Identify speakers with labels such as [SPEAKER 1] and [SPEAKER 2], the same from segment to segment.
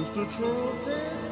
[SPEAKER 1] Mr. Trumptastic.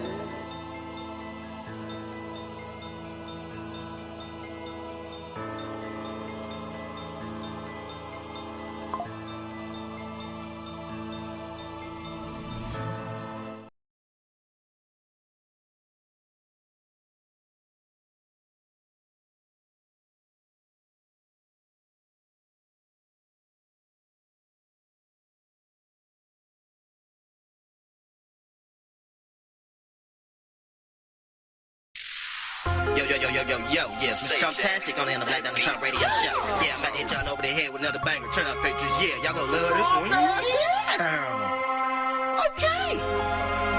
[SPEAKER 2] Yes, Mr. Trumptastic on the end of Black Down the Trump Radio Show. Yeah, I'm about to hit y'all over the head with another banger. Turn up pictures. Yeah, y'all gonna love this one. Yeah. Okay.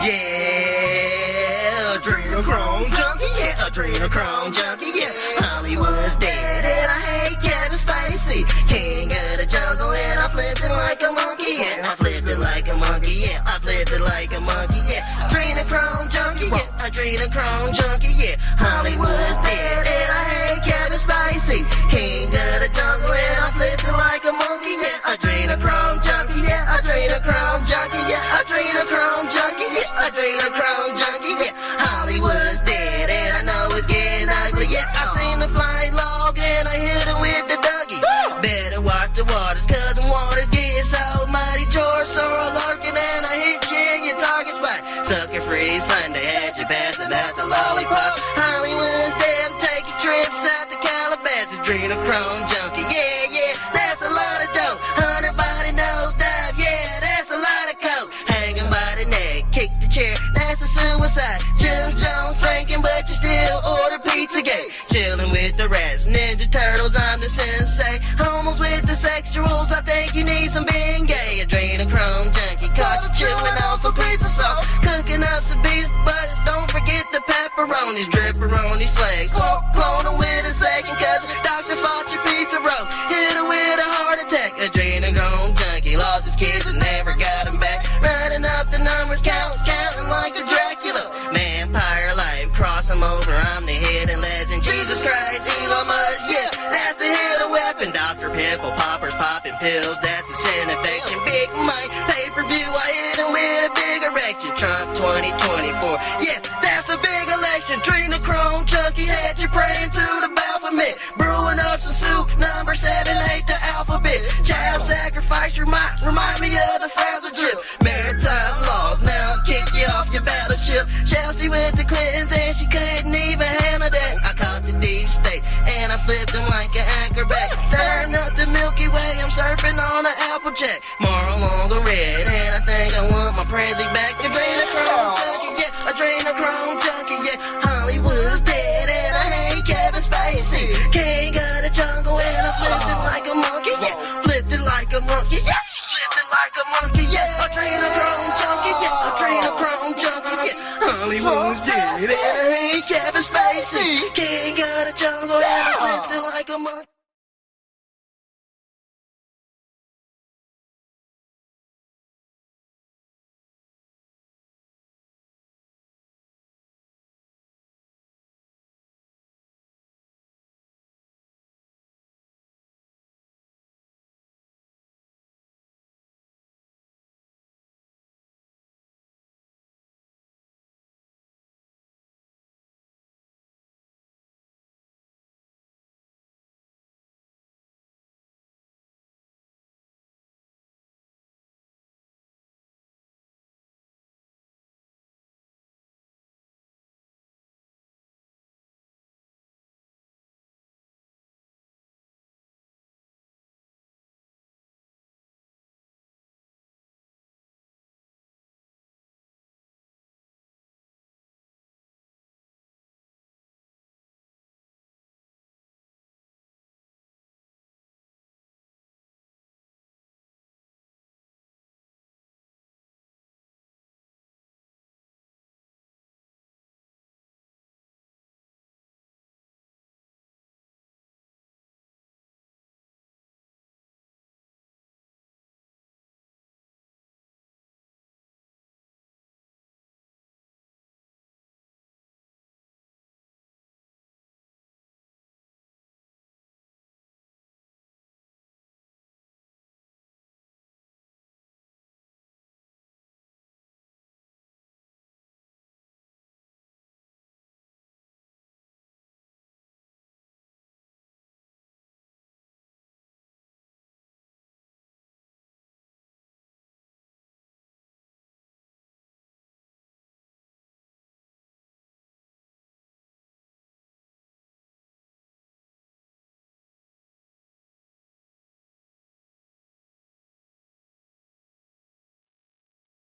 [SPEAKER 2] Yeah, adrenochrome junkie. Yeah, adrenochrome junkie. Yeah, Hollywood's dead and I hate Kevin Spacey. King of the jungle and I flipped it like a monkey. Yeah, I flipped it like a monkey. Yeah, I flipped it like a monkey. Yeah, adrenochrome junkie. Yeah, adrenochrome junkie. Yeah, Hollywood's dead and I hate Kevin Spacey. King of the jungle and I flipped it like a monkey. Yeah, adrenochrome junkie. Yeah, adrenochrome junkie. Yeah, adrenochrome junkie. Yeah, adrenochrome junkie. Yeah, Hollywood's dead and I know it's getting ugly. Yeah, I seen the flying log and I hit it with the Dougie. Better watch the waters, cause the waters getting so muddy. George Sorrel lurking and I hit you in your target spot. Sucker free Sunday, had you passing out the lollipop. Hollywood's dead, I'm taking trips out to Calabasas. Adrenochrome junkie, yeah, that's a lot of dope. 100 body nose dive, yeah, that's a lot of coke. Hanging by the neck, kick the chair, that's a suicide. Jim Jones drinking, but you still order Pizzagate. Chilling with the rats, Ninja Turtles, I'm the sensei. Homos with the sexuals, I think you need some being gay. Adrenochrome junkie, caught you chewing on some pizza sauce. Cooking up some beef, but don't forget the pepperonis. Dripperoni slags, clone them with a second cousin. Dr. Fauci pizza roll, hit her with a heart attack. Adrenochrome junkie, lost his kids and never got them back. Running up the numbers, counting like a Dracula. Vampire life, cross them over, I'm the hidden legend. Jesus Christ, Elon Musk, yeah, that's the hidden weapon. Dr. Pimple poppers, popping pills, that's a sin infection. Big Mike, pay-per-view, I hit him with a big erection. Trump 2024, yeah, that's a big election. Adrenochrome junkie had you praying to the Baphomet. Brewing up some soup, number 7, 8, the alphabet. Child sacrifice, remind me of the frazzle drip. Maritime laws, now I'll kick you off your battleship. Chelsea with the Clintons and she couldn't even handle that. I caught the deep state and I flipped them like an acrobat. Turn up the Milky Way, I'm surfing on an Applejack. Moral on the red and I think I want my Pranzy back. Adrenochrome junkie, yeah, adrenochrome junkie, yeah. Hollywood's dead and I hate Kevin Spacey. King of the jungle and I flipped it like a monkey, yeah. Flipped it like a monkey, yeah. Flipped it like a monkey, yeah. Adrenochrome junkie, yeah. Adrenochrome junkie, yeah. Hollywood's dead and I hate Kevin Spacey. King of the jungle and I flipped it like a monkey.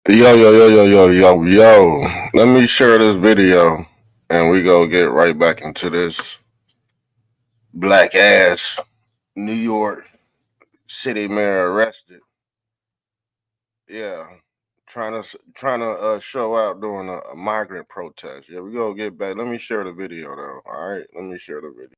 [SPEAKER 1] Yo. Let me share this video and we go get right back into this black ass New York City mayor arrested. Yeah. Trying to show out during a migrant protest. Yeah, we go get back. Let me share the video though. All right, let me share the video.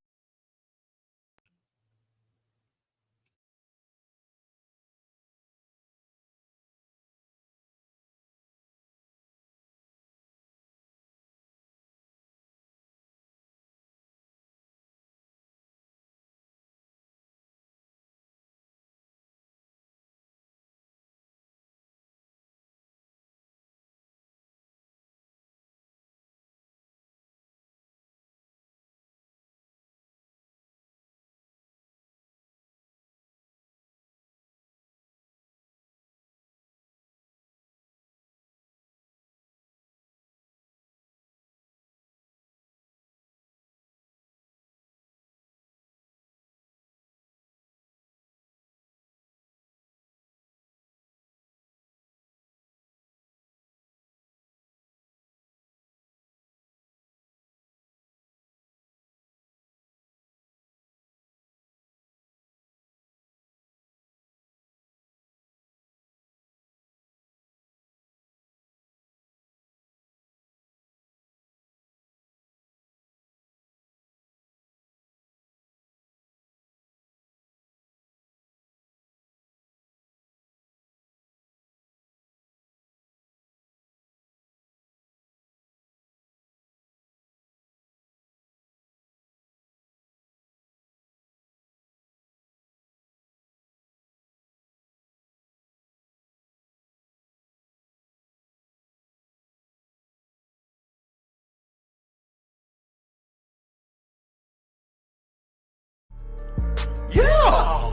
[SPEAKER 3] Yeah!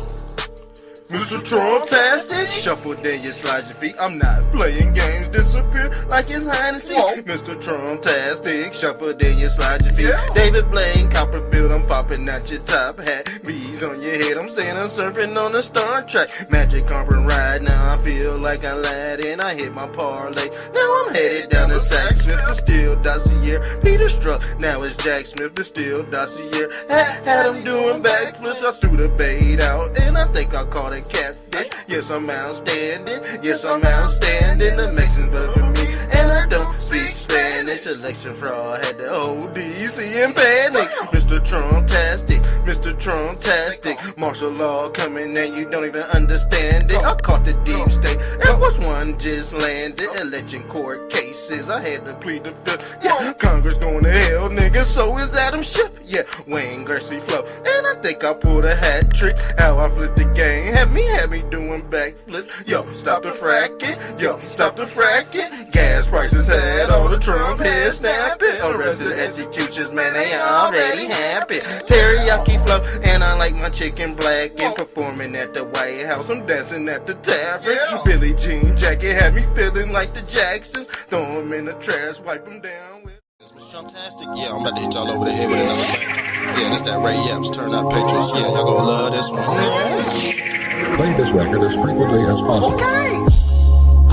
[SPEAKER 3] Mr. Trumptastic, shuffle then you slide your feet. I'm not playing games, disappear like it's hide and seek. Mr. Trumptastic, shuffle then you slide your feet. David Blaine, Copperfield, I'm popping out your top hat. Bees on your head, I'm saying I'm surfing on a Star Trek. Magic carpet ride, now I feel like Aladdin. I hit my parlay, now I'm headed down to Sack Smith. The Steel Dossier, Peter Struck, now it's Jack Smith. The Steel Dossier, had him doing backflips. I threw the bait out, and I think I caught a catfish. Yes, I'm outstanding. Yes, I'm outstanding. The Mexicans voted for me, and I don't speak Spanish. Election fraud had the whole DC in panic. Mr. Trumptastic, Mr. Trumptastic. Martial law coming and you don't even understand it. I caught the deep state, and what's one just landed? Election court cases, I had to plead the fifth. Yeah, Congress going to hell, nigga. So is Adam Schiff. Yeah, Wayne Gretzky flow, and I think I pulled a hat trick. How I flipped the game, had me doing backflips. Yo, stop the fracking. Yo, stop the fracking. Gas prices had all the Trump heads snapping. Arrested executions, man, they already happy. Teriyaki flow, and I like my chicken black. And performing at the White House, I'm dancing at the tavern. Billie Jean jacket had me feeling like the Jacksons. Throw them in the trash, wipe them down with.
[SPEAKER 4] It's Trumptastic. Yeah, I'm about to hit y'all over the head with another bang. Yeah, this that Ray Epps, Turn Up Patriots. Yeah, y'all gonna love this one. Yeah.
[SPEAKER 5] Play this record as frequently as possible.
[SPEAKER 4] Okay.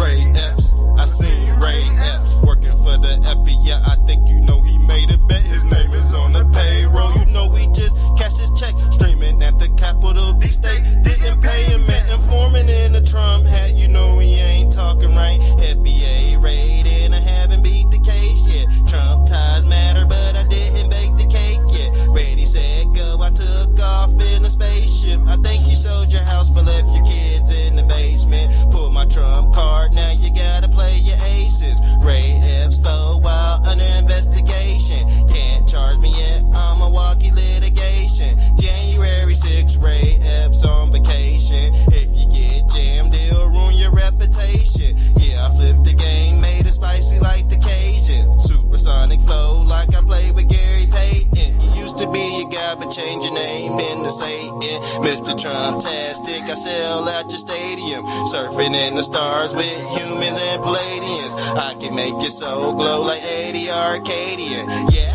[SPEAKER 4] Ray Epps, I seen Ray Epps working for the Epi. Yeah, I think you know he made a bet. His name is on the payroll. You know he just cashed his check, streaming at the Capitol D State. Didn't pay him, met informant in the Trump hat. You know he ain't talking right. FBA raid and I haven't beat the case yet. Trump ties matter, but I didn't bake the cake yet. Ready, set, go. I took off in a spaceship. I think you sold your house but left your kids in the basement. Pull my Trump card, now you gotta play your aces. Ray Epps fell while under investigation. Can't charge me yet, I'm a walkie litigation. January 6th, Ray Epps on vacation. If you get jammed, it'll ruin your reputation. Yeah, I flipped the game, made it spicy like the Cajun. Supersonic flow like I played with Gary Payton. You used to be a guy, but change your name into Satan. Mr. Trumptastic, I sell out your stadium. Surfing in the stars with humans and Palladians. I can make your soul glow like Eddie Arcadian. Yeah,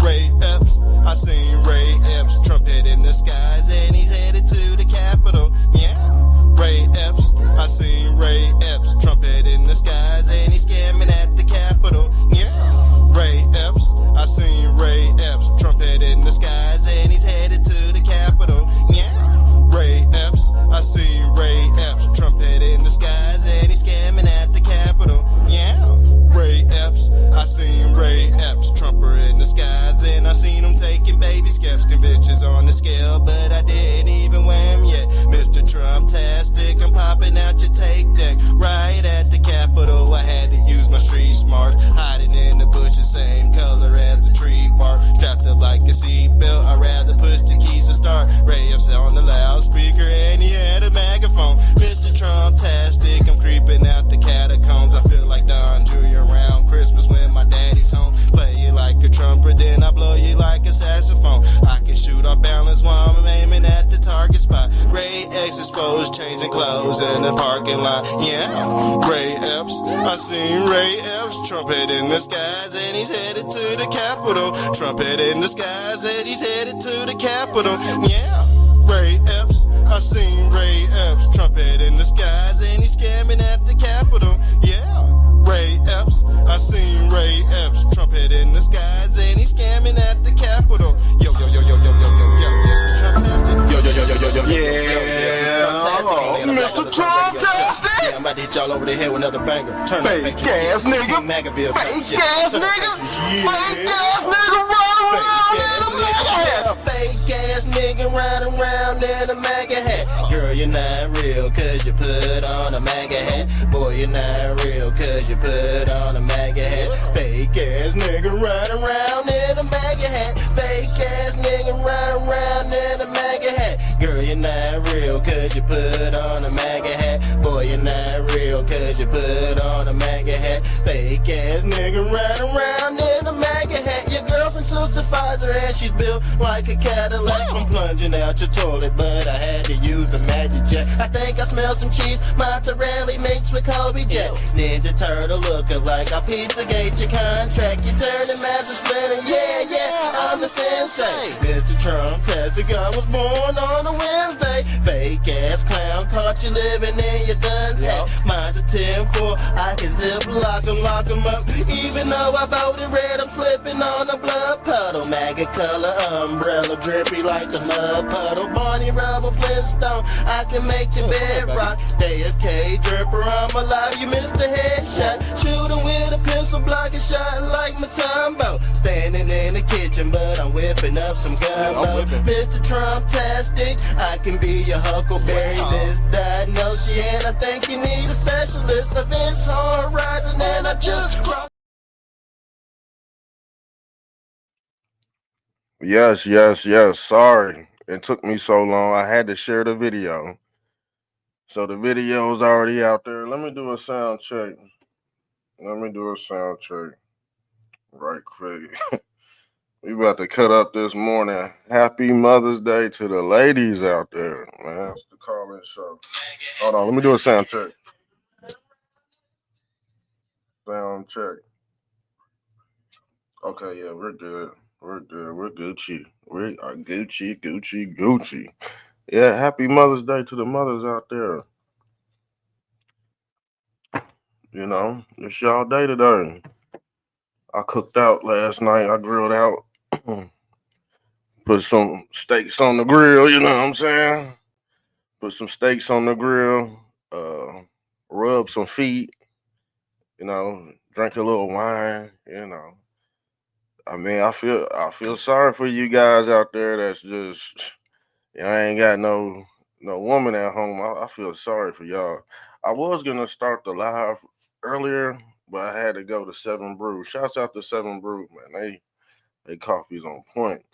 [SPEAKER 4] Ray Epps, I seen Ray Epps. Trump head in the skies and he's headed to the Capitol. Yeah, Ray Epps, I seen Ray Epps, trumpet in the skies, and he's scamming at the Capitol. Yeah, Ray Epps. I seen Ray Epps, trumpet in the skies, and he's headed to the Capitol. Yeah, Ray Epps. I seen Ray Epps, trumpet in the skies, and he's scamming at the Capitol. Yeah, Ray Epps. I seen Ray Epps, trumper in the skies, and I seen him taking baby steps, convictions on the scale, but I didn't even wear him yet. Mr. Trumptastic, I'm popping out your tape deck right at the Capitol. I had to use my street smarts, hiding in the bushes, same color as the tree bark, strapped up like a seatbelt. I'd rather push the keys to start. Ray Epps on the loudspeaker, and he had a megaphone. Mr. Trumptastic, I'm creeping out the catacombs. I feel like Don Jr. around Christmas when my daddy's home. Play you like a trumpet, then I blow you like a saxophone. I can shoot off balance while I'm aiming at the target spot. Ray X exposed, changing clothes in the parking lot. Yeah, Ray Epps. I seen Ray Epps, trumpet in the skies, and he's headed to the Capitol. Trumpet in the skies, and he's headed to the Capitol. Yeah, Ray Epps. I seen Ray Epps, trumpet in the skies, and he's scamming at the Capitol. Yeah, Ray Epps. I seen Ray Epps, trumpet in the skies, and he's scamming at the Capitol. Yo, yo, yo, yo, yo, yo, yo, yo, yes, Mr. Trumptastic. Yo, yo, yo, yo, yo, yo, yo,
[SPEAKER 3] Yeah, Mr. Trumptastic.
[SPEAKER 4] Yeah, I'm about to hit y'all over the head with another banger. Turn
[SPEAKER 3] Fake ass nigga.
[SPEAKER 4] McAville.
[SPEAKER 3] Fake ass nigga. Fake ass nigga run around in a MAGA hat.
[SPEAKER 2] Fake ass nigga riding around in a MAGA hat. Girl, you're not real cause you put on a MAGA hat. Boy, you're not real cause you put on a MAGA hat. Fake ass nigga riding around in a MAGA hat. Fake ass nigga riding around in a MAGA hat. Girl, you're not real cause you put on a MAGA hat. Boy, you're not real cause you put on a MAGA hat. Fake ass nigga riding around in a MAGA hat. Your girlfriend took the Pfizer and she's built like a Cadillac. I'm plunging out your toilet, but I had to use the magic jet. I think I smell some cheese, mozzarella mixed with Kobe Jet. Ninja Turtle looking like I Pizzagate your contract. You turn the master splinter, yeah, yeah, I'm the sensei. Mr. Trumptastic, I was born on a Wednesday. Fake ass clown, caught you living in your dunce hat. Mine's a 10-4, I can zip lock 'em up. Even though I voted red, I'm slipping on a blood puddle. MAGA color umbrella, drippy like the mud puddle. Barney Rubble Flintstone, I can make your bed rock. JFK dripper, I'm alive, you missed the headshot. Shooting with a pencil, blocking shot like Matumbo. Standing in the kitchen, but I'm whipping up some gumbo. Mr. Trumptastic, I can be your Huckleberry misdiagnosed. And I think you need a specialist. Events on horizon, and I just crossed.
[SPEAKER 1] Yes. Sorry. It took me so long. I had to share the video. So the video is already out there. Let me do a sound check. Right quick. We about to cut up this morning. Happy Mother's Day to the ladies out there, man. It's the call-in show. Hold on, let me do a sound check. Okay, yeah, we're good. We're Gucci. We are Gucci. Yeah, happy Mother's Day to the mothers out there. You know, it's y'all day today. I cooked out last night. I grilled out. Put some steaks on the grill, you know what I'm saying? Put some steaks on the grill. Rub some feet. You know, drink a little wine, you know. I mean, I feel sorry for you guys out there that's just, I ain't got no woman at home. I feel sorry for y'all. I was gonna start the live earlier, but I had to go to 7 Brew. Shouts out to 7 Brew, man. They coffee's on point.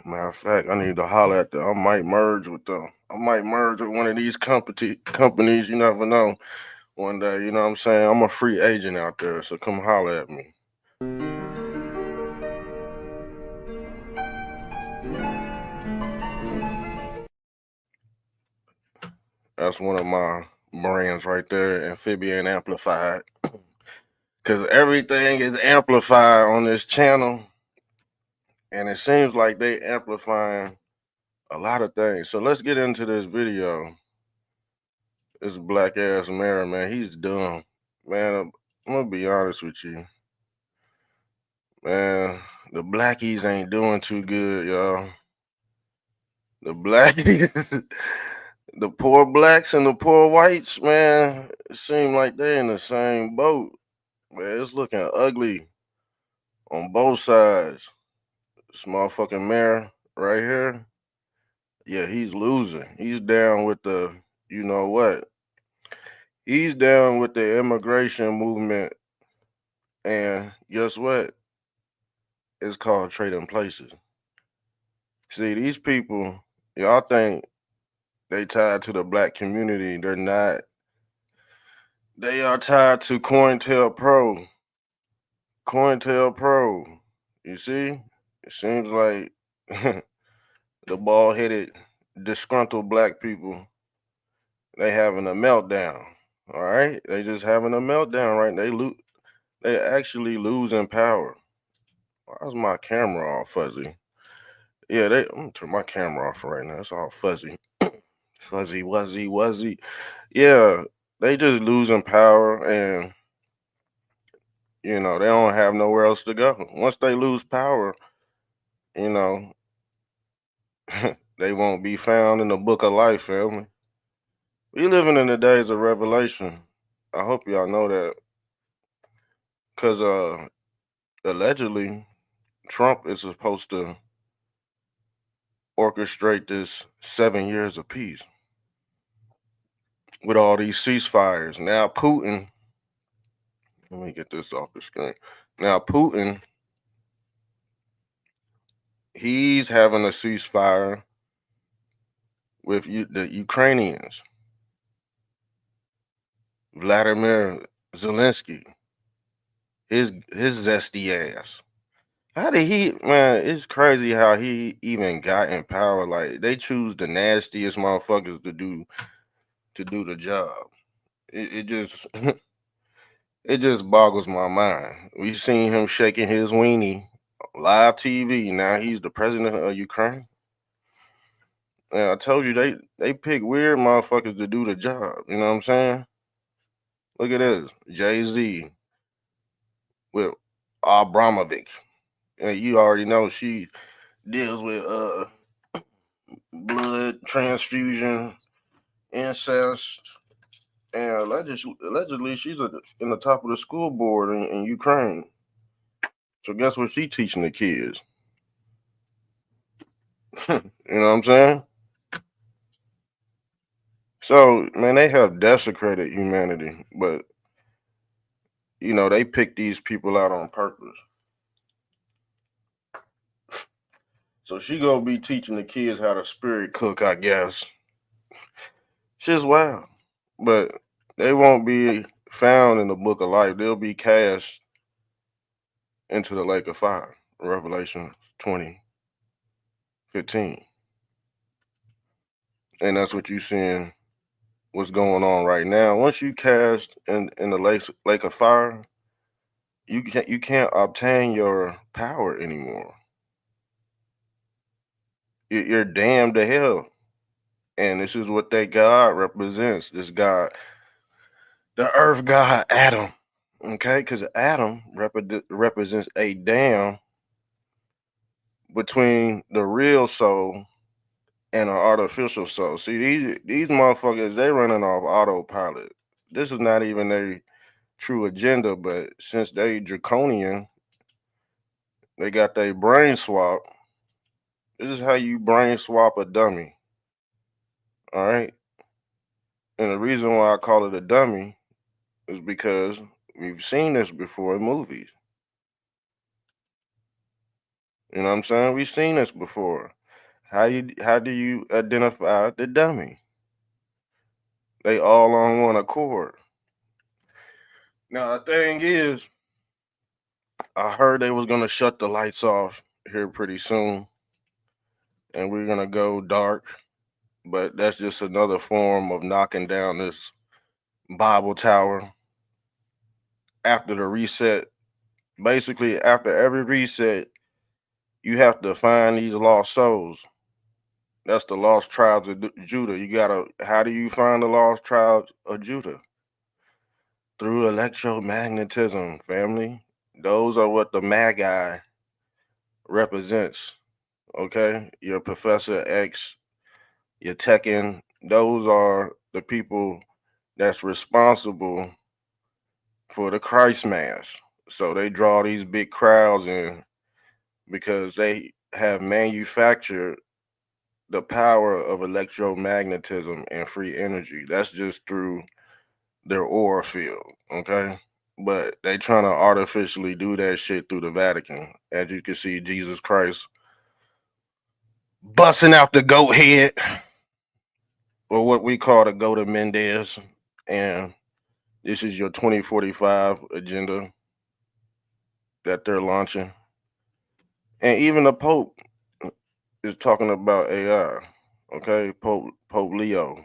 [SPEAKER 1] Matter of fact, I need to holler at them. I might merge with them. I might merge with one of these companies. You never know. One day, you know what I'm saying? I'm a free agent out there, so come holler at me. That's one of my brands right there, Amphibian Amplified. Because everything is amplified on this channel. And it seems like they amplifying a lot of things. So let's get into this video. This black ass mayor, man, he's dumb. Man, I'm gonna be honest with you. Man, the blackies ain't doing too good, y'all. The blackies, the poor blacks and the poor whites, man, it seem like they're in the same boat. Man, it's looking ugly on both sides. This motherfucking mayor right here, yeah, he's losing. He's down with the, you know what? He's down with the immigration movement, and guess what? It's called trading places. See, these people, y'all think they tied to the black community. They're not. They are tied to COINTELPRO. COINTELPRO. You see? It seems like the bald headed, disgruntled black people, they having a meltdown. All right? They just having a meltdown, right? They actually losing power. Why is my camera all fuzzy? Yeah, I'm gonna turn my camera off right now. It's all fuzzy. Fuzzy, wuzzy, wuzzy. Yeah, they just losing power, and they don't have nowhere else to go. Once they lose power, you know, they won't be found in the book of life, family. We living in the days of revelation. I hope y'all know that. Cause allegedly Trump is supposed to orchestrate this 7 years of peace with all these ceasefires. Now Putin, let me get this off the screen. Now Putin, he's having a ceasefire with the Ukrainians. Vladimir Zelensky, his zesty ass. How did he, man? It's crazy how he even got in power. Like they choose the nastiest motherfuckers to do the job. It just it just boggles my mind. We seen him shaking his weenie live TV. Now he's the president of Ukraine. And I told you they pick weird motherfuckers to do the job. You know what I'm saying? Look at this, Jay-Z with Abramovich. And you already know she deals with blood transfusion, incest, and allegedly she's in the top of the school board in Ukraine. So guess what she teaching the kids? You know what I'm saying? So man, they have desecrated humanity, but they pick these people out on purpose. So she gonna be teaching the kids how to spirit cook, I guess. Shit's wild. But they won't be found in the book of life. They'll be cast into the lake of fire. Revelation 20:15. And that's what you seeing what's going on right now. Once you cast in the lake of fire, you can't obtain your power anymore. You're damned to hell. And this is what that God represents. This God, the earth God Adam. Okay, because Adam represents a dam between the real soul and an artificial soul. See, these motherfuckers, they running off autopilot. This is not even a true agenda, but since they draconian, they got their brain swap. This is how you brain swap a dummy. All right. And the reason why I call it a dummy is because we've seen this before in movies. You know what I'm saying? We've seen this before. How do you identify the dummy? They all on one accord. Now the thing is, I heard they was gonna shut the lights off here pretty soon, and we're gonna go dark. But that's just another form of knocking down this Bible tower after the reset. Basically, after every reset, you have to find these lost souls That's the lost tribes of Judah. How do you find the lost tribes of Judah? Through electromagnetism, family. Those are what the Magi represents. Okay? Your Professor X, your Tekken, those are the people that's responsible for the Christ Mass. So they draw these big crowds in because they have manufactured the power of electromagnetism and free energy. That's just through their aura field, okay? But they trying to artificially do that shit through the Vatican. As you can see, Jesus Christ busting out the goat head, or what we call the goat of Mendez. And this is your 2045 agenda that they're launching. And even the Pope is talking about AI. Okay, Pope Leon,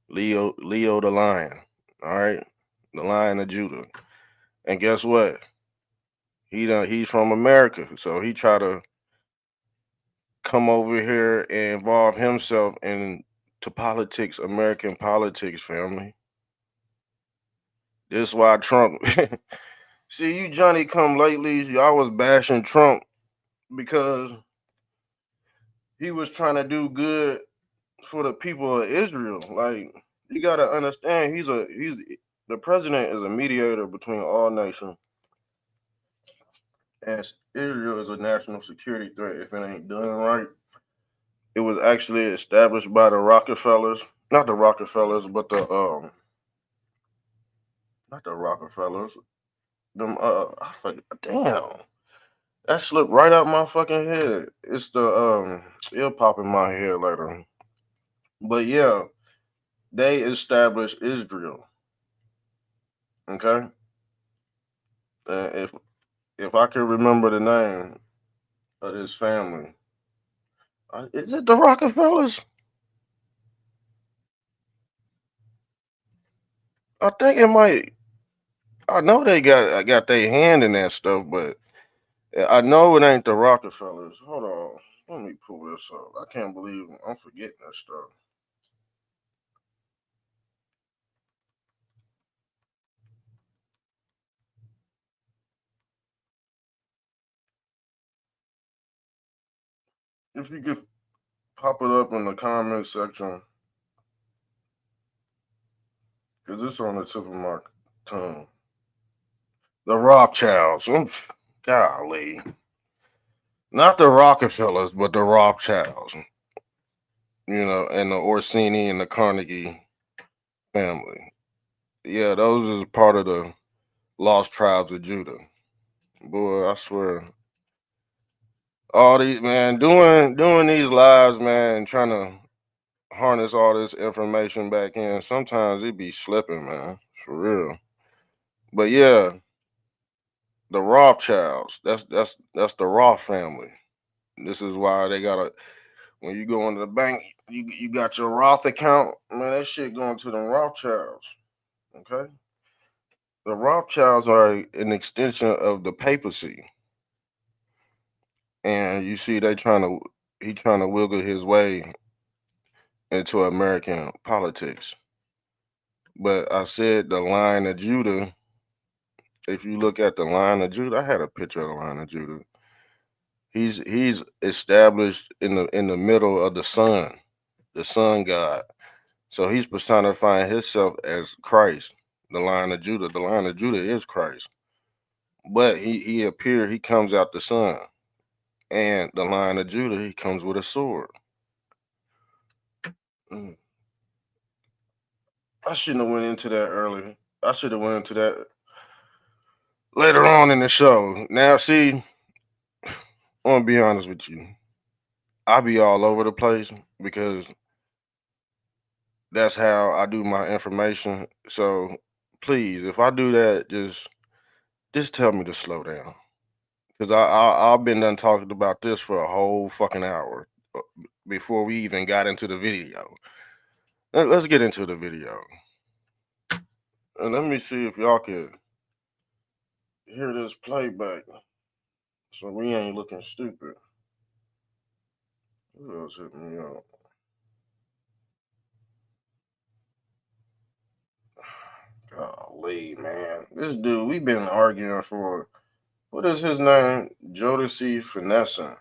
[SPEAKER 1] Leo the Lion. All right, the Lion of Judah. And guess what? He's from America, so he try to come over here and involve himself into politics, American politics, family. This is why Trump. See, you Johnny come lately, y'all was bashing Trump because he was trying to do good for the people of Israel. Like, you gotta understand, he's the president is a mediator between all nations, and Israel is a national security threat if it ain't done right. It was actually established by the Rockefellers, not the Rockefellers, but not the Rockefellers. Them I forget. Damn, that slipped right out my fucking head. It's it'll pop in my head later. But yeah, they established Israel. Okay, if I can remember the name of this family, is it the Rockefellers? I think it might. I know I got their hand in that stuff, but I know it ain't the Rockefellers. Hold on. Let me pull this up. I can't believe I'm forgetting this stuff. If you could pop it up in the comment section, because it's on the tip of my tongue. The Rothschilds. Golly. Not the Rockefellers, but the Rothschilds. And the Orsini and the Carnegie family. Yeah, those is part of the lost tribes of Judah. Boy, I swear. All these man doing these lives, man, trying to harness all this information back in. Sometimes it be slipping, man, for real. But yeah, the Rothschilds. That's the Roth family. This is why they gotta. When you go into the bank, you got your Roth account, man. That shit going to them Rothschilds. Okay, the Rothschilds are an extension of the papacy, and you see he trying to wiggle his way into American politics. But I said the line of Judah. If you look at the line of Judah, I had a picture of the line of Judah. He's established in the middle of the sun god. So he's personifying himself as Christ, the line of Judah. The line of Judah is Christ. But he comes out the sun. And the line of Judah, he comes with a sword. Mm. I shouldn't have went into that earlier. I should have went into that later on in the show. Now, see, I want to be honest with you. I be all over the place because that's how I do my information. So please, if I do that, just tell me to slow down. Because I've been done talking about this for a whole fucking hour before we even got into the video. Let's get into the video. And let me see if y'all can hear this playback so we ain't looking stupid. Who else hit me up? Golly, man. This dude, we've been arguing for, what is his name? Jodeci Finessing.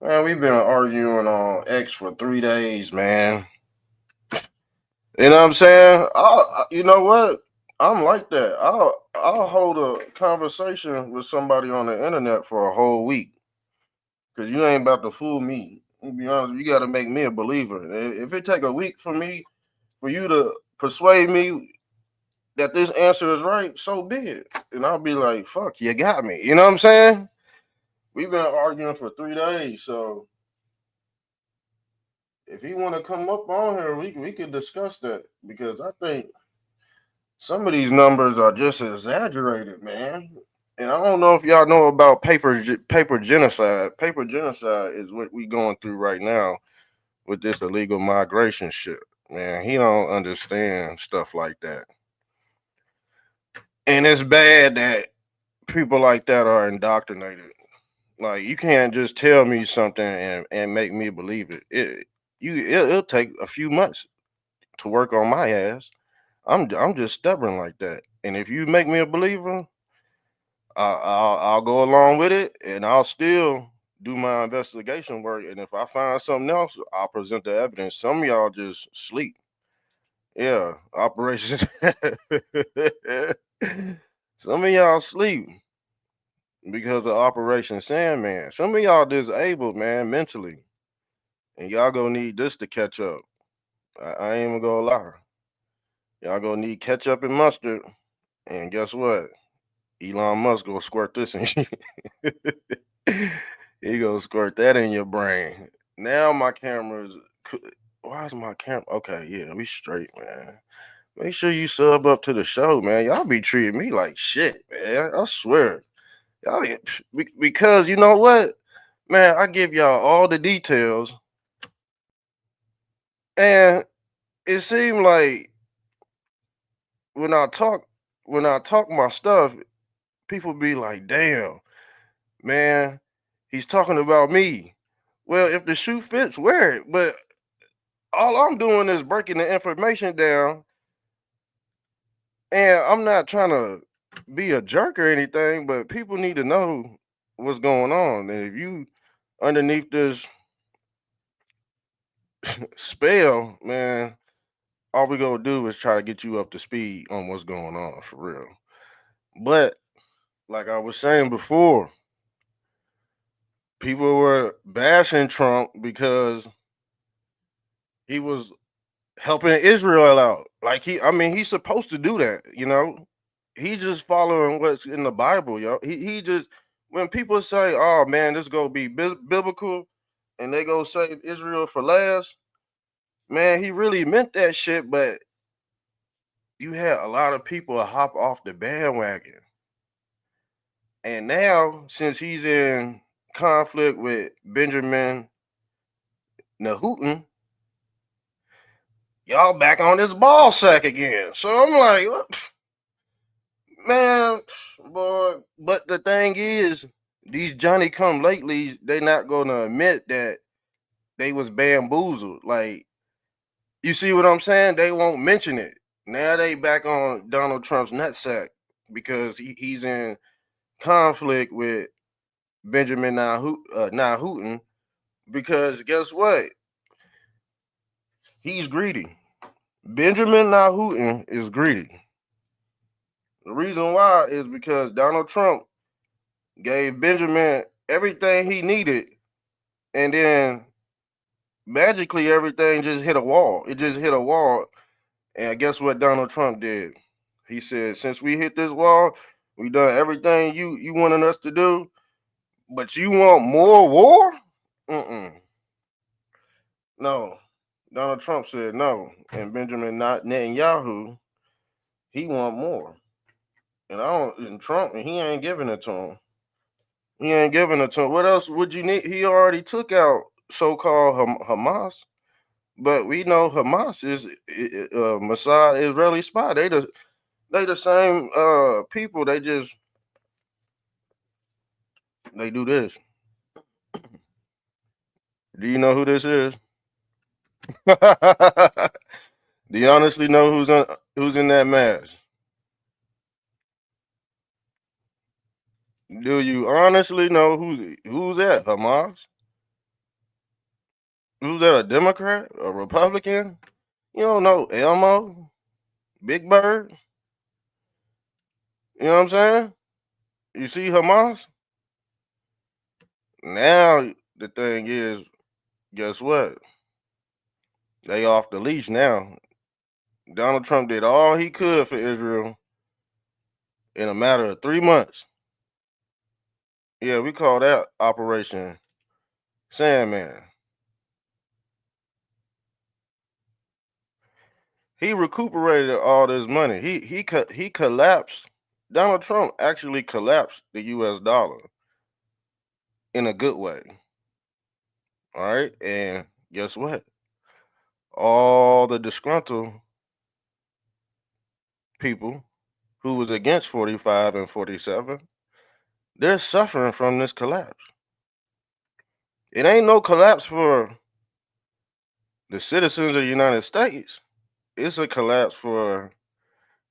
[SPEAKER 1] Man, we've been arguing on X for 3 days, man. You know what I'm saying? You know what? I'm like that. I'll hold a conversation with somebody on the internet for a whole week. Cause you ain't about to fool me. To be honest, you gotta make me a believer. If it take a week for you to persuade me that this answer is right, so be it. And I'll be like, fuck, you got me. You know what I'm saying? We've been arguing for 3 days, so if he want to come up on here, we could discuss that because I think some of these numbers are just exaggerated, man. And I don't know if y'all know about paper genocide. Paper genocide is what we going through right now with this illegal migration shit. Man, he don't understand stuff like that. And it's bad that people like that are indoctrinated. Like you can't just tell me something and make me believe it. It'll take a few months to work on my ass. I'm just stubborn like that. And if you make me a believer, I'll go along with it, and I'll still do my investigation work. And if I find something else, I'll present the evidence. Some of y'all just sleep. Yeah, operations. Some of y'all sleep because of Operation Sandman. Some of y'all disabled, man, mentally, and y'all gonna need this to catch up. I ain't even gonna lie. Y'all gonna need ketchup and mustard, and guess what? Elon Musk gonna squirt this in you. He gonna squirt that in your brain. Now my camera's. Why is my camera? Okay, yeah, we straight, man. Make sure you sub up to the show, man. Y'all be treating me like shit, man. I swear. Y'all because you know what, man. I give y'all all the details, and it seemed like when I talk my stuff, people be like, "Damn, man, he's talking about me." Well, if the shoe fits, wear it. But all I'm doing is breaking the information down, and I'm not trying to be a jerk or anything, but people need to know what's going on. And if you underneath this spell, man, all we gonna do is try to get you up to speed on what's going on for real. But like I was saying before, people were bashing Trump because he was helping Israel out. Like I mean, he's supposed to do that, you know. He's just following what's in the Bible, yo. He just when people say, "Oh man, this gonna be biblical," and they go save Israel for last, man, he really meant that shit. But you had a lot of people hop off the bandwagon, and now since he's in conflict with Benjamin Netanyahu, y'all back on this ball sack again. So I'm like, man, boy. But the thing is, these Johnny come latelys, they not gonna admit that they was bamboozled. Like, you see what I'm saying? They won't mention it. Now they back on Donald Trump's nutsack because he's in conflict with Benjamin Netanyahu. Because guess what? He's greedy. Benjamin Netanyahu is greedy. The reason why is because Donald Trump gave Benjamin everything he needed, and then magically everything just hit a wall. It just hit a wall. And guess what Donald Trump did? He said, since we hit this wall, we done everything you wanted us to do, but you want more war? Mm-mm. No. Donald Trump said no. And Benjamin Netanyahu, he want more. And Trump, he ain't giving it to him. He ain't giving it to him. What else would you need? He already took out so-called Hamas. But we know Hamas is Mossad Israeli spy. They the same people. They do this. Do you know who this is? Do you honestly know who's in that mask? Do you honestly know who's that, Hamas? Who's that, a Democrat? A Republican? You don't know Elmo? Big Bird? You know what I'm saying? You see Hamas? Now the thing is, guess what? They off the leash now. Donald Trump did all he could for Israel in a matter of 3 months. Yeah, we call that Operation Sandman. He recuperated all this money. He collapsed. Donald Trump actually collapsed the U.S. dollar in a good way. All right, and guess what? All the disgruntled people who was against 45 and 47, they're suffering from this collapse. It ain't no collapse for the citizens of the United States. It's a collapse for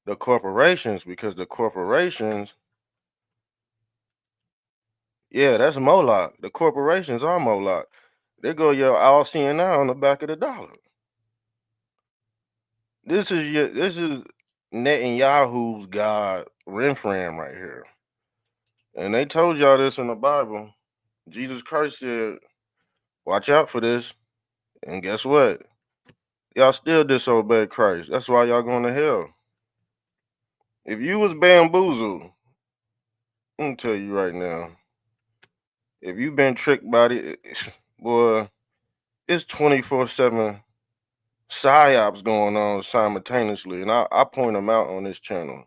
[SPEAKER 1] the corporations, because the corporations, yeah, that's Moloch. The corporations are Moloch. They go your all seeing now on the back of the dollar. This is Netanyahu's God Renfram right here. And they told y'all this in the Bible. Jesus Christ said, watch out for this. And guess what? Y'all still disobeyed Christ. That's why y'all going to hell. If you was bamboozled, I'm gonna tell you right now, if you've been tricked by the boy, it's 24/7 psyops going on simultaneously, and I point them out on this channel.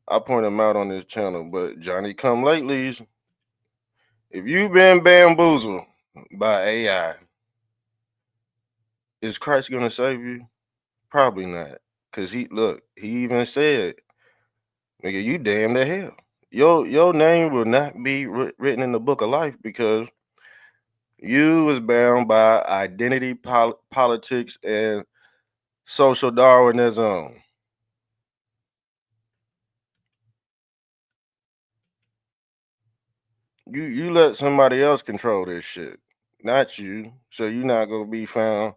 [SPEAKER 1] But Johnny come latelys, if you've been bamboozled by AI, is Christ gonna save you? Probably not. Cause he even said, nigga, you damn to hell. Your name will not be written in the book of life, because you was bound by identity politics and social Darwinism. You let somebody else control this shit, not you. So you're not gonna be found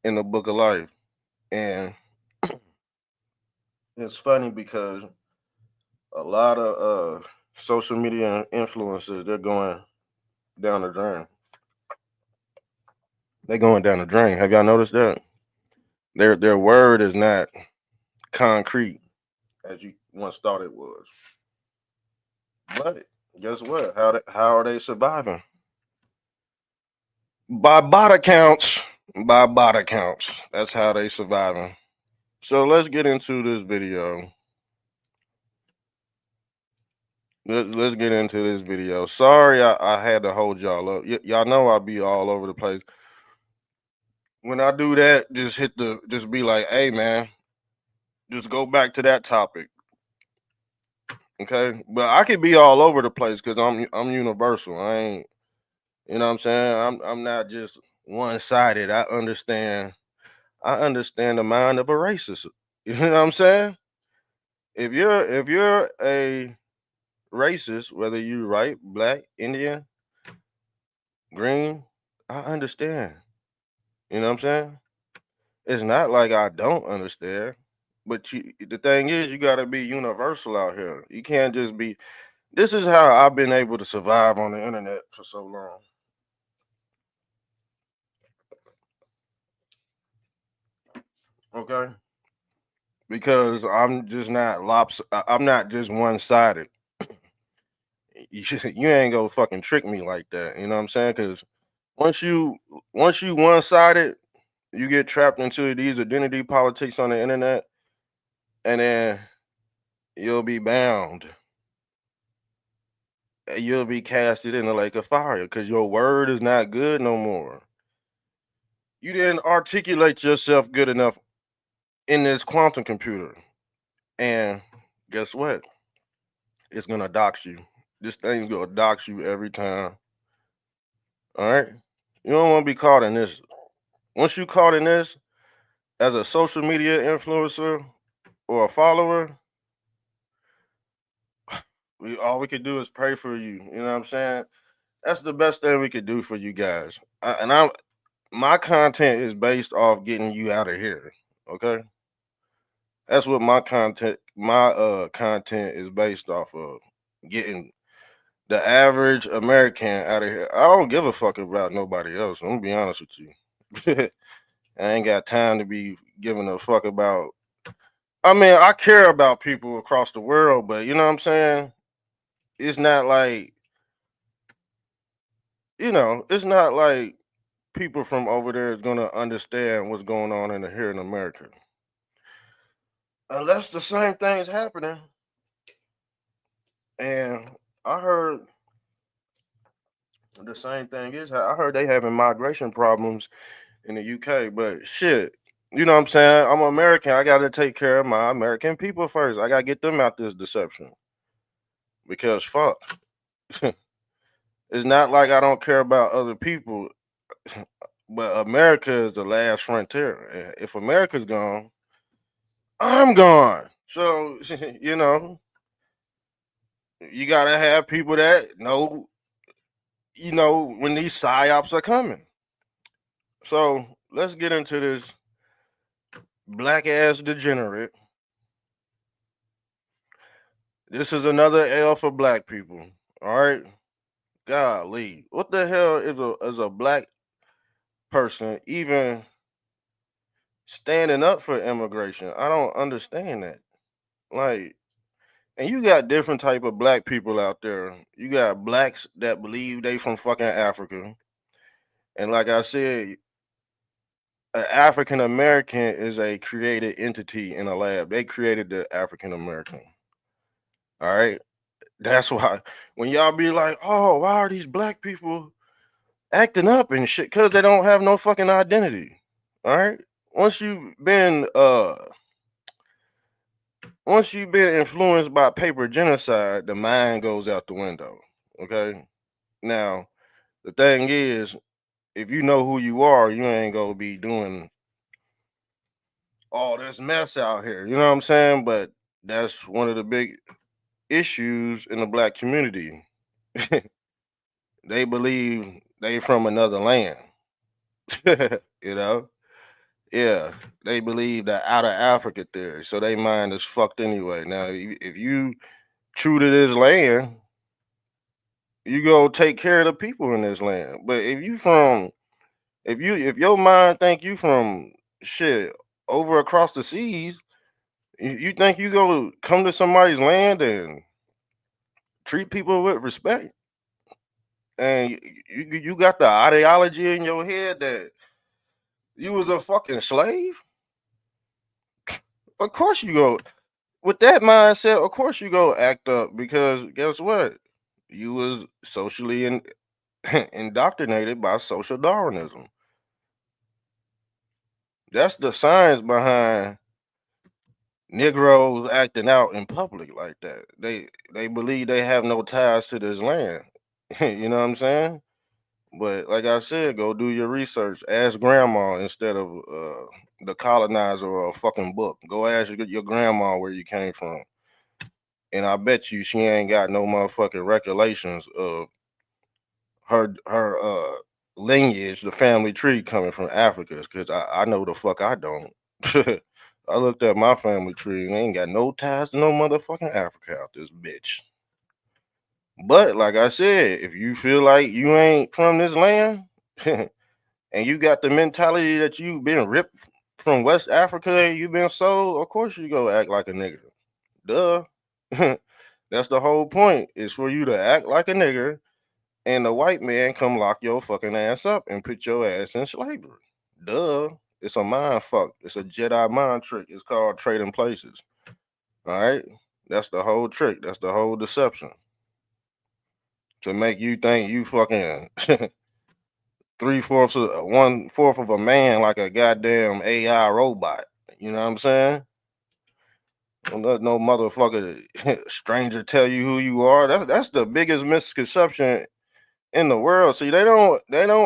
[SPEAKER 1] in the book of life. And it's funny because a lot of social media influencers, they're going down the drain. They're going down the drain. Have y'all noticed that? Their word is not concrete as you once thought it was. But guess what? How are they surviving? By bot accounts. By bot accounts. That's how they surviving. So let's get into this video. Let's get into this video. Sorry, I had to hold y'all up. Y'all know I'll be all over the place. When I do that, just be like, hey man, just go back to that topic. Okay, but I could be all over the place because I'm universal. I ain't, you know what I'm saying? I'm not just one-sided. I understand the mind of a racist. You know what I'm saying? If you're a racist, whether you white, black, Indian, green, I understand. You know what I'm saying? It's not like I don't understand, but the thing is, you got to be universal out here. You can't just be. This is how I've been able to survive on the internet for so long. Okay, because I'm just not I'm not just one-sided. You ain't gonna fucking trick me like that. You know what I'm saying? Because once you one-sided, you get trapped into these identity politics on the internet, and then you'll be bound. You'll be casted in the lake of fire because your word is not good no more. You didn't articulate yourself good enough in this quantum computer. And guess what? It's gonna dox you. This thing's gonna dox you every time. All right. You don't want to be caught in this. Once you caught in this as a social media influencer or a follower, all we could do is pray for you. You know what I'm saying? That's the best thing we could do for you guys. My content is based off getting you out of here. Okay, that's what my content is based off of, getting the average American out of here. I don't give a fuck about nobody else. I'm gonna be honest with you. I ain't got time to be giving a fuck about. I mean, I care about people across the world, but you know what I'm saying? It's not like, it's not like people from over there is gonna understand what's going on here in America. Unless the same thing is happening. And I heard the same thing is I heard they having migration problems in the UK, but shit, you know what I'm saying? I'm American. I got to take care of my American people first. I got to get them out this deception because fuck. It's not like I don't care about other people, but America is the last frontier. If America's gone, I'm gone. So, you got to have people that know, when these psyops are coming. So, let's get into this black ass degenerate. This is another L for black people. All right. Golly. What the hell is a black person even standing up for immigration? I don't understand that. Like, and you got different type of black people out there. You got blacks that believe they from fucking Africa. And like I said, an African American is a created entity in a lab. They created the African American. All right. That's why when y'all be like, oh, why are these black people acting up and shit? Because they don't have no fucking identity. All right. Once you've been influenced by paper genocide, the mind goes out the window. Okay. Now, the thing is, if you know who you are, you ain't gonna be doing all this mess out here. You know what I'm saying? But that's one of the big issues in the black community. They believe they from another land. you know? Yeah. They believe the out of Africa theory. So they mind is fucked anyway. Now, if you true to this land, you go take care of the people in this land. But if your mind think you from shit over across the seas, you think you go come to somebody's land and treat people with respect, and you got the ideology in your head that you was a fucking slave. Of course you go with that mindset. Of course you go act up because guess what? You was socially indoctrinated by social Darwinism. That's the science behind Negroes acting out in public like that. They believe they have no ties to this land. You know what I'm saying? But like I said, go do your research. Ask grandma instead of the colonizer or a fucking book. Go ask your grandma where you came from. And I bet you she ain't got no motherfucking recollections of her lineage, the family tree coming from Africa. Because I know the fuck I don't. I looked at my family tree and ain't got no ties to no motherfucking Africa out this bitch. But like I said, if you feel like you ain't from this land and you got the mentality that you've been ripped from West Africa and you've been sold, of course you go act like a nigger. Duh. That's the whole point. Is for you to act like a nigger and the white man come lock your fucking ass up and put your ass in slavery. Duh. It's a mind fuck. It's a Jedi mind trick. It's called trading places. All right. That's the whole trick. That's the whole deception. To make you think you fucking 3/4 of 1/4 of a man like a goddamn AI robot. You know what I'm saying? Don't let no motherfucker stranger tell you who you are. That's the biggest misconception in the world. See, they don't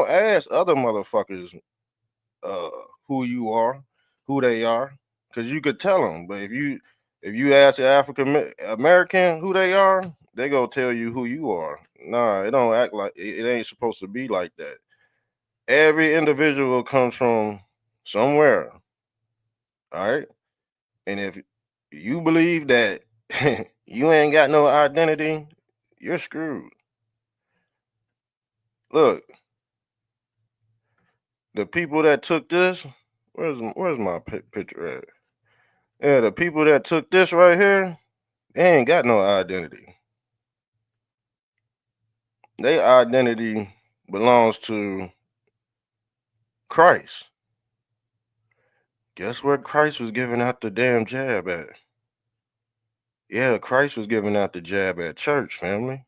[SPEAKER 1] ask other motherfuckers who you are, who they are, because you could tell them. But if you ask the African American who they are, they gonna tell you who you are. Nah, it don't act like it ain't supposed to be like that. Every individual comes from somewhere, all right? And if you believe that you ain't got no identity, you're screwed. Look, the people that took this, where's my picture at? Yeah, the people that took this right here, they ain't got no identity. Their identity belongs to Christ. Guess where Christ was giving out the damn jab at? Yeah, Christ was giving out the jab at church, family.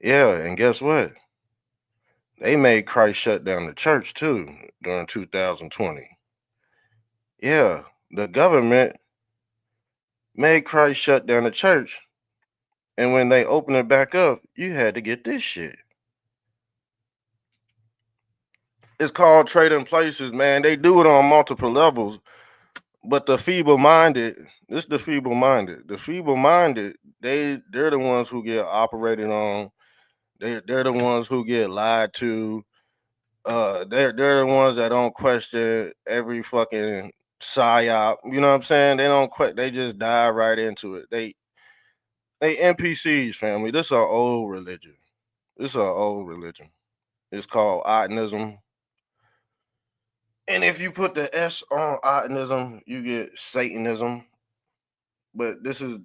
[SPEAKER 1] Yeah, and guess what? They made Christ shut down the church too during 2020. Yeah, the government made Christ shut down the church. And when they opened it back up, you had to get this shit. It's called trading places, man. They do it on multiple levels. But the feeble-minded, the feeble-minded, they're the ones who get operated on. They're the ones who get lied to. They're the ones that don't question every fucking psyop. You know what I'm saying? They don't they just dive right into it. They NPCs, family. This is our old religion. It's called Ottonism. And if you put the S on Ottonism, you get Satanism. But this is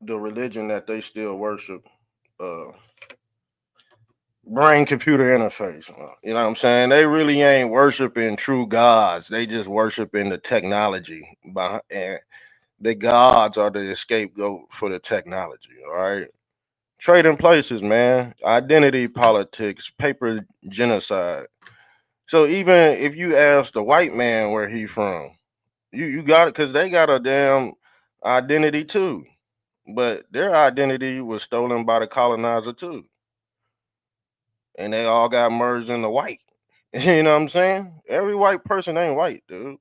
[SPEAKER 1] the religion that they still worship. Brain computer interface. You know what I'm saying? They really ain't worshiping true gods. They just worshiping the technology. And the gods are the scapegoat for the technology. All right. Trading places, man. Identity politics, paper genocide. So even if you ask the white man where he from, you got it because they got a damn identity too. But their identity was stolen by the colonizer too. And they all got merged into white. You know what I'm saying? Every white person ain't white, dude.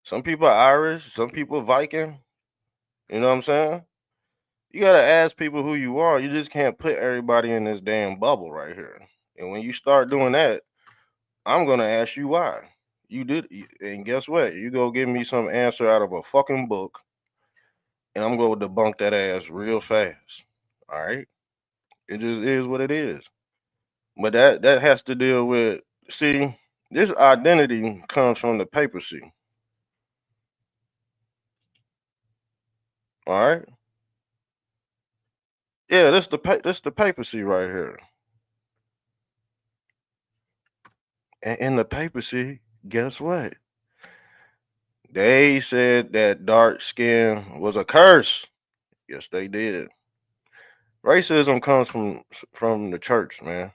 [SPEAKER 1] Some people are Irish, some people Viking. You know what I'm saying? You gotta ask people who you are. You just can't put everybody in this damn bubble right here. And when you start doing that, I'm gonna ask you why. You did, and guess what? You go give me some answer out of a fucking book, and I'm gonna debunk that ass real fast. All right? It just is what it is. But that has to deal with, see, this identity comes from the papacy. All right? Yeah, this the papacy right here. And in the papacy, guess what? They said that dark skin was a curse. Yes, they did. Racism comes from the church, man.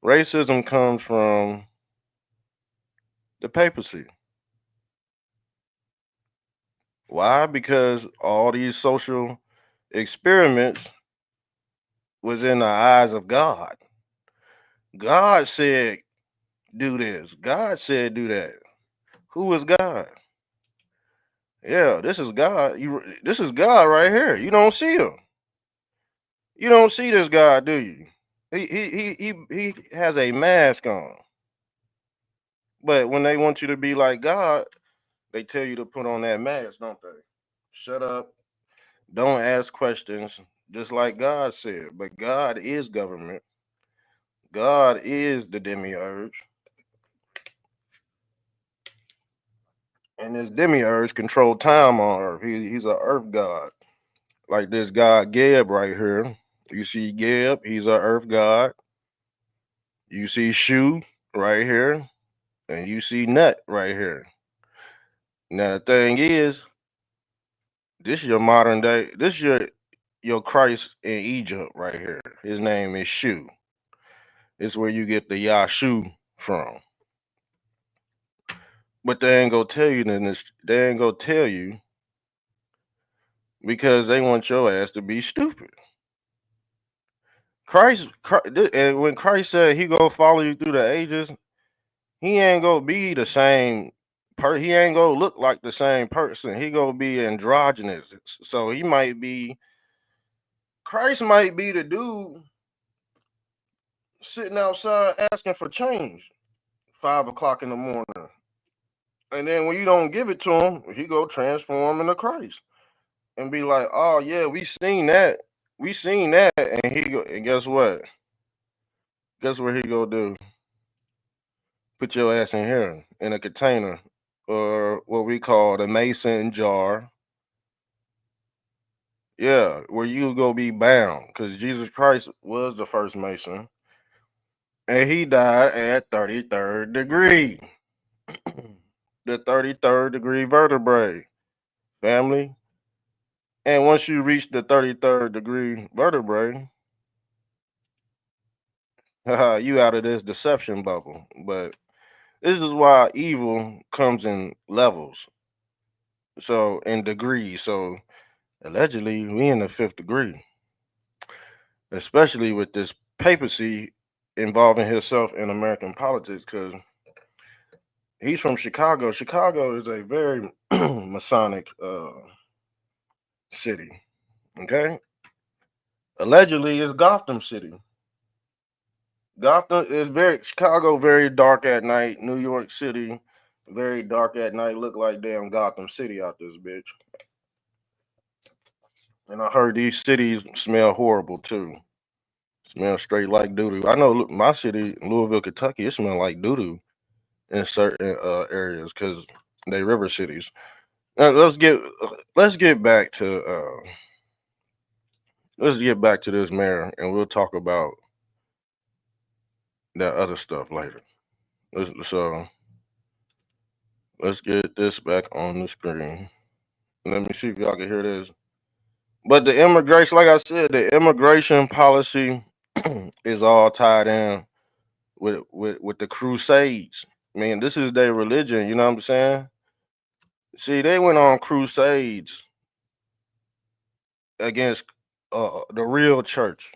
[SPEAKER 1] Racism comes from the papacy. Why? Because all these social experiments was in the eyes of God. God said, do this. God said, do that. Who is God? Yeah, this is God. This is God right here. You don't see him. You don't see this God, do you? He has a mask on. But when they want you to be like God, they tell you to put on that mask, don't they? Shut up. Don't ask questions, just like God said. But God is government. God is the demiurge. And this demiurge control time on earth. He's an earth god. Like this god Geb right here. You see Geb, he's an earth god. You see Shu right here. And you see Nut right here. Now the thing is, this is your modern day, this is your Christ in Egypt right here. His name is Shu. It's where you get the Yashu from. But they ain't gonna tell you this. They ain't gonna tell you because they want your ass to be stupid. And when Christ said he gonna follow you through the ages, he ain't gonna be the same. He ain't gonna look like the same person. He gonna be androgynous. So he might be. Christ might be the dude sitting outside asking for change 5 o'clock in the morning. And then when you don't give it to him, he go transform into Christ and be like, "Oh yeah, we seen that," and he go, and guess what? Guess what he go do? Put your ass in here in a container, or what we call the mason jar. Yeah, where you go be bound, because Jesus Christ was the first mason, and he died at 33rd degree, the 33rd degree vertebrae, family. And once you reach the 33rd degree vertebrae, you out of this deception bubble. But this is why evil comes in levels, so in degrees. So allegedly, we in the fifth degree, especially with this papacy involving himself in American politics, because he's from Chicago. Chicago is a very Masonic city. Okay, allegedly, it's Gotham City. Gotham is very Chicago, very dark at night. New York City, very dark at night. Look like damn Gotham City out this bitch. And I heard these cities smell horrible too. Smell straight like doo doo. I know my city, Louisville, Kentucky, it smell like doo doo in certain areas because they river cities. Now, let's get back to this mayor, and we'll talk about that other stuff later. So let's get this back on the screen. Let me see if y'all can hear this. But the immigration, like I said, the immigration policy is all tied in with the Crusades. I mean, this is their religion. You know what I'm saying? See, they went on crusades against the real church.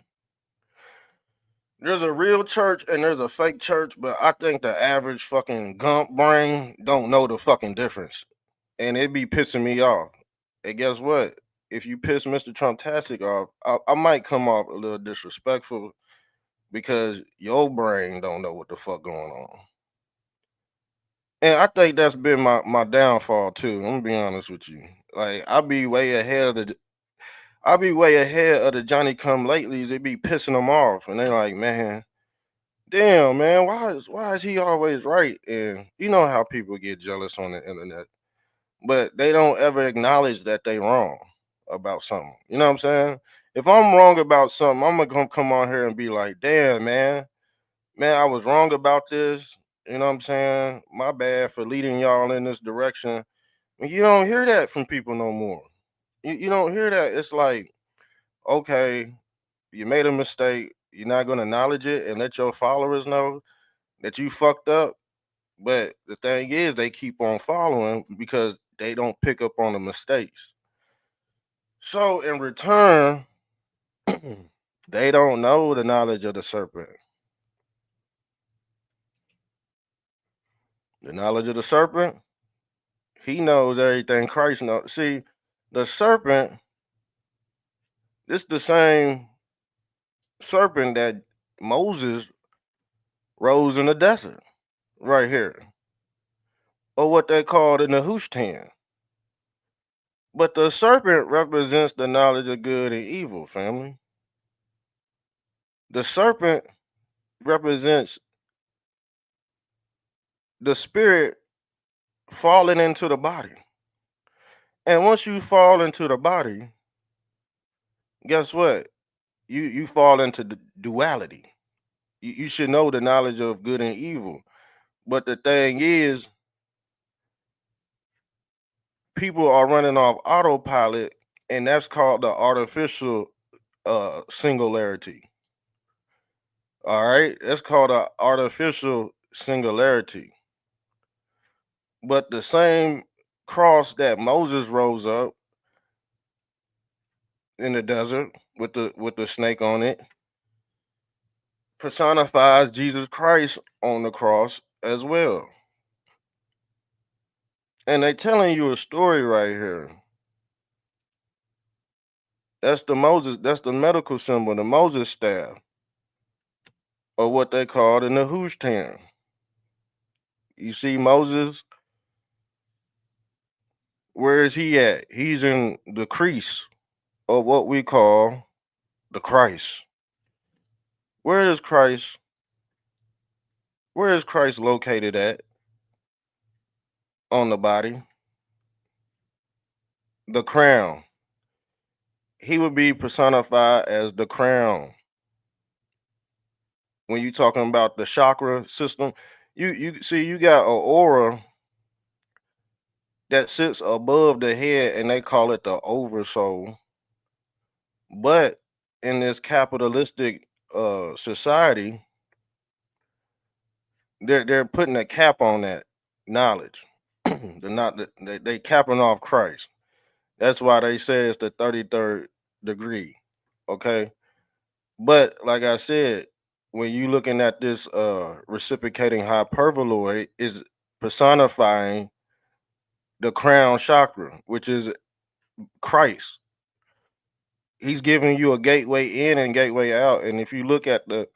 [SPEAKER 1] There's a real church and there's a fake church, but I think the average fucking gump brain don't know the fucking difference, and it be pissing me off. And guess what? If you piss Mr. Trumptastic off, I might come off a little disrespectful because your brain don't know what the fuck going on. And I think that's been my downfall too. I'm gonna be honest with you. Like I be way ahead of the Johnny come latelys. It be pissing them off, and they like, man, damn, man, why is he always right? And you know how people get jealous on the internet, but they don't ever acknowledge that they wrong about something. You know what I'm saying? If I'm wrong about something, I'm gonna come on here and be like, damn, man, I was wrong about this. You know what I'm saying? My bad for leading y'all in this direction. And you don't hear that from people no more. You don't hear that. It's like, okay, you made a mistake. You're not going to acknowledge it and let your followers know that you fucked up. But the thing is, they keep on following because they don't pick up on the mistakes. So in return, they don't know the knowledge of the serpent. The knowledge of the serpent, he knows everything Christ knows. See, the serpent, it's the same serpent that Moses rose in the desert, right here, or what they called in the Nehushtan. But the serpent represents the knowledge of good and evil, family. The serpent represents the spirit falling into the body. And once you fall into the body, guess what? You fall into the duality. You should know the knowledge of good and evil. But the thing is, people are running off autopilot, and that's called the artificial singularity. All right, that's called an artificial singularity. But the same cross that Moses rose up in the desert with the snake on it, personifies Jesus Christ on the cross as well. And they telling you a story right here. That's the Moses, that's the medical symbol, the Moses staff, or what they call the Nehushtan. You see Moses, where is he at? He's in the crease of what we call the Christ. Where is Christ? Where is Christ located at on the body? The crown. He would be personified as the crown. When you talking about the chakra system, you see you got an aura that sits above the head, and they call it the oversoul. But in this capitalistic society, they're putting a cap on that knowledge. They're not they capping off Christ. That's why they say it's the 33rd degree. Okay. But like I said, when you looking at this reciprocating hyperboloid, is personifying the crown chakra, which is Christ. He's giving you a gateway in and gateway out. And if you look at the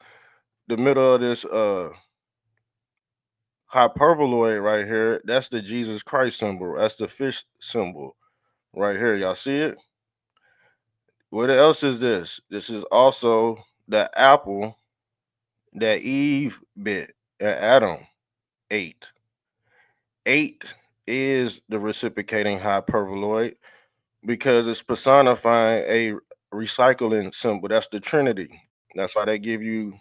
[SPEAKER 1] middle of this hyperboloid right here, that's the Jesus Christ symbol. That's the fish symbol right here. Y'all see it? What else is this? This is also the apple that Eve bit and Adam ate. 8 is the reciprocating hyperboloid because it's personifying a recycling symbol. That's the Trinity. That's why they give you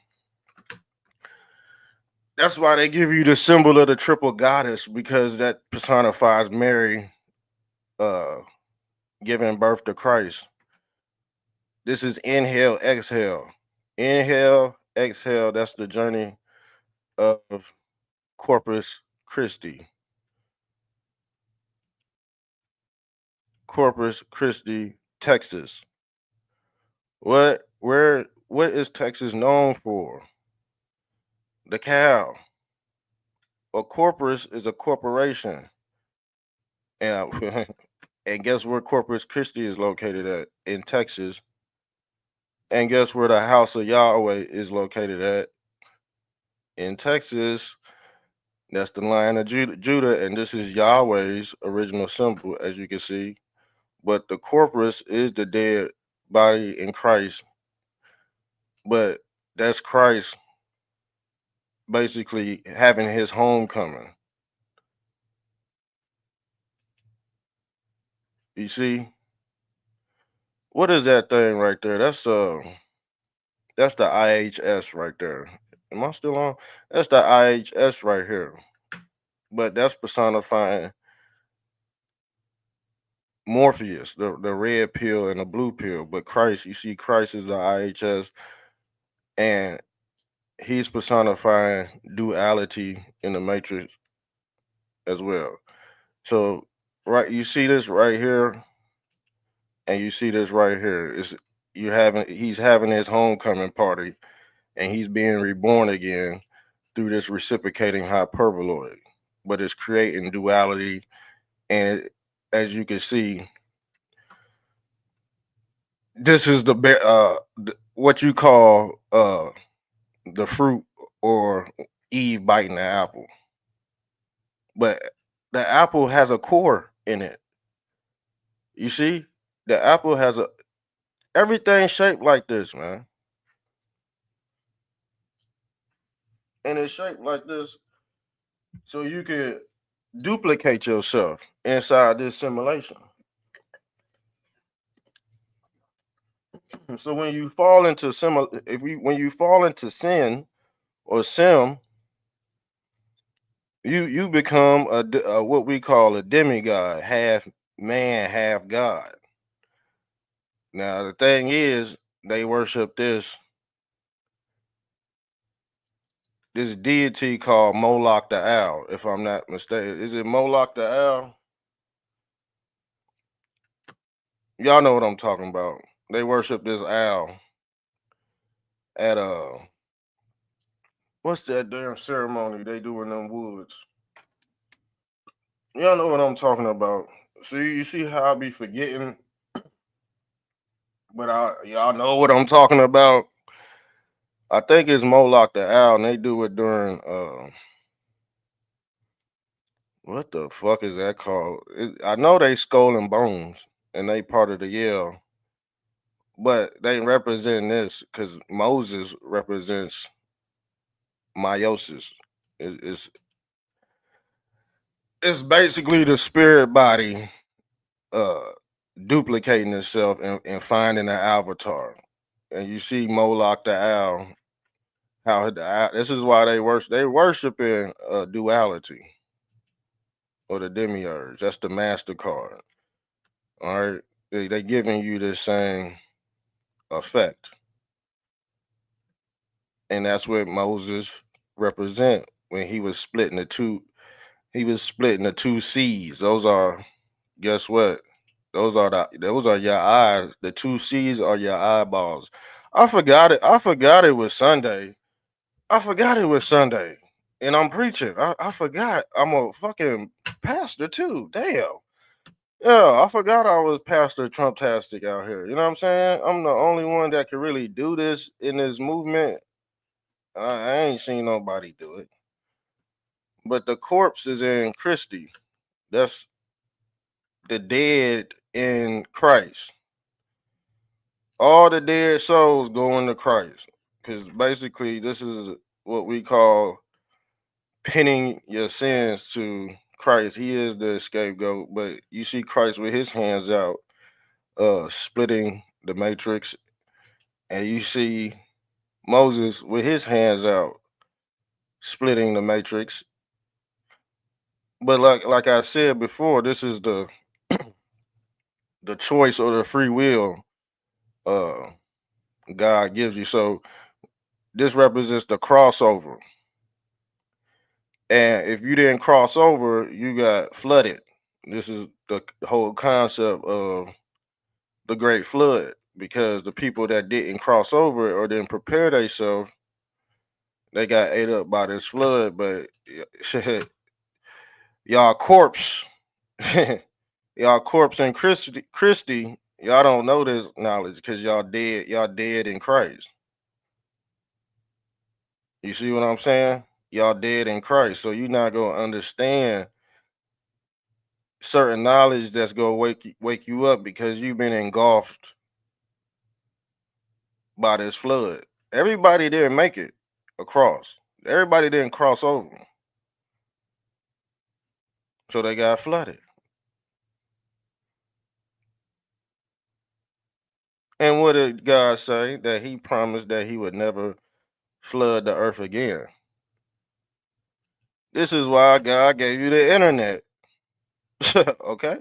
[SPEAKER 1] the symbol of the triple goddess, because that personifies Mary uh giving birth to Christ. This is inhale, exhale. Inhale, exhale. That's the journey of Corpus Christi. Corpus Christi, Texas. What is Texas known for? The cow. A corpus is a corporation. And and guess where Corpus Christi is located at? In Texas. And guess where the house of Yahweh is located at? In Texas. That's the Lion of Judah, and this is Yahweh's original symbol, as you can see. But the corpus is the dead body in Christ. But that's Christ basically having his homecoming. You see? What is that thing right there? That's the IHS right there. Am I still on? That's the IHS right here. But that's personifying Morpheus, the red pill and the blue pill. But Christ, you see, Christ is the IHS, and he's personifying duality in the matrix as well. So, right, you see this right here, and you see this right here. He's having his homecoming party, and he's being reborn again through this reciprocating hyperboloid. But it's creating duality, and as you can see, this is what you call the fruit, or Eve biting the apple. But the apple has a core in it. You see, the apple has everything shaped like this, man. And it's shaped like this so you can duplicate yourself inside this simulation. So when you fall into when you fall into sin or sim, you become what we call a demigod, half man, half God. Now the thing is, they worship this deity called Moloch the Owl, if I'm not mistaken. Is it Moloch the Owl? Y'all know what I'm talking about. They worship this owl at What's that damn ceremony they do in them woods? Y'all know what I'm talking about. See, you see how I be forgetting, but y'all know what I'm talking about. I think it's Moloch the Owl, and they do it during what the fuck is that called? I know they Skull and Bones, and they part of the Yale, but they represent this because Moses represents meiosis. It's it's basically the spirit body uh duplicating itself and finding an avatar. And you see Moloch the Owl, how this is why they worship in duality or the demiurge. That's the MasterCard. All right. They giving you the same effect. And that's what Moses represent when he was splitting the two seas. Those are, guess what? Those are your eyes. The two C's are your eyeballs. I forgot it. I forgot it was Sunday. I forgot it was Sunday. And I'm preaching. I forgot I'm a fucking pastor too. Damn. Yeah, I forgot I was Pastor Trumptastic out here. You know what I'm saying? I'm the only one that can really do this in this movement. I ain't seen nobody do it. But the corpse is in Christy. That's the dead in Christ. All the dead souls go into Christ. Because basically, this is what we call pinning your sins to Christ. He is the scapegoat, but you see Christ with his hands out, splitting the matrix, and you see Moses with his hands out, splitting the matrix. But like I said before, this is the choice or the free will uh God gives you. So this represents the crossover. And if you didn't cross over, you got flooded. This is the whole concept of the Great Flood because the people that didn't cross over or didn't prepare themselves, they got ate up by this flood. But shit, y'all corpse, y'all corpse in Christy, y'all don't know this knowledge because y'all dead in Christ. You see what I'm saying? Y'all dead in Christ, so you're not gonna understand certain knowledge that's gonna wake you up because you've been engulfed by this flood. Everybody didn't make it across. Everybody didn't cross over, so they got flooded. And what did God say? That He promised that He would never flood the earth again. This is why God gave you the internet. Okay,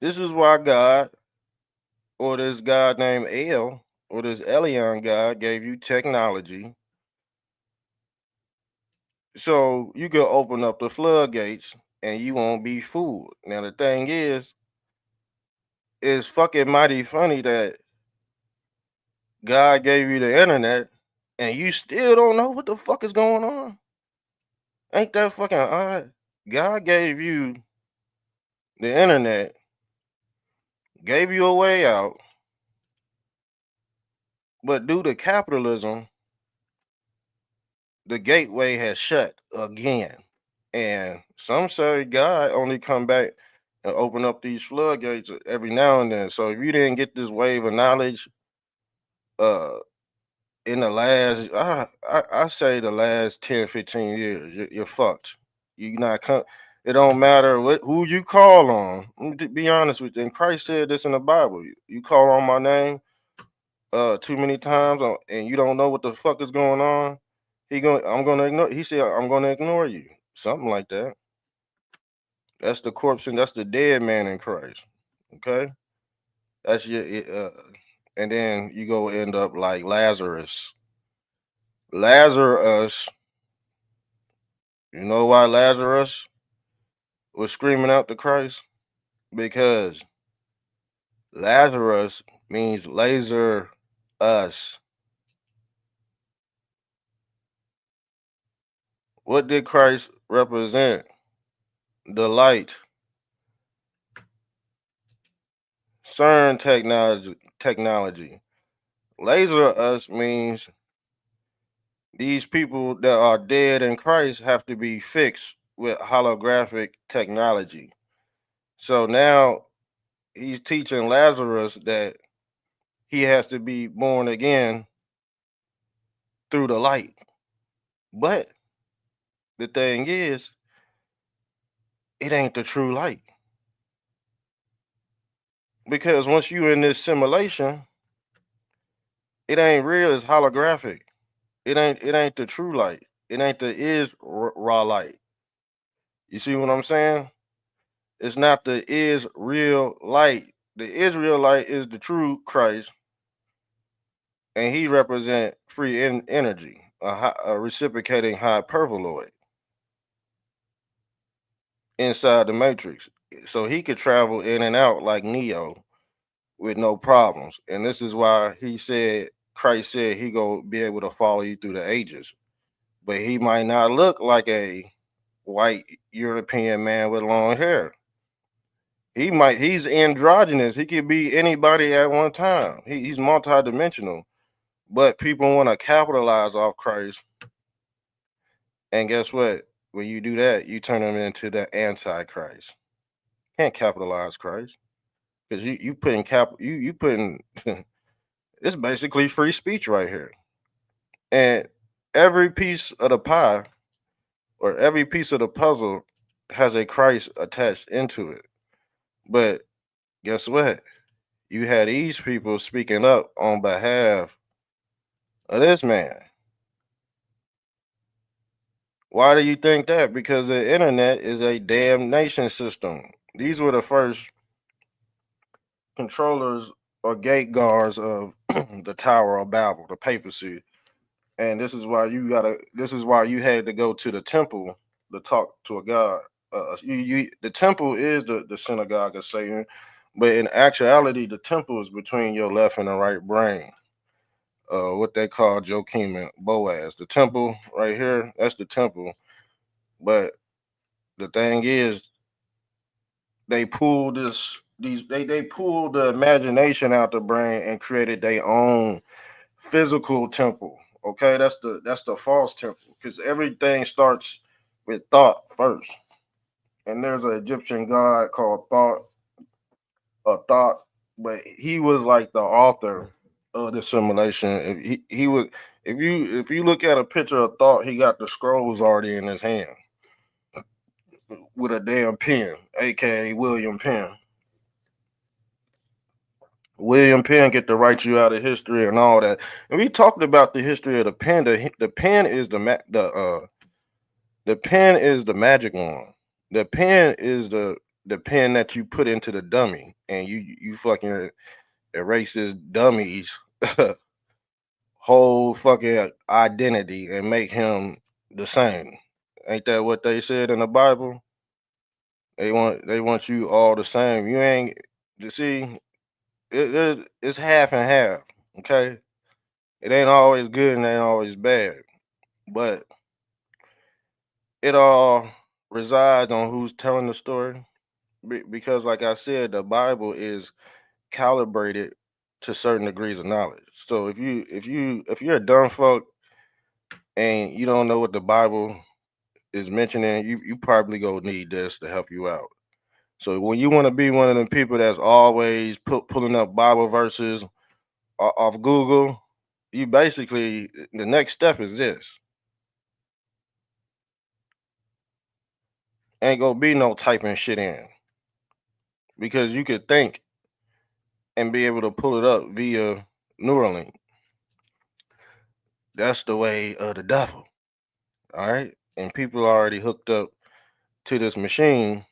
[SPEAKER 1] this is why God, or this God named El, or this Elion God, gave you technology so you can open up the floodgates and you won't be fooled. Now the thing is, it's fucking mighty funny that God gave you the internet and you still don't know what the fuck is going on. Ain't that fucking odd? God gave you the internet, gave you a way out, but due to capitalism, the gateway has shut again. And some say God only come back and open up these floodgates every now and then. So if you didn't get this wave of knowledge, uh, in the last, I say the last 10, 15 years, you're fucked. You not come. It don't matter who you call on. Let me be honest with you. And Christ said this in the Bible. You call on my name, too many times, and you don't know what the fuck is going on. I'm gonna ignore. He said, I'm gonna ignore you. Something like that. That's the corpse and that's the dead man in Christ. Okay, that's your. And then you go end up like Lazarus. Lazarus. You know why Lazarus was screaming out to Christ? Because Lazarus means laser us. What did Christ represent? The light. CERN technology. Laser us means these people that are dead in Christ have to be fixed with holographic technology. So now he's teaching Lazarus that he has to be born again through the light. But the thing is, it ain't the true light. Because once you in this simulation, it ain't real, it's holographic. It ain't the true light. It ain't the raw light. You see what I'm saying? It's not the is real light. The Israel light is the true Christ, and he represent free energy, a reciprocating hyperboloid inside the matrix. So he could travel in and out like Neo with no problems. And this is why Christ said he go be able to follow you through the ages. But he might not look like a white European man with long hair. He's androgynous. He could be anybody at one time. He's multidimensional. But people want to capitalize off Christ. And guess what? When you do that, you turn him into the antichrist. Can't capitalize Christ. Because you putting you putting it's basically free speech right here. And every piece of the pie or every piece of the puzzle has a Christ attached into it. But guess what? You had these people speaking up on behalf of this man. Why do you think that? Because the internet is a damnation system. These were the first controllers or gate guards of the Tower of Babel, the papacy. And this is why you had to go to the temple to talk to a god. The temple is the synagogue of Satan, but in actuality, the temple is between your left and the right brain. What they call Joachim and Boaz. The temple right here, that's the temple. But the thing is, they pulled they pulled the imagination out the brain and created their own physical temple. Okay, that's the false temple because everything starts with thought first. And there's an Egyptian god called Thought, but he was like the author of the simulation. He was if you look at a picture of Thought, he got the scrolls already in his hand with a damn pen, aka William Penn. William Penn get to write you out of history and all that. And we talked about the history of the pen. The pen is the pen is the magic wand. The pen is the pen that you put into the dummy, and you fucking erase this dummy's whole fucking identity and make him the same. Ain't that what they said in the Bible? They want you all the same. You ain't you see it's half and half. Okay, it ain't always good and ain't always bad, but it all resides on who's telling the story. Because, like I said, the Bible is calibrated to certain degrees of knowledge. So if you're a dumb fuck and you don't know what the Bible is mentioning, you probably gonna need this to help you out. So when you want to be one of the people that's always pulling up Bible verses off Google, you basically the next step is this. Ain't gonna be no typing shit in because you could think and be able to pull it up via Neuralink. That's the way of the devil. All right, and people are already hooked up to this machine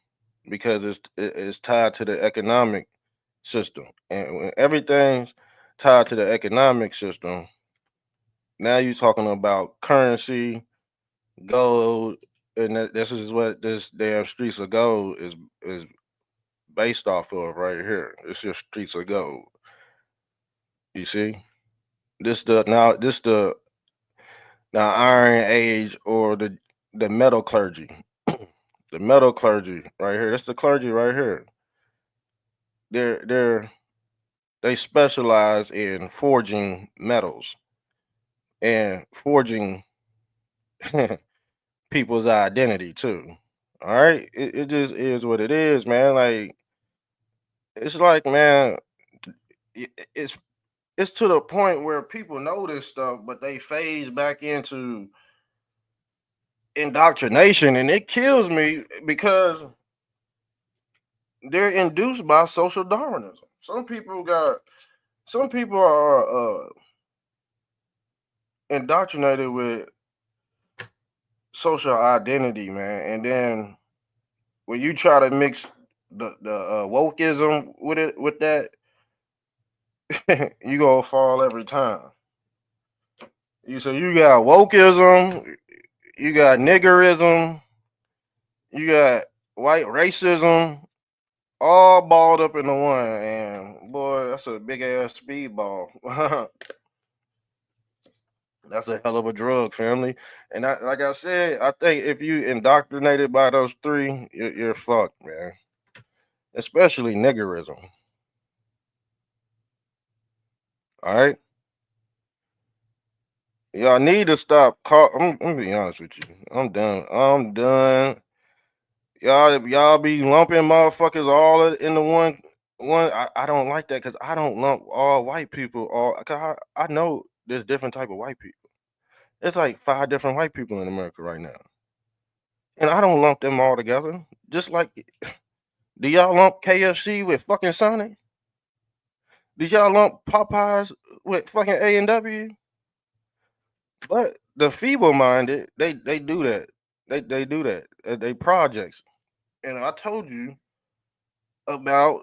[SPEAKER 1] because it's tied to the economic system, and when everything's tied to the economic system, now you're talking about currency, gold, and this is what this damn streets of gold is based off of right here. It's your streets of gold. You see, this the Iron Age or the the metal clergy. The metal clergy right here. That's the clergy right here. They're they specialize in forging metals and forging people's identity too. All right, it just is what it is, man. Like it's like, man, it's to the point where people know this stuff, but they phase back into indoctrination, and it kills me because they're induced by social Darwinism. Some people are indoctrinated with social identity, man, and then when you try to mix the wokeism with that, you gonna fall every time. You got wokeism, you got niggerism, you got white racism, all balled up into one, and boy, that's a big ass speedball. That's a hell of a drug, family. And like I said, I think if you indoctrinated by those three, you're fucked, man. Especially niggerism. All right, y'all need to stop. I'm gonna be honest with you. I'm done. I'm done. Y'all be lumping motherfuckers all in the one. I don't like that because I don't lump all white people. Cause I know there's different type of white people. It's like 5 different white people in America right now, and I don't lump them all together. Just like, do y'all lump KFC with fucking Sonic? Do y'all lump Popeyes with fucking A&W? But the feeble-minded, they do that. They do that. They projects. And I told you about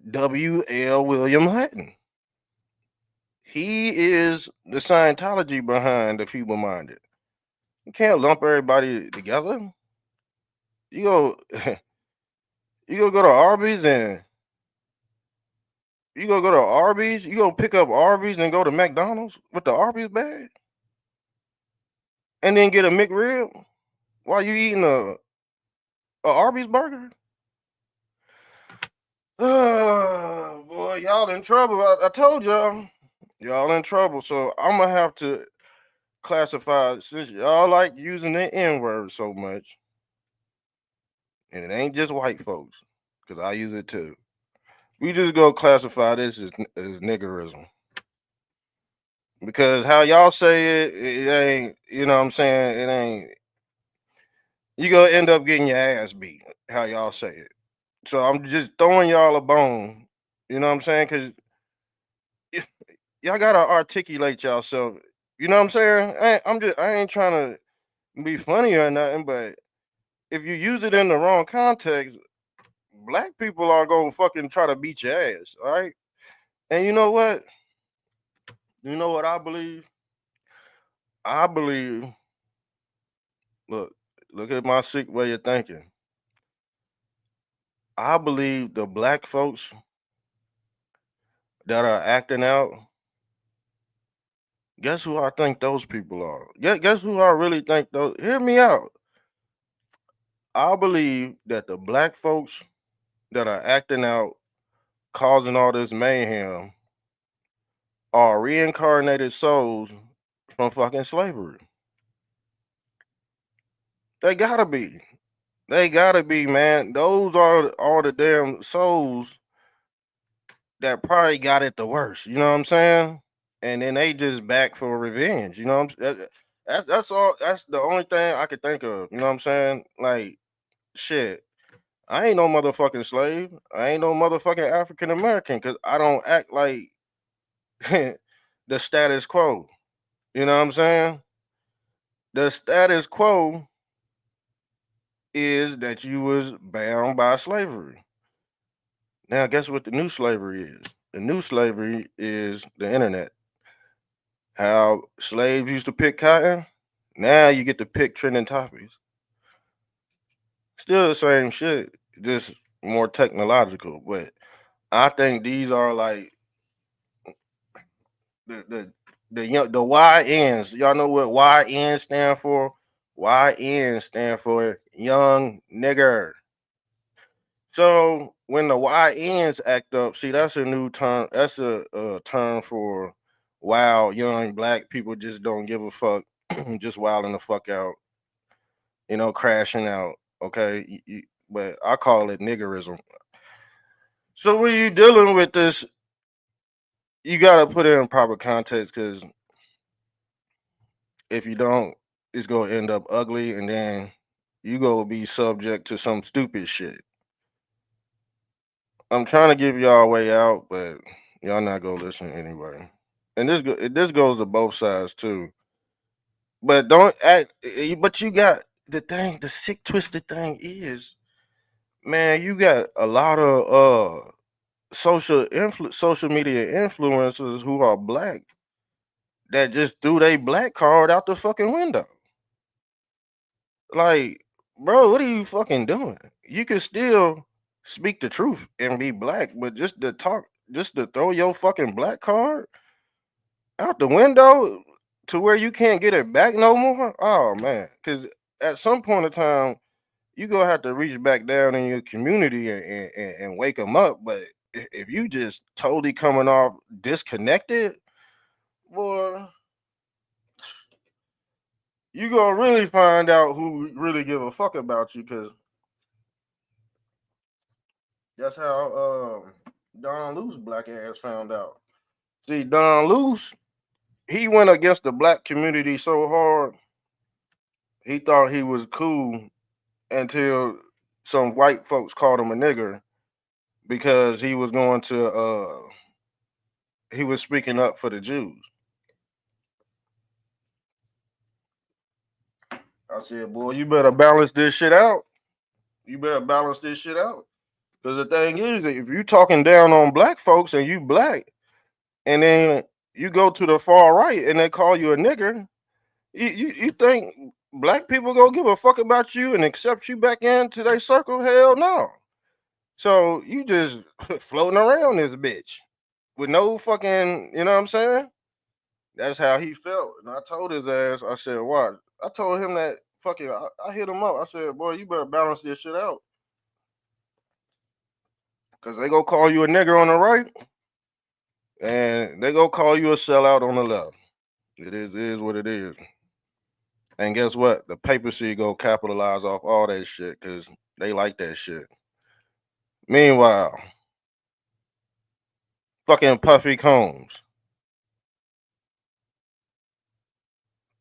[SPEAKER 1] W.L. William Hutton. He is the Scientology behind the feeble-minded. You can't lump everybody together. You go, go to Arby's and go to Arby's. You go pick up Arby's and go to McDonald's with the Arby's bag, and then get a McRib while you eating a Arby's burger. Oh boy, y'all in trouble. I told y'all in trouble. So I'm gonna have to classify, since y'all like using the N word so much, and it ain't just white folks, because I use it too. We just go classify this as niggerism. Because how y'all say it, it ain't, you know what I'm saying? It ain't, you gonna end up getting your ass beat, how y'all say it. So I'm just throwing y'all a bone, you know what I'm saying? Because y'all gotta articulate yourself. You know what I'm saying? I ain't trying to be funny or nothing, but if you use it in the wrong context, black people are gonna fucking try to beat your ass, all right? And you know what? You know what I believe? I believe, look, look at my sick way of thinking. I believe the black folks that are acting out, guess who I think those people are? Guess who I really think those, hear me out. I believe that the black folks that are acting out, causing all this mayhem, are reincarnated souls from fucking slavery. They gotta be. They gotta be, man. Those are all the damn souls that probably got it the worst. You know what I'm saying? And then they just back for revenge. You know what I'm saying? That's all. That's the only thing I could think of. You know what I'm saying? Like, shit. I ain't no motherfucking slave. I ain't no motherfucking African American because I don't act like the status quo. You know what I'm saying? The status quo is that you was bound by slavery. Now, guess what the new slavery is? The new slavery is the internet. How slaves used to pick cotton, now you get to pick trending topics. Still the same shit, just more technological. But I think these are like the YNs. Y'all know what YN stand for? YN stand for young nigger. So when the YNs act up, see that's a new term. That's a term for wild young black people just don't give a fuck, just wilding the fuck out, crashing out. Okay, but I call it niggerism. So when you dealing with this, you gotta put it in proper context because if you don't, it's gonna end up ugly, and then you gonna be subject to some stupid shit. I'm trying to give y'all a way out, but y'all not gonna listen anyway. And this goes to both sides too. But don't act. But you got the thing. The sick, twisted thing is, man, you got a lot of social media influencers who are black that just threw their black card out the fucking window. Like, bro, what are you fucking doing? You can still speak the truth and be black, but just to throw your fucking black card out the window to where you can't get it back no more. Oh man, because at some point in time, you gonna have to reach back down in your community and wake them up. But if you just totally coming off disconnected, boy, you gonna really find out who really give a fuck about you, because that's how Don Luce black ass found out. See, Don Luce, he went against the black community so hard, he thought he was cool until some white folks called him a nigger because he was speaking up for the Jews. I said, boy, you better balance this shit out. You better balance this shit out. Because the thing is, if you talking down on black folks and you black, and then you go to the far right and they call you a nigger, you think black people gonna give a fuck about you and accept you back into their circle? Hell no. So you just floating around this bitch with no fucking, you know what I'm saying? That's how he felt. And I told his ass, I said, what? I told him that fucking, I hit him up. I said, boy, you better balance this shit out. Because they gonna call you a nigger on the right, and they gonna call you a sellout on the left. It is what it is. And guess what? The papacy go capitalize off all that shit because they like that shit. Meanwhile, fucking Puffy Combs.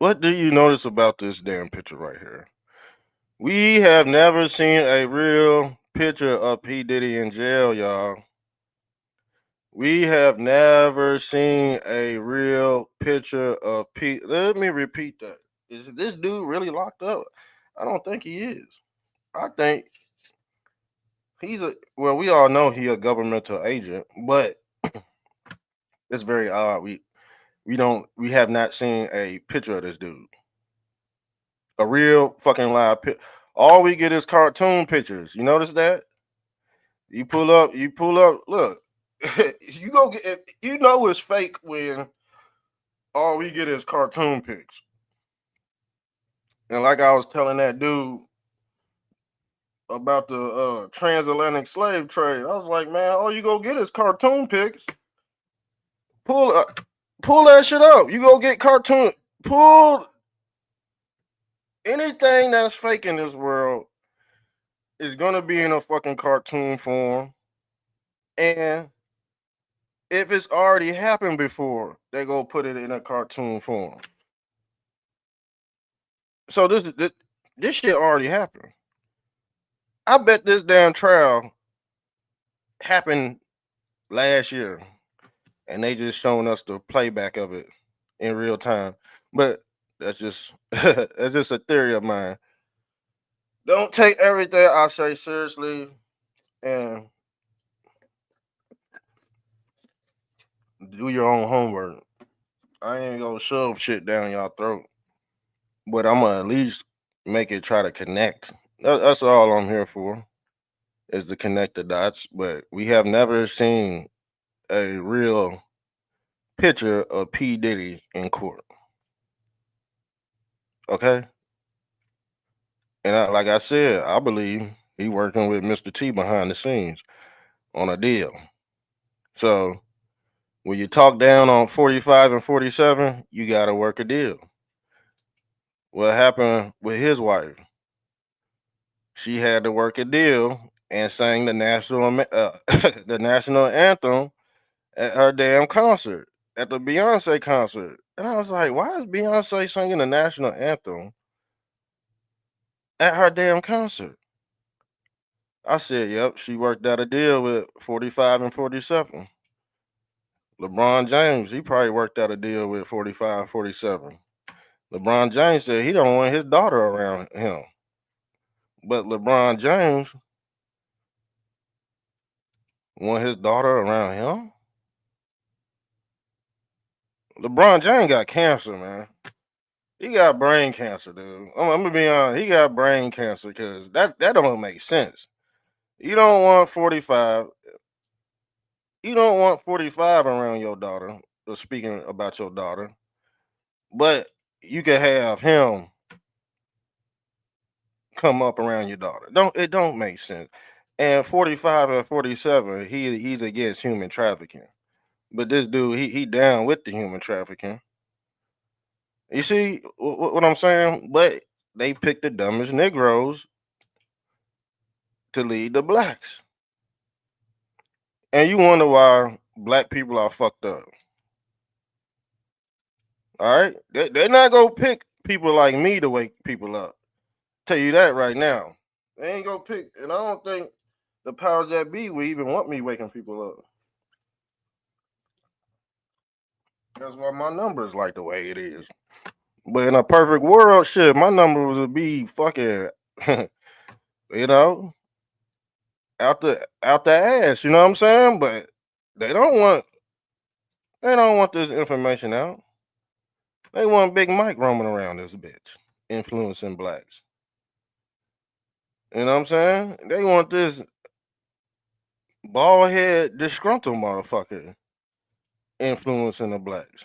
[SPEAKER 1] What do you notice about this damn picture right here? We have never seen a real picture of P. Diddy in jail, y'all. We have never seen a real picture of P. Let me repeat that. Is this dude really locked up? I don't think he is. I think well, we all know he a governmental agent, but it's very odd. We have not seen a picture of this dude. A real fucking live pic. All we get is cartoon pictures. You notice that? You pull up, look. You go get you know it's fake when all we get is cartoon pics. And like I was telling that dude about the transatlantic slave trade, I was like, man, all you go get is cartoon pics. Pull that shit up. You go get cartoon. Pull anything that's fake in this world is gonna be in a fucking cartoon form. And if it's already happened before, they go put it in a cartoon form. So this shit already happened. I bet this damn trial happened last year, and they just showing us the playback of it in real time. But that's just that's just a theory of mine. Don't take everything I say seriously, and do your own homework. I ain't gonna shove shit down y'all throat, but I'm gonna at least make it try to connect. That's all I'm here for, is to connect the dots. But we have never seen a real picture of P. Diddy in court. Okay? And like I said, I believe he working with Mr. T behind the scenes on a deal. So when you talk down on 45 and 47, you got to work a deal. What happened with his wife? She had to work a deal and sang the the national anthem at her damn concert, at the Beyonce concert. And I was like, why is Beyonce singing the national anthem at her damn concert? I said, yep, she worked out a deal with 45 and 47. LeBron James, he probably worked out a deal with 45, 47. LeBron James said he don't want his daughter around him. But LeBron James want his daughter around him? LeBron James got cancer, man. He got brain cancer, dude. I'm gonna be honest. He got brain cancer because that don't make sense. You don't want 45. You don't want 45 around your daughter. Or speaking about your daughter, but you can have him come up around your daughter. Don't make sense. And 45 and 47, he's against human trafficking. But this dude, he down with the human trafficking. You see what I'm saying? But they picked the dumbest Negroes to lead the blacks. And you wonder why black people are fucked up. All right? They're not going to pick people like me to wake people up. Tell you that right now. They ain't going to pick, and I don't think the powers that be would even want me waking people up. That's why my number is like the way it is. But in a perfect world, shit, my number would be fucking, you know, out the ass. You know what I'm saying? But they don't want this information out. They want Big Mike roaming around this bitch, influencing blacks. You know what I'm saying? They want this bald head, disgruntled motherfucker influencing the blacks.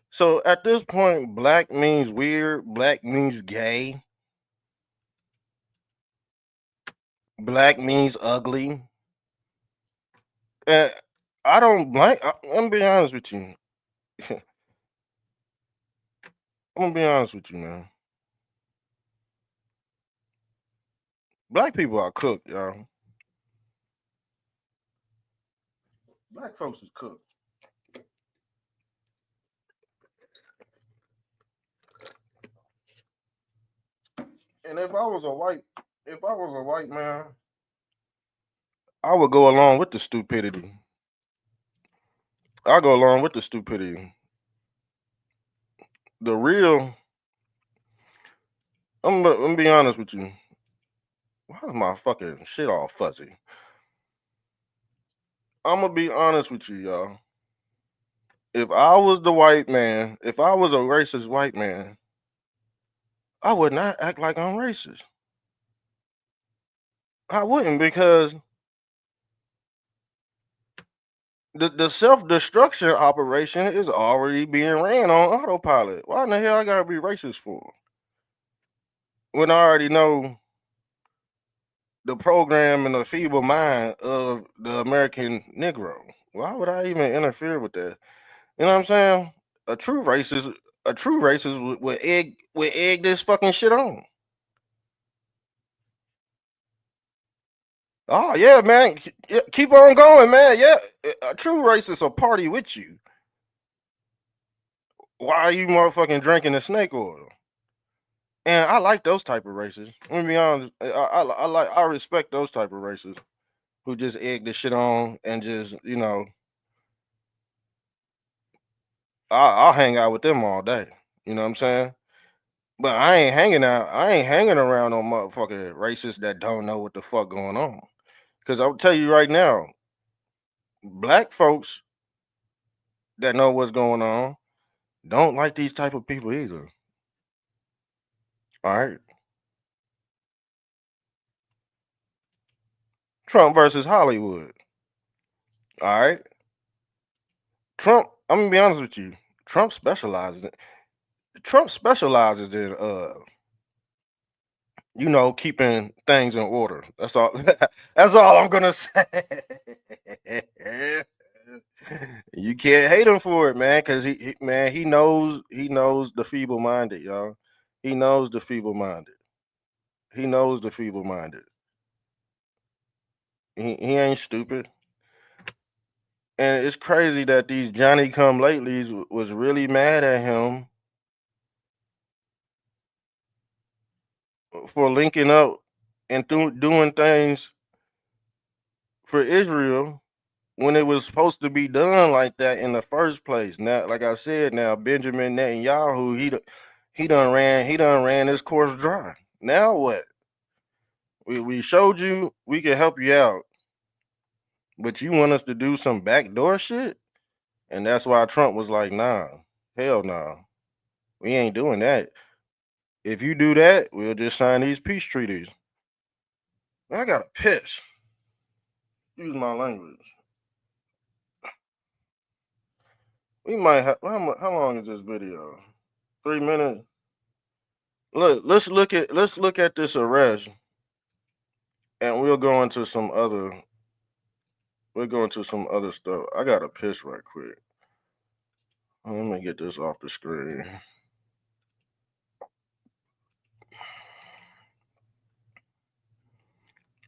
[SPEAKER 1] So at this point, black means weird, black means gay, black means ugly. And I don't like, I'm gonna be honest with you. I'm gonna be honest with you, man. Black people are cooked, y'all. Black folks is cooked. And if I was a white man, I would go along with the stupidity. I go along with the stupidity. The real, I'm gonna be honest with you. Why is my fucking shit all fuzzy? I'm gonna be honest with you, y'all. If I was the white man, if I was a racist white man, I would not act like I'm racist. I wouldn't because the self destruction operation is already being ran on autopilot. Why in the hell I gotta be racist for? When I already know the program and the feeble mind of the American Negro. Why would I even interfere with that? You know what I'm saying? A true racist, would egg this fucking shit on. Oh yeah, man, keep on going, man. Yeah, a true racist will party with you. Why are you motherfucking drinking the snake oil? And I like those type of racists. Let me be honest. I respect those type of racists who just egg this shit on and just I'll hang out with them all day. You know what I'm saying? But I ain't hanging out. I ain't hanging around on motherfucking racists that don't know what the fuck going on. Because I'll tell you right now, black folks that know what's going on don't like these type of people either. All right. Trump versus Hollywood. All right. Trump, I'm gonna be honest with you. Trump specializes in keeping things in order. That's all. That's all I'm gonna say. You can't hate him for it, man, because he knows the feeble minded, y'all. He knows the feeble minded. He knows the feeble minded. He ain't stupid. And it's crazy that these Johnny come latelys was really mad at him for linking up and doing things for Israel when it was supposed to be done like that in the first place. Now, like I said, now Benjamin Netanyahu, he done ran his course dry. Now what? We showed you we can help you out, but you want us to do some backdoor shit, and that's why Trump was like, "Nah, hell nah, we ain't doing that. If you do that, we'll just sign these peace treaties." I gotta piss. Excuse my language. We might have how long is this video? 3 minutes. Let's look at this arrest, and we'll go into some other stuff. I gotta piss right quick. Let me get this off the screen.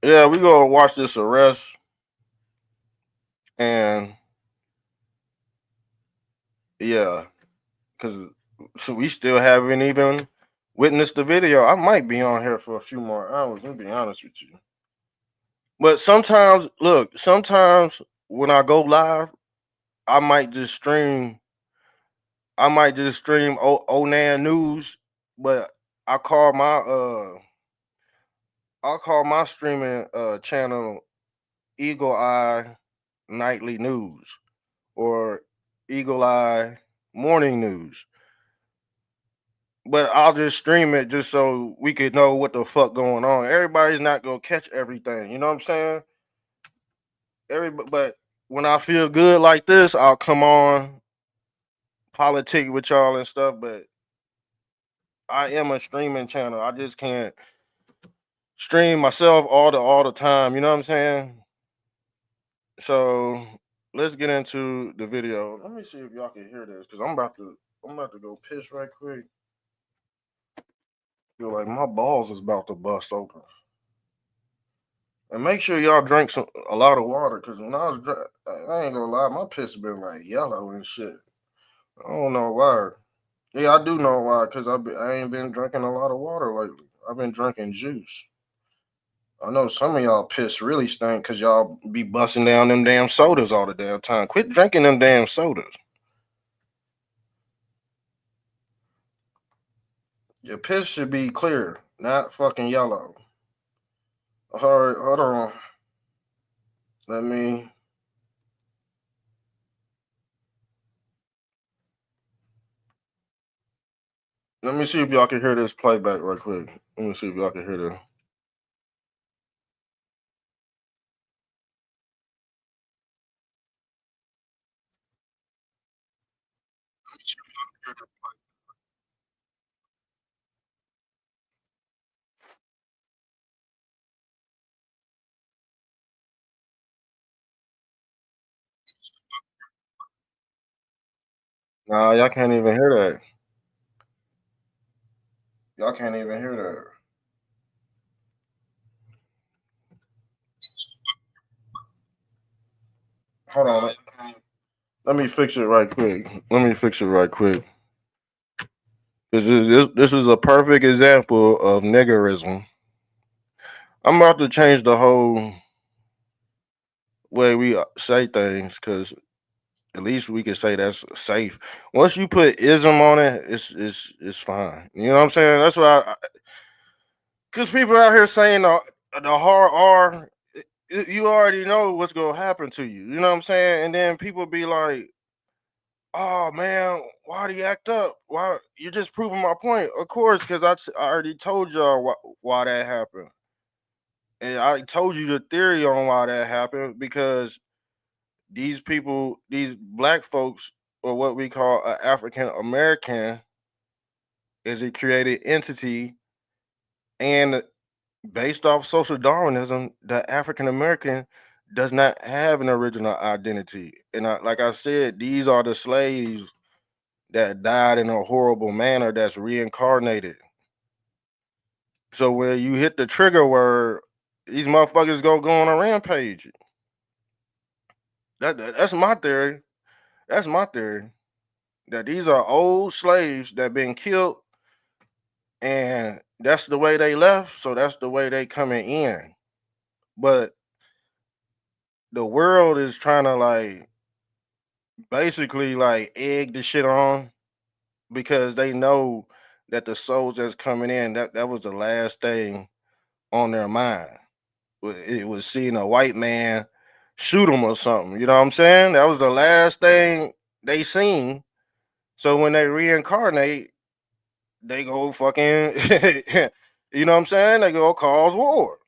[SPEAKER 1] Yeah, we gonna watch this arrest, and yeah, because so we still haven't even witnessed the video. I might be on here for a few more hours. Let me be honest with you. But sometimes, look, sometimes when I go live, I might just stream. I might just stream Onan News, but I call my uh I call my streaming channel Eagle Eye Nightly News or Eagle Eye Morning News. But I'll just stream it just so we could know what the fuck going on. Everybody's not gonna catch everything, you know what I'm saying? But when I feel good like this, I'll come on politic with y'all and stuff. But I am a streaming channel. I just can't stream myself all the time. You know what I'm saying? So let's get into the video. Let me see if y'all can hear this because I'm about to go piss right quick. Feel like my balls is about to bust open. And make sure y'all drink a lot of water because when I was I ain't gonna lie, my piss been like yellow and shit. I don't know why. Yeah, I do know why because I ain't been drinking a lot of water lately. I've been drinking juice. I know some of y'all piss really stink because y'all be busting down them damn sodas all the damn time. Quit drinking them damn sodas. Your piss should be clear, not fucking yellow. All right, hold on. Let me. Let me see if y'all can hear this playback right quick. Let me see if y'all can hear this. Nah, y'all can't even hear that. Y'all can't even hear that. Hold on. Let me fix it right quick. Let me fix it right quick. This is a perfect example of niggerism. I'm about to change the whole way we say things because at least we can say that's safe. Once you put ism on it, it's fine. You know what I'm saying? That's why. Because people out here saying the hard R, you already know what's gonna happen to you. You know what I'm saying? And then people be like, "Oh man, why do you act up? Why you're just proving my point?" Of course, because I already told y'all why that happened, and I told you the theory on why that happened because these people, these black folks, or what we call an African American, is a created entity, and based off social Darwinism, the African American does not have an original identity. And like I said, these are the slaves that died in a horrible manner that's reincarnated. So when you hit the trigger word, these motherfuckers go on a rampage. That's my theory. That's my theory. That these are old slaves that been killed, and that's the way they left. So that's the way they coming in. But the world is trying to like basically like egg the shit on because they know that the souls that's coming in, that was the last thing on their mind. It was seeing a white man shoot them or something. You know what I'm saying? That was the last thing they seen. So when they reincarnate, they go fucking, you know what I'm saying? They go cause war.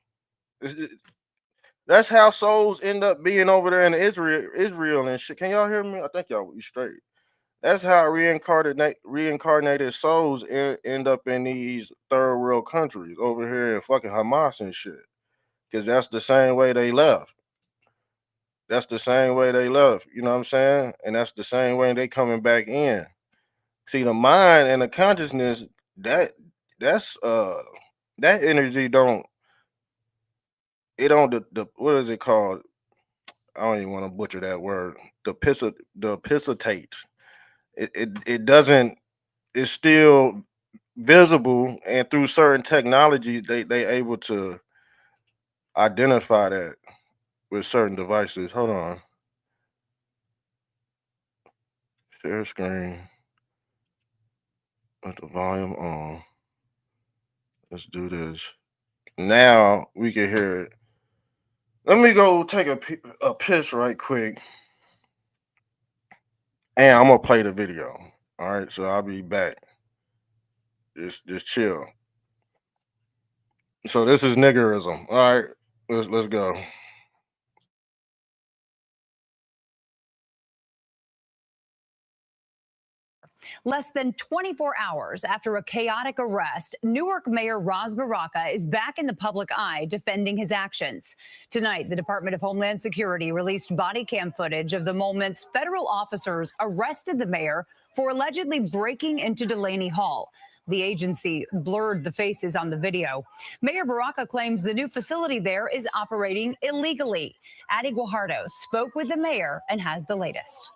[SPEAKER 1] That's how souls end up being over there in Israel and shit. Can y'all hear me? I think y'all be straight. That's how reincarnated souls end up in these third world countries over here in fucking Hamas and shit. Because that's the same way they left. That's the same way they left. You know what I'm saying? And that's the same way they coming back in. See, the mind and the consciousness, that's that energy don't the what is it called? I don't even want to butcher that word. The pissate. It doesn't. It's still visible, and through certain technologies, they able to identify that with certain devices. Hold on. Share screen. Put the volume on. Let's do this. Now we can hear it. Let me go take a piss right quick, and I'm gonna play the video. All right, so I'll be back. Just chill. So this is niggerism. All right, let's go.
[SPEAKER 6] Less than 24 hours after a chaotic arrest, Newark Mayor Ras Baraka is back in the public eye defending his actions. Tonight, the Department of Homeland Security released body cam footage of the moments federal officers arrested the mayor for allegedly breaking into Delaney Hall. The agency blurred the faces on the video. Mayor Baraka claims the new facility there is operating illegally. Addie Guajardo spoke with the mayor and has the latest.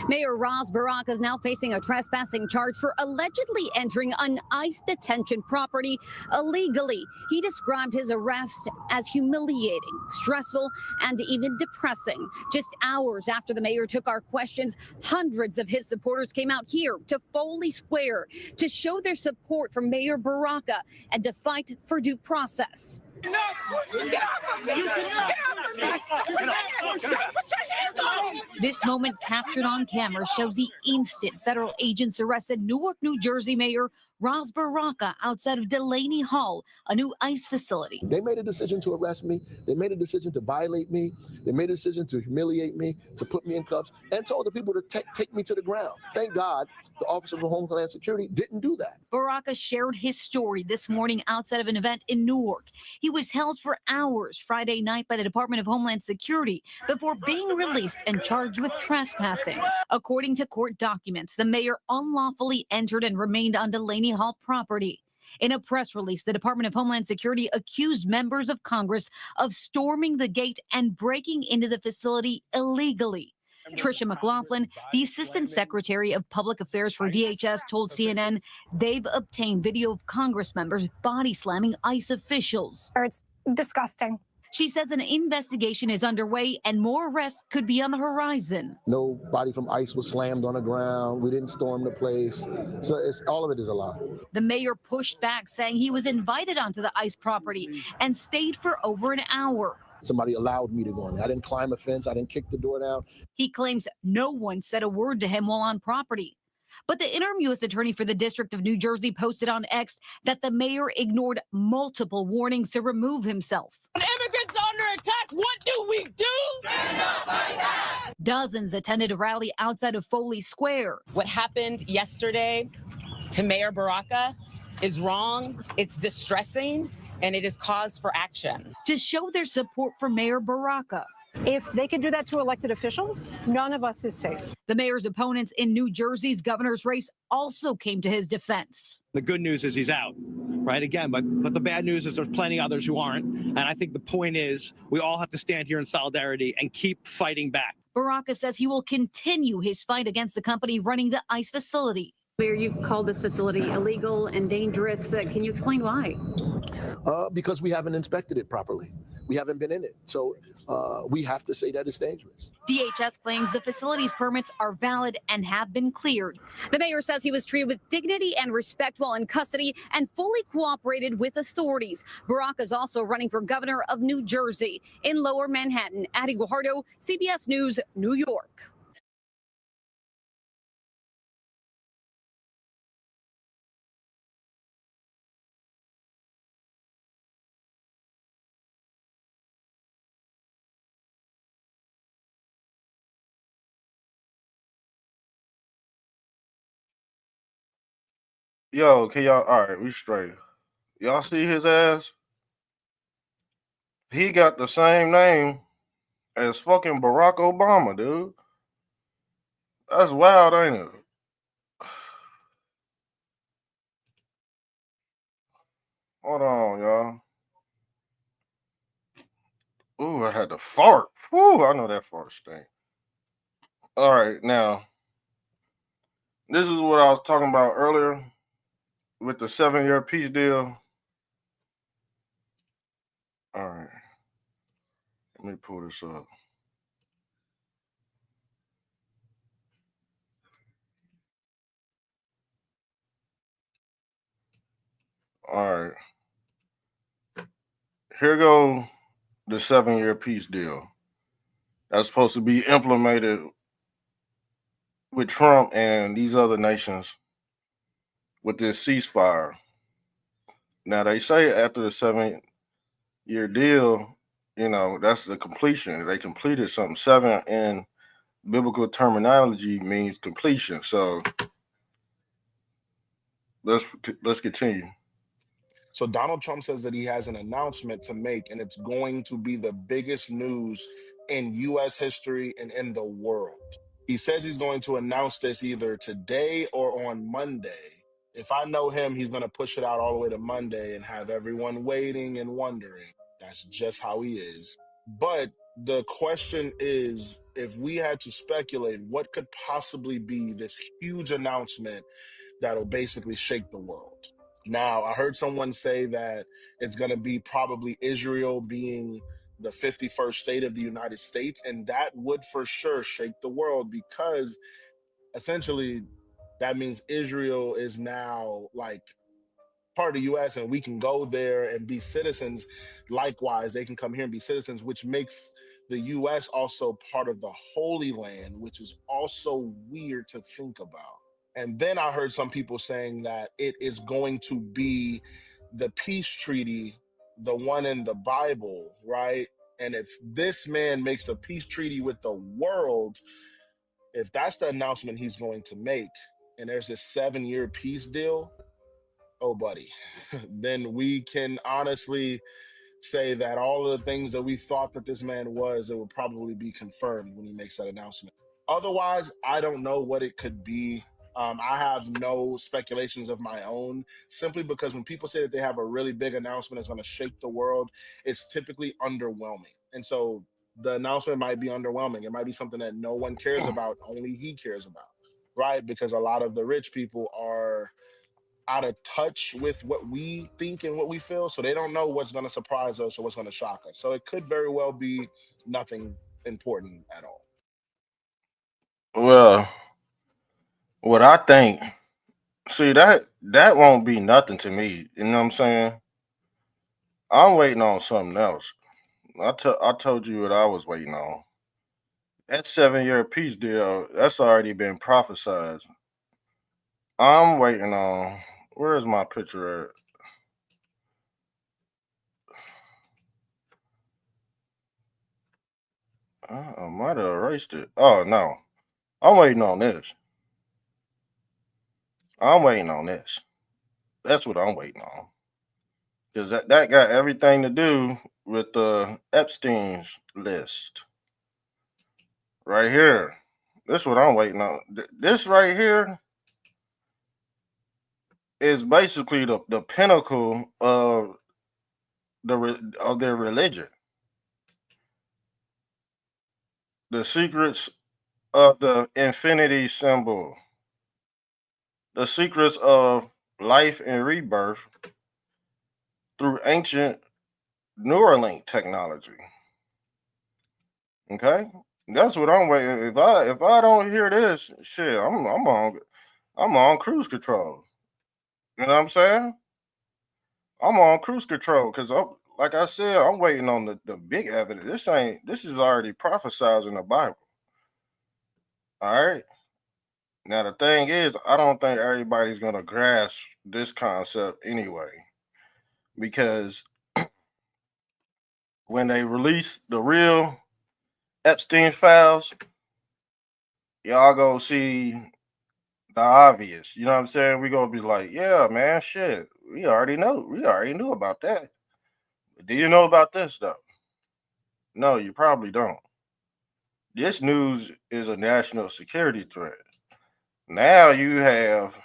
[SPEAKER 7] Mayor Ras Baraka is now facing a trespassing charge for allegedly entering an ICE detention property illegally. He described his arrest as humiliating, stressful, and even depressing. Just hours after the mayor took our questions, hundreds of his supporters came out here to Foley Square to show their support for Mayor Baraka and to fight for due process.
[SPEAKER 8] Get off of me! Get off of me! Put your hands on me!
[SPEAKER 7] This moment captured on camera shows the instant federal agents arrested Newark, New Jersey Mayor Ras Baraka outside of Delaney Hall, a new ICE facility.
[SPEAKER 9] They made a decision to arrest me. They made a decision to violate me. They made a decision to humiliate me, to put me in cuffs, and told the people to take me to the ground. Thank God the Office of Homeland Security didn't do that.
[SPEAKER 7] Baraka shared his story this morning outside of an event in Newark. He was held for hours Friday night by the Department of Homeland Security before being released and charged with trespassing. According to court documents, the mayor unlawfully entered and remained on Delaney Hall property. In a press release, the Department of Homeland Security accused members of Congress of storming the gate and breaking into the facility illegally. Tricia McLaughlin, the Assistant Secretary of Public Affairs for DHS, told CNN they've obtained video of Congress members body slamming ICE officials.
[SPEAKER 10] It's disgusting.
[SPEAKER 7] She says an investigation is underway and more arrests could be on the horizon.
[SPEAKER 9] Nobody from ICE was slammed on the ground. We didn't storm the place. So all of it is a lie.
[SPEAKER 7] The mayor pushed back, saying he was invited onto the ICE property and stayed for over an hour.
[SPEAKER 9] Somebody allowed me to go in there. I didn't climb a fence. I didn't kick the door down.
[SPEAKER 7] He claims no one said a word to him while on property. But the interim U.S. attorney for the District of New Jersey posted on X that the mayor ignored multiple warnings to remove himself.
[SPEAKER 8] When immigrants are under attack, what do we do? Stand up like that!
[SPEAKER 7] Dozens attended a rally outside of Foley Square.
[SPEAKER 11] What happened yesterday to Mayor Baraka is wrong. It's distressing.
[SPEAKER 10] and it is cause for action.
[SPEAKER 7] To show their support for Mayor Baraka.
[SPEAKER 6] If they can do that to elected officials, none of us is safe.
[SPEAKER 7] The mayor's opponents in New Jersey's governor's race also came to his defense.
[SPEAKER 11] The good news is he's out, right? Again, but the bad news is there's plenty others who aren't. And I think the point is we all have to stand here in solidarity and keep fighting back.
[SPEAKER 7] Baraka says he will continue his fight against the company running the ICE facility.
[SPEAKER 6] Mayor, you've called this facility illegal and dangerous. Can you explain why?
[SPEAKER 9] Because we haven't inspected it properly. We haven't been in it. So we have to say that it's dangerous.
[SPEAKER 7] DHS claims the facility's permits are valid and have been cleared.
[SPEAKER 6] The mayor says he was treated with dignity and respect while in custody and fully cooperated with authorities. Baraka is also running for governor of New Jersey. In Lower Manhattan, Addie Guajardo, CBS News, New York.
[SPEAKER 1] Yo, can y'all? All right, we straight. Y'all see his ass? He got the same name as fucking Barack Obama, dude. That's wild, ain't it? Hold on, y'all. Ooh, I had to fart. Whew, I know that fart stink. All right, now, this is what I was talking about earlier with the 7-year peace deal. All right. Let me pull this up. All right. Here go the 7-year peace deal. That's supposed to be implemented with Trump and these other nations with this ceasefire. Now, they say after the 7-year deal, you know, that's the completion. They completed something. 7 in biblical terminology means completion. So let's continue.
[SPEAKER 12] So Donald Trump says that he has an announcement to make, and it's going to be the biggest news in U.S. history and in the world. He says he's going to announce this either today or on Monday. If I know him, he's going to push it out all the way to Monday and have everyone waiting and wondering. That's just how he is. But the question is, if we had to speculate, what could possibly be this huge announcement that'll basically shake the world? Now, I heard someone say that it's going to be probably Israel being the 51st state of the United States, and that would for sure shake the world, because essentially that means Israel is now like part of the U.S. and we can go there and be citizens. Likewise, they can come here and be citizens, which makes the U.S. also part of the Holy Land, which is also weird to think about. And then I heard some people saying that it is going to be the peace treaty, the one in the Bible, right? And if this man makes a peace treaty with the world, if that's the announcement he's going to make, and there's this 7-year peace deal, oh, buddy, then we can honestly say that all of the things that we thought that this man was, it will probably be confirmed when he makes that announcement. Otherwise, I don't know what it could be. I have no speculations of my own, simply because when people say that they have a really big announcement that's going to shake the world, it's typically underwhelming. And so the announcement might be underwhelming. It might be something that no one cares about, only he cares about, right? Because a lot of the rich people are out of touch with what we think and what we feel, so they don't know what's going to surprise us or what's going to shock us. So it could very well be nothing important at all.
[SPEAKER 1] Well, what I think, see, that won't be nothing to me. You know what I'm saying? I'm waiting on something else. I told you what I was waiting on. That 7-year peace deal, that's already been prophesized. I'm waiting on, where's my picture at? I might have erased it. Oh, no. I'm waiting on this. I'm waiting on this. That's what I'm waiting on. because that got everything to do with the Epstein's list right here. This is what I'm waiting on. This right here is basically the pinnacle of of their religion. The secrets of the infinity symbol. The secrets of life and rebirth through ancient Neuralink technology. Okay, that's what I'm waiting. If I don't hear this shit, I'm on cruise control. You know what I'm saying? I'm on cruise control because I'm like I said, I'm waiting on the big evidence. This is already prophesied in the Bible. All right. Now the thing is, I don't think everybody's gonna grasp this concept anyway, because when they release the real Epstein files, y'all go see the obvious. You know what I'm saying? We gonna be like, yeah, man, shit. We already know. We already knew about that. Do you know about this though? No, you probably don't. This news is a national security threat. Now you have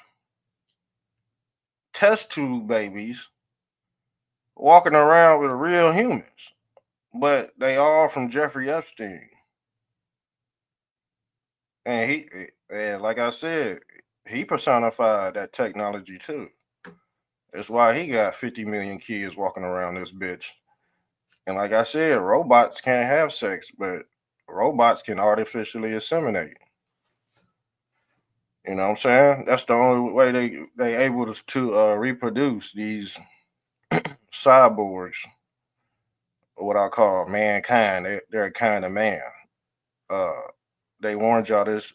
[SPEAKER 1] test tube babies walking around with real humans, but they all from Jeffrey Epstein. And like I said, he personified that technology too. That's why he got 50 million kids walking around this bitch. And like I said, robots can't have sex, but robots can artificially inseminate. You know what I'm saying? That's the only way they able to reproduce these cyborgs, or what I call mankind. They're a kind of man. Uh, they warned y'all this.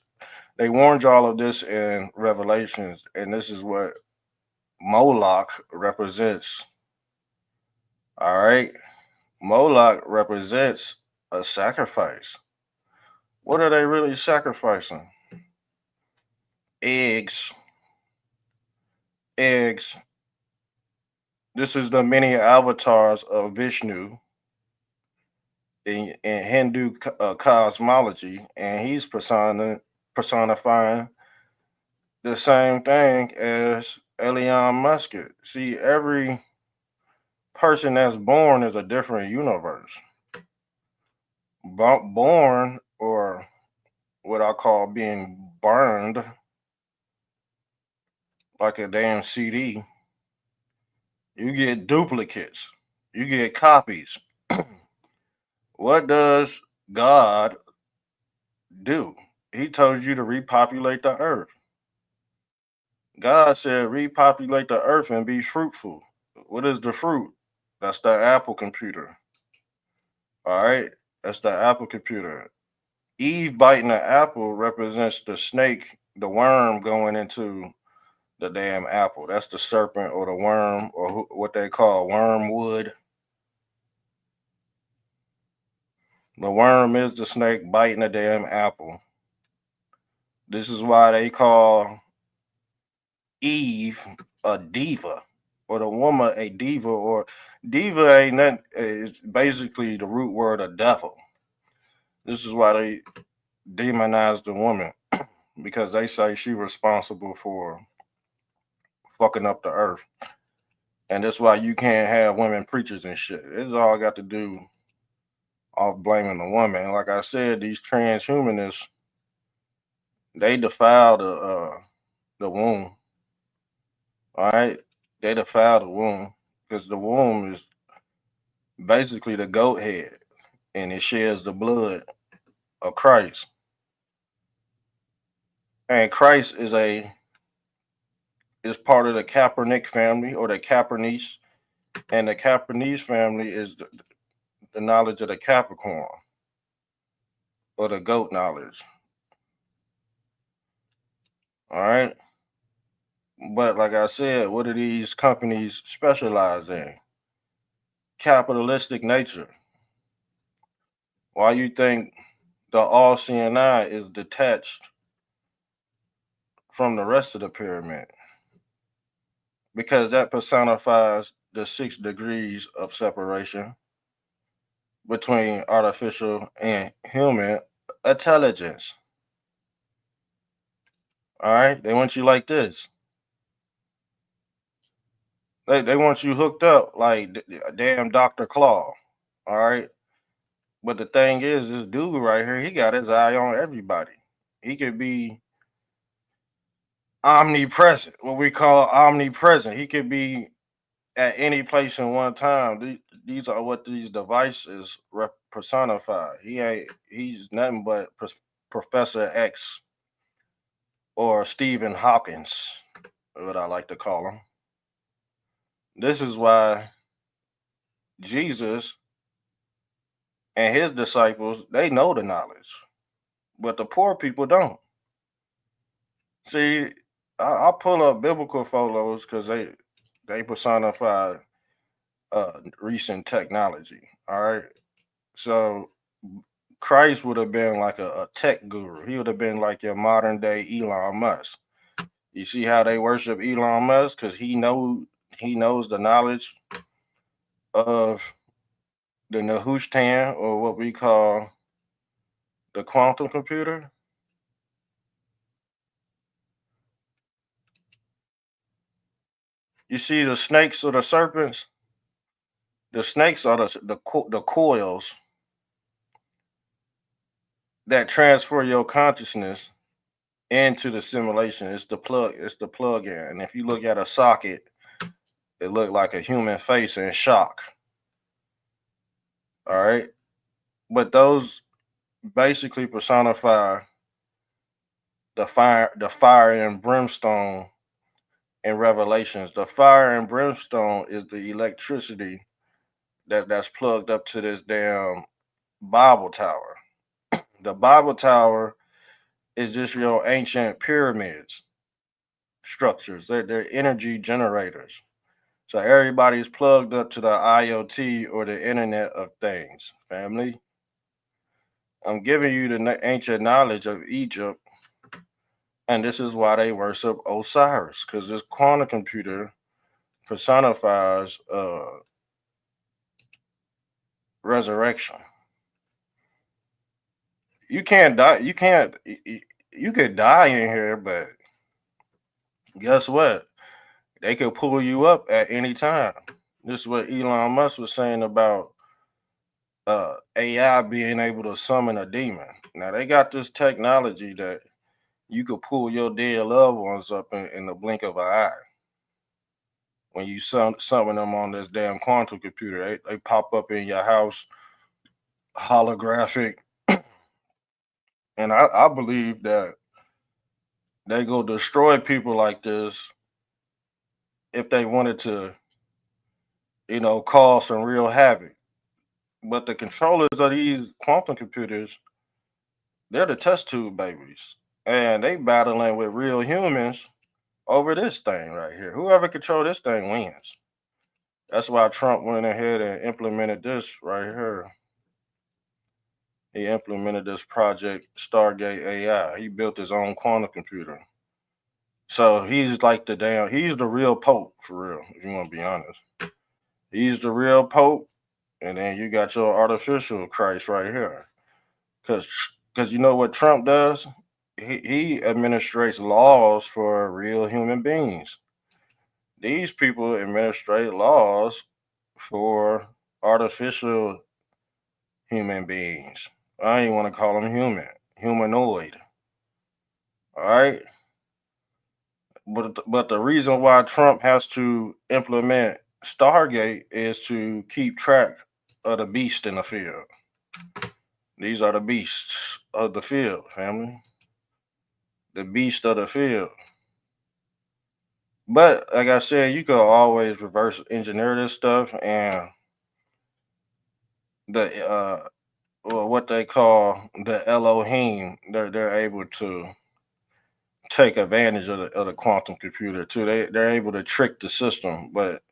[SPEAKER 1] They warned y'all of this in Revelations, and this is what Moloch represents. All right, Moloch represents a sacrifice. What are they really sacrificing? Eggs. Eggs. This is the many avatars of Vishnu in Hindu cosmology, and he's personifying the same thing as Elon Musk. See, every person that's born is a different universe. Born, or what I call being burned, like a damn CD, you get duplicates, you get copies. What does God do? He told you to repopulate the earth. God said, repopulate the earth and be fruitful. What is the fruit? That's the Apple computer. All right. That's the Apple computer. Eve biting the apple represents the snake, the worm going into the damn apple. That's the serpent or the worm, or what they call wormwood. The worm is the snake biting the damn apple. This is why they call Eve a diva, or the woman a diva, or diva ain't nothing, is basically the root word of devil. This is why they demonize the woman, because they say she's responsible for fucking up the earth. And that's why you can't have women preachers and shit. It's all got to do off blaming the woman. And like I said, these transhumanists, they defile the womb. All right, they defile the womb because the womb is basically the goat head, and it shares the blood of Christ. And Christ is part of the Kaepernick family, or the Capernice, and the Capernice family is the knowledge of the Capricorn, or the goat knowledge. All right. But like I said, what do these companies specialize in? Capitalistic nature. Why you think the all seeing eye is detached from the rest of the pyramid? Because that personifies the 6 degrees of separation between artificial and human intelligence. All right, they want you like this. They want you hooked up like damn Dr. Claw. All right, but the thing is, this dude right here, he got his eye on everybody. He could be omnipresent, what we call omnipresent. He could be at any place in one time. These are what these devices personify. He's nothing but Professor X or Stephen Hawkins, what I like to call him. This is why Jesus and his disciples, they know the knowledge, but the poor people don't. See, I'll pull up biblical photos because they personify recent technology. All right. So Christ would have been like a tech guru. He would have been like your modern day Elon Musk. You see how they worship Elon Musk? Because he knows the knowledge of the Nehushtan, or what we call the quantum computer. You see the snakes or the serpents? The snakes are the coils that transfer your consciousness into the simulation. It's the plug in. And if you look at a socket, it looked like a human face in shock. All right. But those basically personify the fire and brimstone in Revelations. The fire and brimstone is the electricity that's plugged up to this damn Bible tower. The Bible tower is just your ancient pyramids structures. They're energy generators. So everybody's plugged up to the IoT or the Internet of Things. Family, I'm giving you the ancient knowledge of Egypt, and this is why they worship Osiris, because this quantum computer personifies resurrection. You can't die. You can't. You could die in here, but guess what? They could pull you up at any time. This is what Elon Musk was saying about AI being able to summon a demon. Now they got this technology that you could pull your dead loved ones up in the blink of an eye. When you summon them on this damn quantum computer, they pop up in your house, holographic. And I believe that they go destroy people like this if they wanted to, cause some real havoc. But the controllers of these quantum computers, they're the test tube babies. And they battling with real humans over this thing right here. Whoever control this thing wins. That's why Trump went ahead and implemented this right here. He implemented this project Stargate AI. He built his own quantum computer. So he's like he's the real Pope for real, if you want to be honest. He's the real Pope, and then you got your artificial Christ right here. Because you know what Trump does? He administrates laws for real human beings. These people administrate laws for artificial human beings. I ain't want to call them humanoid. All right. But the reason why Trump has to implement Stargate is to keep track of the beast in the field. These are the beasts of the field, family. The beast of the field. But like I said, you could always reverse engineer this stuff, and the what they call the Elohim, they're able to take advantage of the quantum computer too. They're able to trick the system, but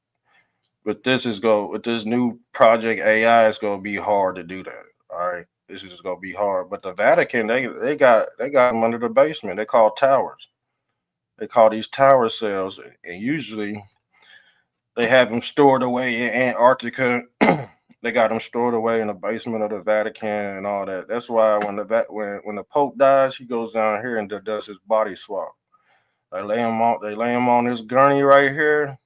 [SPEAKER 1] with this new project AI, it's gonna be hard to do that. All right, this is gonna be hard. But the Vatican, they got them under the basement. They call towers. They call these tower cells, and usually They have them stored away in Antarctica. They got them stored away in the basement of the Vatican and all that. That's why when the Pope dies, he goes down here and does his body swap. They lay him on this gurney right here.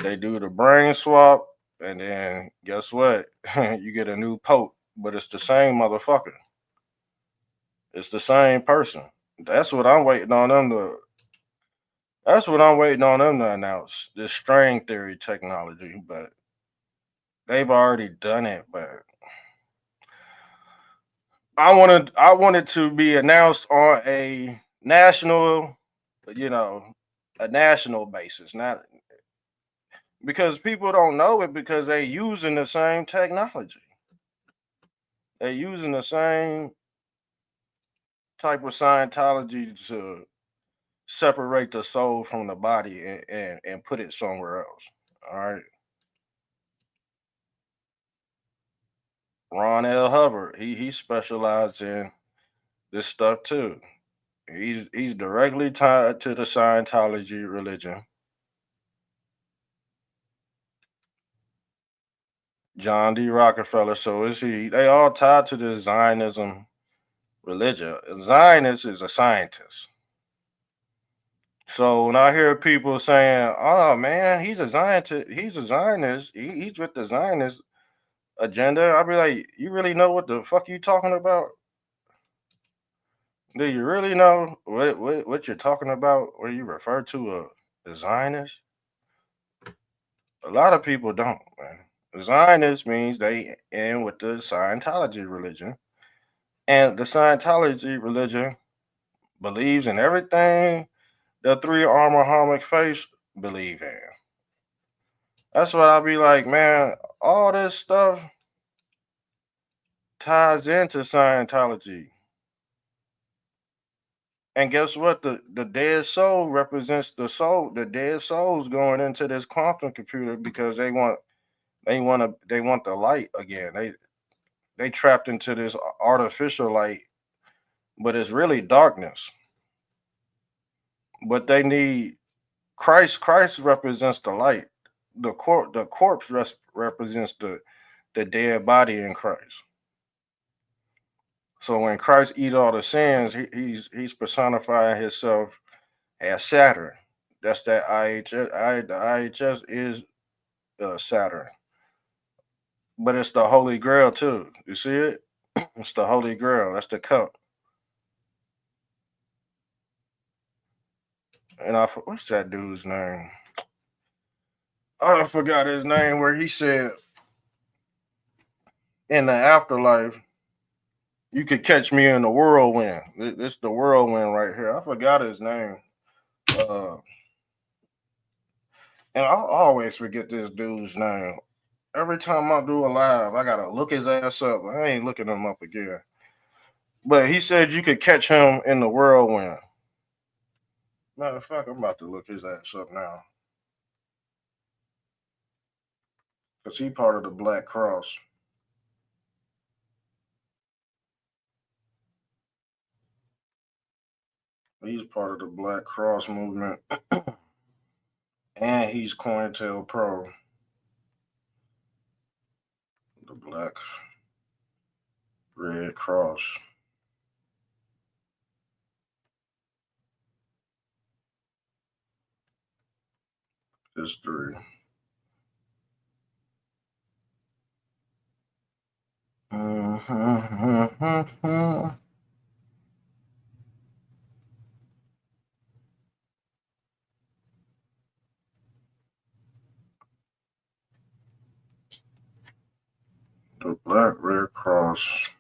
[SPEAKER 1] They do the brain swap, and then guess what? You get a new Pope, but it's the same motherfucker. It's the same person. That's what I'm waiting on them to. That's what I'm waiting on them to announce. This string theory technology, but they've already done it. But I wanted to be announced on a national, you know, a national basis, not because people don't know it because they using the same technology. They're using the same type of Scientology to separate the soul from the body and put it somewhere else. All right. Ron L. Hubbard, he specialized in this stuff too. He's directly tied to the Scientology religion. John D. Rockefeller, so is he. They all tied to the Zionism religion. A Zionist is a scientist. So when I hear people saying, "Oh man, he's a Zionist, he's with the Zionist agenda," I'll be like, "You really know what the fuck you talking about? Do you really know what you're talking about when you refer to a Zionist?" A lot of people don't, man. Zionist means they in with the Scientology religion, and the Scientology religion believes in everything the three arm Muhammad faith believe in. That's what I'll be like, man. All this stuff ties into Scientology. And guess what? The dead soul represents the soul. The dead soul's going into this quantum computer because they want the light again. They trapped into this artificial light, but it's really darkness. But they need Christ. Christ represents the light. The corpse represents the dead body in Christ. So when Christ eat all the sins, he's personifying himself as Saturn. That's that IHS. The IHS is Saturn, but it's the Holy Grail too. You see it? It's the Holy Grail. That's the cup. And what's that dude's name? I forgot his name. Where he said in the afterlife, you could catch me in the whirlwind. It's the whirlwind right here. I forgot his name. Uh, and I always forget this dude's name. Every time I do a live, I gotta look his ass up. I ain't looking him up again. But he said you could catch him in the whirlwind. Matter of fact, I'm about to look his ass up now. Because he part of the Black Cross. He's part of the Black Cross movement. And he's COINTELPRO. The Black Red Cross. History. The Black Red Cross.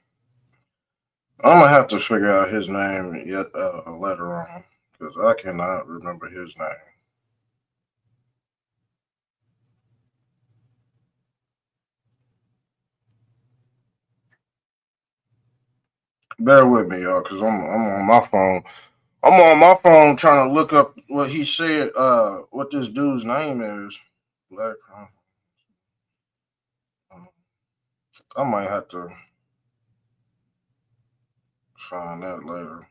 [SPEAKER 1] I'm gonna have to figure out his name yet later on because I cannot remember his name. Bear with me, y'all, because I'm on my phone. I'm on my phone trying to look up what he said. What this dude's name is. Black. I might have to find that later.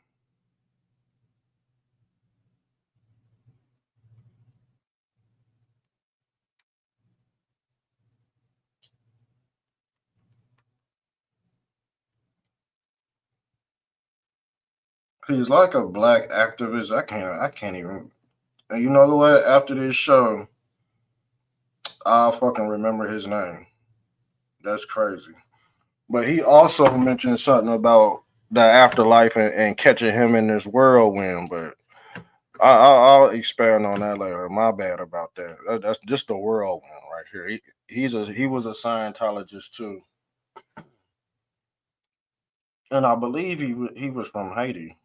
[SPEAKER 1] He's like a black activist. I can't even. And you know what? After this show, I'll fucking remember his name. That's crazy. But he also mentioned something about the afterlife and catching him in this whirlwind. But I'll expand on that later. My bad about that. That's just the whirlwind right here. He was a Scientologist too, and I believe he was from Haiti.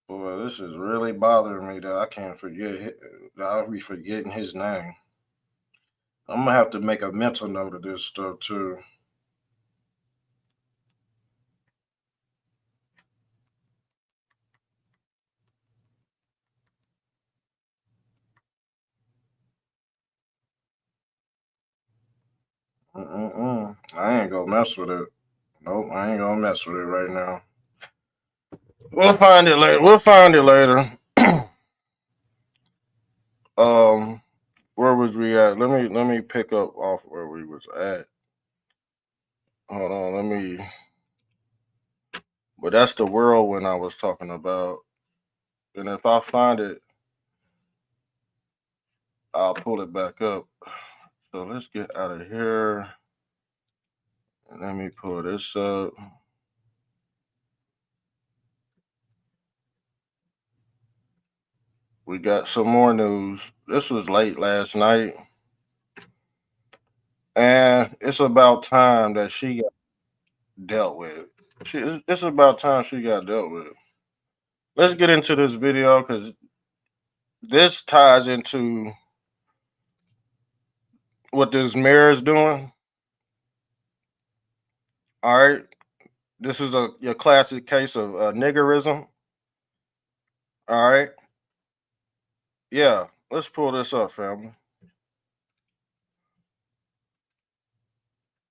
[SPEAKER 1] Boy, this is really bothering me that I can't forget. That I'll be forgetting his name. I'm gonna have to make a mental note of this stuff too. I ain't gonna mess with it. Nope, I ain't gonna mess with it right now. We'll find it later. We'll find it later. um, where was we at? Let me pick up off where we was at. Hold on, let me. But that's the whirlwind I was talking about. And if I find it, I'll pull it back up. So let's get out of here. And let me pull this up. We got some more news. This was late last night. And it's about time that she got dealt with. It's about time she got dealt with. Let's get into this video because this ties into what this mayor is doing. All right. This is your classic case of niggerism. All right. Yeah. Let's pull this up, family.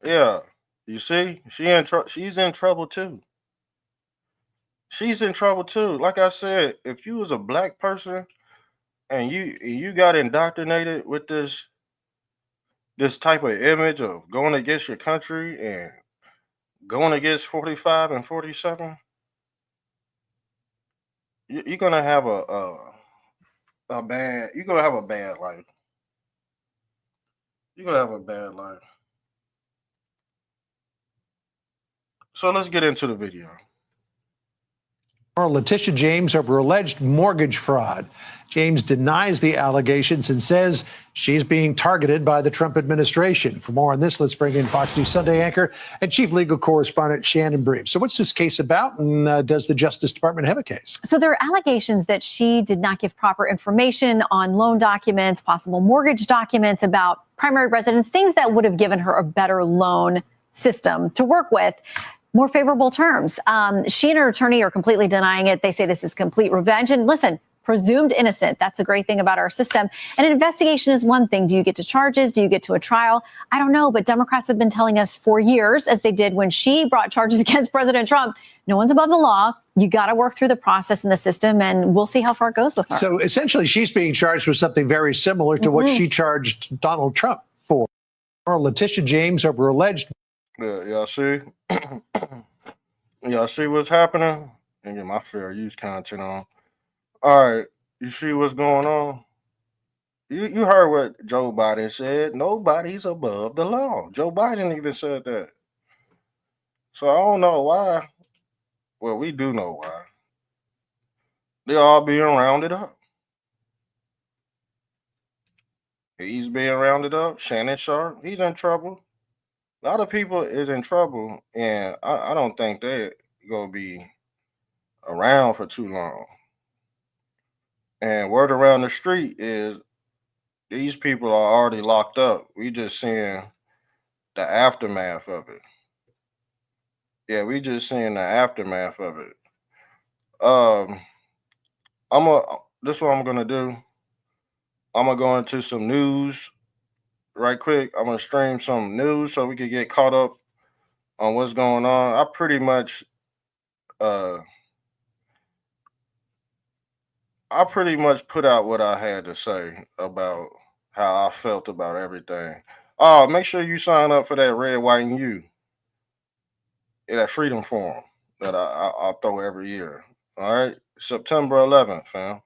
[SPEAKER 1] Yeah. You see, she's in trouble too. She's in trouble too. Like I said, if you was a black person and you got indoctrinated with this type of image of going against your country and going against 45 and 47, you're gonna have a bad. You're gonna have a bad life. You're gonna have a bad life. So let's get into the video.
[SPEAKER 13] Letitia James over alleged mortgage fraud. James denies the allegations and says she's being targeted by the Trump administration. For more on this, let's bring in Fox News Sunday anchor and chief legal correspondent Shannon Bream. So what's this case about, and does the Justice Department have a case?
[SPEAKER 14] So there are allegations that she did not give proper information on loan documents, possible mortgage documents about primary residence, things that would have given her a better loan system to work with. More favorable terms. She and her attorney are completely denying it. They say this is complete revenge. And listen, presumed innocent. That's a great thing about our system. And an investigation is one thing. Do you get to charges? Do you get to a trial? I don't know. But Democrats have been telling us for years, as they did when she brought charges against President Trump, no one's above the law. You got to work through the process in the system, and we'll see how far it goes with her.
[SPEAKER 13] So essentially, she's being charged with something very similar to what she charged Donald Trump for. Letitia James over alleged.
[SPEAKER 1] Yeah, y'all see? Y'all see what's happening? And get my fair use content on. All right, you see what's going on? You heard what Joe Biden said. Nobody's above the law. Joe Biden even said that. So I don't know why. Well, we do know why. They're all being rounded up. He's being rounded up. Shannon Sharp, he's in trouble. A lot of people is in trouble, and I don't think they're gonna be around for too long. And word around the street is these people are already locked up. We just seeing the aftermath of it. Yeah, we just seeing the aftermath of it. This is what I'm gonna do. I'm gonna go into some news right quick. I'm gonna stream some news so we can get caught up on what's going on. I pretty much I pretty much put out what I had to say about how I felt about everything. Oh, make sure you sign up for that Red, White, and You, that Freedom Forum that I throw every year. All right, September 11th, fam.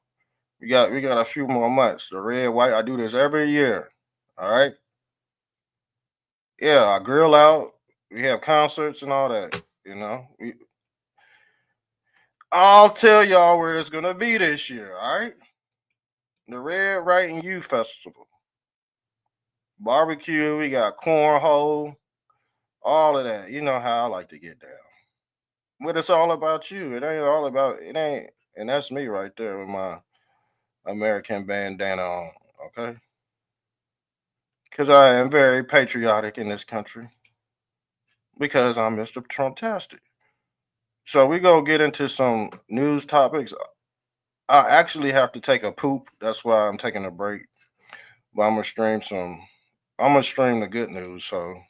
[SPEAKER 1] We got a few more months. The Red, White. I do this every year. All right. Yeah, I grill out. We have concerts and all that. I'll tell y'all where it's gonna be this year. All right. The Red, Right, and You Festival. Barbecue. We got cornhole. All of that. You know how I like to get down. But it's all about you. It ain't all about it. Ain't. And that's me right there with my American bandana on. Okay. Because I am very patriotic in this country. Because I'm Mr. Trumptastic. So we go get into some news topics. I actually have to take a poop. That's why I'm taking a break. But I'm gonna stream the good news. So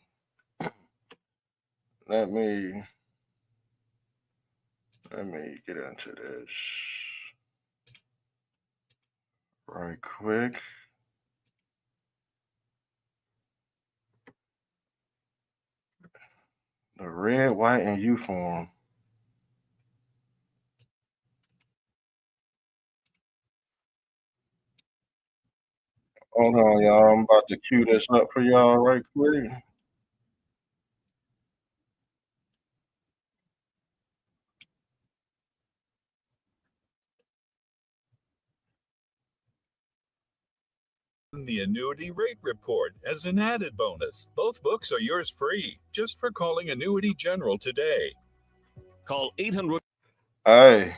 [SPEAKER 1] let me get into this right quick. The Red, White, and You form. Hold on, y'all. I'm about to cue this up for y'all right quick.
[SPEAKER 15] The Annuity Rate Report as an added bonus. Both books are yours free just for calling Annuity General today. Call 800.
[SPEAKER 1] Hey,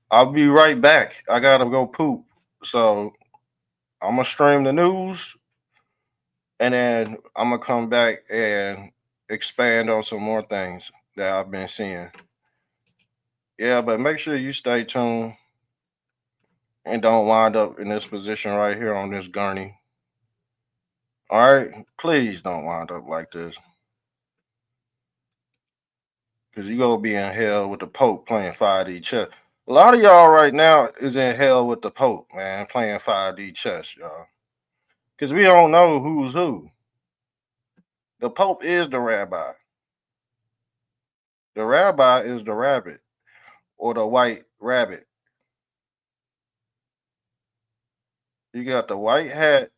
[SPEAKER 1] I'll be right back. I gotta go poop. So I'm gonna stream the news and then I'm gonna come back and expand on some more things that I've been seeing. Yeah, but make sure you stay tuned and don't wind up in this position right here on this gurney. All right, please don't wind up like this, because you gonna be in hell with the Pope playing 5D chess. A lot of y'all right now is in hell with the Pope, man, playing 5D chess, y'all, because we don't know who's who. The Pope is the rabbi. The rabbi is the rabbit or the white rabbit. You got the white hat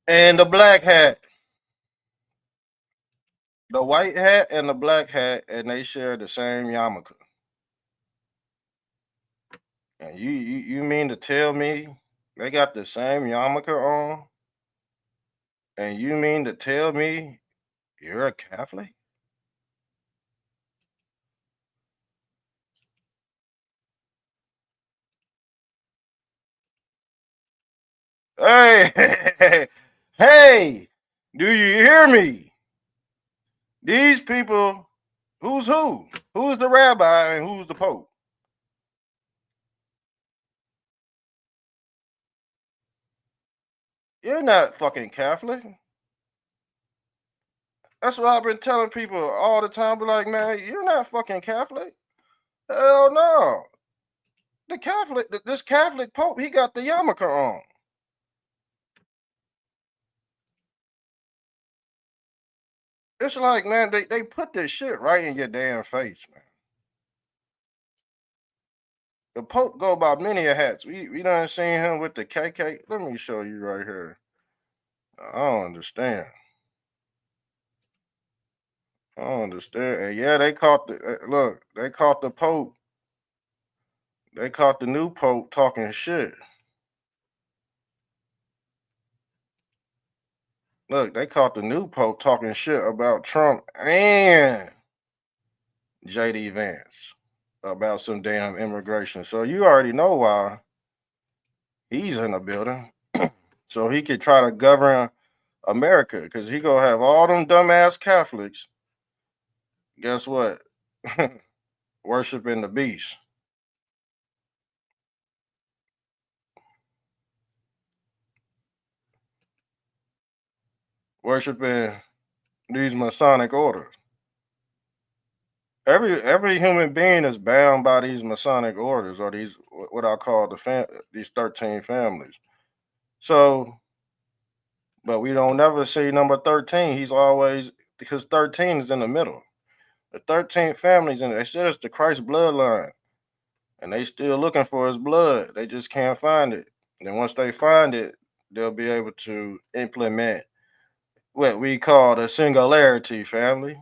[SPEAKER 1] and the black hat. The white hat and the black hat, and they share the same yarmulke. And you mean to tell me they got the same yarmulke on? And you mean to tell me you're a Catholic? Hey, hey, do you hear me? These people, who's who? Who's the rabbi and who's the Pope? You're not fucking Catholic. That's what I've been telling people all the time. Be like, man, you're not fucking Catholic. Hell no. This Catholic Pope, he got the yarmulke on. It's like, man, they put this shit right in your damn face, man. The Pope go by many a hats. We done seen him with the KK. Let me show you right here. I don't understand. I don't understand. And yeah, they caught the look. They caught the Pope. They caught the new Pope talking shit. Look, they caught the new Pope talking shit about Trump and JD Vance about some damn immigration. So you already know why he's in the building. So he could try to govern America, because he gonna have all them dumbass Catholics. Guess what? Worshiping the beast. Worshiping these Masonic orders. Every human being is bound by these Masonic orders or these what I call these 13 families. So, but we don't never see number 13. He's always because 13 is in the middle. The 13th family's in it. They said it's the Christ bloodline, and they still looking for his blood. They just can't find it. And once they find it, they'll be able to implement what we call the singularity family.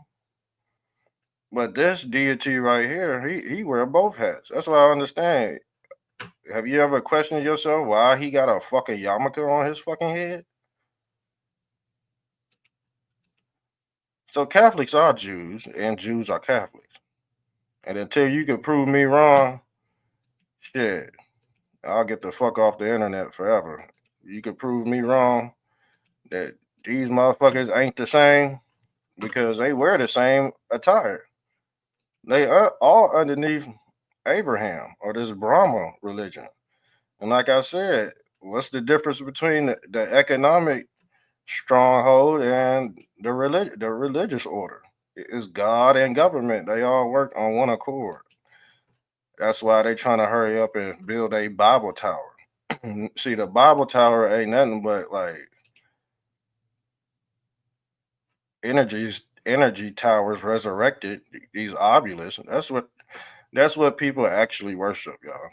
[SPEAKER 1] But this deity right here, he wear both hats. That's what I understand. Have you ever questioned yourself why he got a fucking yarmulke on his fucking head? So Catholics are Jews, and Jews are Catholics. And until you can prove me wrong, shit, I'll get the fuck off the internet forever. You can prove me wrong that these motherfuckers ain't the same because they wear the same attire. They are all underneath Abraham or this Brahma religion. And like I said, what's the difference between the economic stronghold and the religious order? It's God and government. They all work on one accord. That's why they trying to hurry up and build a Bible tower. See, the Bible tower ain't nothing but like energy towers resurrected, these obelisks. That's what people actually worship, y'all.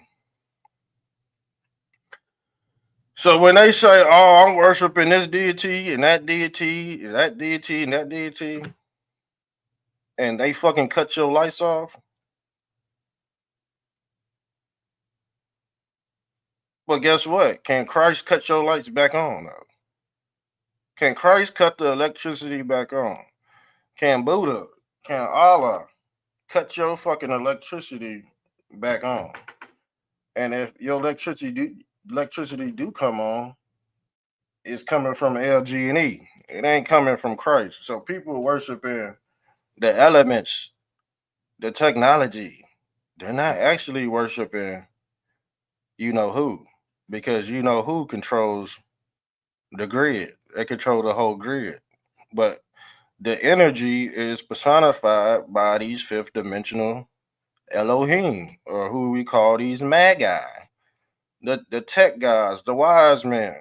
[SPEAKER 1] So when they say, "Oh, I'm worshiping this deity and that deity, and that deity and that deity," and they fucking cut your lights off, but guess what? Can Christ cut your lights back on though? Can Christ cut the electricity back on? Can Buddha, can Allah cut your fucking electricity back on? And if your electricity do come on, it's coming from LG&E. It ain't coming from Christ. So people worshiping the elements, the technology. They're not actually worshiping you know who, because you know who controls the grid. They control the whole grid. But the energy is personified by these fifth dimensional Elohim, or who we call these magi, the tech guys, the wise men,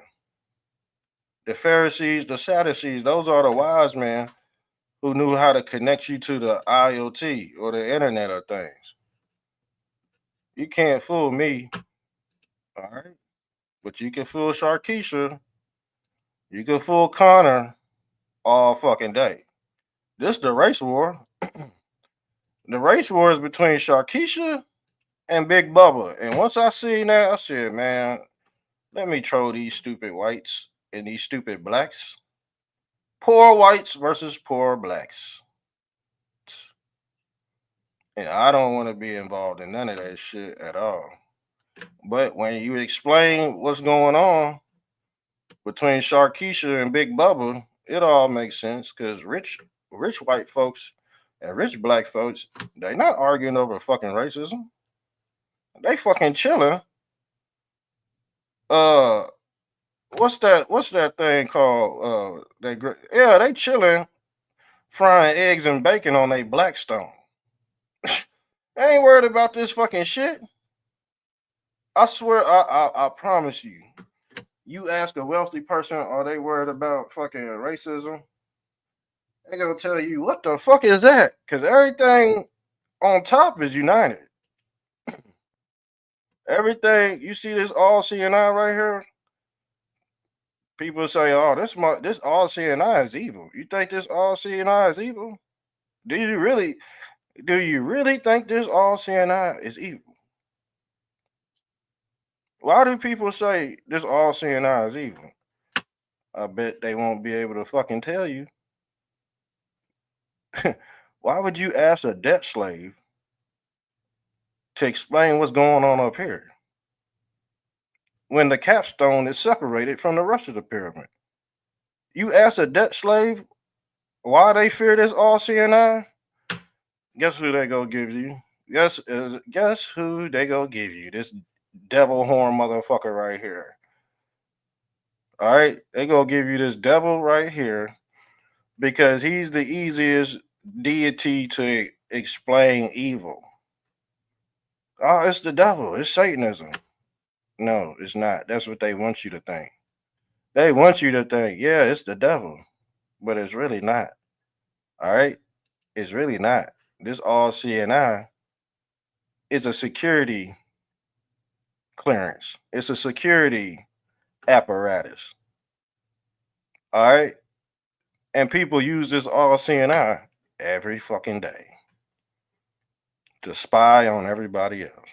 [SPEAKER 1] the Pharisees, the Sadducees. Those are the wise men who knew how to connect you to the IoT or the Internet of Things. You can't fool me, all right? But you can fool Sharkeisha. You can fool Connor all fucking day. This the race war. The race war is between Sharkeisha and Big Bubba. And once I seen that, I said, man, let me troll these stupid whites and these stupid blacks. Poor whites versus poor blacks. And I don't want to be involved in none of that shit at all. But when you explain what's going on between Sharkeisha and Big Bubba, it all makes sense because rich white folks and rich black folks, they not arguing over fucking racism. They fucking chilling. What's that thing called? They chilling, frying eggs and bacon on a Blackstone. They ain't worried about this fucking shit. I swear, I promise you. You ask a wealthy person, are they worried about fucking racism? They gonna tell you, what the fuck is that? Because everything on top is united. Everything, you see this all CNI right here? People say, oh, this all CNI is evil. You think this all CNI is evil? Do you really think this all CNI is evil? Why do people say this all CNI is evil? I bet they won't be able to fucking tell you. Why would you ask a debt slave to explain what's going on up here when the capstone is separated from the rest of the pyramid? You ask a debt slave why they fear this all CNI? Guess who they gonna give you? Guess who they gonna give you? This devil horn motherfucker right here. All right, they gonna give you this devil right here because he's the easiest deity to explain evil. Oh, it's the devil. It's Satanism. No, it's not. That's what they want you to think. They want you to think, yeah, it's the devil, but it's really not. All right? It's really not. This all CNI is a security clearance. It's a security apparatus. All right? And people use this all CNI every fucking day to spy on everybody else.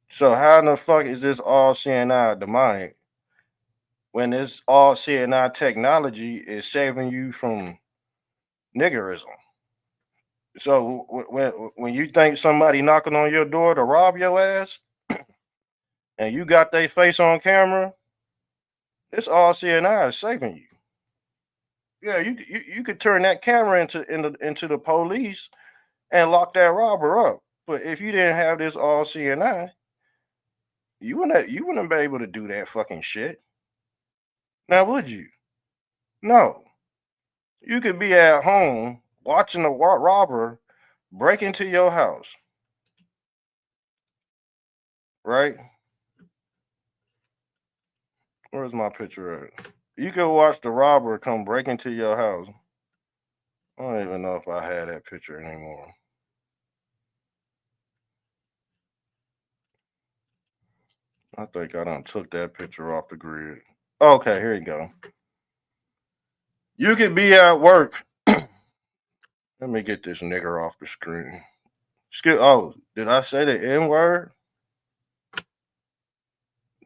[SPEAKER 1] So how in the fuck is this all CNI demonic when this all CNI technology is saving you from niggerism? So when you think somebody knocking on your door to rob your ass, and you got their face on camera, this all CNI is saving you. Yeah, you could turn that camera into the police and lock that robber up. But if you didn't have this all CNI, you wouldn't be able to do that fucking shit. Now would you? No. You could be at home watching a robber break into your house, right? Where's my picture at? You could watch the robber come break into your house. I don't even know if I had that picture anymore. I think I done took that picture off the grid. Okay, here you go. You could be at work. Let me get this nigger off the screen. Oh, did I say the N word?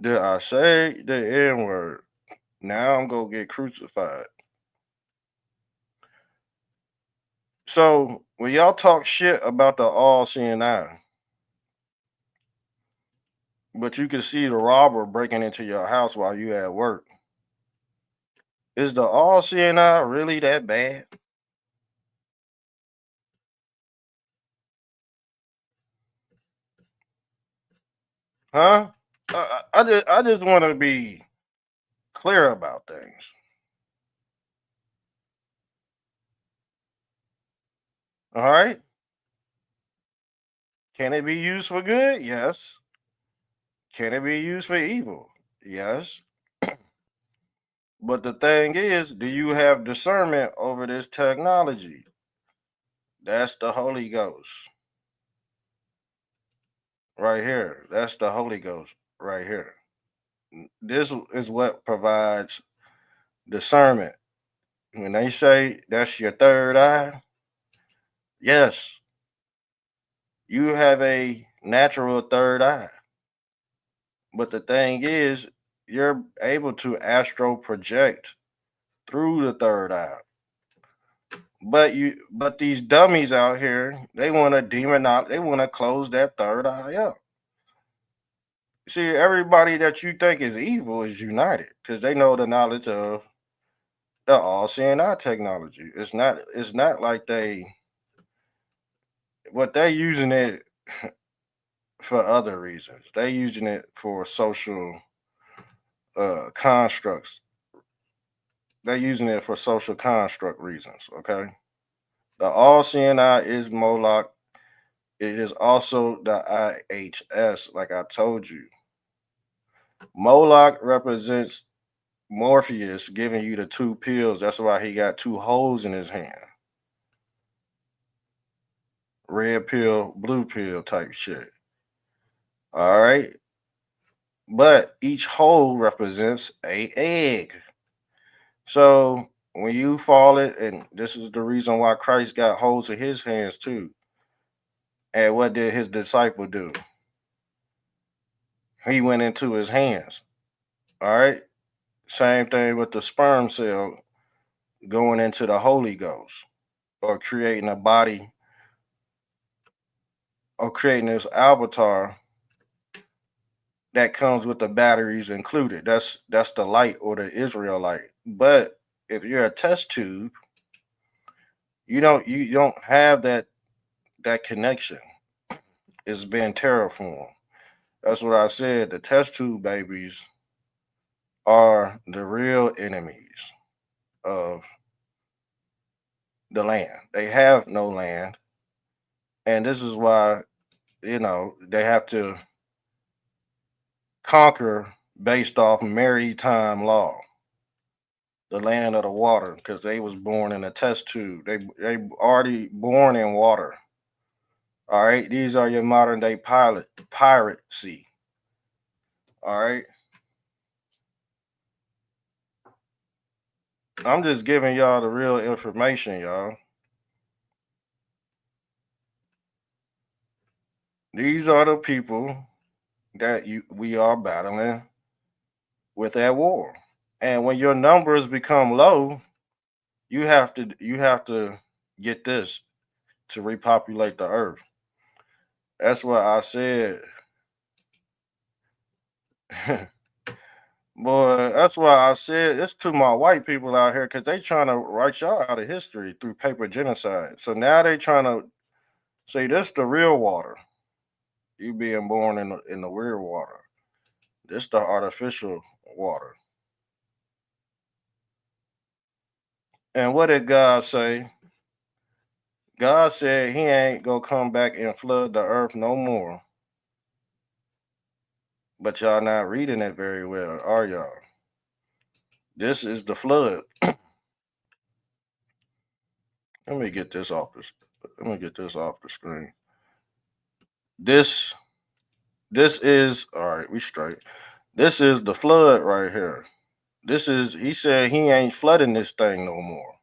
[SPEAKER 1] Did I say the N word? Now I'm gonna get crucified. So when y'all talk shit about the all CNI, but you can see the robber breaking into your house while you at work, is the all CNI really that bad? Huh? I just want to be clear about things. All right. Can it be used for good? Yes. Can it be used for evil? Yes. But the thing is, do you have discernment over this technology? That's the Holy Ghost. Right here. That's the Holy Ghost right here. This is what provides discernment. When they say that's your third eye, yes, you have a natural third eye. But the thing is, you're able to astral project through the third eye. But these dummies out here, they want to demonize, they want to close that third eye up. See, everybody that you think is evil is united because they know the knowledge of the all seeing eye technology. It's not like they're using it for other reasons. They're using it for social constructs. They're using it for social construct reasons. Okay. The all seeing eye is Moloch. It is also the IHS, like I told you. Moloch represents Morpheus giving you the two pills. That's why he got two holes in his hand. Red pill, blue pill type shit. All right. But each hole represents a egg. So when you fall it, and this is the reason why Christ got holes in his hands too. And what did his disciple do? He went into his hands. All right. Same thing with the sperm cell going into the Holy Ghost or creating a body or creating this avatar that comes with the batteries included. That's the light or the Israelite. But if you're a test tube, you don't have that connection. It's been terraformed. That's what I said. The test tube babies are the real enemies of the land. They have no land. And this is why, they have to conquer based off maritime law, the land of the water, because they was born in a test tube. They already born in water. All right, these are your modern day piracy. All right, I'm just giving y'all the real information, y'all. These are the people that we are battling with at war. And when your numbers become low, you have to get this to repopulate the earth. That's why I said, boy, that's why I said it's to my white people out here, because they trying to write y'all out of history through paper genocide. So now they trying to say this the real water. You being born in the real water. This the artificial water. And what did God say? God said he ain't gonna come back and flood the earth no more. But y'all not reading it very well, are y'all? This is the flood. Let me get this off the screen. This is all right, we straight. This is the flood right here. He said he ain't flooding this thing no more.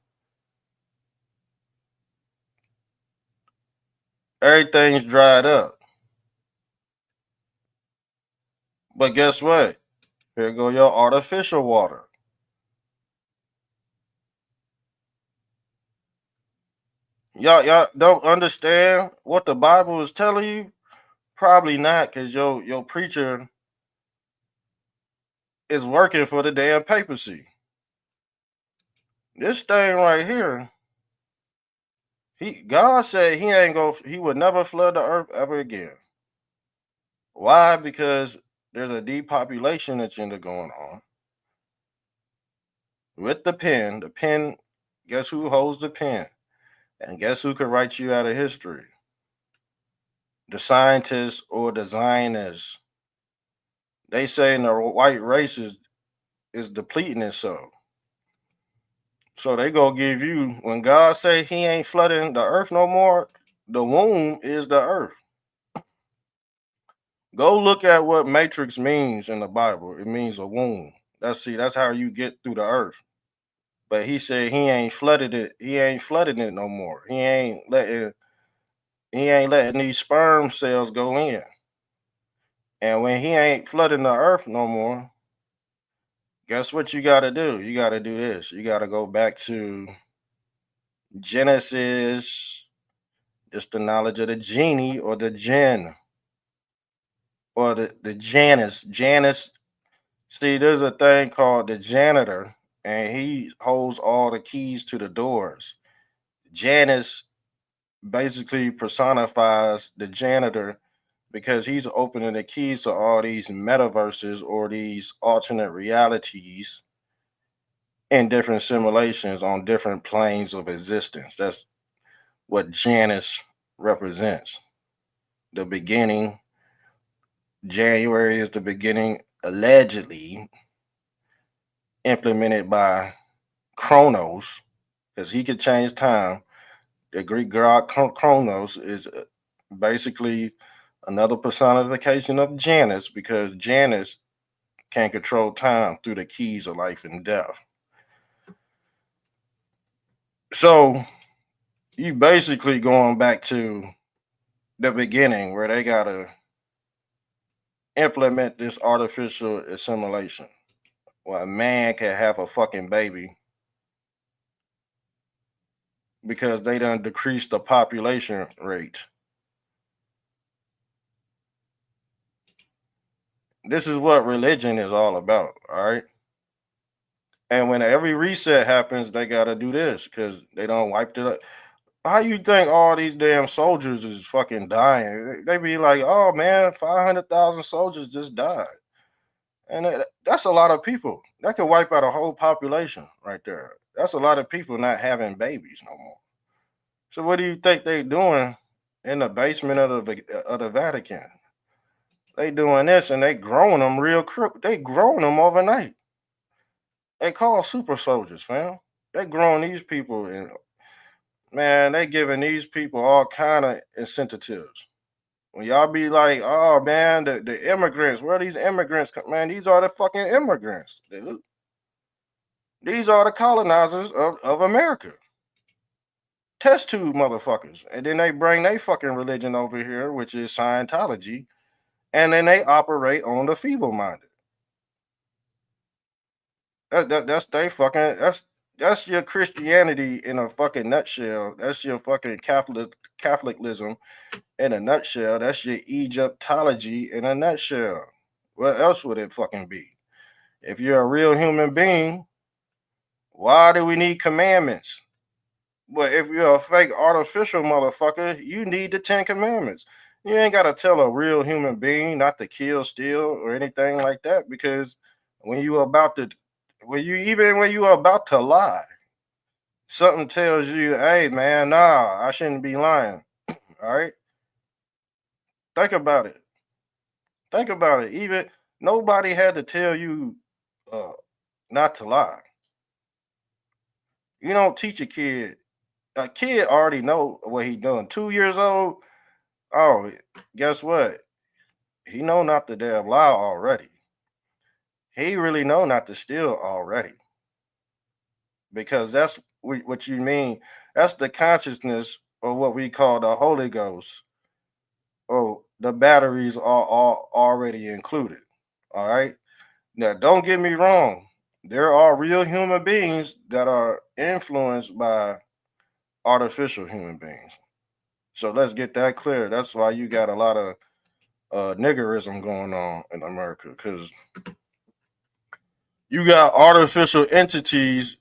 [SPEAKER 1] Everything's dried up. But guess what? Here go your artificial water. Y'all don't understand what the Bible is telling you? Probably not, because your preacher is working for the damn papacy. This thing right here, God said he would never flood the earth ever again. Why? Because there's a depopulation agenda going on. With the pen, guess who holds the pen? And guess who could write you out of history? The scientists or the Zionists. They say the white race is depleting itself. So they gonna give you, when God say he ain't flooding the earth no more, the womb is the earth. Go look at what matrix means in the Bible. It means a womb. That's how you get through the earth. But he said he ain't flooded it. He ain't flooding it no more. He ain't letting these sperm cells go in. And when he ain't flooding the earth no more, guess what you got to do? You got to do this. You got to go back to Genesis. It's the knowledge of the genie or the jinn or the Janus. Janus. See, there's a thing called the janitor, and he holds all the keys to the doors. Janus basically personifies the janitor because he's opening the keys to all these metaverses or these alternate realities in different simulations on different planes of existence. That's what Janus represents. The beginning, January is the beginning, allegedly implemented by Chronos, because he could change time. The Greek god Chronos is basically another personification of Janus, because Janus can control time through the keys of life and death. So you basically going back to the beginning where they gotta implement this artificial assimilation, where a man can have a fucking baby because they done decreased the population rate. This is what religion is all about, all right? And when every reset happens, they gotta do this because they don't wipe it up. How you think all these damn soldiers is fucking dying? They be like, oh man, 500,000 soldiers just died. And that's a lot of people. That could wipe out a whole population right there. That's a lot of people not having babies no more. So what do you think they doing in the basement of the Vatican. They doing this and they growing them real quick. They growing them overnight. They call super soldiers, fam. They growing these people, and man, they giving these people all kind of incentives. When y'all be like, oh man, the immigrants, where are these immigrants? Man, these are the fucking immigrants, dude. These are the colonizers of America. Test tube motherfuckers. And then they bring their fucking religion over here, which is Scientology, and then they operate on the feeble-minded. That's they fucking that's your Christianity in a fucking nutshell. That's your fucking Catholicism in a nutshell. That's your Egyptology in a nutshell. What else would it fucking be? If you're a real human being, why do we need commandments? But if you're a fake artificial motherfucker, you need the 10 Commandments. You ain't gotta tell a real human being not to kill, steal, or anything like that, because when you about to when you are about to lie, something tells you, hey man, nah, I shouldn't be lying. All right. Think about it. Think about it. Even nobody had to tell you uh, not to lie. You don't teach a kid. A kid already know what he doing. 2 years old. Oh, guess what? He know not to damn lie already. He really know not to steal already. Because that's what you mean. That's the consciousness of what we call the Holy Ghost. Oh, the batteries are already included. All right. Now, don't get me wrong. There are real human beings that are influenced by artificial human beings. So let's get that clear. That's why you got a lot of niggerism going on in America, because you got artificial entities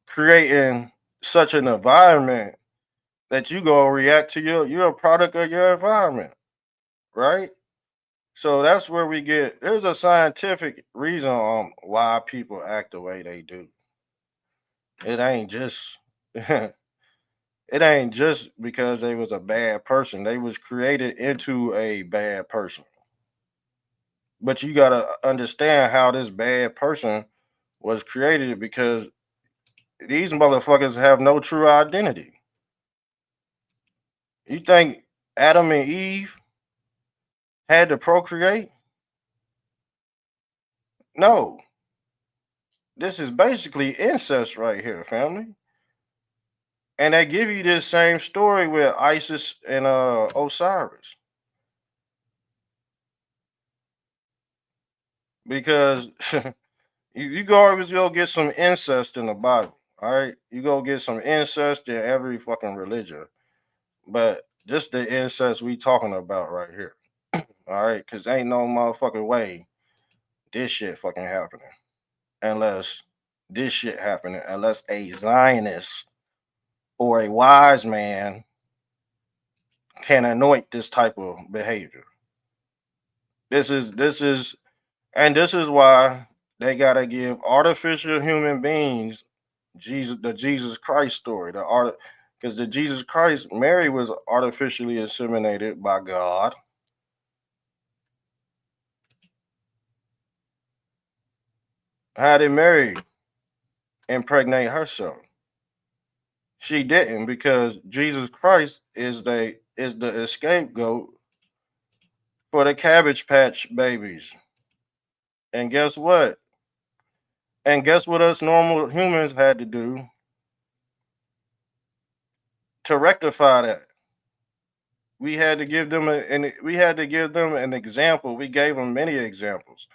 [SPEAKER 1] creating such an environment that you go react to you're a product of your environment, right? So that's where we get there's a scientific reason on why people act the way they do. It ain't just it ain't just because they was a bad person. They was created into a bad person. But you gotta understand how this bad person was created, because these motherfuckers have no true identity. You think Adam and Eve had to procreate? No. This is basically incest right here, family. And they give you this same story with Isis and Osiris. Because you go get some incest in the Bible. All right. You go get some incest in every fucking religion. But just the incest we talking about right here. All right. Because ain't no motherfucking way this shit fucking happening. Unless a Zionist or a wise man can anoint this type of behavior. This is why they gotta give artificial human beings the Jesus Christ story. Because the Jesus Christ, Mary was artificially inseminated by God. How did Mary impregnate herself? She didn't, because Jesus Christ is the scapegoat for the Cabbage Patch babies. And guess what? And guess what us normal humans had to do to rectify that? We had to give them an example. We gave them many examples.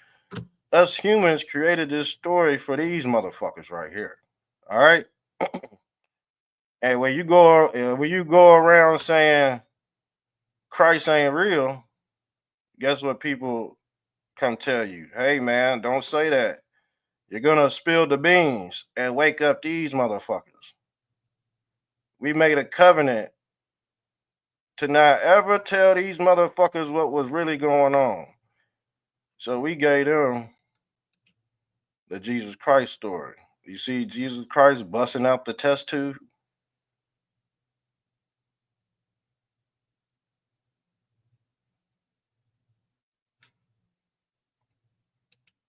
[SPEAKER 1] Us humans created this story for these motherfuckers right here. All right. And when you go around saying Christ ain't real, guess what people come tell you? Hey man, don't say that. You're gonna spill the beans and wake up these motherfuckers. We made a covenant to not ever tell these motherfuckers what was really going on. So we gave them the Jesus Christ story. You see Jesus Christ busting out the test tube.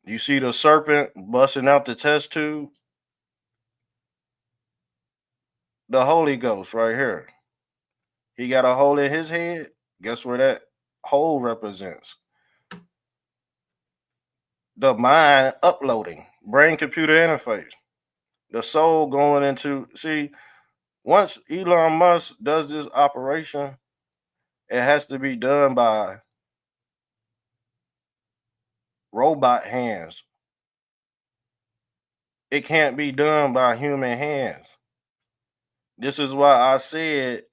[SPEAKER 1] You see the serpent busting out the test tube? The Holy Ghost right here. He got a hole in his head. Guess where that hole represents? The mind uploading, brain computer interface. The soul going into, see, once Elon Musk does this operation, it has to be done by robot hands. It can't be done by human hands. This is why I said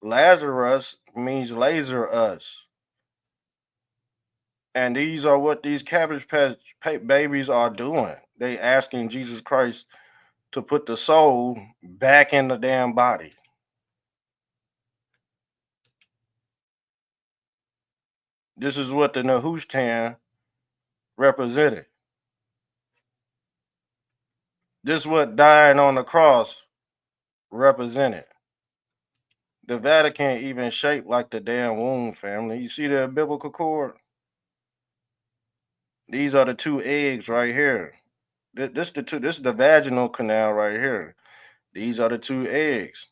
[SPEAKER 1] Lazarus means laser us. And these are what these Cabbage Patch babies are doing. They asking Jesus Christ to put the soul back in the damn body. This is what the Nehushtan represented. This is what dying on the cross represented. The Vatican even shaped like the damn womb, family. You see the biblical cord? These are the two eggs right here. This is the vaginal canal right here. These are the two eggs.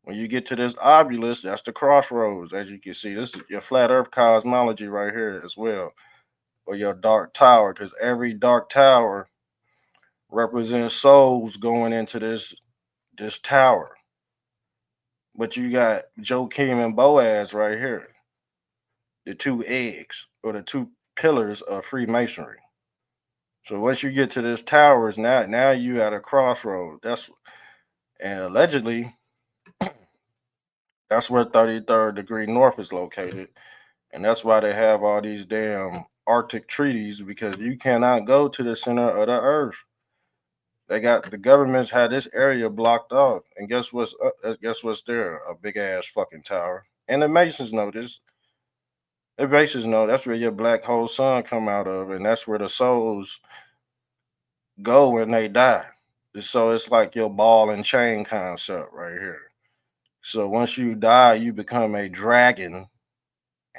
[SPEAKER 1] When you get to this obulus, that's the crossroads. As you can see, this is your flat earth cosmology right here as well. Or your dark tower, because every dark tower represents souls going into this tower. But you got Joachim and Boaz right here. The two eggs or the two pillars of Freemasonry. So once you get to this towers, now you at a crossroad. And allegedly that's where 33rd degree north is located. And that's why they have all these damn Arctic treaties, because you cannot go to the center of the earth. The governments had this area blocked off. And guess what's there? A big ass fucking tower. And the Masons know this. The Masons know that's where your black hole sun come out of, and that's where the souls go when they die. So it's like your ball and chain concept right here. So once you die, you become a dragon,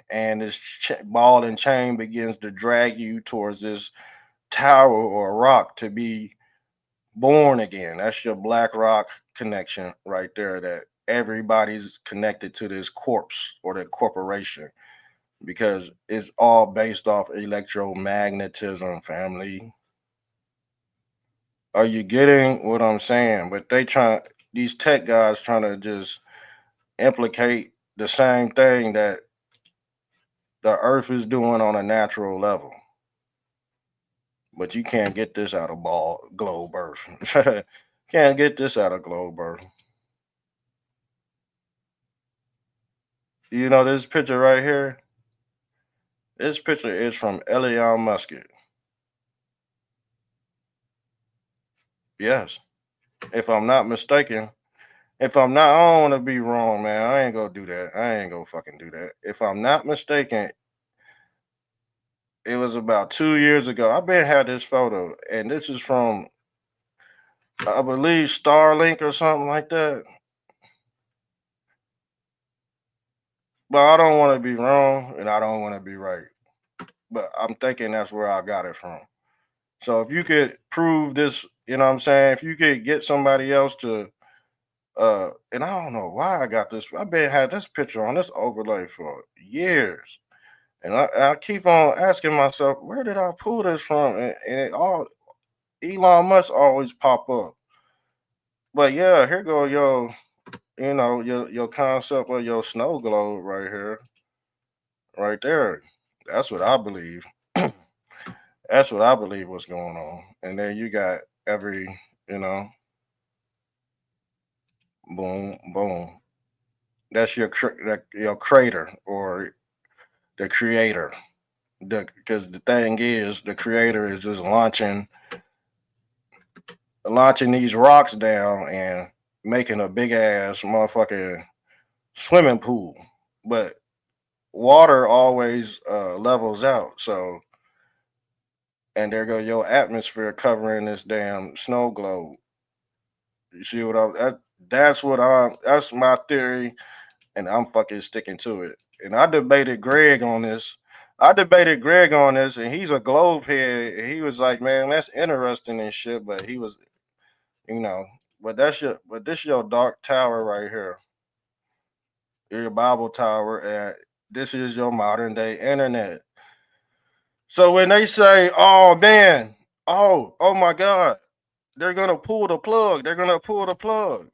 [SPEAKER 1] and this ball and chain begins to drag you towards this tower or rock to be born again. That's your black rock connection right there, that everybody's connected to this corpse or that corporation, because it's all based off electromagnetism, family. Are you getting what I'm saying? But these tech guys trying to just implicate the same thing that the earth is doing on a natural level. But you can't get this out of globe earth. Can't get this out of globe earth. You know this picture right here? This picture is from Elon Musk. Yes. If I'm not mistaken. I don't want to be wrong, man. I ain't gonna do that. I ain't gonna fucking do that. If I'm not mistaken, it was about 2 years ago. I had this photo, and this is from, I believe, Starlink or something like that. But I don't want to be wrong, and I don't want to be right. But I'm thinking that's where I got it from. So if you could prove this, you know what I'm saying? If you could get somebody else to, and I don't know why I got this. I've had this picture on this overlay for years. And I keep on asking myself, where did I pull this from? And Elon Musk always pop up. But yeah, here go your concept of your snow globe right here. Right there. That's what I believe. That's what I believe was going on. And then you got every, boom, boom. That's your crater or the creator. Because the thing is, the creator is just launching these rocks down and making a big ass motherfucking swimming pool. But water always levels out. So, and there go your atmosphere covering this damn snow globe. You see what that's my theory, and I'm fucking sticking to it. And I debated Greg on this I debated Greg on this, and he's a globe head. And he was like, "Man, that's interesting and shit." But he was, but this your dark tower right here, your Bible tower, and this is your modern day internet. So when they say, "Oh man, oh my God," they're gonna pull the plug. They're gonna pull the plug.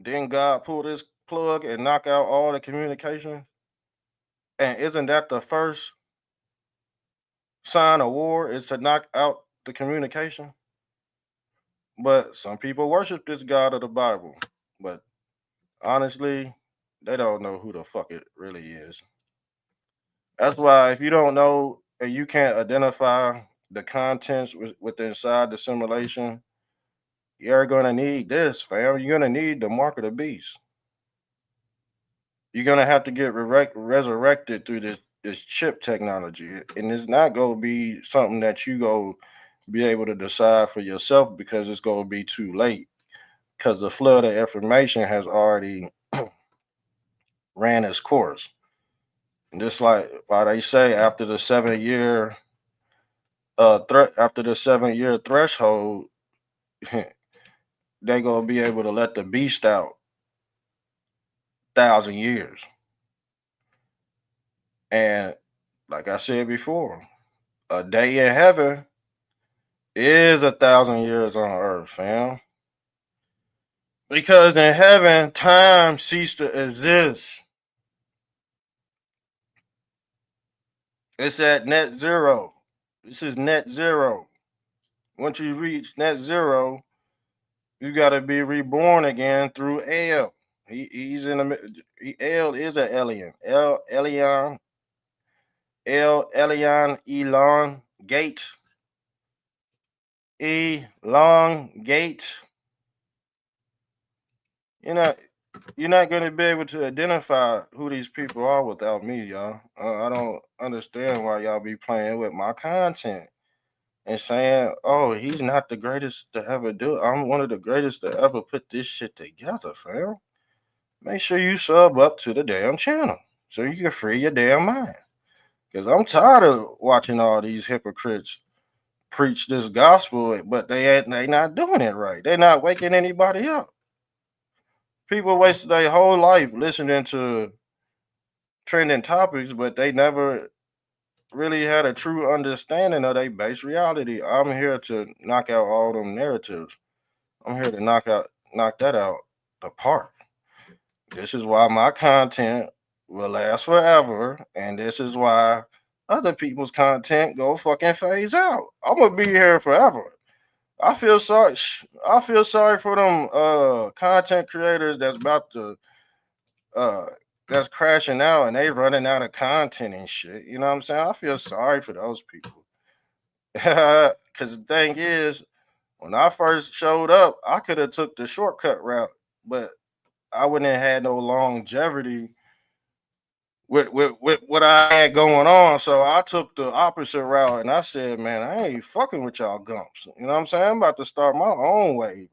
[SPEAKER 1] Then God pull this plug and knock out all the communication. And isn't that the first sign of war is to knock out the communication? But some people worship this God of the Bible. But honestly, they don't know who the fuck it really is. That's why if you don't know and you can't identify the contents with inside the simulation, you're gonna need this, fam. You're gonna need the mark of the beast. You're gonna have to get resurrected through this chip technology, and it's not gonna be something that you go be able to decide for yourself because it's gonna be too late. Because the flood of information has already ran its course. And just like why they say after the 7 year after the 7 year threshold, they gonna be able to let the beast out 1,000 years. And like I said before, a day in heaven is 1,000 years on earth, fam. Because in heaven, time ceased to exist. It's at net zero. This is net zero. Once you reach net zero, you got to be reborn again through El. He's in the El is an alien. Elion, Elon Gate, Elon Gate. You know, you're not going to be able to identify who these people are without me, y'all. I don't understand why y'all be playing with my content and saying, "Oh, he's not the greatest to ever do it." I'm one of the greatest to ever put this shit together, fam. Make sure you sub up to the damn channel so you can free your damn mind. Because I'm tired of watching all these hypocrites preach this gospel, but they not doing it right. They're not waking anybody up. People wasted their whole life listening to trending topics, but they never really had a true understanding of their base reality. I'm here to knock out all them narratives. I'm here to knock that out the park. This is why my content will last forever, and this is why other people's content go fucking phase out. I'm gonna be here forever. I feel sorry. I feel sorry for them content creators that's about to uh that's crashing out and they running out of content and shit. You know what I'm saying? I feel sorry for those people. Cause the thing is, when I first showed up, I could have took the shortcut route, but I wouldn't have had no longevity with what I had going on. So I took the opposite route and I said, man, I ain't fucking with y'all gumps. You know what I'm saying? I'm about to start my own wave.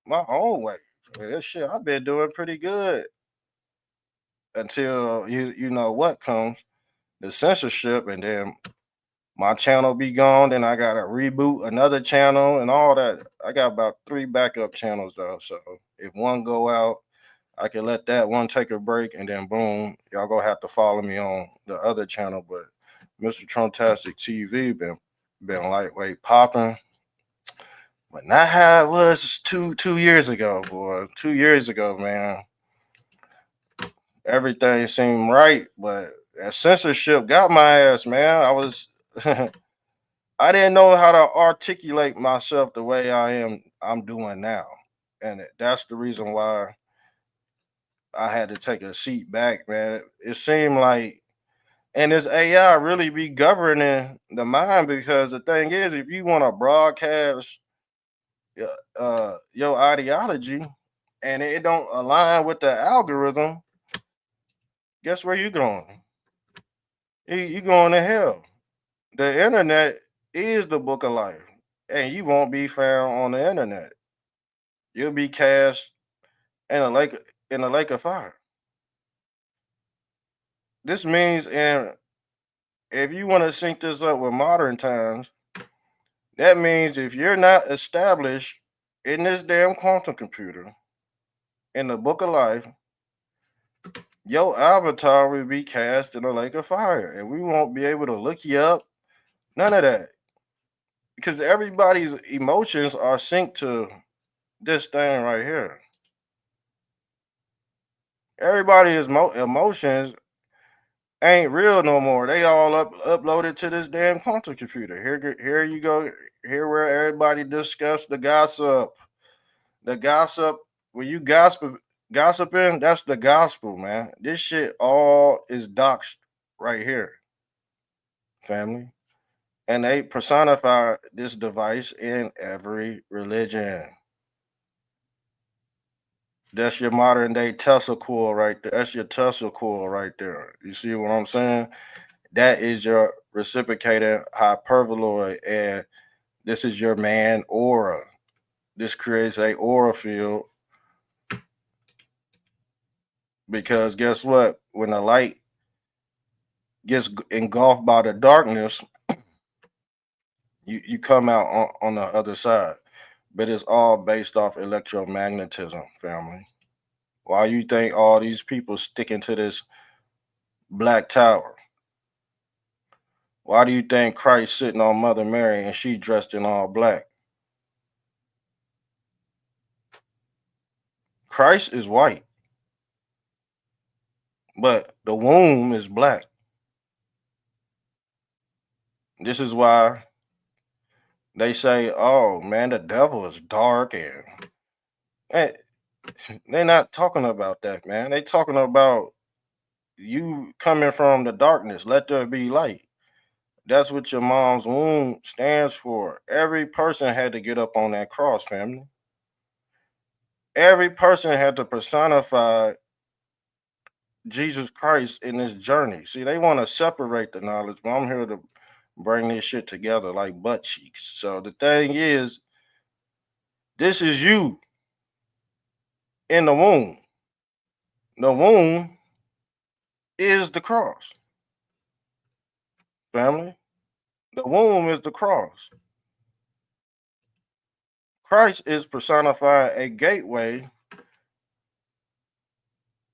[SPEAKER 1] My own wave. This shit I've been doing pretty good until you know what comes, the censorship, and then my channel be gone. Then I gotta reboot another channel and all that. I got about 3 backup channels though. So if one go out, I can let that one take a break, and then boom, y'all gonna have to follow me on the other channel. But Mr. Trumptastic TV been lightweight popping, but not how it was two years ago, boy. 2 years ago, man, everything seemed right, but that censorship got my ass, man. I was I didn't know how to articulate myself the way I'm doing now, and that's the reason why I had to take a seat back, man. It seemed like, and this AI really be governing the mind because the thing is, if you want to broadcast your ideology and it don't align with the algorithm, guess where you going? You going to hell. The internet is the book of life, and you won't be found on the internet. You'll be cast in a lake of fire. this means, and if you want to sync this up with modern times, that means if you're not established in this damn quantum computer in the book of life, your avatar will be cast in a lake of fire, and we won't be able to look you up. None of that, because everybody's emotions are synced to this thing right here. Everybody's emotions ain't real no more. They all uploaded to this damn quantum computer. Here you go. Here where everybody discuss the gossip. The gossip. When you gossiping, that's the gospel, man. This shit all is doxed right here, family. And they personify this device in every religion. That's your modern day Tesla coil right there. That's your Tesla coil right there. You see what I'm saying? That is your reciprocating hyperboloid, and this is your man aura. This creates a aura field because guess what? When the light gets engulfed by the darkness, you come out on the other side. But it's all based off electromagnetism, family. Why you think all these people sticking to this black tower? Why do you think Christ sitting on Mother Mary and she dressed in all black? Christ is white, but the womb is black. This is why they say, oh man, the devil is dark, and they're not talking about that, man. They talking about you coming from the darkness. Let there be light. That's what your mom's womb stands for. Every person had to get up on that cross, family. Every person had to personify Jesus Christ in this journey. See, they want to separate the knowledge, but I'm here to bring this shit together like butt cheeks. So the thing is, this is you in the womb. The womb is the cross. Family, the womb is the cross. Christ is personifying a gateway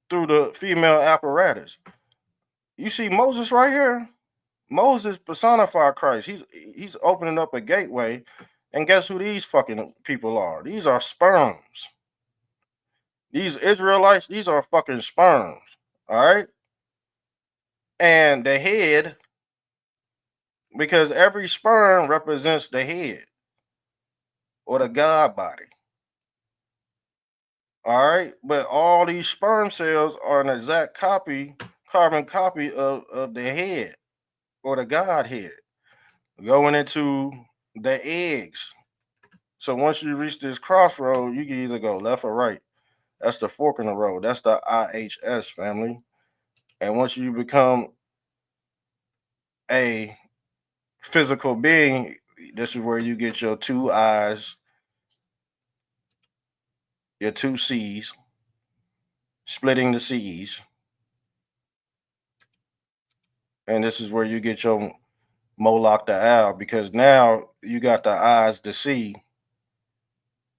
[SPEAKER 1] through the female apparatus. You see Moses right here? Moses personified Christ. He's opening up a gateway. And guess who these fucking people are? These are sperms. These Israelites, these are fucking sperms. All right? And the head, because every sperm represents the head or the God body. All right? But all these sperm cells are an exact carbon copy of the head or the Godhead going into the eggs. So once you reach this crossroad, you can either go left or right. That's the fork in the road. That's the IHS, family. And once you become a physical being, this is where you get your two eyes, your two C's, splitting the C's. And this is where you get your Moloch the owl, because now you got the eyes to see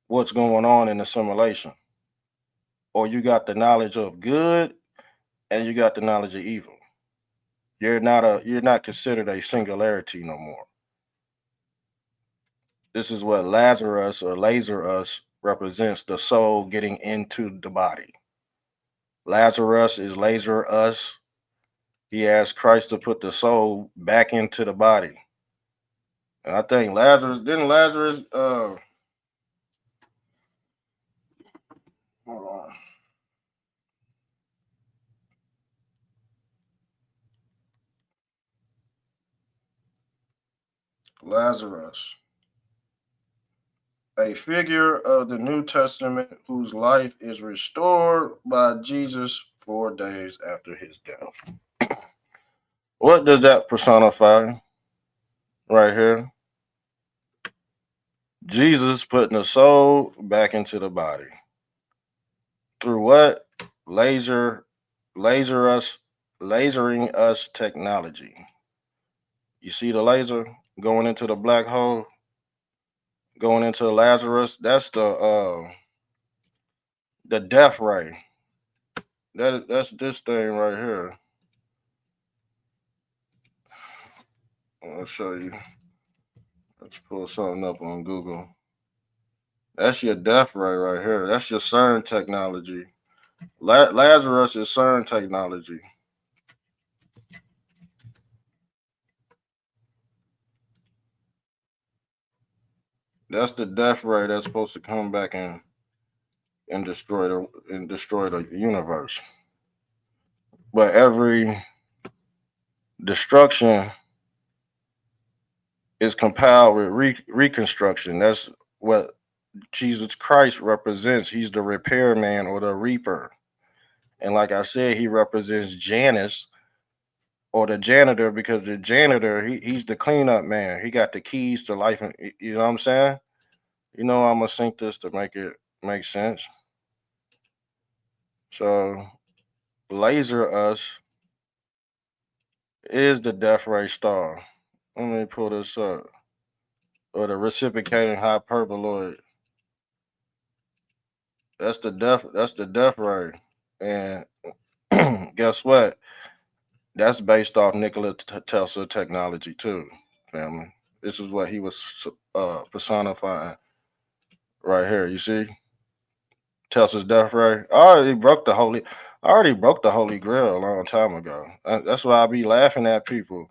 [SPEAKER 1] what's going on in the simulation. Or you got the knowledge of good and you got the knowledge of evil. You're not considered a singularity no more. This is what Lazarus or Lazarus represents, the soul getting into the body. Lazarus is laser us. He asked Christ to put the soul back into the body. And I think Lazarus, hold on. Lazarus, a figure of the New Testament whose life is restored by Jesus 4 days after his death. What does that personify right here? Jesus putting the soul back into the body. Through what? Laser us lasering us technology. You see the laser going into the black hole, going into Lazarus. That's the death ray. That's this thing right here. I'll show you. Let's pull something up on Google. That's your death ray right here. That's your CERN technology. Lazarus is CERN technology. That's the death ray that's supposed to come back and destroy the universe. But every destruction is compiled with reconstruction. That's what Jesus Christ represents. He's the repairman or the reaper. And like I said, he represents Janus or the janitor, because the janitor, he's the cleanup man. He got the keys to life. And you know what I'm saying? You know, I'm going to sync this to make it make sense. So laser us is the death ray star. Let me pull this up. Or the reciprocating hyperboloid. That's the death ray. And guess what? That's based off Nikola Tesla technology too, family. This is what he was personifying right here. You see, Tesla's death ray. I already broke the holy grail a long time ago. That's why I be laughing at people.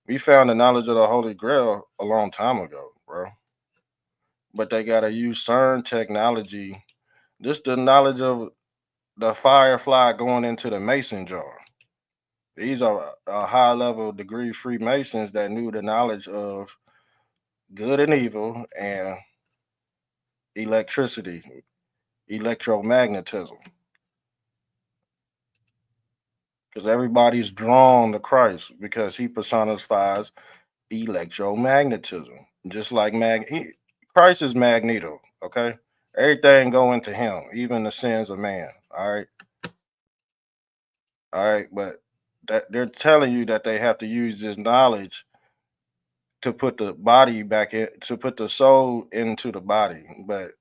[SPEAKER 1] We found the knowledge of the holy grail a long time ago, bro. But they gotta use CERN technology. This the knowledge of the firefly going into the mason jar. These are high level degree Freemasons that knew the knowledge of good and evil and electricity, electromagnetism. Because everybody's drawn to Christ because he personifies electromagnetism. Just like Christ is Magneto, okay? Everything go into him, even the sins of man. All right. All right, but that they're telling you that they have to use this knowledge to put the body back in, to put the soul into the body. But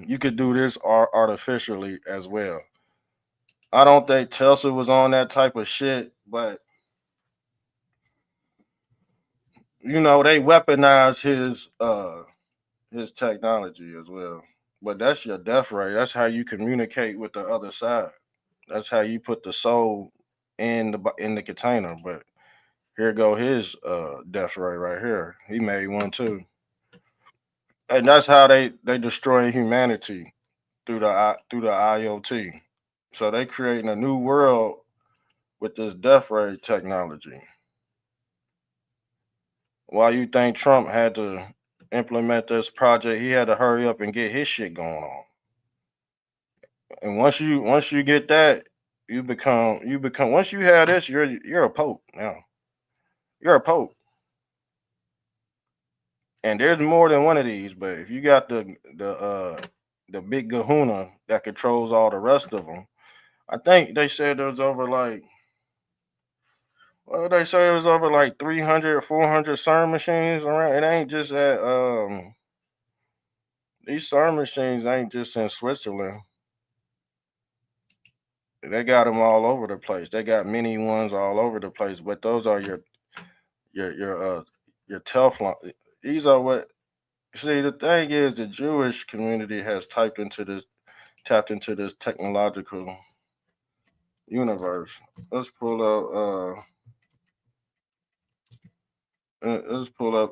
[SPEAKER 1] you could do this artificially as well. I don't think Tesla was on that type of shit, but you know, they weaponize his technology as well. But that's your death ray. That's how you communicate with the other side. That's how you put the soul in the container. But here go his death ray right here. He made one too. And that's how they destroy humanity through the IoT. So they creating a new world with this death ray technology. Why you think Trump had to implement this project? He had to hurry up and get his shit going on. And once you get that, you become once you have this, you're a pope now. You're a pope. And there's more than one of these, but if you got the big kahuna that controls all the rest of them, I think they said there's over like, well, they say it was over like 300, 400 CERN machines around. It ain't just at these CERN machines ain't just in Switzerland. They got them all over the place. They got mini ones all over the place. But those are your Teflon. These are what. See, the thing is, the Jewish community has tapped into this technological universe. Let's pull up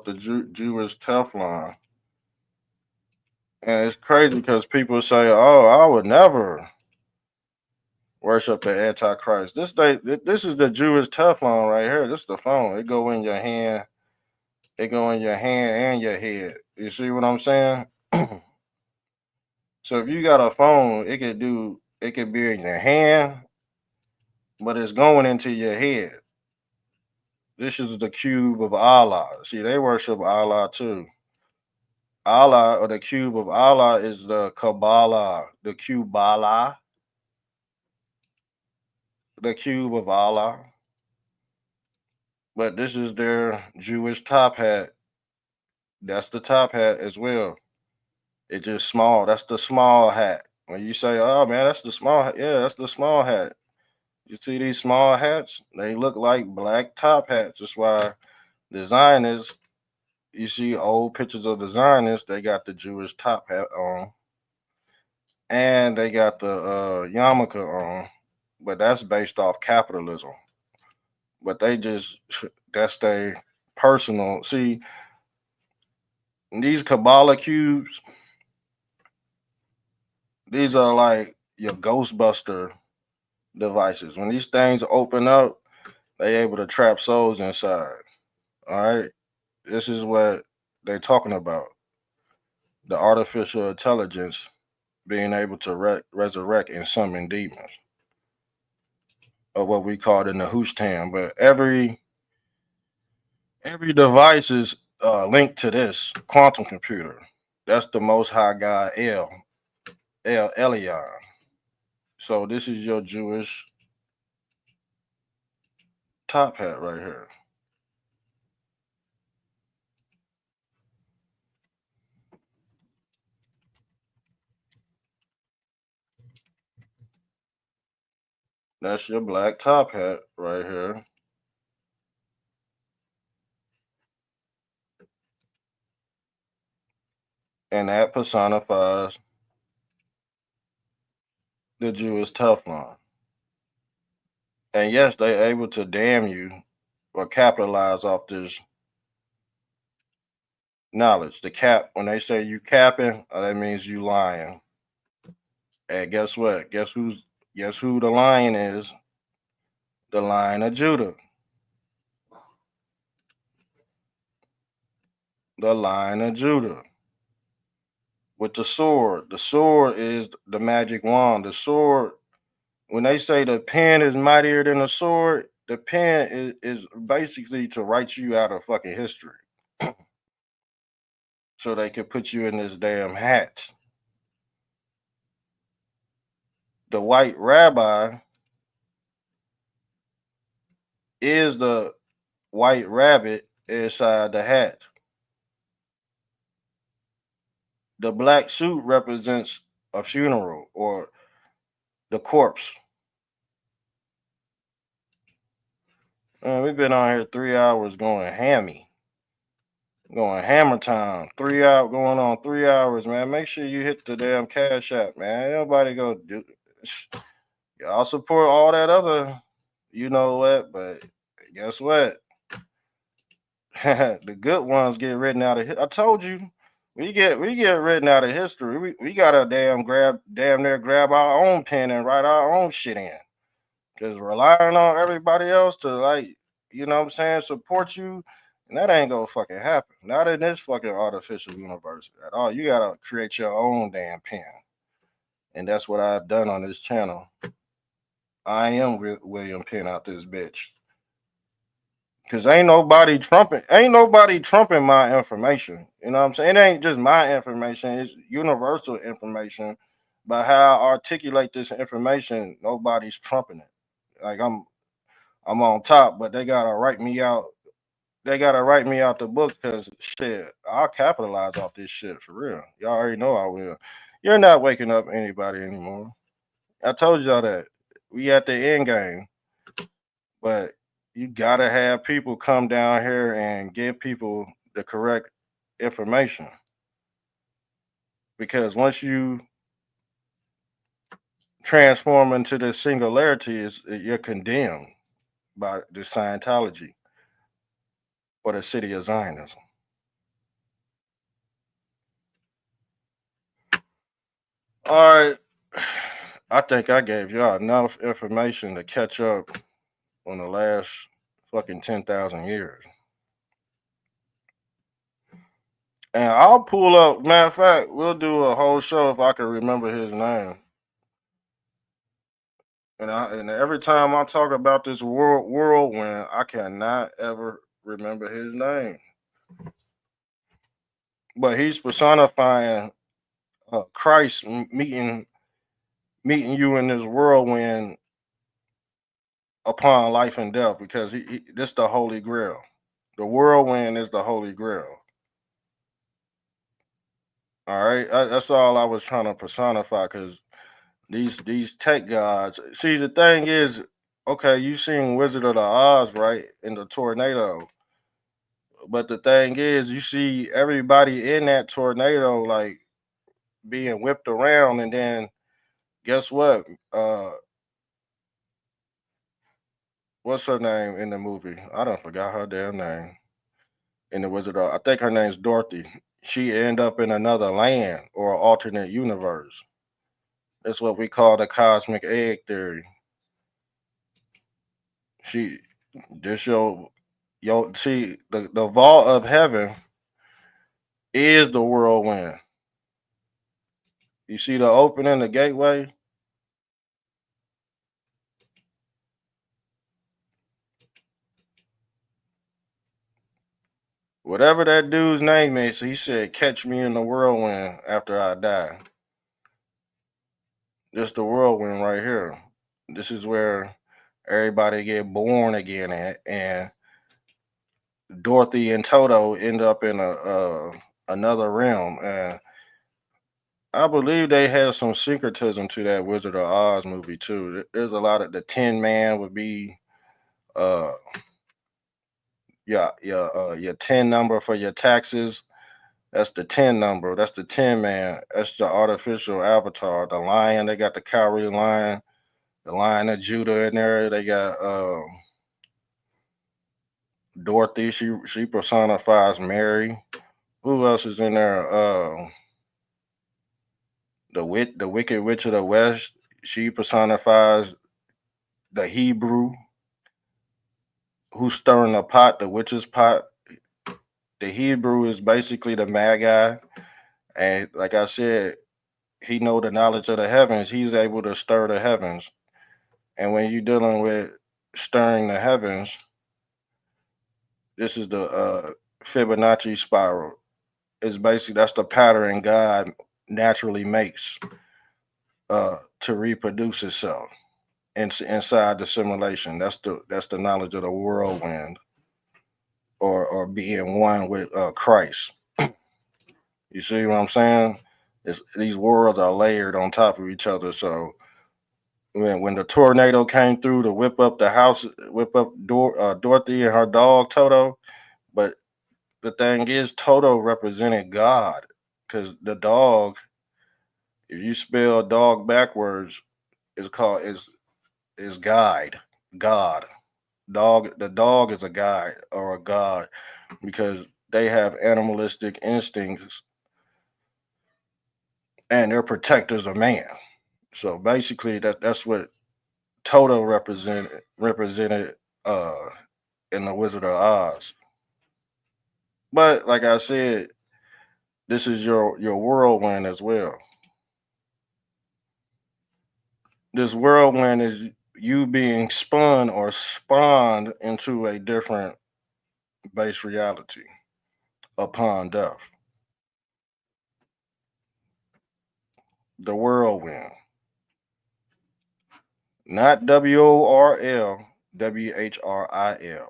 [SPEAKER 1] the Jewish Teflon. And it's crazy because people say, "Oh, I would never worship the Antichrist." This is the Jewish Teflon right here. This is the phone. It go in your hand. It go in your hand and your head. You see what I'm saying? So if you got a phone, it could be in your hand, but it's going into your head. This is the cube of Allah. See, they worship Allah too. Allah, or the cube of Allah, is the Kabbalah, the Kubbalah. the cube of Allah. But this is their Jewish top hat. That's the top hat as well. It's just small. That's the small hat. When you say, "Oh man, that's the small hat," yeah, that's the small hat. You see these small hats? They look like black top hats. That's why designers, you see old pictures of designers, they got the Jewish top hat on, and they got the yarmulke on. But that's based off capitalism. But they just that's their personal. See, these Kabbalah cubes, these are like your Ghostbuster devices. When these things open up, they able to trap souls inside. All right. This is what they're talking about. The artificial intelligence being able to resurrect and summon demons, or what we call the Nehushtan. But every device is linked to this quantum computer. That's the Most High God, Elyon. So this is your Jewish top hat right here. That's your black top hat right here. And that personifies the Jewish Teflon. And yes, they're able to damn you or capitalize off this knowledge. The cap, when they say you capping, that means you lying. And guess what? Guess who the lion is? The Lion of Judah. The Lion of Judah. With the sword. The sword is the magic wand. The sword, when they say the pen is mightier than the sword, the pen is basically to write you out of fucking history. So they can put you in this damn hat. The white rabbi is the white rabbit inside the hat. The black suit represents a funeral or the corpse. Man, we've been on here 3 hours going hammy. Going hammer time. 3 hours going on 3 hours, man. Make sure you hit the damn cash app, man. Nobody go do y'all support all that other, you know what, but guess what? The good ones get written out of I told you, we get written out of history. We gotta damn near grab our own pen and write our own shit in. Cause relying on everybody else to, like, you know what I'm saying, support you, and that ain't gonna fucking happen. Not in this fucking artificial universe at all. You gotta create your own damn pen. And that's what I've done on this channel. I am William Penn out this bitch. Cause ain't nobody trumping my information. You know what I'm saying? It ain't just my information, it's universal information. But how I articulate this information, nobody's trumping it. Like I'm on top, but they gotta write me out. They gotta write me out the book because shit, I'll capitalize off this shit for real. Y'all already know I will. You're not waking up anybody anymore. I told y'all that. We at the end game. But you gotta have people come down here and give people the correct information. Because once you transform into the singularity, you're condemned by the Scientology or the city of Zionism. All right. I think I gave y'all enough information to catch up on the last fucking 10,000 years. And I'll pull up, matter of fact, we'll do a whole show if I can remember his name. And every time I talk about this whirlwind, I cannot ever remember his name. But he's personifying Christ meeting you in this whirlwind upon life and death, because this the Holy Grail. The whirlwind is the Holy Grail. All right, that's all I was trying to personify, because these tech gods. See, the thing is, okay, you seen Wizard of the Oz, right? In the tornado. But the thing is, you see everybody in that tornado like being whipped around, and then guess what? What's her name in the movie? I don't forgot her damn name. In the Wizard of, I think her name's Dorothy. She end up in another land or alternate universe. That's what we call the cosmic egg theory. She just yo see the vault of heaven is the whirlwind. You see the opening, the gateway. Whatever that dude's name is, he said, "Catch me in the whirlwind after I die." This the whirlwind right here. This is where everybody get born again at, and Dorothy and Toto end up in a another realm. And I believe they have some syncretism to that Wizard of Oz movie too. There's a lot of the Tin Man would be uh your 10 number for your taxes. That's the 10 number. That's the 10 man. That's the artificial avatar. The lion, they got the cowardly lion, the Lion of Judah in there. They got Dorothy. She personifies Mary. Who else is in there? The Wicked Witch of the West. She personifies the Hebrew who's stirring the pot, the witch's pot. The Hebrew is basically the Magi, and like I said, he know the knowledge of the heavens. He's able to stir the heavens, and when you're dealing with stirring the heavens, this is the Fibonacci spiral. It's basically that's the pattern God naturally makes to reproduce itself inside the simulation. That's the knowledge of the whirlwind, or being one with Christ. You see what I'm saying? These worlds are layered on top of each other. So when the tornado came through to whip up the house, whip up Dorothy and her dog Toto, but the thing is, Toto represented God, because the dog, if you spell dog backwards, is guide, God. The dog is a guide or a god, because they have animalistic instincts and they're protectors of man. So basically, that's what Toto represented in the Wizard of Oz. But like I said, this is your whirlwind as well. This whirlwind is you being spun or spawned into a different base reality upon death. The whirlwind. Not WORL, WHRIL.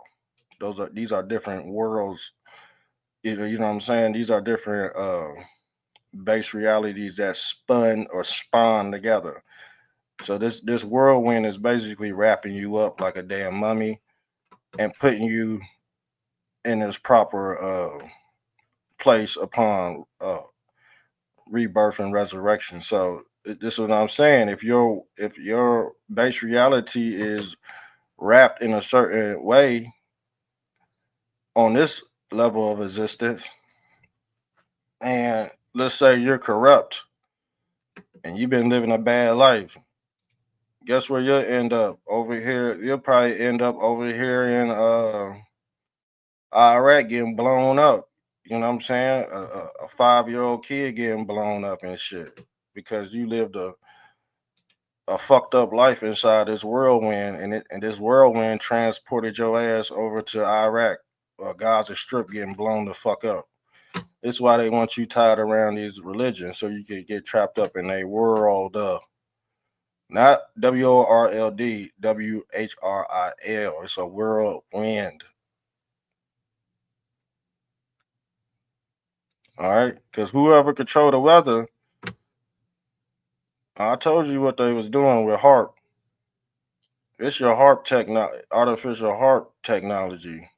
[SPEAKER 1] These are different worlds. You know what I'm saying? These are different base realities that spun or spawn together. So this whirlwind is basically wrapping you up like a damn mummy and putting you in this proper place upon rebirth and resurrection. So this is what I'm saying. If your base reality is wrapped in a certain way on this level of existence, and let's say you're corrupt and you've been living a bad life, guess where you'll end up? Over here. You'll probably end up over here in Iraq getting blown up. You know what I'm saying? A 5-year-old kid getting blown up and shit because you lived a fucked up life inside this whirlwind, and this whirlwind transported your ass over to Iraq or Gaza Strip getting blown the fuck up. It's why they want you tied around these religions so you could get trapped up in a world. Not WORLD, WHRIL. It's a whirlwind. All right, because whoever control the weather, I told you what they was doing with HARP. It's your HARP artificial HARP technology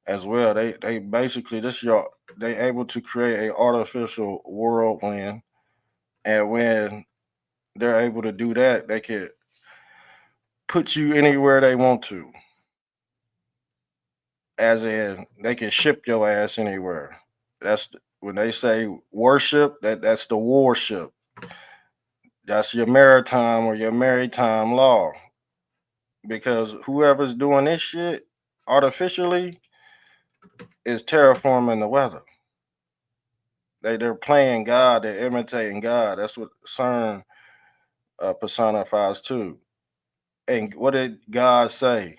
[SPEAKER 1] as well. They basically they able to create a artificial whirlwind, and when they're able to do that, they can put you anywhere they want to. As in, they can ship your ass anywhere. When they say worship, that's the warship. That's your maritime or your maritime law. Because whoever's doing this shit artificially is terraforming the weather. They're playing God, they're imitating God. That's what CERN personifies too. And what did God say?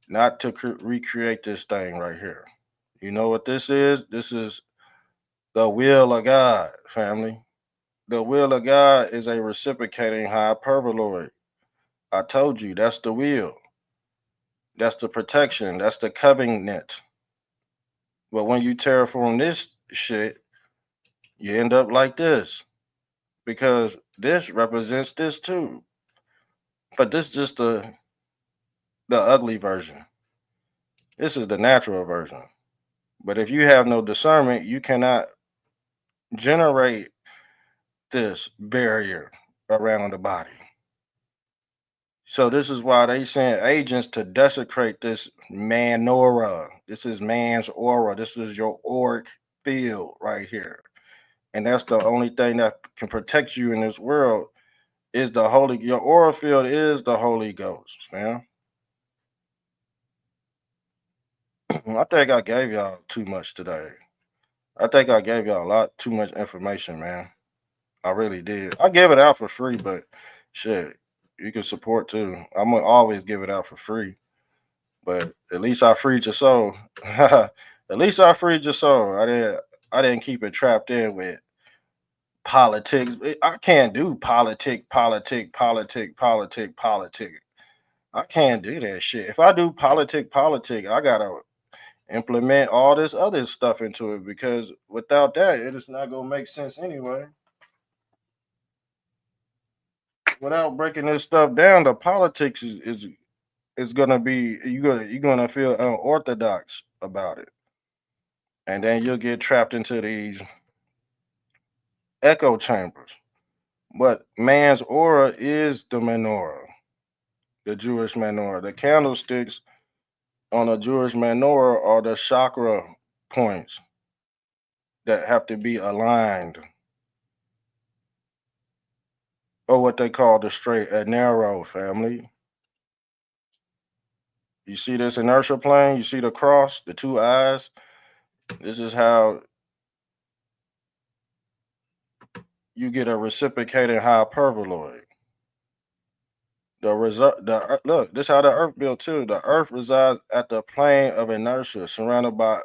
[SPEAKER 1] Not to recreate this thing right here. You know what this is? This is the will of God, family. The will of God is a reciprocating hyperboloid. I told you that's the will. That's the protection. That's the covenant. But when you terraform this shit, you end up like this. Because this represents this too. But this is just the ugly version. This is the natural version. But if you have no discernment, you cannot generate this barrier around the body. So this is why they send agents to desecrate this man aura. This is man's aura. This is your auric field right here. And that's the only thing that can protect you in this world is your aura field is the Holy Ghost, fam. I think I gave y'all too much today. I think I gave y'all a lot too much information, man. I really did. I give it out for free, but shit, you can support too. I'm gonna always give it out for free. But at least I freed your soul. At least I freed your soul. I didn't keep it trapped in with politics. I can't do politic. I can't do that shit. If I do politic, I gotta implement all this other stuff into it because without that, it is not gonna make sense anyway. Without breaking this stuff down, the politics is gonna be you're gonna feel unorthodox about it, and then you'll get trapped into these echo chambers. But man's aura is the menorah, the Jewish menorah. The candlesticks on a Jewish menorah are the chakra points that have to be aligned, or what they call the straight and narrow, family. You see this inertial plane? You see the cross, the two eyes? This is how you get a reciprocating hyperboloid. Look, this is how the Earth built too. The Earth resides at the plane of inertia, surrounded by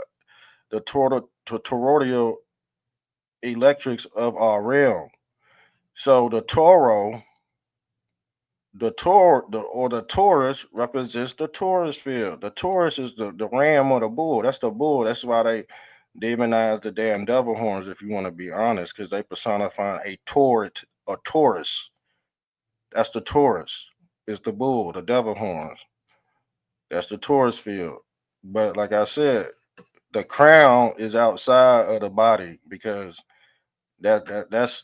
[SPEAKER 1] the toroidal electrics of our realm. So the Toro, the Taurus represents the Taurus field. The Taurus is the ram or the bull. That's the bull. That's why they demonize the damn devil horns, if you want to be honest, because they personify a Taurus. That's the Taurus. Is the bull, the devil horns. That's the Taurus field. But like I said, the crown is outside of the body because that's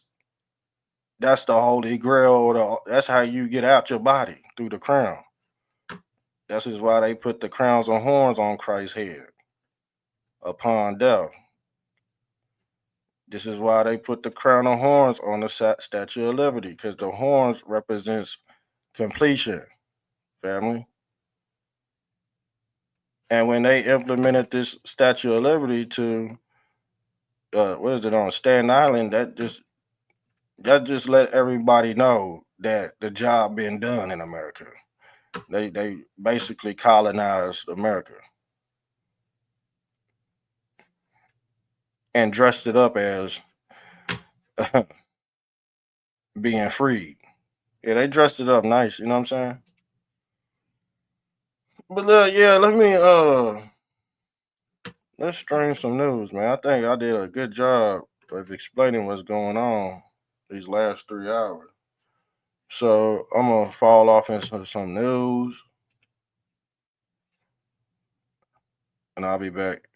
[SPEAKER 1] the holy grail. That's how you get out your body, through the crown. This is why they put the crowns and horns on Christ's head upon death. This is why they put the crown of horns on the Statue of Liberty, because the horns represents completion, family. And when they implemented this Statue of Liberty to what is it, on Staten Island, that just let everybody know that the job been done in America. They basically colonized America and dressed it up as being freed. Yeah, they dressed it up nice, you know what I'm saying? But yeah, let's stream some news, man. I think I did a good job of explaining what's going on these last 3 hours. So I'm gonna fall off into some news, and I'll be back.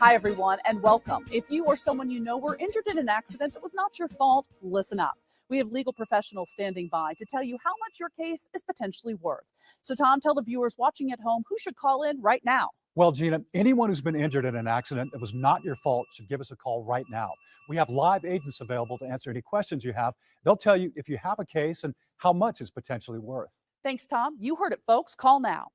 [SPEAKER 16] Hi, everyone, and welcome. If you or someone you know were injured in an accident that was not your fault, listen up. We have legal professionals standing by to tell you how much your case is potentially worth. So, Tom, tell the viewers watching at home who should call in right now.
[SPEAKER 17] Well, Gina, anyone who's been injured in an accident that was not your fault should give us a call right now. We have live agents available to answer any questions you have. They'll tell you if you have a case and how much it's potentially worth.
[SPEAKER 16] Thanks, Tom. You heard it, folks. Call now.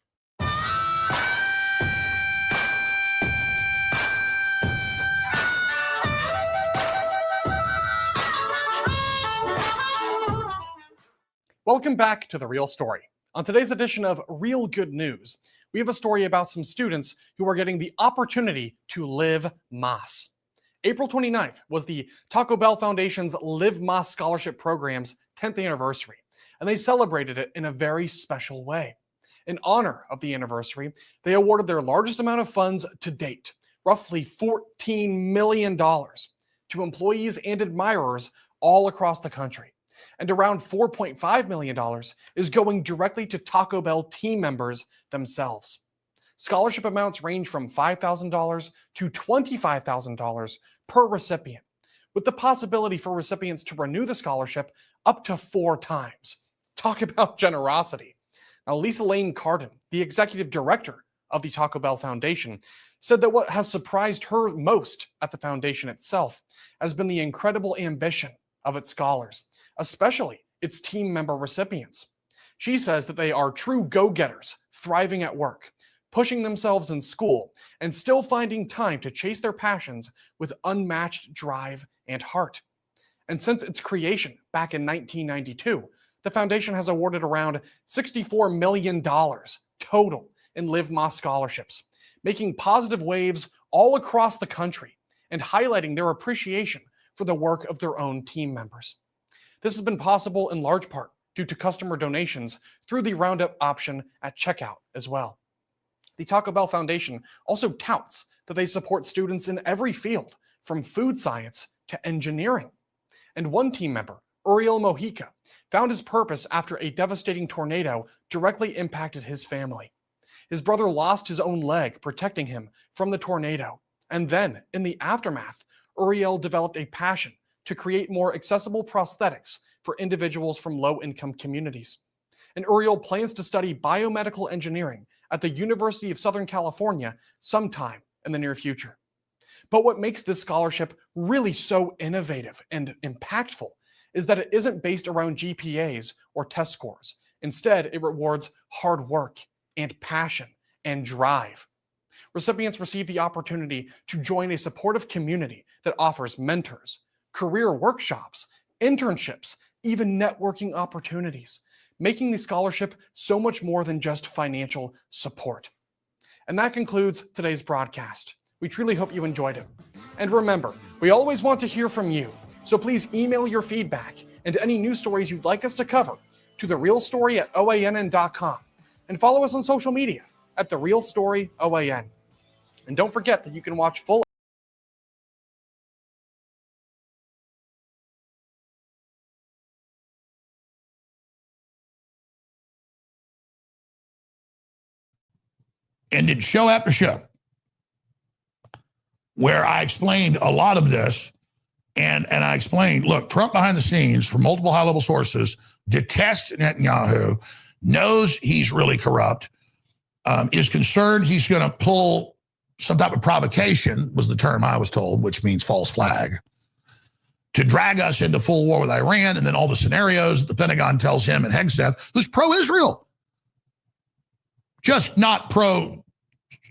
[SPEAKER 18] Welcome back to The Real Story. On today's edition of Real Good News, we have a story about some students who are getting the opportunity to live Más. April 29th was the Taco Bell Foundation's Live Más Scholarship Program's 10th anniversary, and they celebrated it in a very special way. In honor of the anniversary, they awarded their largest amount of funds to date, roughly $14 million, to employees and admirers all across the country. And around $4.5 million is going directly to Taco Bell team members themselves. Scholarship amounts range from $5,000 to $25,000 per recipient, with the possibility for recipients to renew the scholarship up to 4 times. Talk about generosity. Now, Lisa Lane Cardin, the executive director of the Taco Bell Foundation, said that what has surprised her most at the foundation itself has been the incredible ambition of its scholars, especially its team member recipients. She says that they are true go-getters, thriving at work, pushing themselves in school, and still finding time to chase their passions with unmatched drive and heart. And since its creation back in 1992, the foundation has awarded around $64 million total in Live Más scholarships, making positive waves all across the country and highlighting their appreciation for the work of their own team members. This has been possible in large part due to customer donations through the Roundup option at checkout as well. The Taco Bell Foundation also touts that they support students in every field, from food science to engineering. And one team member, Uriel Mojica, found his purpose after a devastating tornado directly impacted his family. His brother lost his own leg protecting him from the tornado. And then, in the aftermath, Uriel developed a passion to create more accessible prosthetics for individuals from low-income communities. And Uriel plans to study biomedical engineering at the University of Southern California sometime in the near future. But what makes this scholarship really so innovative and impactful is that it isn't based around GPAs or test scores. Instead, it rewards hard work and passion and drive. Recipients receive the opportunity to join a supportive community that offers mentors, career workshops, internships, even networking opportunities, making the scholarship so much more than just financial support. And that concludes today's broadcast. We truly hope you enjoyed it. And remember, we always want to hear from you, so please email your feedback and any news stories you'd like us to cover to therealstory@oann.com, and follow us on social media at TheRealStoryOAN. And don't forget that you can watch full
[SPEAKER 19] and did show after show where I explained a lot of this, and I explained, look, Trump behind the scenes from multiple high-level sources detests Netanyahu, knows he's really corrupt, is concerned he's going to pull some type of provocation, was the term I was told, which means false flag, to drag us into full war with Iran, and then all the scenarios the Pentagon tells him and Hegseth, who's pro-Israel, just not pro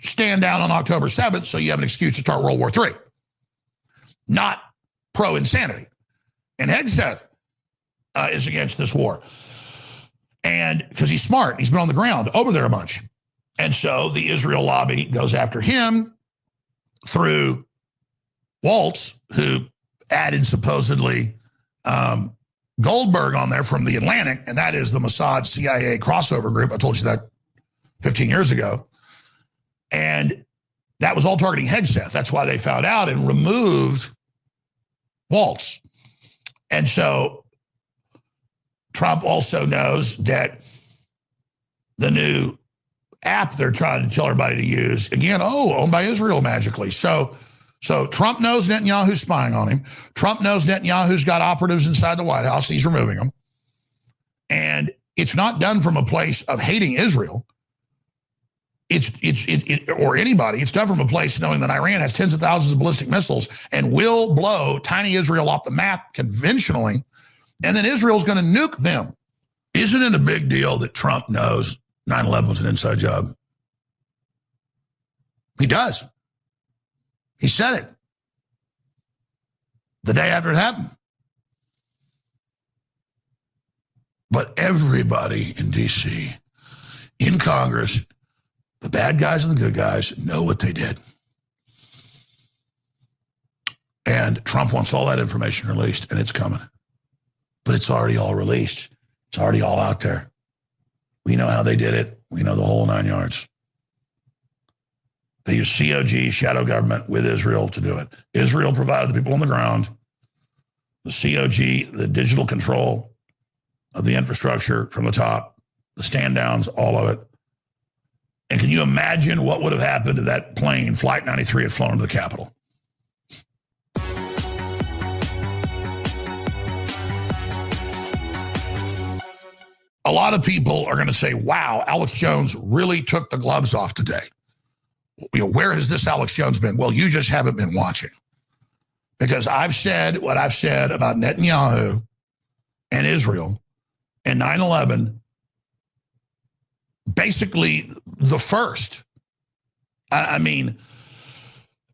[SPEAKER 19] stand down on October 7th, so you have an excuse to start World War III. not pro-insanity. And Hegseth is against this war. And because he's smart, he's been on the ground over there a bunch. And so the Israel lobby goes after him through Waltz, who added supposedly Goldberg on there from the Atlantic, and that is the Mossad CIA crossover group. I told you that 15 years ago. And that was all targeting Hegseth. That's why they found out and removed Waltz. And so Trump also knows that the new app they're trying to tell everybody to use, again, owned by Israel magically. So Trump knows Netanyahu's spying on him. Trump knows Netanyahu's got operatives inside the White House. He's removing them. And it's not done from a place of hating Israel. Or anybody. It's done from a place knowing that Iran has tens of thousands of ballistic missiles and will blow tiny Israel off the map conventionally, and then Israel's going to nuke them. Isn't it a big deal that Trump knows 9/11 was an inside job? He does. He said it the day after it happened. But everybody in D.C., in Congress, the bad guys and the good guys know what they did. And Trump wants all that information released, and it's coming. But it's already all released. It's already all out there. We know how they did it. We know the whole 9 yards. They use COG, shadow government, with Israel to do it. Israel provided the people on the ground, the COG, the digital control of the infrastructure from the top, the stand downs, all of it. And can you imagine what would have happened if that plane, Flight 93, had flown into the Capitol? A lot of people are going to say, wow, Alex Jones really took the gloves off today. Where has this Alex Jones been? Well, you just haven't been watching. Because I've said what I've said about Netanyahu and Israel and 9/11, basically the first. I mean,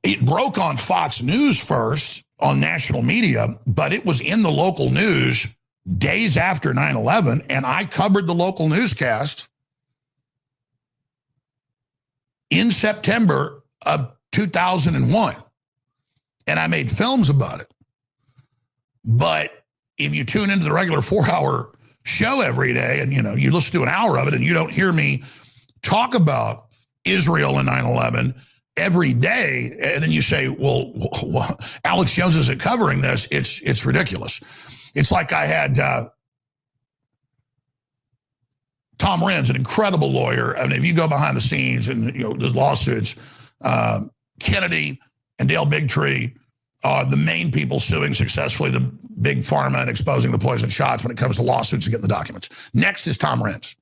[SPEAKER 19] it broke on Fox News first on national media, but it was in the local news days after 9/11, and I covered the local newscast in September of 2001, and I made films about it. But if you tune into the regular 4-hour show every day and you listen to an hour of it and you don't hear me talk about Israel and 9/11 every day, and then you say, well, Alex Jones isn't covering this, it's ridiculous. It's like I had Tom Renz, an incredible lawyer. I mean, if you go behind the scenes and there's lawsuits, Kennedy and Dale Bigtree are the main people suing successfully the big pharma and exposing the poison shots when it comes to lawsuits and getting the documents. Next is Tom Renz.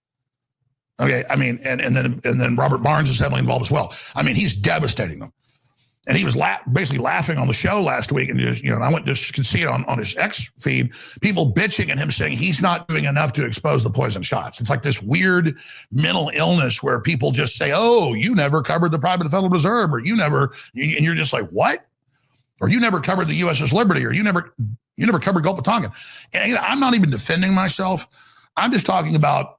[SPEAKER 19] Okay, I mean, and then Robert Barnes is heavily involved as well. I mean, he's devastating them. And he was basically laughing on the show last week, and just, I went to see it on his X feed, people bitching at him saying he's not doing enough to expose the poison shots. It's like this weird mental illness where people just say, oh, you never covered the private Federal Reserve, or and you're just like, what? Or you never covered the USS Liberty, or you never covered Gulf of Tonkin. And I'm not even defending myself. I'm just talking about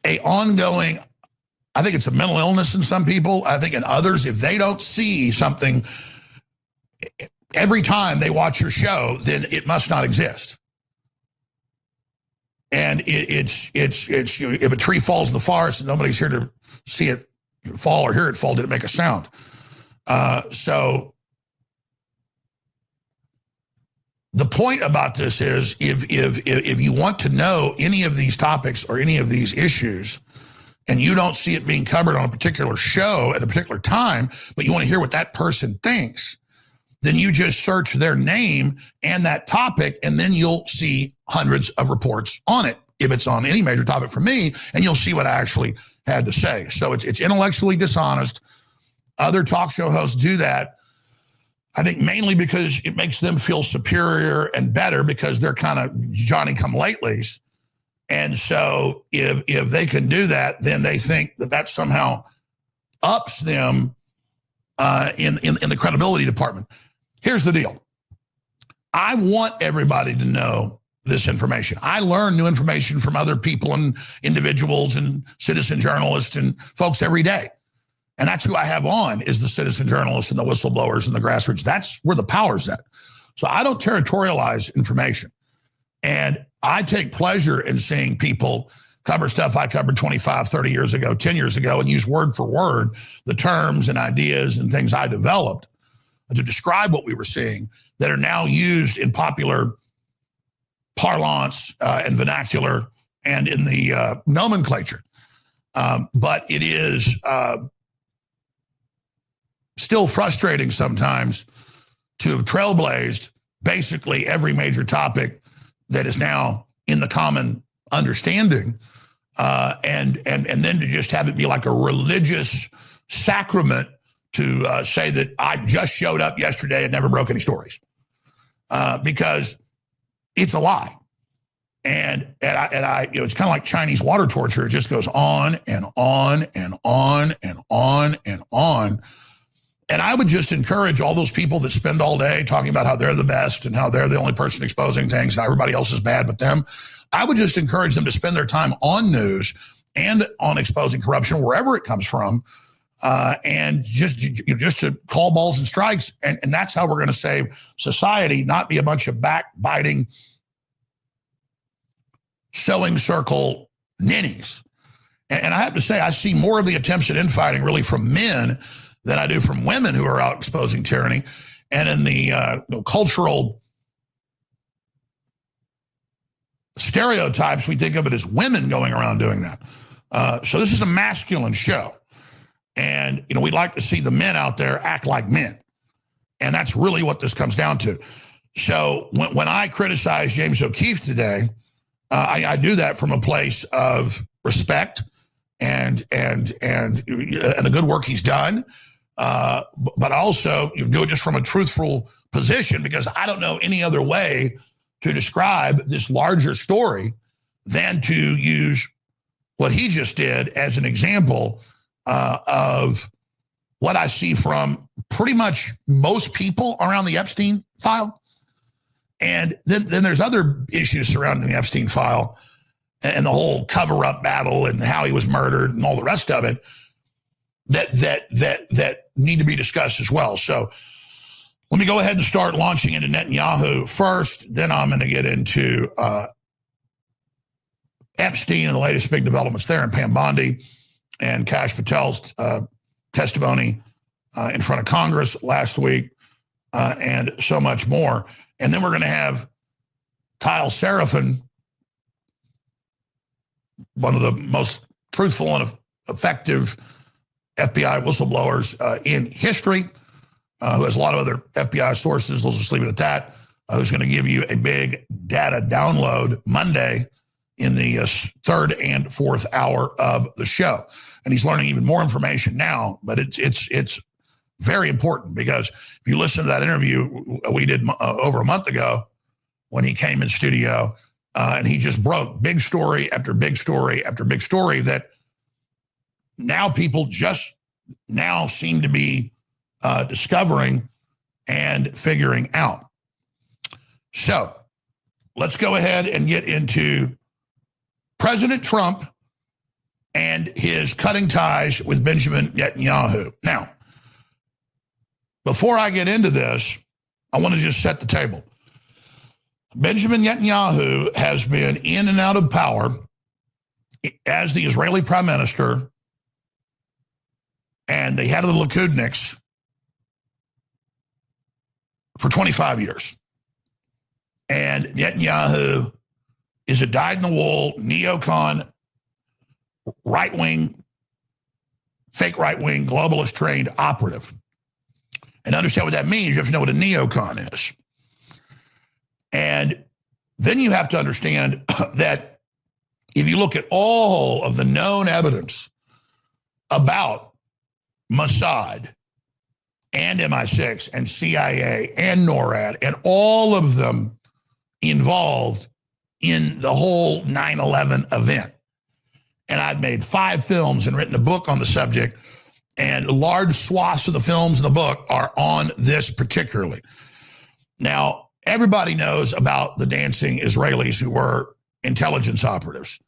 [SPEAKER 19] a ongoing, I think it's a mental illness in some people. I think in others, if they don't see something every time they watch your show, then it must not exist. And it's if a tree falls in the forest and nobody's here to see it fall or hear it fall, did it make a sound? So the point about this is if you want to know any of these topics or any of these issues, and you don't see it being covered on a particular show at a particular time, but you want to hear what that person thinks, then you just search their name and that topic, and then you'll see hundreds of reports on it, if it's on any major topic for me, and you'll see what I actually had to say. So it's intellectually dishonest. Other talk show hosts do that, I think mainly because it makes them feel superior and better because they're kind of Johnny-come-latelys. And so if they can do that, then they think that somehow ups them in the credibility department. Here's the deal. I want everybody to know this information. I learn new information from other people and individuals and citizen journalists and folks every day. And that's who I have on, is the citizen journalists and the whistleblowers and the grassroots. That's where the power's at. So I don't territorialize information. And I take pleasure in seeing people cover stuff I covered 25, 30 years ago, 10 years ago, and use word for word the terms and ideas and things I developed to describe what we were seeing that are now used in popular parlance and vernacular and in the nomenclature. But it is still frustrating sometimes to have trailblazed basically every major topic that is now in the common understanding, and then to just have it be like a religious sacrament to say that I just showed up yesterday and never broke any stories, because it's a lie. And I it's kind of like Chinese water torture. It just goes on and on and on and on and on. And I would just encourage all those people that spend all day talking about how they're the best and how they're the only person exposing things and everybody else is bad but them. I would just encourage them to spend their time on news and on exposing corruption wherever it comes from, and just to call balls and strikes. And that's how we're going to save society, not be a bunch of backbiting, sewing circle ninnies. And I have to say, I see more of the attempts at infighting really from men than I do from women who are out exposing tyranny. And in the cultural stereotypes, we think of it as women going around doing that. So this is a masculine show. And, we'd like to see the men out there act like men. And that's really what this comes down to. So when I criticize James O'Keefe today, I do that from a place of respect and the good work he's done. But also you do it just from a truthful position, because I don't know any other way to describe this larger story than to use what he just did as an example of what I see from pretty much most people around the Epstein file. And then there's other issues surrounding the Epstein file and the whole cover-up battle and how he was murdered and all the rest of it that need to be discussed as well. So let me go ahead and start launching into Netanyahu first. Then I'm going to get into Epstein and the latest big developments there, and Pam Bondi and Kash Patel's testimony in front of Congress last week, and so much more. And then we're going to have Kyle Seraphin, one of the most truthful and effective FBI whistleblowers in history, who has a lot of other FBI sources. Let's just leave it at that. Who's going to give you a big data download Monday in the third and fourth hour of the show. And he's learning even more information now, but it's very important, because if you listen to that interview we did over a month ago when he came in studio, and he just broke big story after big story after big story that now people just now seem to be discovering and figuring out. So let's go ahead and get into President Trump and his cutting ties with Benjamin Netanyahu. Now, before I get into this, I want to just set the table. Benjamin Netanyahu has been in and out of power as the Israeli prime minister and the head of the Likudniks for 25 years. And Netanyahu is a dyed-in-the-wool, neocon, right-wing, fake right-wing, globalist-trained operative. And to understand what that means, you have to know what a neocon is. And then you have to understand that if you look at all of the known evidence about Mossad and MI6 and CIA and NORAD and all of them involved in the whole 9/11 event. And I've made 5 films and written a book on the subject. And large swaths of the films in the book are on this particularly. Now, everybody knows about the dancing Israelis who were intelligence operatives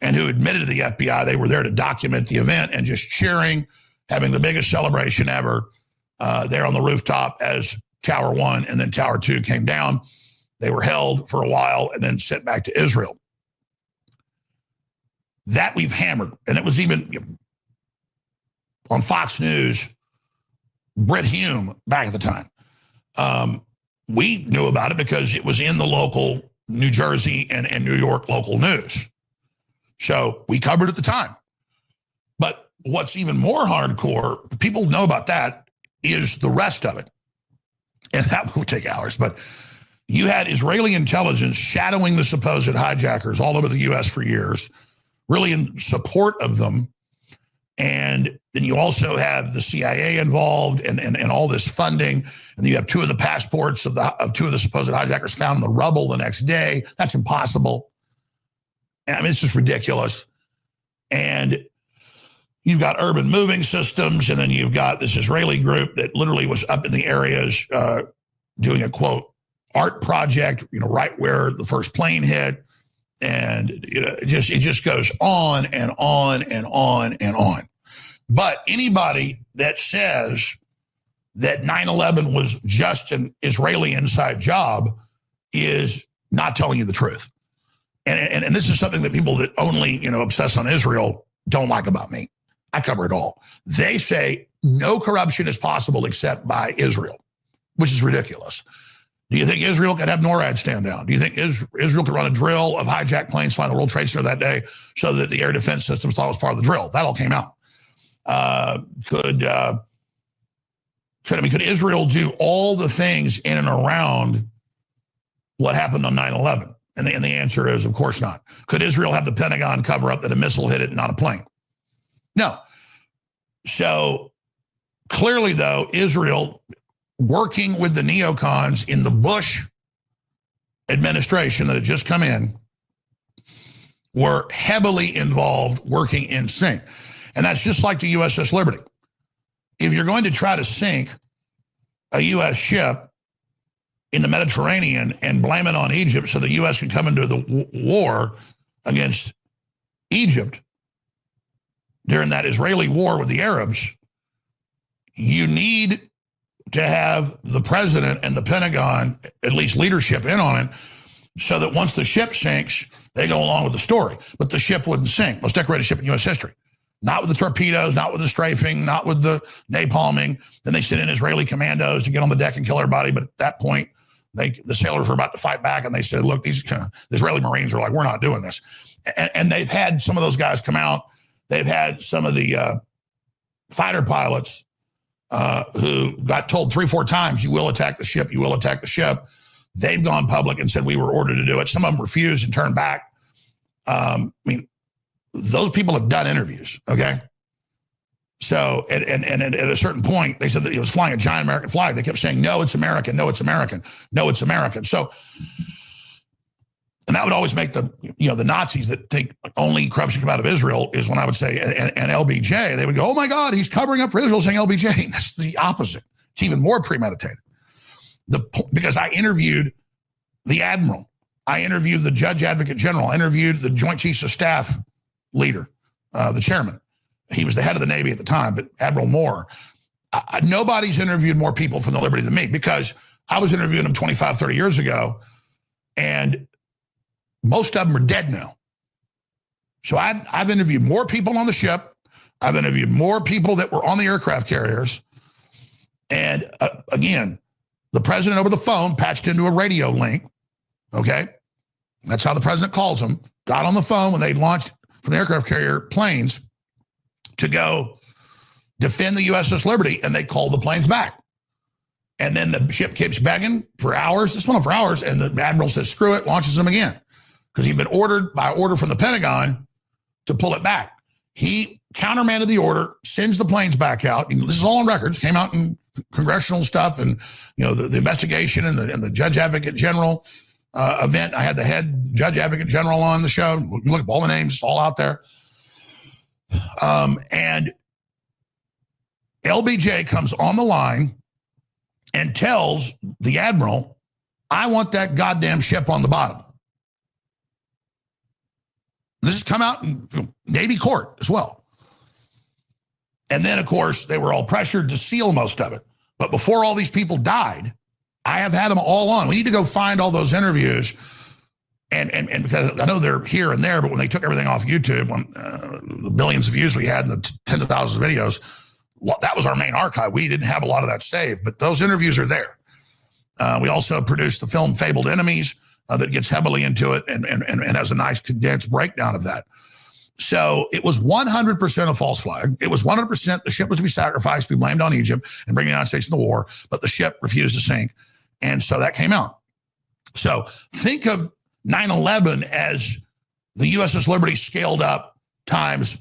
[SPEAKER 19] and who admitted to the FBI they were there to document the event and just cheering, having the biggest celebration ever there on the rooftop as Tower 1 and then Tower 2 came down. They were held for a while and then sent back to Israel. That we've hammered. And it was even on Fox News, Brit Hume back at the time. We knew about it because it was in the local New Jersey and New York local news. So we covered it at the time. But what's even more hardcore, people know about that, is the rest of it. And that will take hours. But you had Israeli intelligence shadowing the supposed hijackers all over the U.S. for years, really in support of them. And then you also have the CIA involved and all this funding. And then you have two of the passports of two of the supposed hijackers found in the rubble the next day. That's impossible. I mean, it's just ridiculous. And you've got urban moving systems, and then you've got this Israeli group that literally was up in the areas doing a, quote, art project, right where the first plane hit. And it just goes on and on and on and on. But anybody that says that 9/11 was just an Israeli inside job is not telling you the truth. And this is something that people that only obsess on Israel don't like about me. I cover it all. They say no corruption is possible except by Israel, which is ridiculous. Do you think Israel could have NORAD stand down? Do you think Israel could run a drill of hijacked planes flying the World Trade Center that day so that the air defense systems thought it was part of the drill? That all came out. Could Israel do all the things in and around what happened on 9/11? And the answer is, of course not. Could Israel have the Pentagon cover up that a missile hit it, not a plane? No. So clearly, though, Israel, working with the neocons in the Bush administration that had just come in, were heavily involved, working in sync. And that's just like the USS Liberty. If you're going to try to sink a U.S. ship in the Mediterranean and blame it on Egypt so the U.S. can come into the war against Egypt during that Israeli war with the Arabs, you need to have the president and the Pentagon, at least leadership, in on it, so that once the ship sinks, they go along with the story. But the ship wouldn't sink. Most decorated ship in U.S. history. Not with the torpedoes, not with the strafing, not with the napalming. Then they sent in Israeli commandos to get on the deck and kill everybody. But at that point, the sailors were about to fight back, and they said, look, these Israeli Marines are like, we're not doing this. And they've had some of those guys come out. They've had some of the fighter pilots who got told 3-4 times, you will attack the ship, you will attack the ship. They've gone public and said, we were ordered to do it. Some of them refused and turned back. I mean, those people have done interviews, okay? So, and at a certain point, they said that he was flying a giant American flag. They kept saying, no, it's American, no, it's American, no, it's American. So, and that would always make the Nazis that think only corruption come out of Israel is when I would say, and LBJ, they would go, oh my God, he's covering up for Israel saying LBJ. That's the opposite. It's even more premeditated. Because I interviewed the admiral. I interviewed the judge advocate general. I interviewed the Joint Chiefs of Staff leader, the chairman. He was the head of the Navy at the time, but Admiral Moore. Nobody's interviewed more people from the Liberty than me because I was interviewing them 25, 30 years ago, and most of them are dead now. So I've interviewed more people on the ship. I've interviewed more people that were on the aircraft carriers. And again, the president over the phone patched into a radio link, okay? That's how the president calls them. Got on the phone when they launched from the aircraft carrier planes to go defend the USS Liberty, and they called the planes back. And then the ship keeps begging for hours. This went on for hours, and the admiral says, screw it, launches them again. Because he'd been ordered by order from the Pentagon to pull it back. He countermanded the order, sends the planes back out. This is all on records, came out in congressional stuff, and the investigation and the Judge Advocate General event. I had the head Judge Advocate General on the show. You look up all the names, it's all out there. And LBJ comes on the line and tells the admiral, I want that goddamn ship on the bottom. This has come out in Navy court as well. And then, of course, they were all pressured to seal most of it. But before all these people died, I have had them all on. We need to go find all those interviews. And because I know they're here and there, but when they took everything off YouTube, when the billions of views we had and the tens of thousands of videos, that was our main archive. We didn't have a lot of that saved, but those interviews are there. We also produced the film Fabled Enemies that gets heavily into it and has a nice condensed breakdown of that. So it was 100% a false flag. It was 100% the ship was to be sacrificed, be blamed on Egypt and bring the United States in the war, but the ship refused to sink. And so that came out. So think of 9/11 as the USS Liberty scaled up times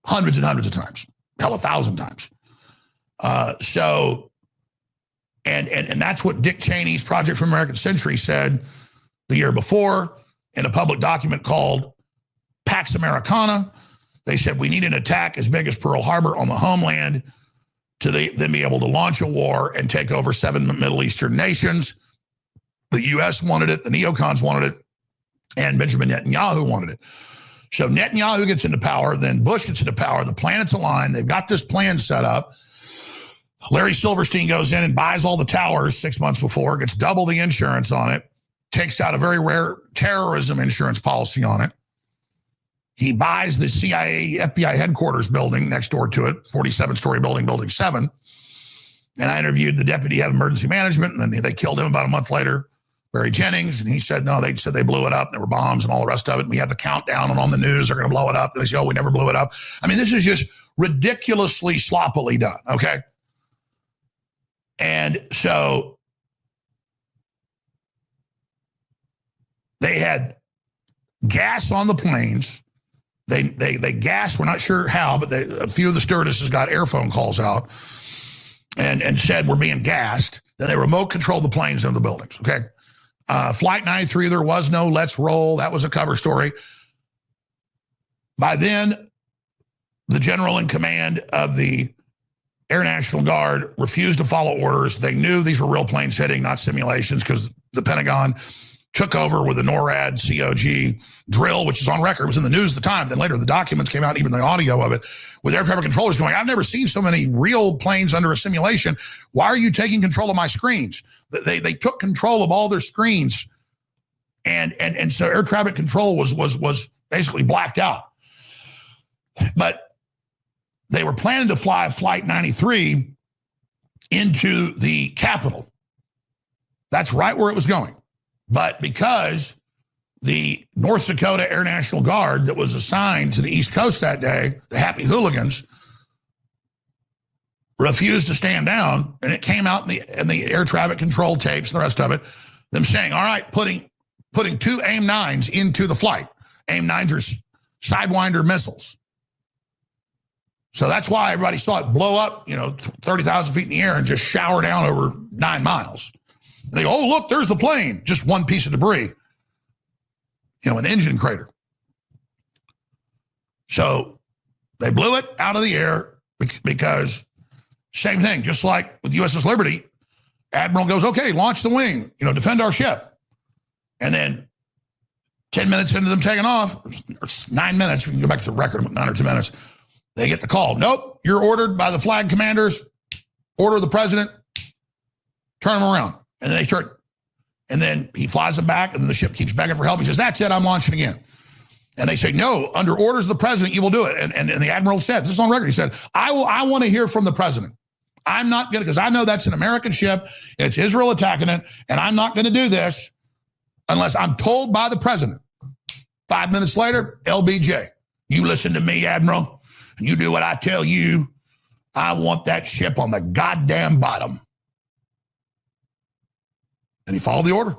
[SPEAKER 19] hundreds and hundreds of times, hell, 1,000 times. And that's what Dick Cheney's Project for American Century said the year before in a public document called Pax Americana. They said we need an attack as big as Pearl Harbor on the homeland to then be able to launch a war and take over 7 Middle Eastern nations. The U.S. wanted it, the neocons wanted it, and Benjamin Netanyahu wanted it. So Netanyahu gets into power, then Bush gets into power, the planets align, they've got this plan set up. Larry Silverstein goes in and buys all the towers 6 months before, gets double the insurance on it, takes out a very rare terrorism insurance policy on it. He buys the CIA FBI headquarters building next door to it, 47-story building, building 7. And I interviewed the deputy head of emergency management, and then they killed him about a month later, Barry Jennings. And he said, no, they said they blew it up. There were bombs and all the rest of it. And we had the countdown and on the news, they're going to blow it up. They say, oh, we never blew it up. I mean, this is just ridiculously sloppily done, okay? And so they had gas on the planes. They gassed, we're not sure how, but a few of the stewardesses got airphone calls out and said we're being gassed. Then they remote controlled the planes into the buildings, okay? Flight 93, there was no let's roll. That was a cover story. By then, the general in command of the Air National Guard refused to follow orders. They knew these were real planes hitting, not simulations, because the Pentagon took over with the NORAD COG drill, which is on record. It was in the news at the time. Then later the documents came out, even the audio of it, with air traffic controllers going, I've never seen so many real planes under a simulation. Why are you taking control of my screens? They took control of all their screens. And so air traffic control was basically blacked out. But they were planning to fly Flight 93 into the Capitol. That's right where it was going. But because the North Dakota Air National Guard that was assigned to the East Coast that day, the Happy Hooligans, refused to stand down, and it came out in the air traffic control tapes and the rest of it, them saying, all right, putting 2 AIM-9s into the flight. AIM-9s are Sidewinder missiles. So that's why everybody saw it blow up, 30,000 feet in the air and just shower down over 9 miles. They go, oh, look, there's the plane. Just one piece of debris, an engine crater. So they blew it out of the air because same thing, just like with USS Liberty, Admiral goes, okay, launch the wing, defend our ship. And then 10 minutes into them taking off, or 9 minutes, we can go back to the record, 9 or 10 minutes, they get the call. Nope, you're ordered by the flag commanders, order the president, turn them around. And then and then he flies them back, and then the ship keeps begging for help. He says, that's it, I'm launching again. And they say, no, under orders of the president, you will do it. And the admiral said, this is on record, he said, I want to hear from the president. I'm not going to, because I know that's an American ship, it's Israel attacking it, and I'm not going to do this unless I'm told by the president. 5 minutes later, LBJ, you listen to me, Admiral, and you do what I tell you. I want that ship on the goddamn bottom. And he followed the order.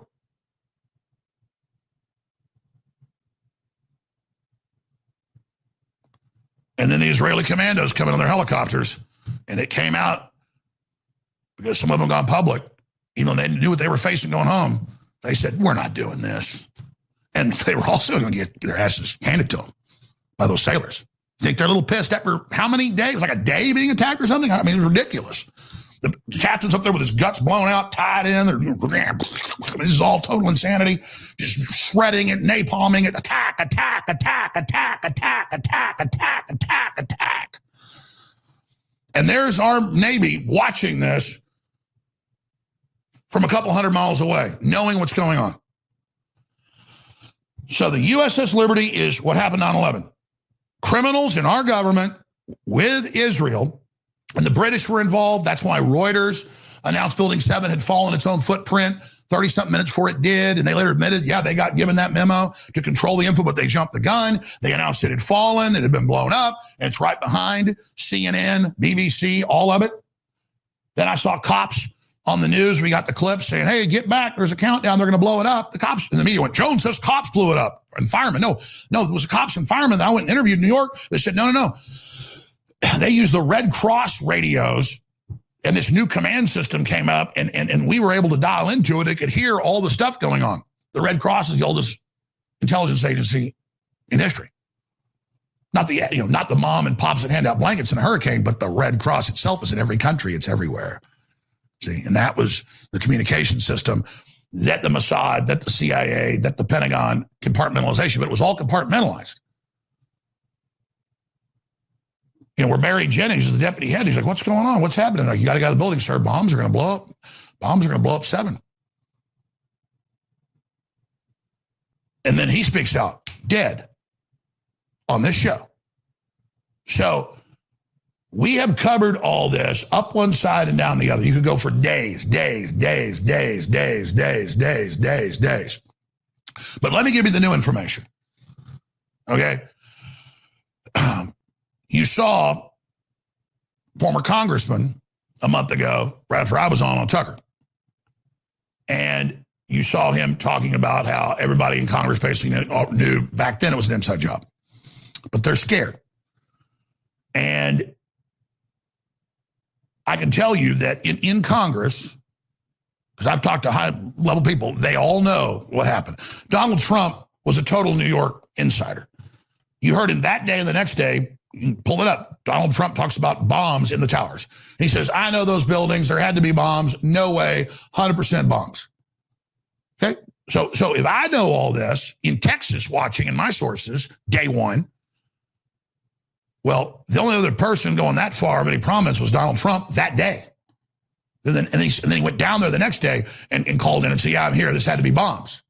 [SPEAKER 19] And then the Israeli commandos come in on their helicopters, and it came out because some of them gone public, even though they knew what they were facing going home. They said, we're not doing this. And they were also going to get their asses handed to them by those sailors. Think they're a little pissed after how many days? It was like a day being attacked or something? I mean, it was ridiculous. The captain's up there with his guts blown out, tied in. This is all total insanity. Just shredding it, napalming it. Attack, attack, attack, attack, attack, attack, attack, attack, attack. And there's our Navy watching this from a couple hundred miles away, knowing what's going on. So the USS Liberty is what happened 9/11. Criminals in our government with Israel, and the British were involved. That's why Reuters announced Building 7 had fallen its own footprint 30-something minutes before it did. And they later admitted, yeah, they got given that memo to control the info, but they jumped the gun. They announced it had fallen, it had been blown up, and it's right behind CNN, BBC, all of it. Then I saw cops on the news. We got the clips saying, hey, get back. There's a countdown. They're going to blow it up. The cops in the media went, Jones says cops blew it up. And firemen. No, it was cops and firemen that I went and interviewed in New York. They said, no. They used the Red Cross radios, and this new command system came up, and we were able to dial into it. It could hear all the stuff going on. The Red Cross is the oldest intelligence agency in history. Not the mom and pops that hand out blankets in a hurricane, but the Red Cross itself is in every country. It's everywhere. See, and that was the communication system that the Mossad, that the CIA, that the Pentagon, compartmentalization, but it was all compartmentalized. Where Barry Jennings is the deputy head, he's like, what's going on? What's happening? Like, you got to get out of the building, sir. Bombs are going to blow up. Bombs are going to blow up 7. And then he speaks out, dead, on this show. So we have covered all this up one side and down the other. You could go for days. But let me give you the new information. Okay? You saw former congressman a month ago, right after I was on Tucker. And you saw him talking about how everybody in Congress basically knew back then it was an inside job. But they're scared. And I can tell you that in Congress, because I've talked to high-level people, they all know what happened. Donald Trump was a total New York insider. You heard him that day and the next day. You can pull it up. Donald Trump talks about bombs in the towers. He says, I know those buildings. There had to be bombs. No way. 100% bombs. Okay? So if I know all this in Texas watching in my sources, day one, well, the only other person going that far of any prominence was Donald Trump that day. And then he went down there the next day and called in and said, yeah, I'm here. This had to be bombs.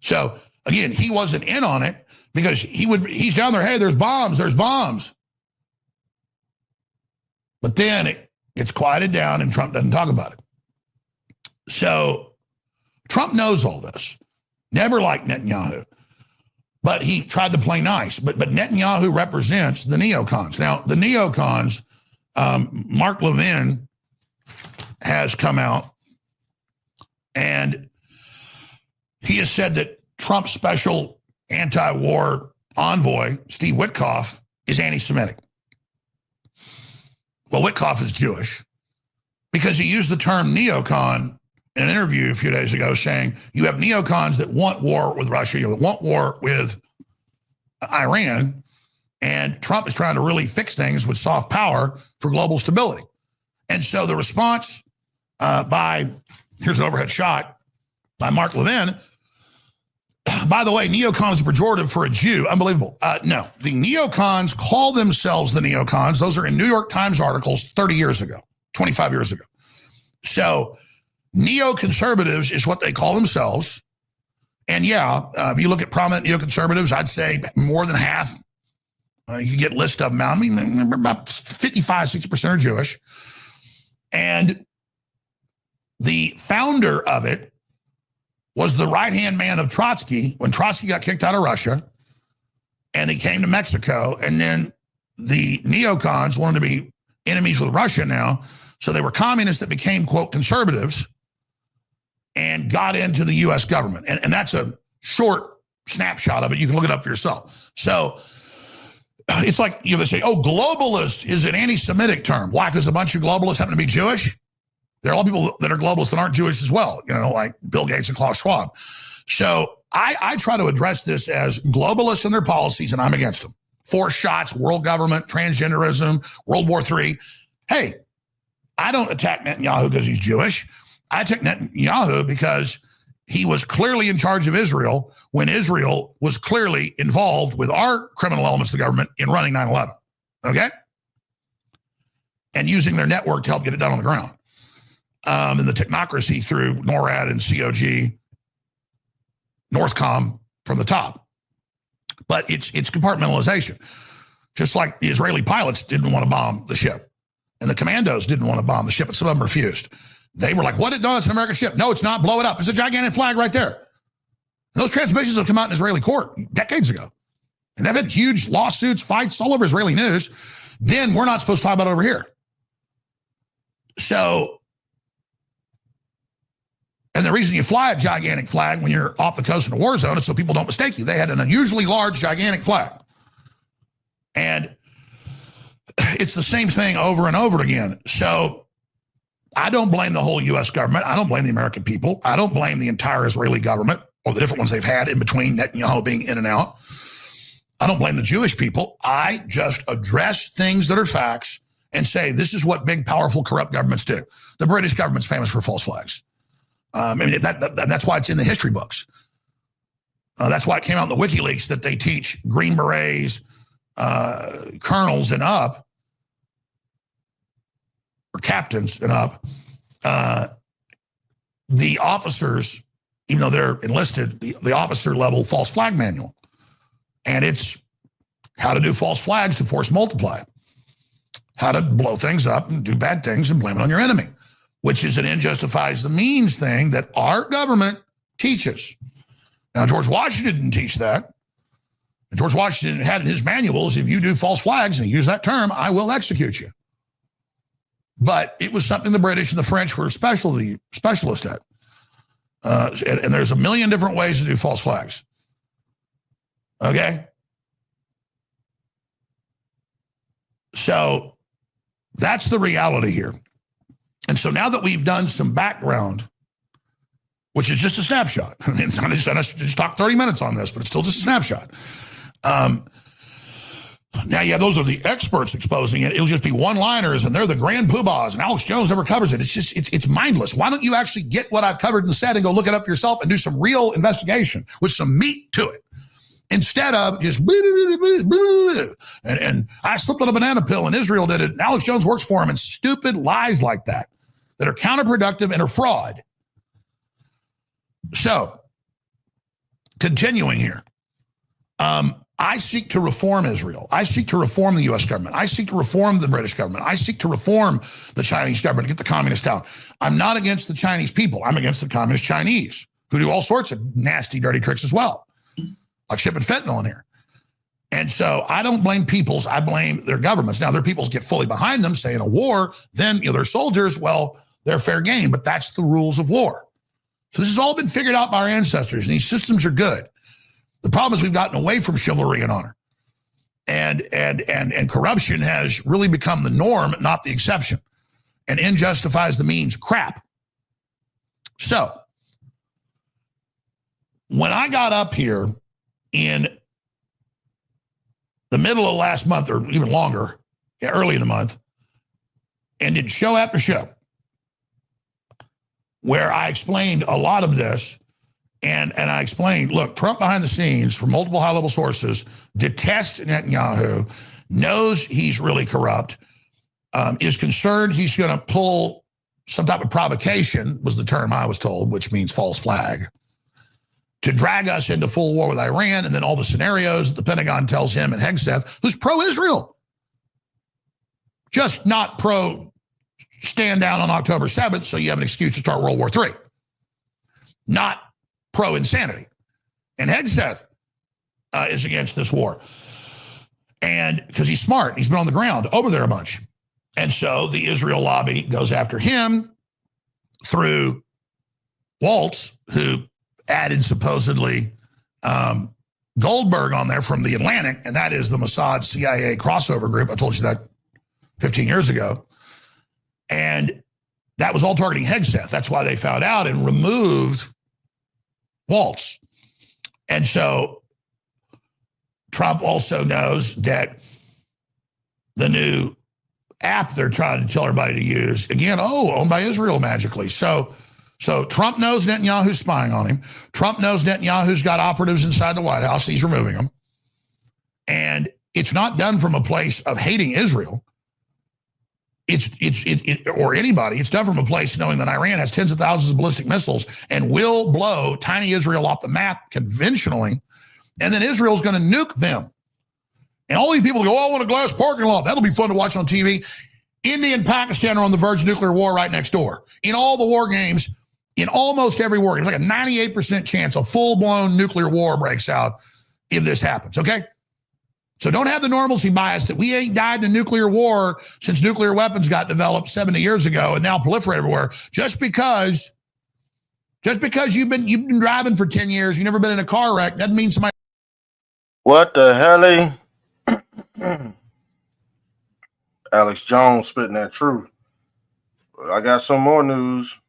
[SPEAKER 19] So, again, he wasn't in on it because he's down there, hey, there's bombs. But then it gets quieted down and Trump doesn't talk about it. So Trump knows all this. Never liked Netanyahu. But he tried to play nice. But Netanyahu represents the neocons. Now, the neocons, Mark Levin has come out and he has said that Trump's special anti-war envoy, Steve Witkoff, is anti-Semitic. Well, Witkoff is Jewish because he used the term neocon in an interview a few days ago saying you have neocons that want war with Russia, that want war with Iran, and Trump is trying to really fix things with soft power for global stability. And so the response here's an overhead shot by Mark Levin. By the way, neocon is a pejorative for a Jew. Unbelievable. No, the neocons call themselves the neocons. Those are in New York Times articles 30 years ago, 25 years ago. So neoconservatives is what they call themselves. And yeah, if you look at prominent neoconservatives, I'd say more than half. You get a list of them out. I mean, about 55, 60% are Jewish. And the founder of it was the right-hand man of Trotsky when Trotsky got kicked out of Russia and he came to Mexico. And then the neocons wanted to be enemies with Russia now. So they were communists that became, quote, conservatives and got into the U.S. government. And that's a short snapshot of it. You can look it up for yourself. So it's like they say, oh, globalist is an anti-Semitic term. Why? Because a bunch of globalists happen to be Jewish? There are all people that are globalists that aren't Jewish as well, like Bill Gates and Klaus Schwab. So I try to address this as globalists and their policies, and I'm against them. Forced shots, world government, transgenderism, World War III. Hey, I don't attack Netanyahu because he's Jewish. I attack Netanyahu because he was clearly in charge of Israel when Israel was clearly involved with our criminal elements of the government in running 9/11. Okay? And using their network to help get it done on the ground. And the technocracy through NORAD and COG, Northcom from the top. But it's compartmentalization. Just like the Israeli pilots didn't want to bomb the ship. And the commandos didn't want to bomb the ship, but some of them refused. They were like, what? No, it's an American ship. No, it's not. Blow it up. It's a gigantic flag right there. And those transmissions have come out in Israeli court decades ago. And they've had huge lawsuits, fights all over Israeli news. Then we're not supposed to talk about it over here. So, and the reason you fly a gigantic flag when you're off the coast in a war zone is so people don't mistake you. They had an unusually large, gigantic flag. And it's the same thing over and over again. So I don't blame the whole U.S. government. I don't blame the American people. I don't blame the entire Israeli government or the different ones they've had in between Netanyahu being in and out. I don't blame the Jewish people. I just address things that are facts and say, this is what big, powerful, corrupt governments do. The British government's famous for false flags. I mean, that's why it's in the history books. That's why it came out in the WikiLeaks that they teach Green Berets, colonels and up, or captains and up, the officers, even though they're enlisted, the officer level false flag manual. And it's how to do false flags to force multiply. How to blow things up and do bad things and blame it on your enemy, which is an end justifies the means thing that our government teaches. Now, George Washington didn't teach that. And George Washington had in his manuals, if you do false flags and use that term, I will execute you. But it was something the British and the French were specialist at. And there's a million different ways to do false flags. Okay? So that's the reality here. And so now that we've done some background, which is just a snapshot. I mean, I just talked 30 minutes on this, but it's still just a snapshot. Now, yeah, those are the experts exposing it. It'll just be one-liners, and they're the grand poobahs, and Alex Jones never covers it. It's just, it's mindless. Why don't you actually get what I've covered and said and go look it up for yourself and do some real investigation with some meat to it? Instead of just, and I slipped on a banana pill and Israel did it, and Alex Jones works for him, and stupid lies like that are counterproductive and are fraud. So, continuing here, I seek to reform Israel. I seek to reform the U.S. government. I seek to reform the British government. I seek to reform the Chinese government, get the communists down. I'm not against the Chinese people. I'm against the communist Chinese, who do all sorts of nasty, dirty tricks as well, like shipping fentanyl in here. And so I don't blame peoples. I blame their governments. Now, their peoples get fully behind them, say in a war, then their soldiers, well, they're fair game, but that's the rules of war. So this has all been figured out by our ancestors, and these systems are good. The problem is we've gotten away from chivalry and honor. And corruption has really become the norm, not the exception. And end justifies the means crap. So when I got up here in the middle of last month, or even longer, early in the month, and did show after show where I explained a lot of this, and I explained, look, Trump behind the scenes from multiple high-level sources detests Netanyahu, knows he's really corrupt, is concerned he's going to pull some type of provocation, was the term I was told, which means false flag, to drag us into full war with Iran, and then all the scenarios that the Pentagon tells him and Hegseth, who's pro-Israel, just not pro-stand down on October 7th so you have an excuse to start World War III. Not pro-insanity. And Hegseth is against this war. And because he's smart, he's been on the ground over there a bunch. And so the Israel lobby goes after him through Waltz, who added supposedly Goldberg on there from the Atlantic, and that is the Mossad CIA crossover group. I told you that 15 years ago. And that was all targeting Hegseth. That's why they found out and removed Waltz. And so Trump also knows that the new app they're trying to tell everybody to use, again, owned by Israel magically. So Trump knows Netanyahu's spying on him. Trump knows Netanyahu's got operatives inside the White House. He's removing them. And it's not done from a place of hating Israel. Or anybody. It's done from a place knowing that Iran has tens of thousands of ballistic missiles and will blow tiny Israel off the map conventionally. And then Israel's going to nuke them. And all these people go, I want a glass parking lot. That'll be fun to watch on TV. India and Pakistan are on the verge of nuclear war right next door. In all the war games, in almost every war game, it's like a 98% chance a full-blown nuclear war breaks out if this happens, okay? So don't have the normalcy bias that we ain't died in a nuclear war since nuclear weapons got developed 70 years ago and now proliferate everywhere. Just because you've been driving for 10 years, you've never been in a car wreck, doesn't mean somebody.
[SPEAKER 1] What the hell? Alex Jones spitting that truth. I got some more news.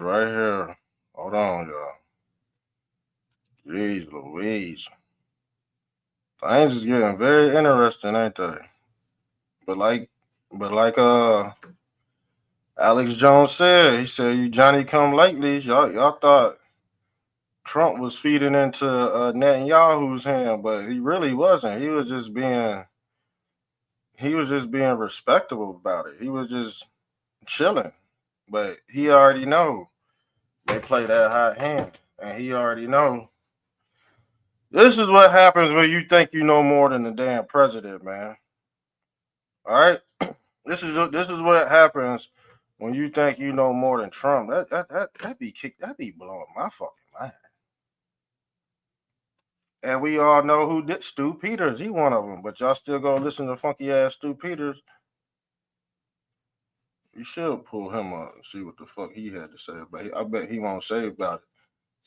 [SPEAKER 1] right here. Hold on, y'all. Jeez Louise. Things is getting very interesting, ain't they? But like Alex Jones said, he said, you Johnny come latelys, y'all thought Trump was feeding into Netanyahu's hand, but he really wasn't. He was just being respectable about it. He was just chilling. But he already know they play that hot hand. And he already know. This is what happens when you think you know more than the damn president, man. All right? This is what happens when you think you know more than Trump. That be blowing my fucking mind. And we all know who did Stu Peters. He one of them. But y'all still go listen to funky ass Stu Peters. You should pull him up and see what the fuck he had to say about it. I bet he won't say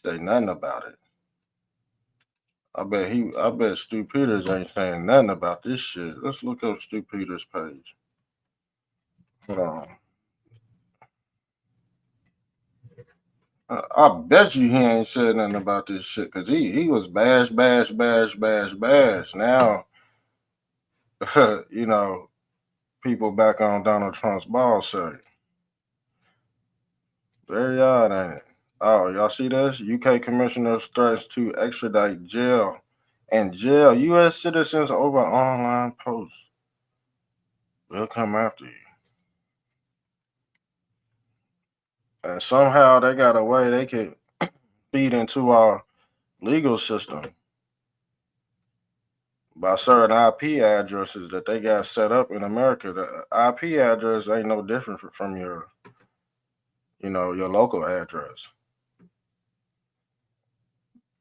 [SPEAKER 1] nothing about it. I bet Stu Peters ain't saying nothing about this shit. Let's look up Stu Peters' page. Hold on. I bet you he ain't said nothing about this shit because he was bash. Now, you know, people back on Donald Trump's ball sack. Very odd, ain't it? Oh, y'all see this? UK commissioner threats to extradite U.S. citizens over online posts. They'll come after you. And somehow they got a way they could feed into our legal system by certain IP addresses that they got set up in America. The IP address ain't no different from your local address.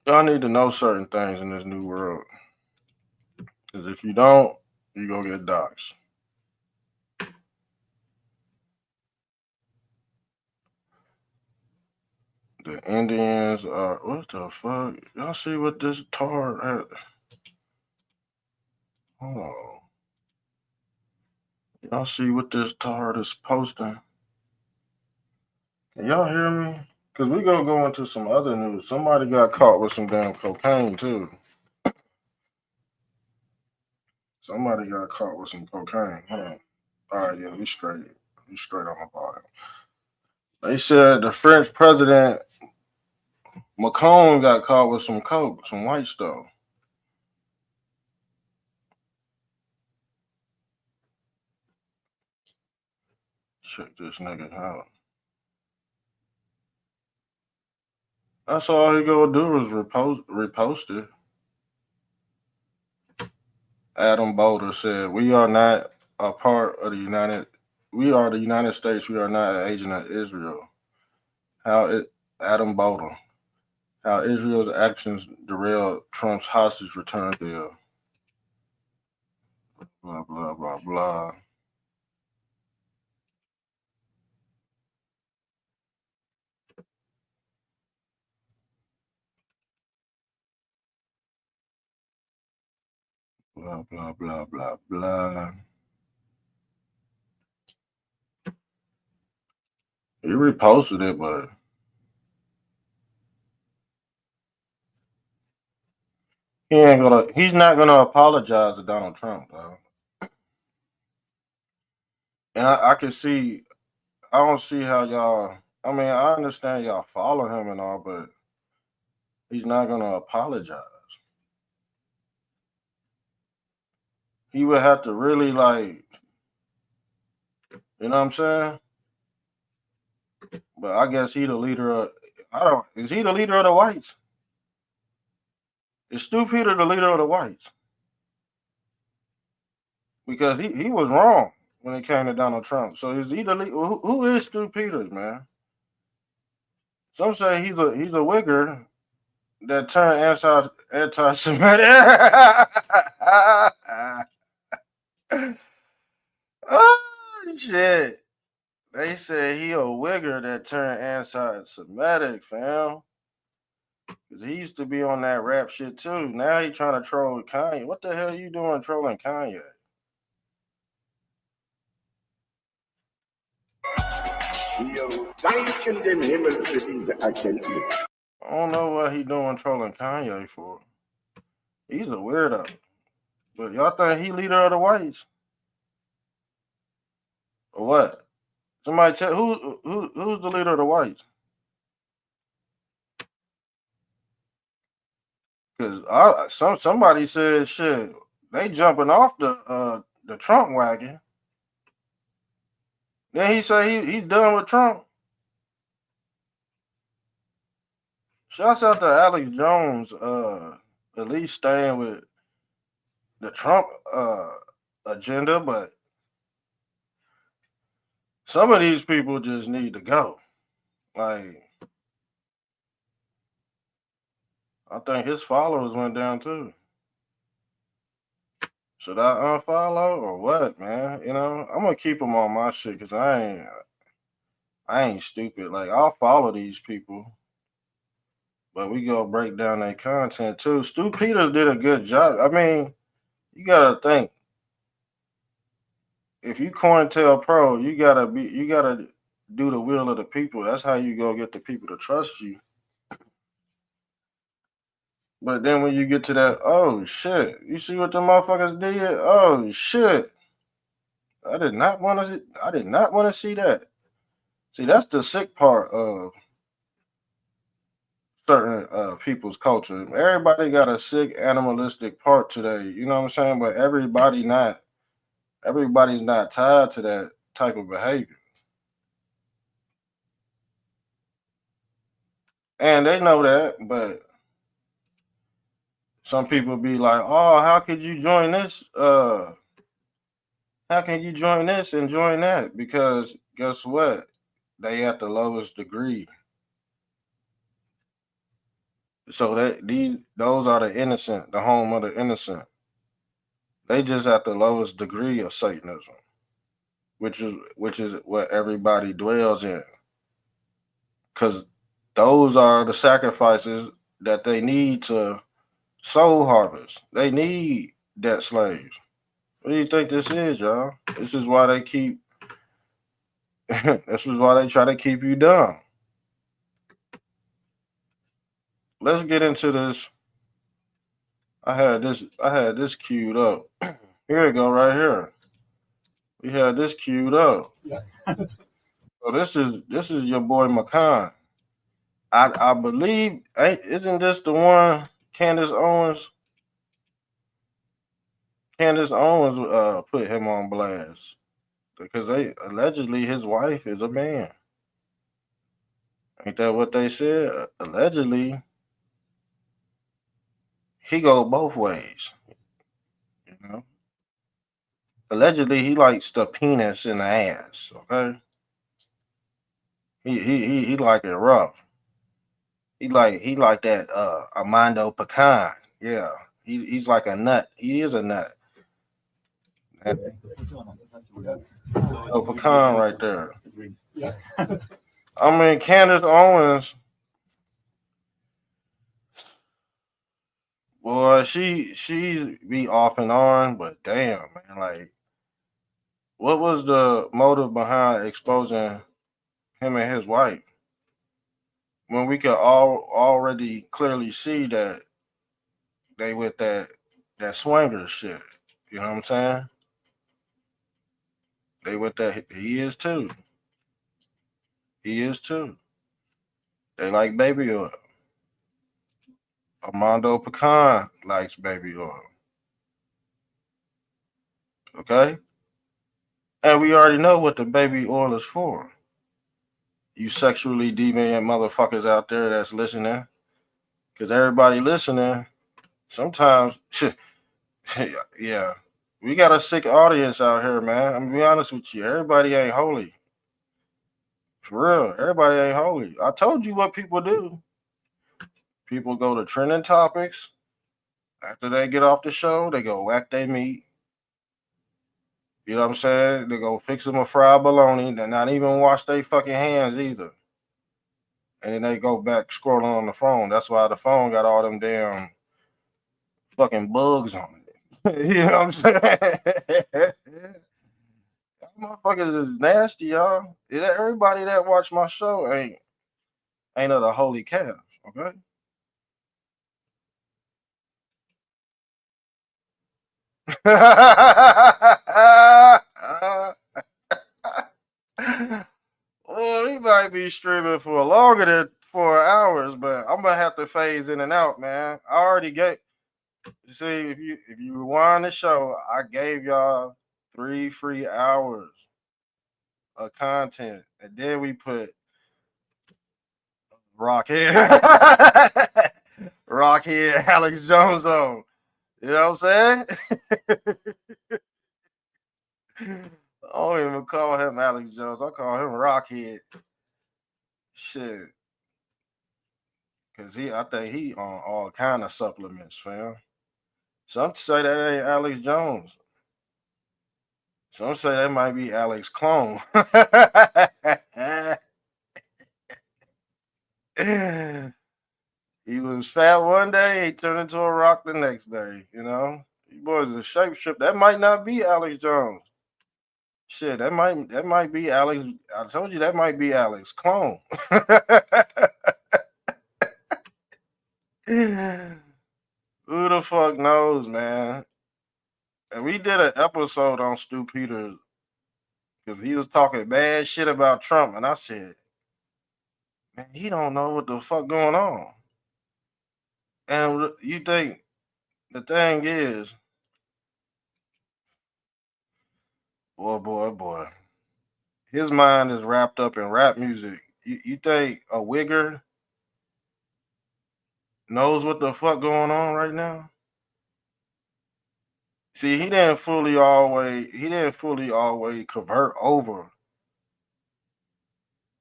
[SPEAKER 1] Y'all need to know certain things in this new world. Because if you don't, you go get doxxed. The Indians are, what the fuck? Y'all see what this tar, hold on. Y'all see what this tar is posting? Can y'all hear me? Because we gonna go into some other news. Somebody got caught with some damn cocaine too. Somebody got caught with some cocaine. Hold on. All right, yeah, we straight. We straight on the bottom. They said the French president Macron got caught with some coke, some white stuff. Check this nigga out. That's all he gonna do is repost it. Adam Bolder said, "We are not a part of the United. We are the United States. We are not an agent of Israel." Adam Bolder. How Israel's actions derailed Trump's hostage return deal. Blah blah blah blah. Blah blah blah blah blah. He reposted it, but He's not gonna apologize to Donald Trump, though. And I can see. I don't see how y'all. I mean, I understand y'all follow him and all, but he's not gonna apologize. He would have to really like, you know what I'm saying? But I guess he the leader of. I don't. Is he the leader of the whites? Is Stu Peter the leader of the whites? Because he was wrong when it came to Donald Trump. So is he the leader? Who is Stu Peters, man? Some say he's a wigger that turned anti-Semitic. Oh shit! They say he a wigger that turned anti-Semitic, fam. Cause he used to be on that rap shit too. Now he trying to troll Kanye. What the hell are you doing trolling Kanye? I don't know what he doing trolling Kanye for. He's a weirdo. But y'all think he leader of the whites? Or what? Somebody tell who's the leader of the whites? Cause somebody said shit. They jumping off the Trump wagon. Then he say he's done with Trump. Shouts out to Alex Jones, at least staying with the Trump agenda, but some of these people just need to go. Like, I think his followers went down too. Should I unfollow or what, man? You know, I'm gonna keep them on my shit because I ain't stupid. Like, I'll follow these people, but we go break down their content too. Stu Peters did a good job. I mean, you gotta think. If you COINTELPRO, you gotta do the will of the people. That's how you go get the people to trust you. But then when you get to that, oh shit, you see what the motherfuckers did? Oh shit. I did not want to see that. See, that's the sick part of certain people's culture. Everybody got a sick animalistic part today. You know what I'm saying? But everybody's not tied to that type of behavior. And they know that, but some people be like, oh, how could you join this? How can you join this and join that? Because guess what? They at the lowest degree. So those are the innocent, the home of the innocent. They just at the lowest degree of Satanism, which is what everybody dwells in. Because those are the sacrifices that they need to soul harvest. They need debt slaves. What do you think this is, y'all? This is why they keep. This is why they try to keep you dumb. Let's get into this. I had this queued up. Here we go, right here. We had this queued up. So this is your boy McCon. I believe, isn't this the one Candace Owens? Candace Owens put him on blast because allegedly his wife is a man. Ain't that what they said? Allegedly, he go both ways. You know, allegedly he likes the penis in the ass. Okay, he like it rough. He like that Armando Pecan. Yeah, he's like a nut. He is a nut. Oh, Pecan right there. I mean, Candace Owens, boy, she be off and on, but damn, man, like, what was the motive behind exposing him and his wife when we could all already clearly see that They with that swinger shit. You know what I'm saying? They with that. He is too. He is too. They like baby oil. Armando Pecan likes baby oil. Okay? And we already know what the baby oil is for. You sexually deviant motherfuckers out there that's listening. Because everybody listening, sometimes, yeah, we got a sick audience out here, man. I'm gonna be honest with you. Everybody ain't holy. For real, everybody ain't holy. I told you what people do. People go to trending topics. After they get off the show, they go whack their meat. You know what I'm saying? They go fix them a fried bologna. They not even wash their fucking hands either. And then they go back scrolling on the phone. That's why the phone got all them damn fucking bugs on it. You know what I'm saying? Motherfuckers is nasty, y'all. Everybody that watch my show ain't of the holy calf, okay? Well, he might be streaming for longer than 4 hours, but I'm gonna have to phase in and out, man. I already gave. See, if you rewind the show, I gave y'all 3 free hours of content, and then we put Rockhead, Rockhead, Alex Jones on. You know what I'm saying? I don't even call him Alex Jones. I call him Rockhead. Shit. Cause I think he on all kind of supplements, fam. Some say that ain't Alex Jones. Some say that might be Alex Clone. He was fat one day, he turned into a rock the next day, you know? These boys are shapeshift. That might not be Alex Jones. Shit, that might be Alex. I told you that might be Alex Clone. Who the fuck knows, man? And we did an episode on Stu Peters because he was talking bad shit about Trump, and I said, man, he don't know what the fuck going on. And you think the thing is, boy, his mind is wrapped up in rap music. You think a wigger knows what the fuck going on right now? See, he didn't fully always convert over.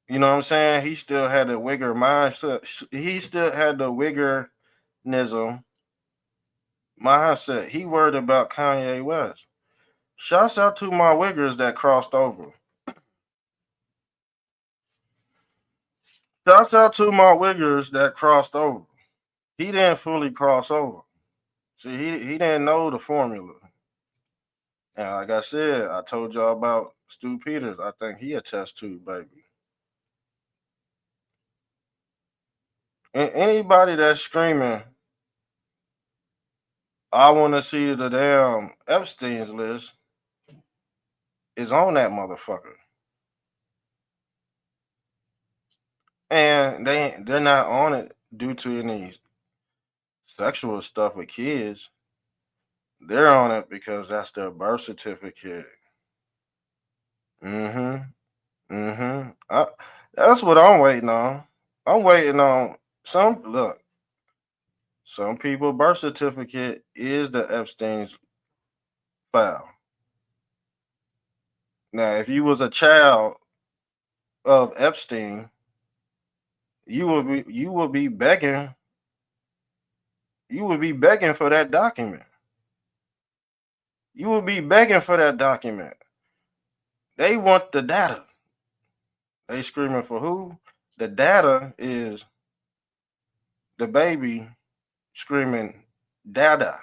[SPEAKER 1] You know what I'm saying? He still had the wigger mindset. He still had the wiggernism mindset. He worried about Kanye West. Shouts out to my wiggers that crossed over. Shouts out to my wiggers that crossed over. He didn't fully cross over. See, he didn't know the formula. And like I said, I told y'all about Stu Peters. I think he a test tube, baby. And anybody that's screaming, I want to see the damn Epstein's list, is on that motherfucker. And they're not on it due to any sexual stuff with kids. They're on it because that's their birth certificate. That's what I'm waiting on. I'm waiting on some people birth certificate is the Epstein's file. Now, if you was a child of Epstein, you would be begging for that document. You would be begging for that document. They want the data. They screaming for who? The data is the baby screaming data.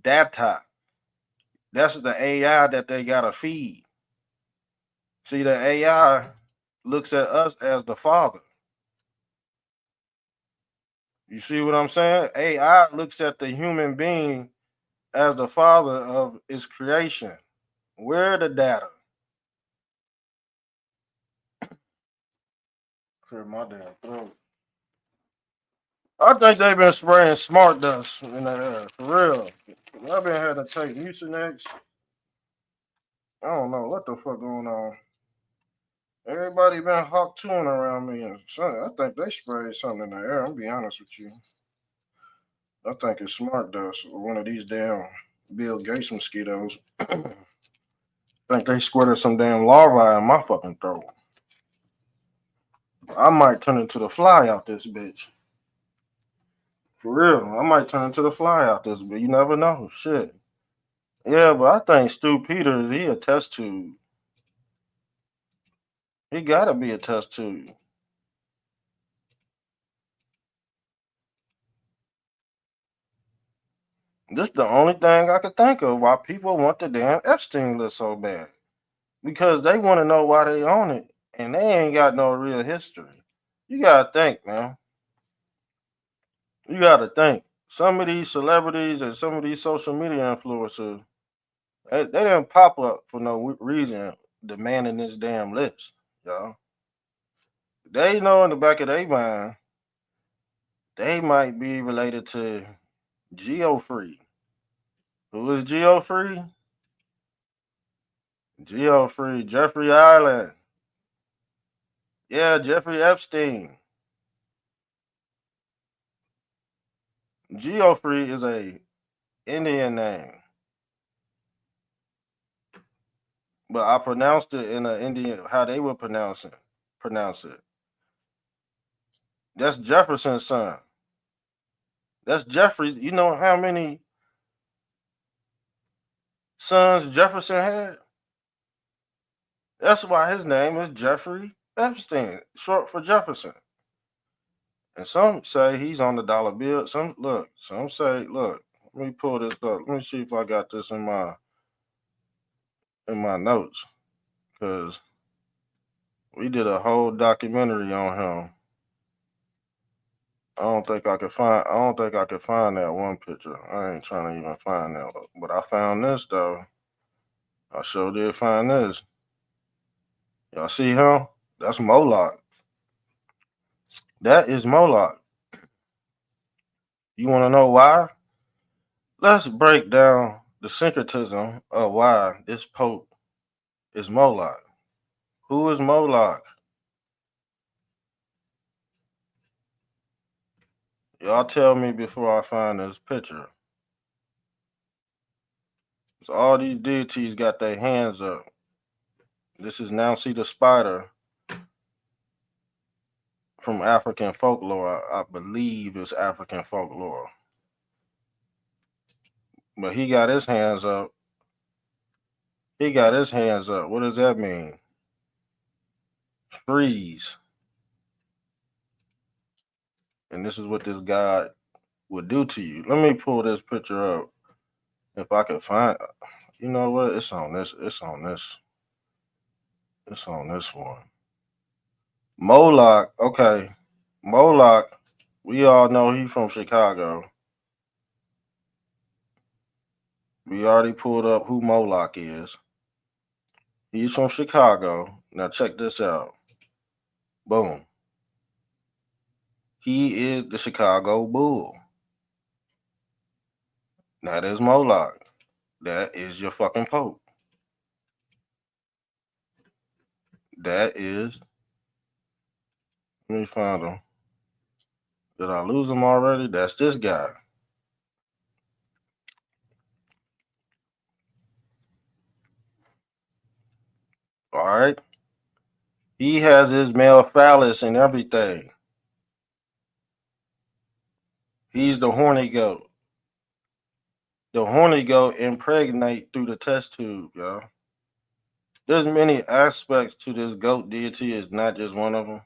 [SPEAKER 1] Data. That's the AI that they gotta feed. See, the AI looks at us as the father. You see what I'm saying? AI looks at the human being as the father of its creation. Where the data? Clear my damn throat. I think they've been spraying smart dust in the air, for real. I've been having to take Mucinex. I don't know what the fuck going on. Everybody been hawk tuning around me, and I think they sprayed something in the air. I'm be honest with you. I think it's smart dust or one of these damn Bill Gates mosquitoes. I think they squirted some damn larvae in my fucking throat. I might turn into the fly out this bitch. For real, I might turn into the fly out this bitch. You never know. Shit. Yeah, but I think Stu Peters, he a test tube. He gotta be a test tube. This is the only thing I could think of why people want the damn Epstein list so bad. Because they want to know why they own it, and they ain't got no real history. You gotta think, man. You gotta think. Some of these celebrities and some of these social media influencers, they didn't pop up for no reason demanding this damn list, y'all. They know in the back of their mind they might be related to Geoffrey. Who is Geoffrey? Geoffrey, Jeffrey Island. Yeah, Jeffrey Epstein. Geoffrey is a Indian name, but I pronounced it in an Indian how they would pronounce it. Pronounce it. That's Jefferson's son. That's Jeffrey. You know how many sons Jefferson had? That's why his name is Jeffrey Epstein, short for Jefferson. And some say he's on the dollar bill. Some say, look, let me pull this up. Let me see if I got this in my notes. Cause we did a whole documentary on him. I don't think I could find that one picture. I ain't trying to even find that. But I found this though. I sure did find this. Y'all see him? That's Moloch. That is Moloch. You want to know why? Let's break down the syncretism of why this Pope is Moloch. Who is Moloch? Y'all tell me before I find this picture. So all these deities got their hands up. This is Nancy the Spider from African folklore. I believe it's African folklore. But he got his hands up. He got his hands up. What does that mean? Freeze. And this is what this God would do to you. Let me pull this picture up. If I could find, you know what? It's on this. It's on this. It's on this one. Moloch. Okay. Moloch. We all know he's from Chicago. We already pulled up who Moloch is. He's from Chicago. Now check this out. Boom. He is the Chicago Bull. That is Moloch. That is your fucking Pope. That is. Let me find him. Did I lose him already? That's this guy. All right. He has his male phallus and everything. He's the horny goat. The horny goat impregnate through the test tube, y'all. There's many aspects to this goat deity. It's not just one of them.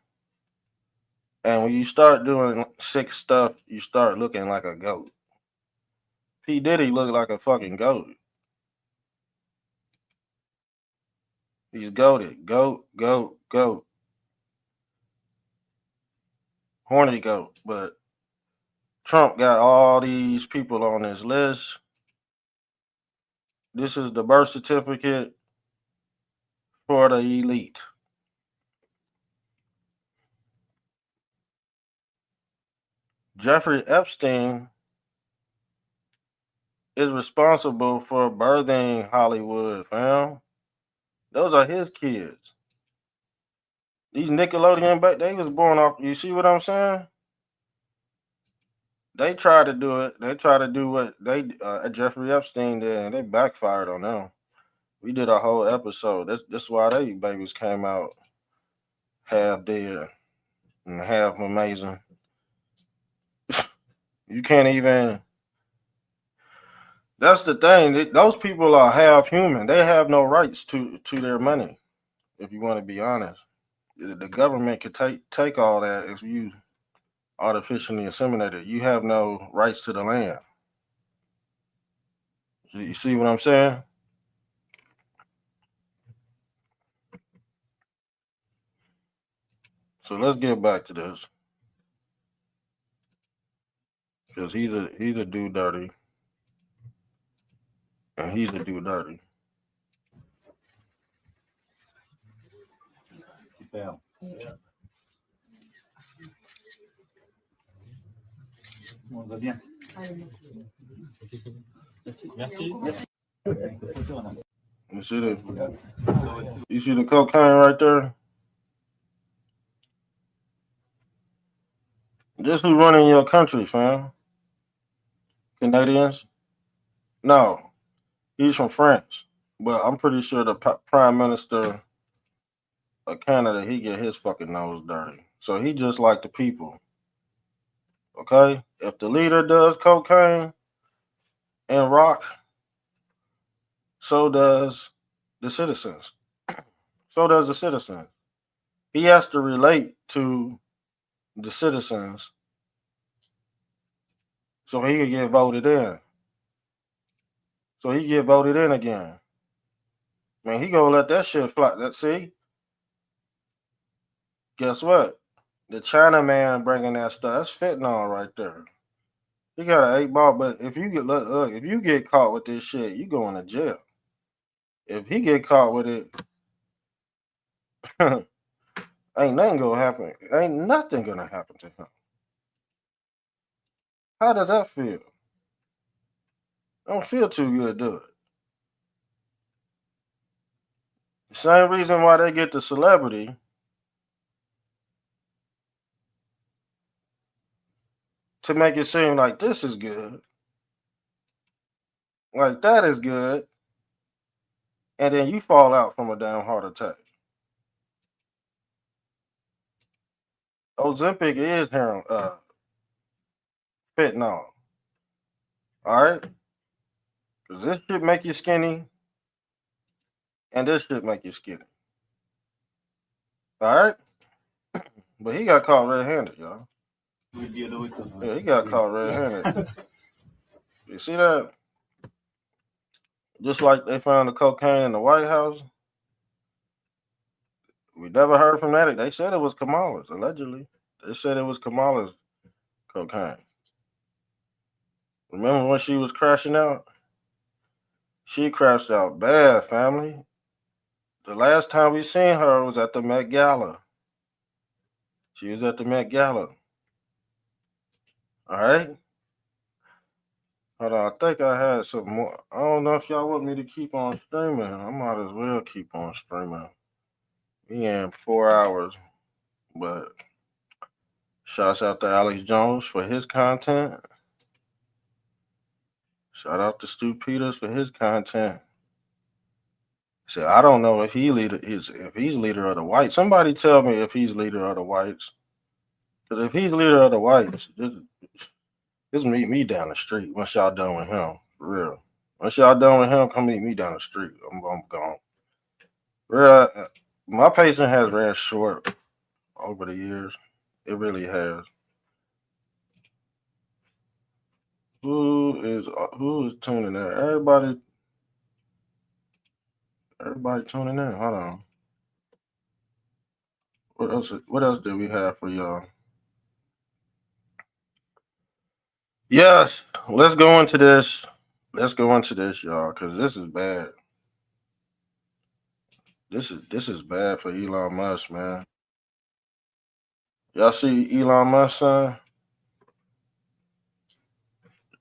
[SPEAKER 1] And when you start doing sick stuff, you start looking like a goat. P. Diddy looked like a fucking goat. He's goated. Goat, goat, goat. Horny goat. But Trump got all these people on his list. This is the birth certificate for the elite. Jeffrey Epstein is responsible for birthing Hollywood, fam. Those are his kids. These Nickelodeon, they was born off. You see what I'm saying? They tried to do it. They tried to do what Jeffrey Epstein did, and they backfired on them. We did a whole episode. That's why they babies came out half dead and half amazing. You can't even. That's the thing. Those people are half human. They have no rights to their money. If you want to be honest, the government could take all that if you artificially inseminated. You have no rights to the land. You see what I'm saying? So let's get back to this, because he's a dude dirty, and he's a dude dirty.
[SPEAKER 20] Yeah. On va bien. Merci.
[SPEAKER 1] You see the cocaine right there? This who running your country, fam? Canadians? No, he's from France, but I'm pretty sure the prime minister of Canada, he get his fucking nose dirty. So he just like the people. Okay? If the leader does cocaine and rock, so does the citizens. So does the citizens. He has to relate to the citizens so he can get voted in. So he get voted in again. Man, he gonna let that shit fly. See? Guess what? The China man bringing that stuff. That's fentanyl right there. He got an 8-ball, but if you get look, if you get caught with this shit, you going to jail. If he get caught with it, ain't nothing gonna happen. Ain't nothing gonna happen to him. How does that feel? Don't feel too good, do it. The same reason why they get the celebrity to make it seem like this is good, like that is good, and then you fall out from a damn heart attack. Ozempic is heroin, fentanyl. All right, because this shit make you skinny, and this shit make you skinny. All right, but he got caught red-handed, y'all. Yeah, he got caught red-handed. You see that? Just like they found the cocaine in the White House. We never heard from that. They said it was Kamala's, allegedly. They said it was Kamala's cocaine. Remember when she was crashing out? She crashed out bad, family. The last time we seen her was at the Met Gala. She was at the Met Gala. All right? Hold on, I think I had some more. I don't know if y'all want me to keep on streaming. I might as well keep on streaming. We in 4 hours, but shouts out to Alex Jones for his content. Shout out to Stu Peters for his content. So I don't know if he's leader of the whites. Somebody tell me if he's leader of the whites. Because if he's leader of the whites, just meet me down the street once y'all done with him. For real. Once y'all done with him, come meet me down the street. I'm gone. Real, my patient has ran short over the years. It really has. Who is tuning in? Everybody tuning in. Hold on. What else did we have for y'all? Yes, let's go into this. Let's go into this, y'all, because this is bad. This is bad for Elon Musk, man. Y'all see Elon Musk, son?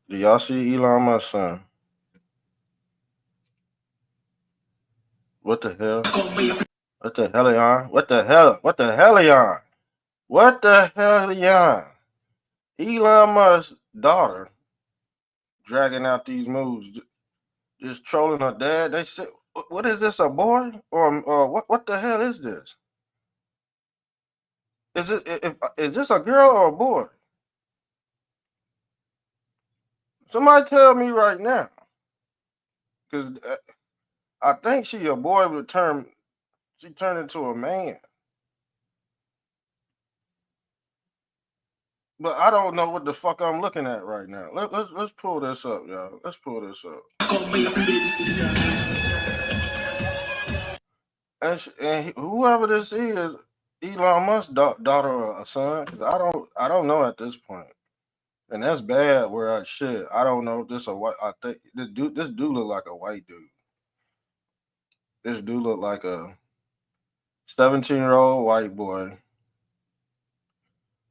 [SPEAKER 1] Do y'all see Elon Musk, son? What the hell? What the hell, y'all? What the hell? What the hell, y'all? What the hell, y'all? Elon Musk's daughter dragging out these moves, just trolling her dad. They said, "What is this? A boy or what? What the hell is this? Is this a girl or a boy? Somebody tell me right now, because I think she a boy with she turned into a man, but I don't know what the fuck I'm looking at right now. Let's pull this up, y'all. Let's pull this up. And whoever this is, Elon Musk's daughter or son, because I don't know at this point. And that's bad. Where shit, I don't know if this a white. I think this dude look like a white dude. This dude look like a 17-year-old white boy.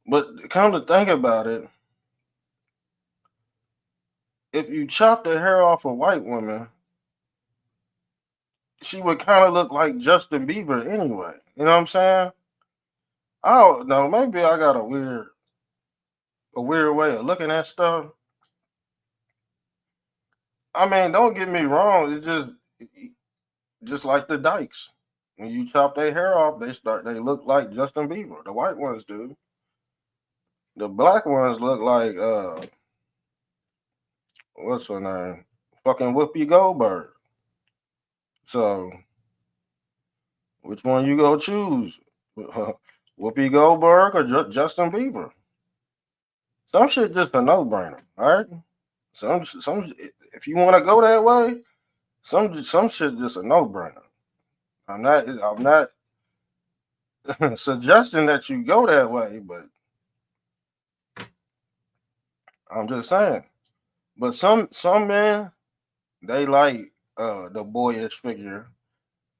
[SPEAKER 1] But come to think about it, if you chop the hair off a white woman, she would kind of look like Justin Bieber anyway. You know what I'm saying? I don't know. Maybe I got a weird way of looking at stuff. I mean, don't get me wrong. It's just like the dykes. When you chop their hair off, they look like Justin Bieber. The white ones do. The black ones look like what's her name? Fucking Whoopi Goldberg. So which one you go choose? Whoopi Goldberg or Justin Bieber? Some shit just a no-brainer, all right? Some if you want to go that way, some shit just a no-brainer. I'm not suggesting that you go that way, but I'm just saying. But some men, they like the boyish figure,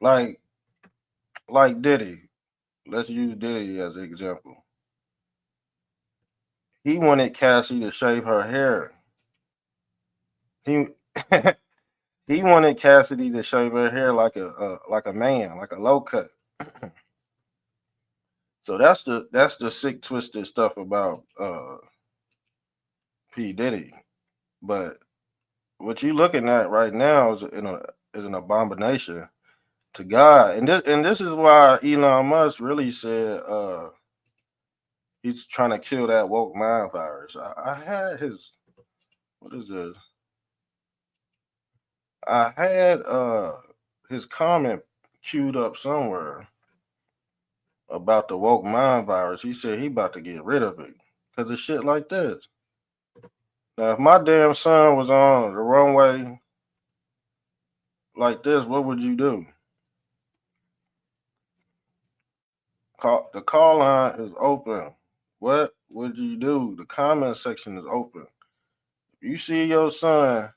[SPEAKER 1] like Diddy. Let's use Diddy as an example. He wanted Cassie to shave her hair. He he wanted Cassidy to shave her hair like a man, like a low cut. So that's the sick twisted stuff about P Diddy. But what you looking at right now is an abomination to God, and this is why Elon Musk really said he's trying to kill that woke mind virus. I had his what is this? I had his comment queued up somewhere about the woke mind virus. He said he about to get rid of it because of shit like this. Now, if my damn son was on the runway like this, what would you do? The call line is open. What would you do? The comment section is open. If you see your son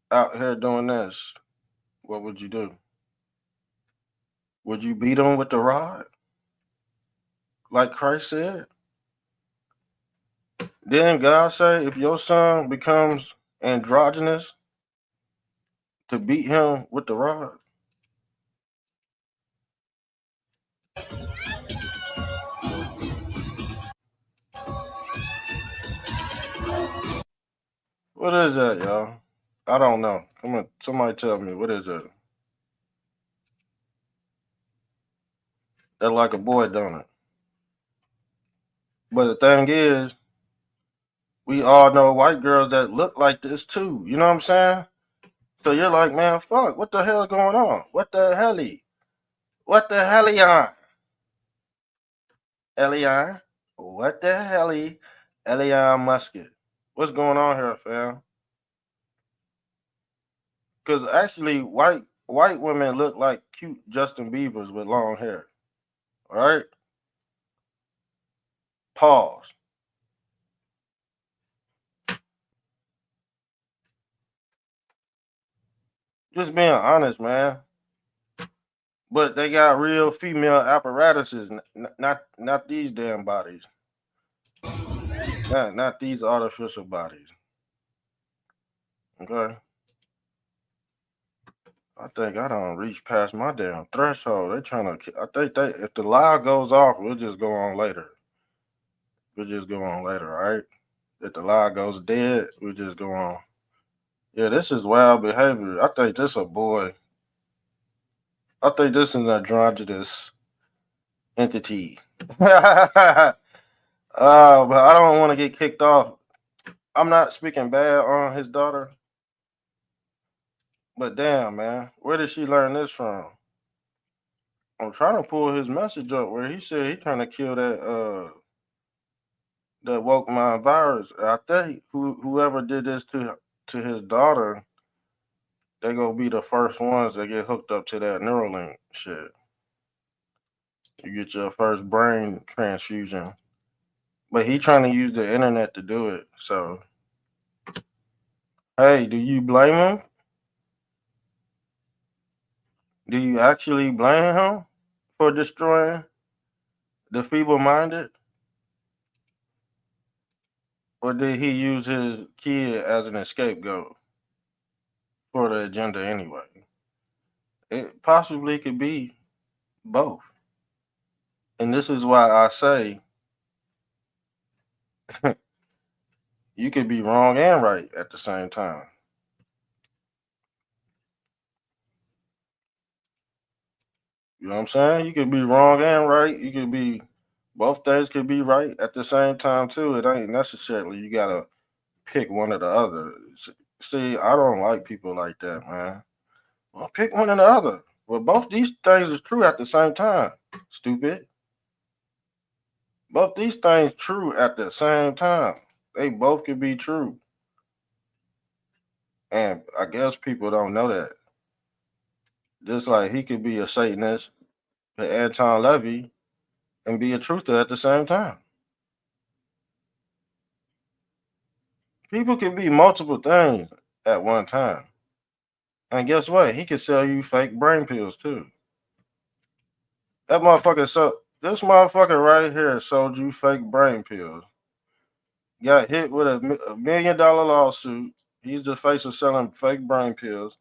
[SPEAKER 1] out here doing this, what would you do? Would you beat him with the rod? Like Christ said? Then God say, if your son becomes androgynous, to beat him with the rod? What is that, y'all? I don't know. Come on, somebody tell me, what is it? That like a boy, don't it? But the thing is, we all know white girls that look like this too. You know what I'm saying? So you're like, man, fuck, what the hell is going on? What the helly? What the hellion? Elion? What the helly? Elion Musket. What's going on here, fam? Because actually, white women look like cute Justin Biebers with long hair. All right? Pause. Just being honest, man. But they got real female apparatuses, not these damn bodies. Not these artificial bodies. Okay. I think I don't reach past my damn threshold. They trying to. I think if the live goes off, we'll just go on later. We'll just go on later, right? If the live goes dead, we'll just go on. Yeah, this is wild behavior. I think this a boy. I think this is an androgynous entity. But I don't want to get kicked off. I'm not speaking bad on his daughter, but damn, man, where did she learn this from? I'm trying to pull his message up where he said he trying to kill that woke mind virus. I think whoever did this to his daughter, they gonna be the first ones that get hooked up to that Neuralink shit. You get your first brain transfusion, but he trying to use the internet to do it. So, hey, do you blame him? Do you actually blame him for destroying the feeble-minded, or did he use his kid as an scapegoat for the agenda anyway? It possibly could be both. And this is why I say you could be wrong and right at the same time. You know what I'm saying? You could be wrong and right. You could be both things could be right at the same time too. It ain't necessarily you gotta pick one or the other. See, I don't like people like that, man. Well, pick one or the other. Well, both these things is true at the same time. Stupid. Both these things true at the same time. They both could be true. And I guess people don't know that. Just like he could be a Satanist, an Anton Levy, and be a truther at the same time. People can be multiple things at one time. And guess what? He can sell you fake brain pills too. That motherfucker this motherfucker right here sold you fake brain pills. Got hit with a $1 million lawsuit. He's the face of selling fake brain pills.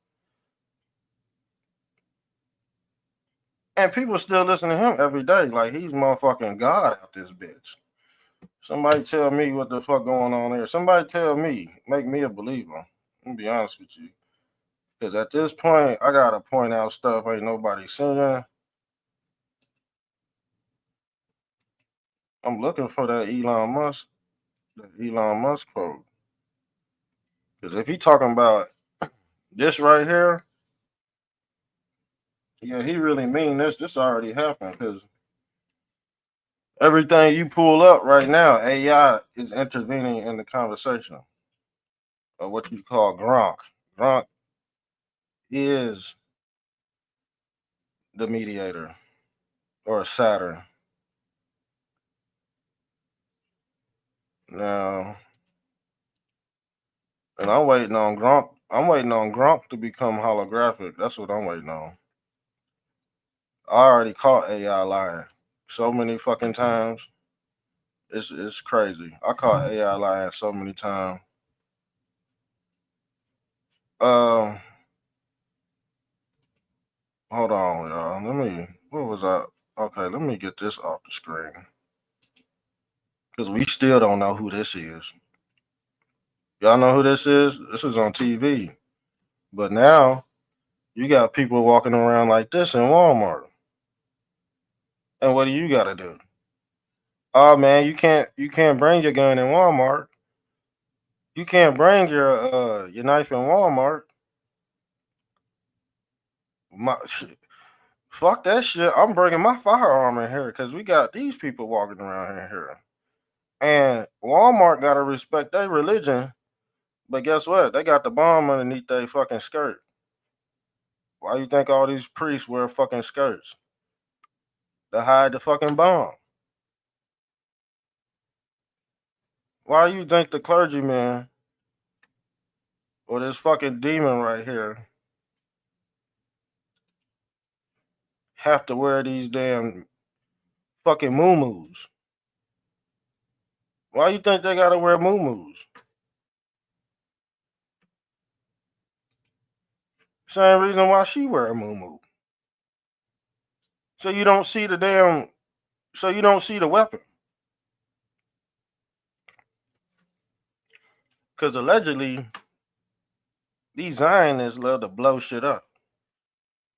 [SPEAKER 1] And people still listen to him every day like he's motherfucking God out this bitch. Somebody tell me what the fuck going on there. Somebody tell me, make me a believer. I'm gonna be honest with you. Because at this point, I gotta point out stuff ain't nobody seeing. I'm looking for that Elon Musk quote. Because if he talking about this right here, yeah, he really mean this. This already happened. Because everything you pull up right now, AI is intervening in the conversation. Or what you call Gronk. Gronk is the mediator or Saturn. Now, and I'm waiting on Gronk. I'm waiting on Gronk to become holographic. That's what I'm waiting on. I already caught AI lying so many fucking times. It's crazy. I caught AI lying so many times. Um, hold on, y'all. What was I? Okay, let me get this off the screen because we still don't know who this is. Y'all know who this is? This is on TV, but now you got people walking around like this in Walmart. And what do you got to do? Oh man, you can't bring your gun in Walmart. You can't bring your knife in Walmart. Fuck that shit. I'm bringing my firearm in here because we got these people walking around here. And Walmart gotta respect their religion, but guess what? They got the bomb underneath their fucking skirt. Why you think all these priests wear fucking skirts? To hide the fucking bomb. Why you think the clergyman or this fucking demon right here have to wear these damn fucking muumuus? Why you think they gotta wear muumuus? Same reason why she wear a muumuu. So you don't see the weapon. Because allegedly, these Zionists love to blow shit up.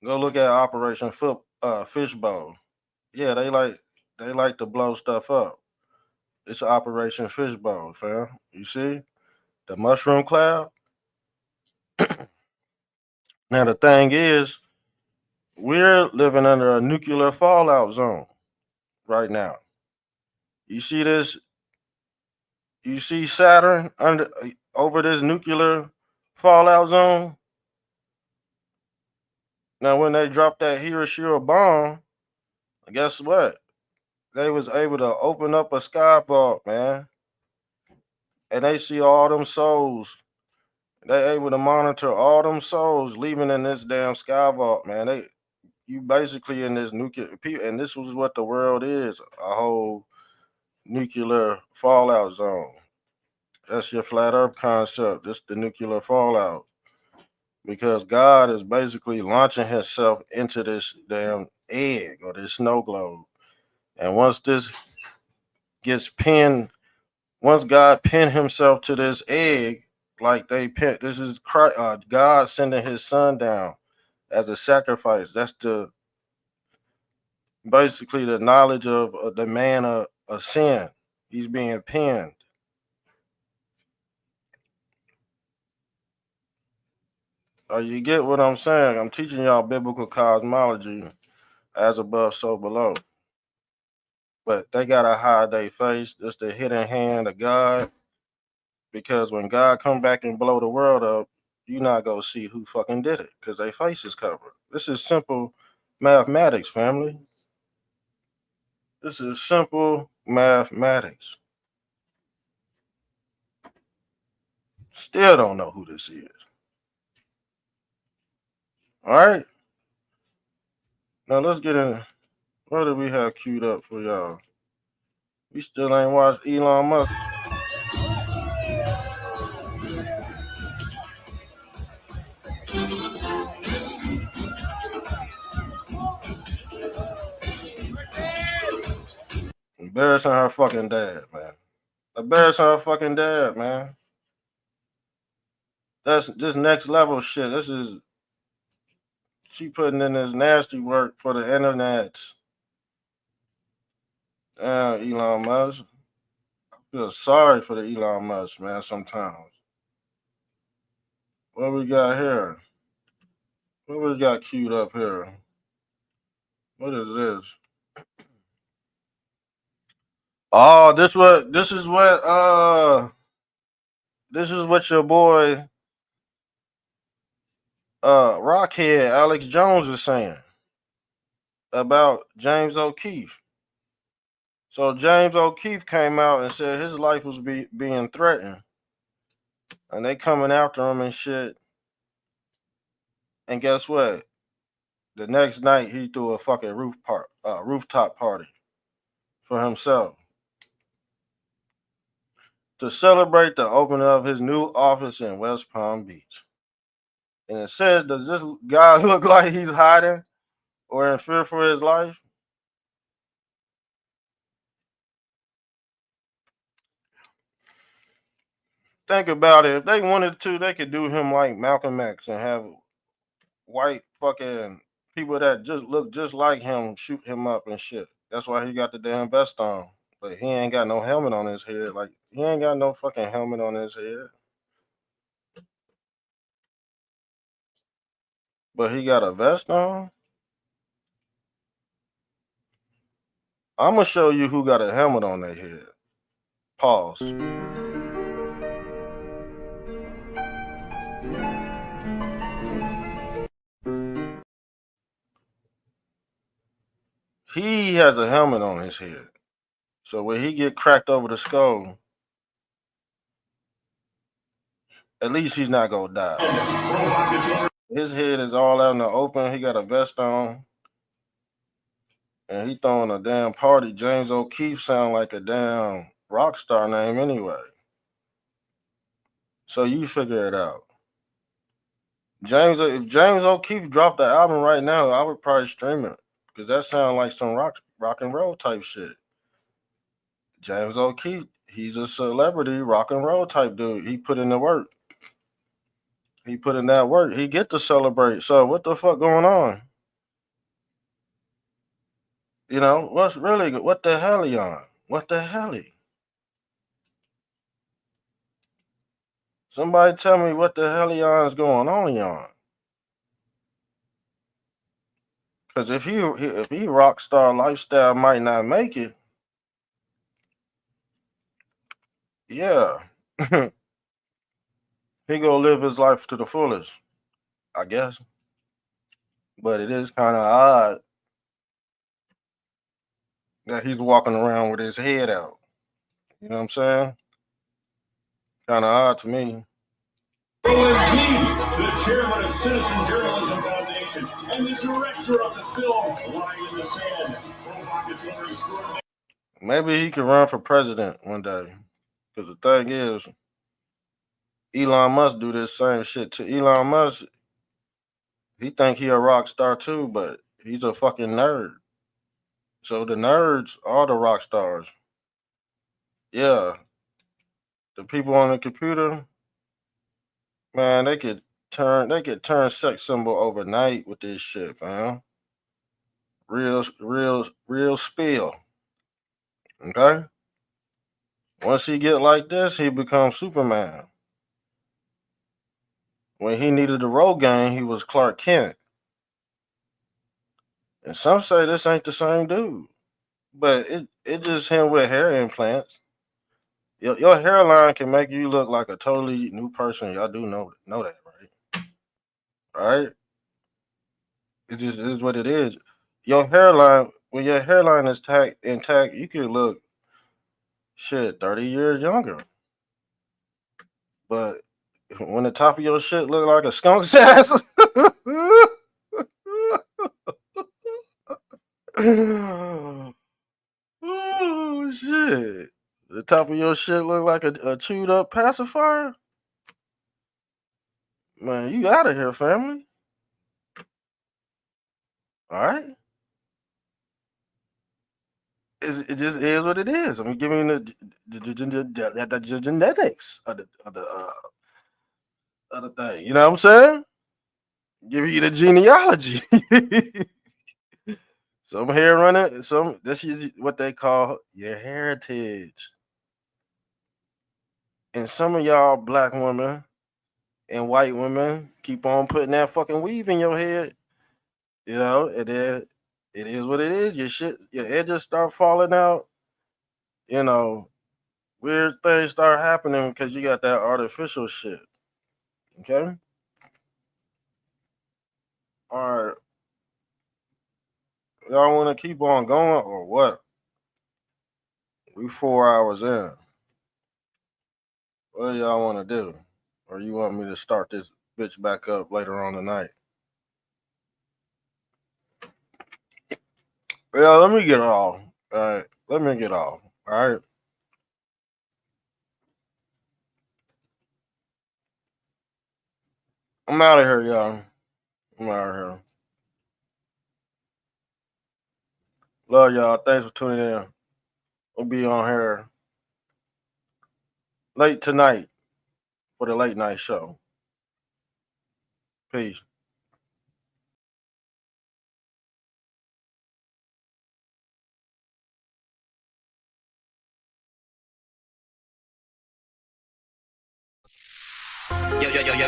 [SPEAKER 1] Go look at Operation Fishbowl. Yeah, they like to blow stuff up. It's Operation Fishbowl, fam. You see? The mushroom cloud. Now the thing is, we're living under a nuclear fallout zone right now. You see this? You see Saturn over this nuclear fallout zone? Now when they dropped that Hiroshima bomb, guess what? They was able to open up a sky vault, man. And they see all them souls. They able to monitor all them souls leaving in this damn sky vault, man. You basically in this nuclear, and this was what the world is, a whole nuclear fallout zone. That's your flat earth concept. This the nuclear fallout. Because God is basically launching himself into this damn egg or this snow globe. And once this gets pinned, once God pinned himself to this egg, like they pinned, this is Christ, God sending his son down as a sacrifice. That's basically the knowledge of the man of sin. He's being pinned. You get what I'm saying? I'm teaching y'all biblical cosmology, as above, so below. But they gotta hide their face. It's the hidden hand of God. Because when God come back and blow the world up, you not gonna see who fucking did it, because their face is covered. This is simple mathematics, family. This is simple mathematics. Still don't know who this is. All right. Now let's get in. What do we have queued up for y'all? We still ain't watched Elon Musk. Embarrassing her fucking dad, man. Embarrassing her fucking dad, man. That's this next level shit. This is she putting in this nasty work for the internet. Elon Musk. I feel sorry for the Elon Musk, man, sometimes. What we got here? What we got queued up here? What is this? Oh, this is what your boy Rockhead Alex Jones is saying about James O'Keefe. So James O'Keefe came out and said his life was being threatened. And they coming after him and shit. And guess what? The next night he threw a fucking rooftop party for himself to celebrate the opening of his new office in West Palm Beach. And it says, does this guy look like he's hiding or in fear for his life? Think about it. If they wanted to, they could do him like Malcolm X and have white fucking people that just look just like him shoot him up and shit. That's why he got the damn vest on. But he ain't got no helmet on his head. Like, he ain't got no fucking helmet on his head. But he got a vest on? I'm going to show you who got a helmet on their head. Pause. He has a helmet on his head. So when he get cracked over the skull, at least he's not going to die. His head is all out in the open. He got a vest on. and he throwing a damn party. James O'Keefe sound like a damn rock star name anyway. So you figure it out. If James O'Keefe dropped the album right now, I would probably stream it because that sounds like some rock and roll type shit. James O'Keefe, he's a celebrity rock and roll type dude. He put in the work. He put in that work. He get to celebrate. So what the fuck going on? You know, what the hell he on? What the hell he? Somebody tell me what the hell is going on, y'all. Because if he rock star lifestyle might not make it, yeah, he gonna live his life to the fullest, I guess. But it is kind of odd that he's walking around with his head out. You know what I'm saying? Kind of odd to me.
[SPEAKER 8] OMG, the chairman of Citizen Journalism Foundation and the director of the film Line in the Sand.
[SPEAKER 1] Maybe he could run for president one day. Because the thing is, Elon Musk do this same shit to Elon Musk. He think he a rock star too, but he's a fucking nerd. So the nerds are the rock stars. Yeah. The people on the computer, man, they could turn sex symbol overnight with this shit, fam. Real spill. Okay? Once he get like this, he becomes Superman. When he needed the Rogaine, he was Clark Kent. And some say this ain't the same dude. But it just him with hair implants. Your hairline can make you look like a totally new person. Y'all do know that, right? Right? It just is what it is. Your hairline, when your hairline is intact, you can look 30 years younger. But when the top of your shit look like a skunk's ass, oh shit. The top of your shit look like a chewed up pacifier? Man, you out of here, family. All right? It just is what it is. I'm giving you the genetics of the thing. You know what I'm saying? Giving you the genealogy. Some hair running, this is what they call your heritage. And some of y'all black women and white women keep on putting that fucking weave in your head. You know, it is what it is. Your edges start falling out. You know, weird things start happening because you got that artificial shit. Okay? All right. Y'all want to keep on going or what? We 4 hours in. What do y'all want to do? Or you want me to start this bitch back up later on tonight? Yeah, let me get off. All right. Let me get off. All right. I'm out of here, y'all. I'm out of here. Love y'all. Thanks for tuning in. We'll be on here late tonight for the late night show. Peace.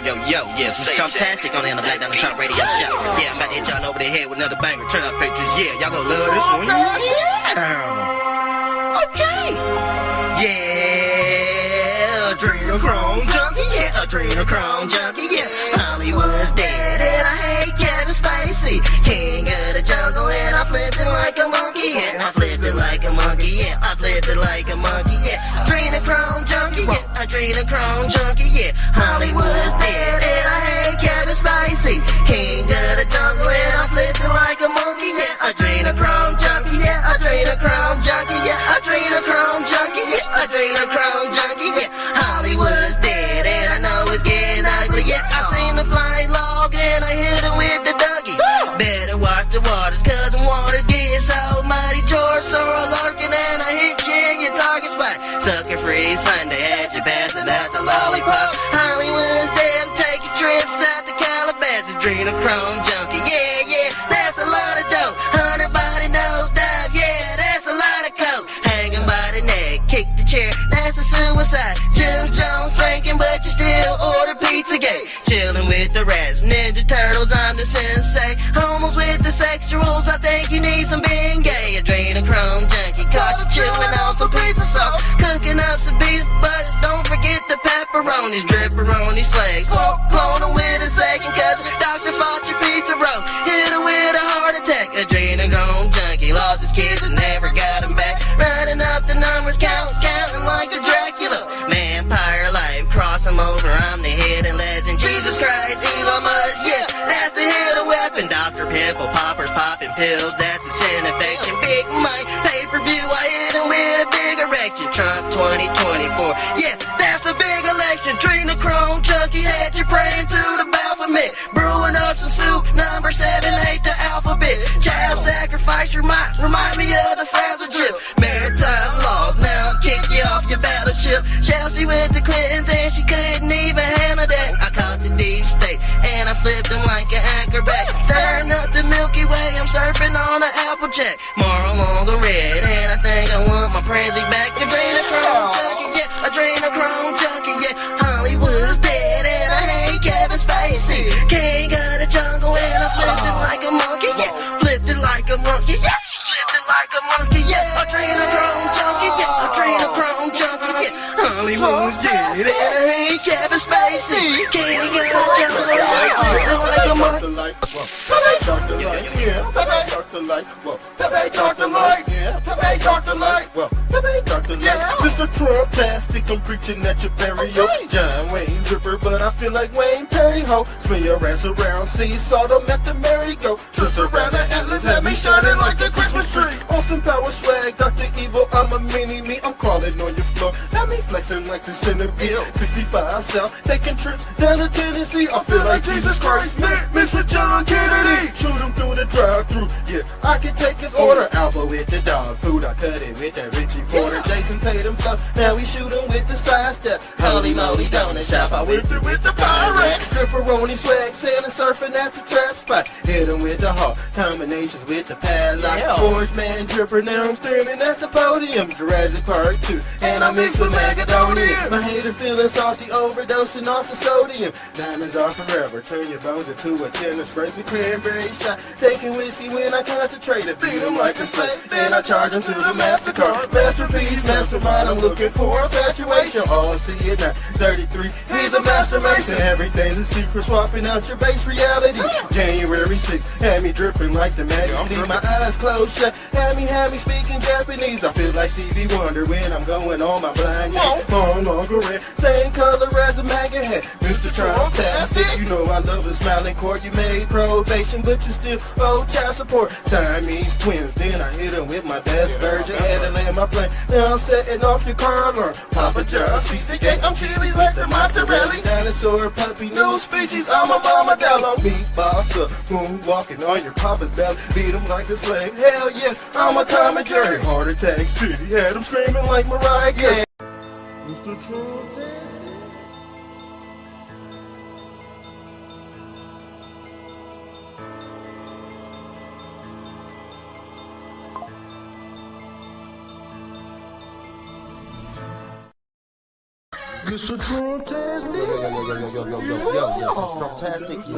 [SPEAKER 2] Yo, yes, it's Trumptastic on the Black Down the Trump radio show. Yeah, I'm about to hit y'all over the head with another banger. Turn up, Patriots. Yeah, y'all gonna love this one. Okay. Yeah, adrenochrome junkie. Yeah, adrenochrome junkie. Yeah, Hollywood's dead and I hate Kevin Spacey. King of the jungle and I flipped it like a monkey. Yeah, I flipped it like a monkey. Yeah, I flipped it like a monkey. Yeah, adrenochrome junkie. Yeah, adrenochrome junkie. Yeah, Hollywood's dead and I hate Kevin Spacey. King of the jungle and I flipped it like a monkey. Yeah, adrenochrome junkie. Adrenochrome junkie, yeah. Hollywood's dead and I know it's getting ugly, yeah. I seen the flying log and I hit it with the Dougie. Better watch the waters, cause the waters get so muddy. George Sorrel lurking and I hit you in your target spot. Sucker free Sunday, had you passing out the lollipop. Hollywood's dead, I'm taking trips out to Calabasas. Adrenochrome junkie, yeah, yeah, that's a lot of dope. 100 body nose dive, yeah, that's a lot of coke. Hanging by the neck, kick the chair, that's a suicide. Jim Jones drinking, but you still order Pizzagate. Chilling with the rats, Ninja Turtles, I'm the sensei. Homos with the sexuals, I think you need some being gay. Adrenochrome junkie, caught you chewing on some pizza sauce. Cooking up some beef, but don't forget the pepperonis. Dripperoni slags, clone with a second cousin. Dr. Fauci pizza roll, hit him with a heart attack. Adrenochrome junkie, lost his kids and never got him back. Running up the numbers, counting like a Dracula. Vampire life, cross him over, I'm the hidden legend. Jesus Christ, Elon Musk, yeah, that's the hidden weapon. Dr. Pimple Poppers popping pills, that's a sin infection. Big Mike, pay-per-view, I hit him with a big erection. Trump 2024, yeah, that's a big election. Adrenochrome junkie had you praying to the Baphomet. Brewing up some soup, number 7, 8, the alphabet. Child sacrifice remind me of the fragile chip. Maritime laws, now kick you off your battleship. Chelsea with the Clintons and she couldn't even handle that. I caught the deep state and I flipped them like an acrobat. Stirring up the Milky Way, I'm surfing on an Applejack. Moral on the red and I think I want my Pranzy back. Adrenochrome junkie, yeah, adrenochrome junkie, yeah. Hollywood's dead and I hate Kevin Spacey. King of the jungle and I flipped it like a monkey, yeah. Flipped it like a monkey, yeah. Flipped it like a monkey, yeah. Adrenochrome junkie, yeah. Adrenochrome junkie, yeah. Hollywood's dead and I hate Kevin Spacey. King of the jungle and I flipped it like a monkey.
[SPEAKER 3] Talk the light, yeah. Talk the light, whoa. Talk the light, yeah. Talk the light, whoa. Talk the light. Mr. Trumptastic, I'm preaching at your burial. John Wayne Dripper, but I feel like Wayne Perry ho. Spin your ass around, see salt them at the merry-go. Trips around the Atlas, have me shining like the Christmas tree. Austin Power swag, Dr. Evil, I'm a mini-me. I'm crawling on your floor, have me flexing like the centipede. 65 South, taking trips down to Tennessee. I feel like Jesus Christ, mixed with John Kennedy. Shoot him through the drive-thru, yeah, I can take his order. Alpha with the dog food, I cut it with that Richie Porter. Jason Tatum stuff, now we shoot him with the sidestep. Holy moly, donut shop, I whipped it with the Pyrex. Stripperoni swag, sailing, surfing at the trap spot. Hit him with the heart, combinations with the padlock. Orange man dripper, now I'm standing at the podium. Jurassic Park 2, and I mix with Macedonia. My haters feeling salty, overdosing off the sodium. Diamonds are forever, turn your bones into a tennis brace with cranberry shot. Taking whiskey when I concentrate, beat them like a slave. Then I charge them to the MasterCard. Masterpiece, mastermind, I'm looking for infatuation. Oh, see it now, 33, he's a master mason. Everything's a secret, swapping out your base reality. January 6th, had me dripping like the majesty. My eyes closed shut, had me speaking Japanese. I feel like Stevie Wonder when I'm going on my blind yet. Long, longer red, same color as the MAGA hat. Mr. Trumptastic, you know I love the smiling court. You made probation, but you still owe child support. Siamese twins, then I hit him with my best virgin. Had to land my plane, now I'm setting off your car alarm. Papa John's Pizza Gate, I'm chili like the mozzarella. Dinosaur puppy, new species, I'm a mama down on meatballs up. Moonwalking on your papa's belly, beat him like a slave. Hell yeah, I'm a Tom and Jerry. Heart attack city, had him screaming like Mariah Carey. Mr. Trumptastic. Mr. Trumptastic.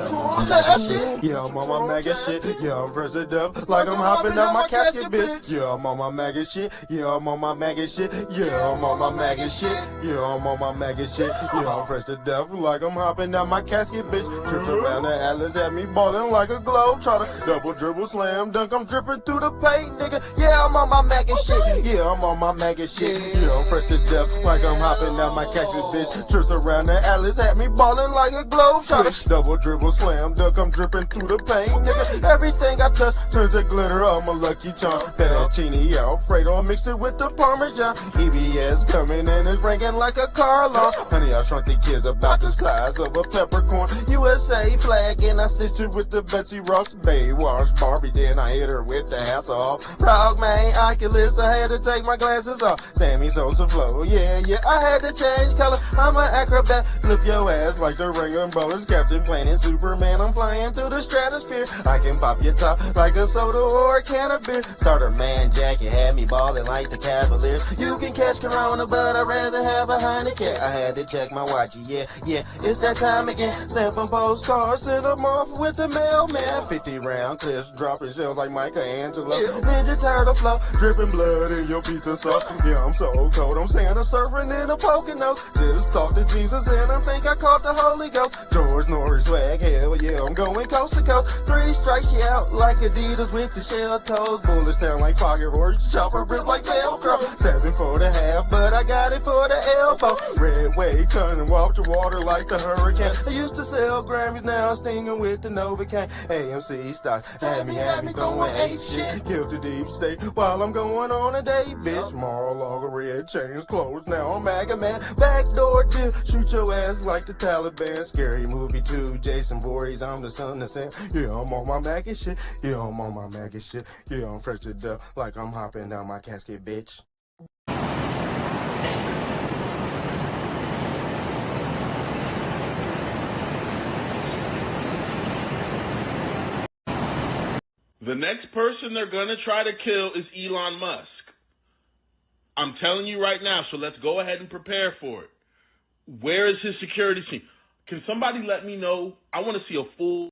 [SPEAKER 3] Trumptastic. Yeah, I'm on my MAGA shit. Yeah, I'm fresh to death. Like I'm hopping out my casket, bitch. Yeah, I'm on my MAGA shit. Yeah, I'm on my MAGA shit. Yeah, I'm on my MAGA shit. Yeah, I'm on my MAGA shit. Yeah, I'm fresh to death. Like I'm hopping out my casket, bitch. Trips around the Atlas, had me ballin' like a globe. Try to double dribble, slam dunk. I'm dripping through the paint, nigga. Yeah, I'm on my MAGA shit. Yeah, I'm on my MAGA shit. Yeah, I'm fresh to death. Like I'm hopping out my casket. stupid bitch. Trips around the Alice had me ballin' like a globe trotter. Double dribble, slam dunk, I'm dripping through the paint, nigga. Everything I touch turns to glitter, I'm a lucky charm. Fettuccine Alfredo, mixed it with the Parmesan. EBS coming in and ringing like a car alarm. Honey, I shrunk the kids about the size of a peppercorn. USA flag, and I stitched it with the Betsy Ross Baywatch Barbie. Then I hit her with the hats off. Frog man, Oculus, I had to take my glasses off. Sammy Sosa flow, yeah, I had to change color. I'm an acrobat, flip your ass like the ring umbrellas. Captain Planet, Superman, I'm flying through the stratosphere. I can pop your top like a soda or a can of beer. Starter man jacket had me ballin' like the Cavaliers. You can catch Corona, but I'd rather have a Heineken. I had to check my watch, yeah, it's that time again. Stampin' postcards, send them off with the mailman. 50 round clips, dropping shells like Michelangelo. Ninja Turtle flow, dripping blood in your pizza sauce. Yeah, I'm so cold, I'm Santa surfing in a Poconos. Just talk to Jesus and I think I caught the Holy Ghost. George Norris swag, hell yeah, I'm going coast to coast. 3 strikes you out like Adidas with the shell toes. Bullets sound like fireworks, chopper rip like Velcro. 7 for the half, but I got it for the elbow. Red wave turning off your water like the hurricane. I used to sell Grammys, now I'm stinging with the Novocaine. AMC stock, had me throwing 8 shit. Guilty deep state while I'm going on a date, bitch. Mar-a-Lago, red chains closed, now I'm MAGA man. Backdoor deal, shoot your ass like the Taliban. Scary movie 2, Jason Voorhees, I'm the son of Sam. Yeah, I'm on my MAGA shit. Yeah, I'm on my MAGA shit. Yeah, I'm fresh to death like I'm hopping down my casket, bitch.
[SPEAKER 21] The next person they're going to try to kill is Elon Musk. I'm telling you right now, so let's go ahead and prepare for it. Where is his security team? Can somebody let me know? I want to see a full...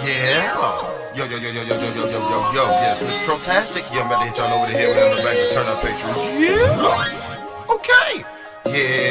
[SPEAKER 3] Yeah. Yo, yes, Mr. Trumptastic. Yeah, I'm about to hit y'all over the head with on the back to turn up pictures. Yeah. Okay. Yeah.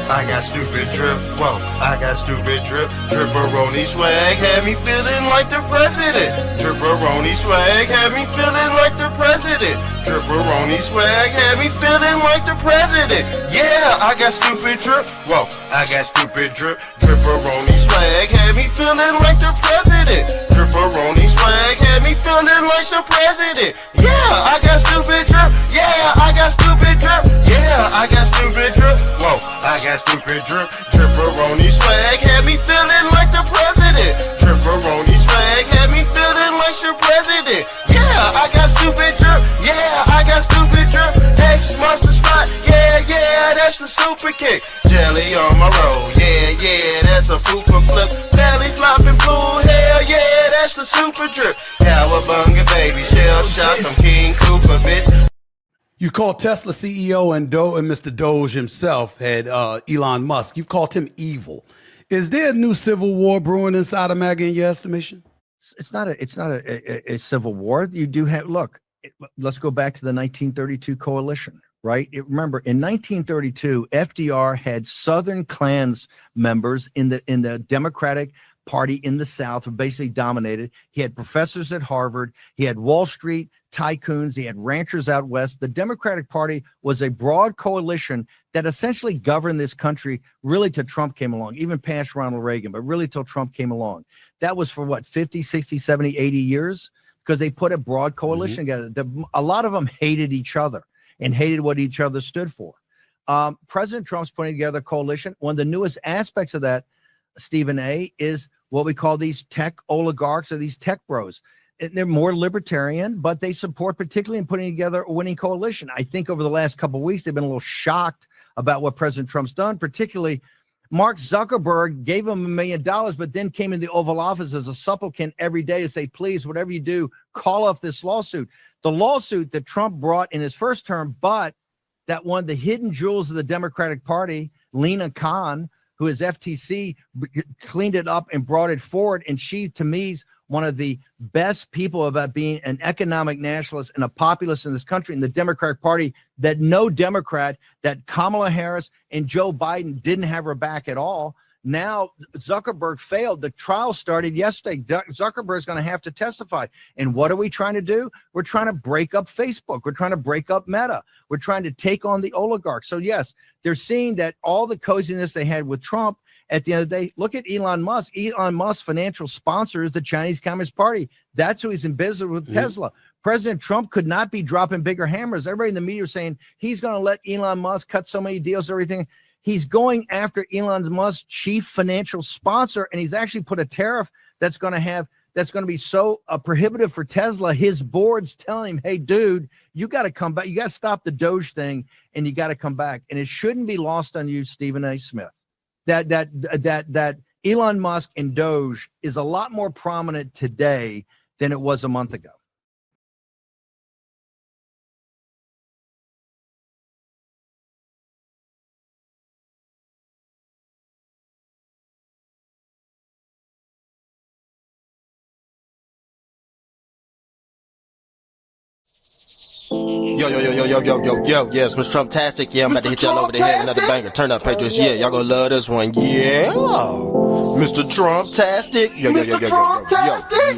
[SPEAKER 3] I got stupid drip, whoa, I got stupid drip. Dripperoni swag had me feeling like the president. Dripperoni swag had me feeling like the president. Dripperoni swag had me feeling like the president. Yeah, I got stupid drip, whoa, I got stupid drip. Dripperoni swag had me feeling like the president. Dripperoni swag had me feeling like the president. Yeah, I got stupid drip, yeah, I got stupid drip. Yeah, I got stupid drip, whoa, I got stupid drip. Dripperoni swag had me feeling like the president. Dripperoni swag had me feeling like the president. Yeah, I got stupid drip. Yeah, I got stupid drip. X monster spot. Yeah, that's a super kick. Jelly on my roll. Yeah, that's a fupa flip. Belly flopping pool. Hell yeah, that's a super drip. Cowabunga baby, shell shock. I'm King Cooper, bitch.
[SPEAKER 22] You called Tesla CEO and Mr. Doge himself had Elon Musk. You've called him evil. Is there a new civil war brewing inside of MAGA in your estimation?
[SPEAKER 23] It's not a civil war. You do have, look, let's go back to the 1932 coalition, right? Remember, in 1932, FDR had Southern Klans members in the Democratic Party in the South, who basically dominated. He had professors at Harvard. He had Wall Street tycoons. He had ranchers out west. The Democratic Party was a broad coalition that essentially governed this country really till Trump came along, even past Ronald Reagan, but really till Trump came along. That was for what, 50, 60, 70, 80 years? Because they put a broad coalition together. A lot of them hated each other and hated what each other stood for. President Trump's putting together a coalition. One of the newest aspects of that, Stephen A., is what we call these tech oligarchs or these tech bros. And they're more libertarian, but they support particularly in putting together a winning coalition. I think over the last couple of weeks, they've been a little shocked about what President Trump's done, particularly Mark Zuckerberg gave him $1 million, but then came in the Oval Office as a supplicant every day to say, please, whatever you do, call off this lawsuit. The lawsuit that Trump brought in his first term, but that one of the hidden jewels of the Democratic Party, Lena Khan, who is FTC, cleaned it up and brought it forward. And she, to me, is one of the best people about being an economic nationalist and a populist in this country, in the Democratic Party, that no Democrat, that Kamala Harris and Joe Biden didn't have her back at all. Now Zuckerberg failed. The trial started yesterday. Zuckerberg's going to have to testify. And what are we trying to do? We're trying to break up Facebook. We're trying to break up Meta. We're trying to take on the oligarchs. So yes, they're seeing that all the coziness they had with Trump, at the end of the day, look at Elon Musk. Elon Musk's financial sponsor is the Chinese Communist Party. That's who he's in business with, Tesla. President Trump could not be dropping bigger hammers. Everybody in the media is saying he's going to let Elon Musk cut so many deals, everything. He's going after Elon Musk's chief financial sponsor, and he's actually put a tariff that's going to be so prohibitive for Tesla. His board's telling him, hey, dude, you got to come back. You got to stop the Doge thing, and you got to come back. And it shouldn't be lost on you, Stephen A. Smith, that Elon Musk and Doge is a lot more prominent today than it was a month ago.
[SPEAKER 4] Yo, yes, Mr. Trumptastic. Yeah, I'm about to hit y'all over the head with another banger. Turn up, Patriots. Yeah, y'all gonna love this one. Yeah. Mr. Trumptastic. Yo.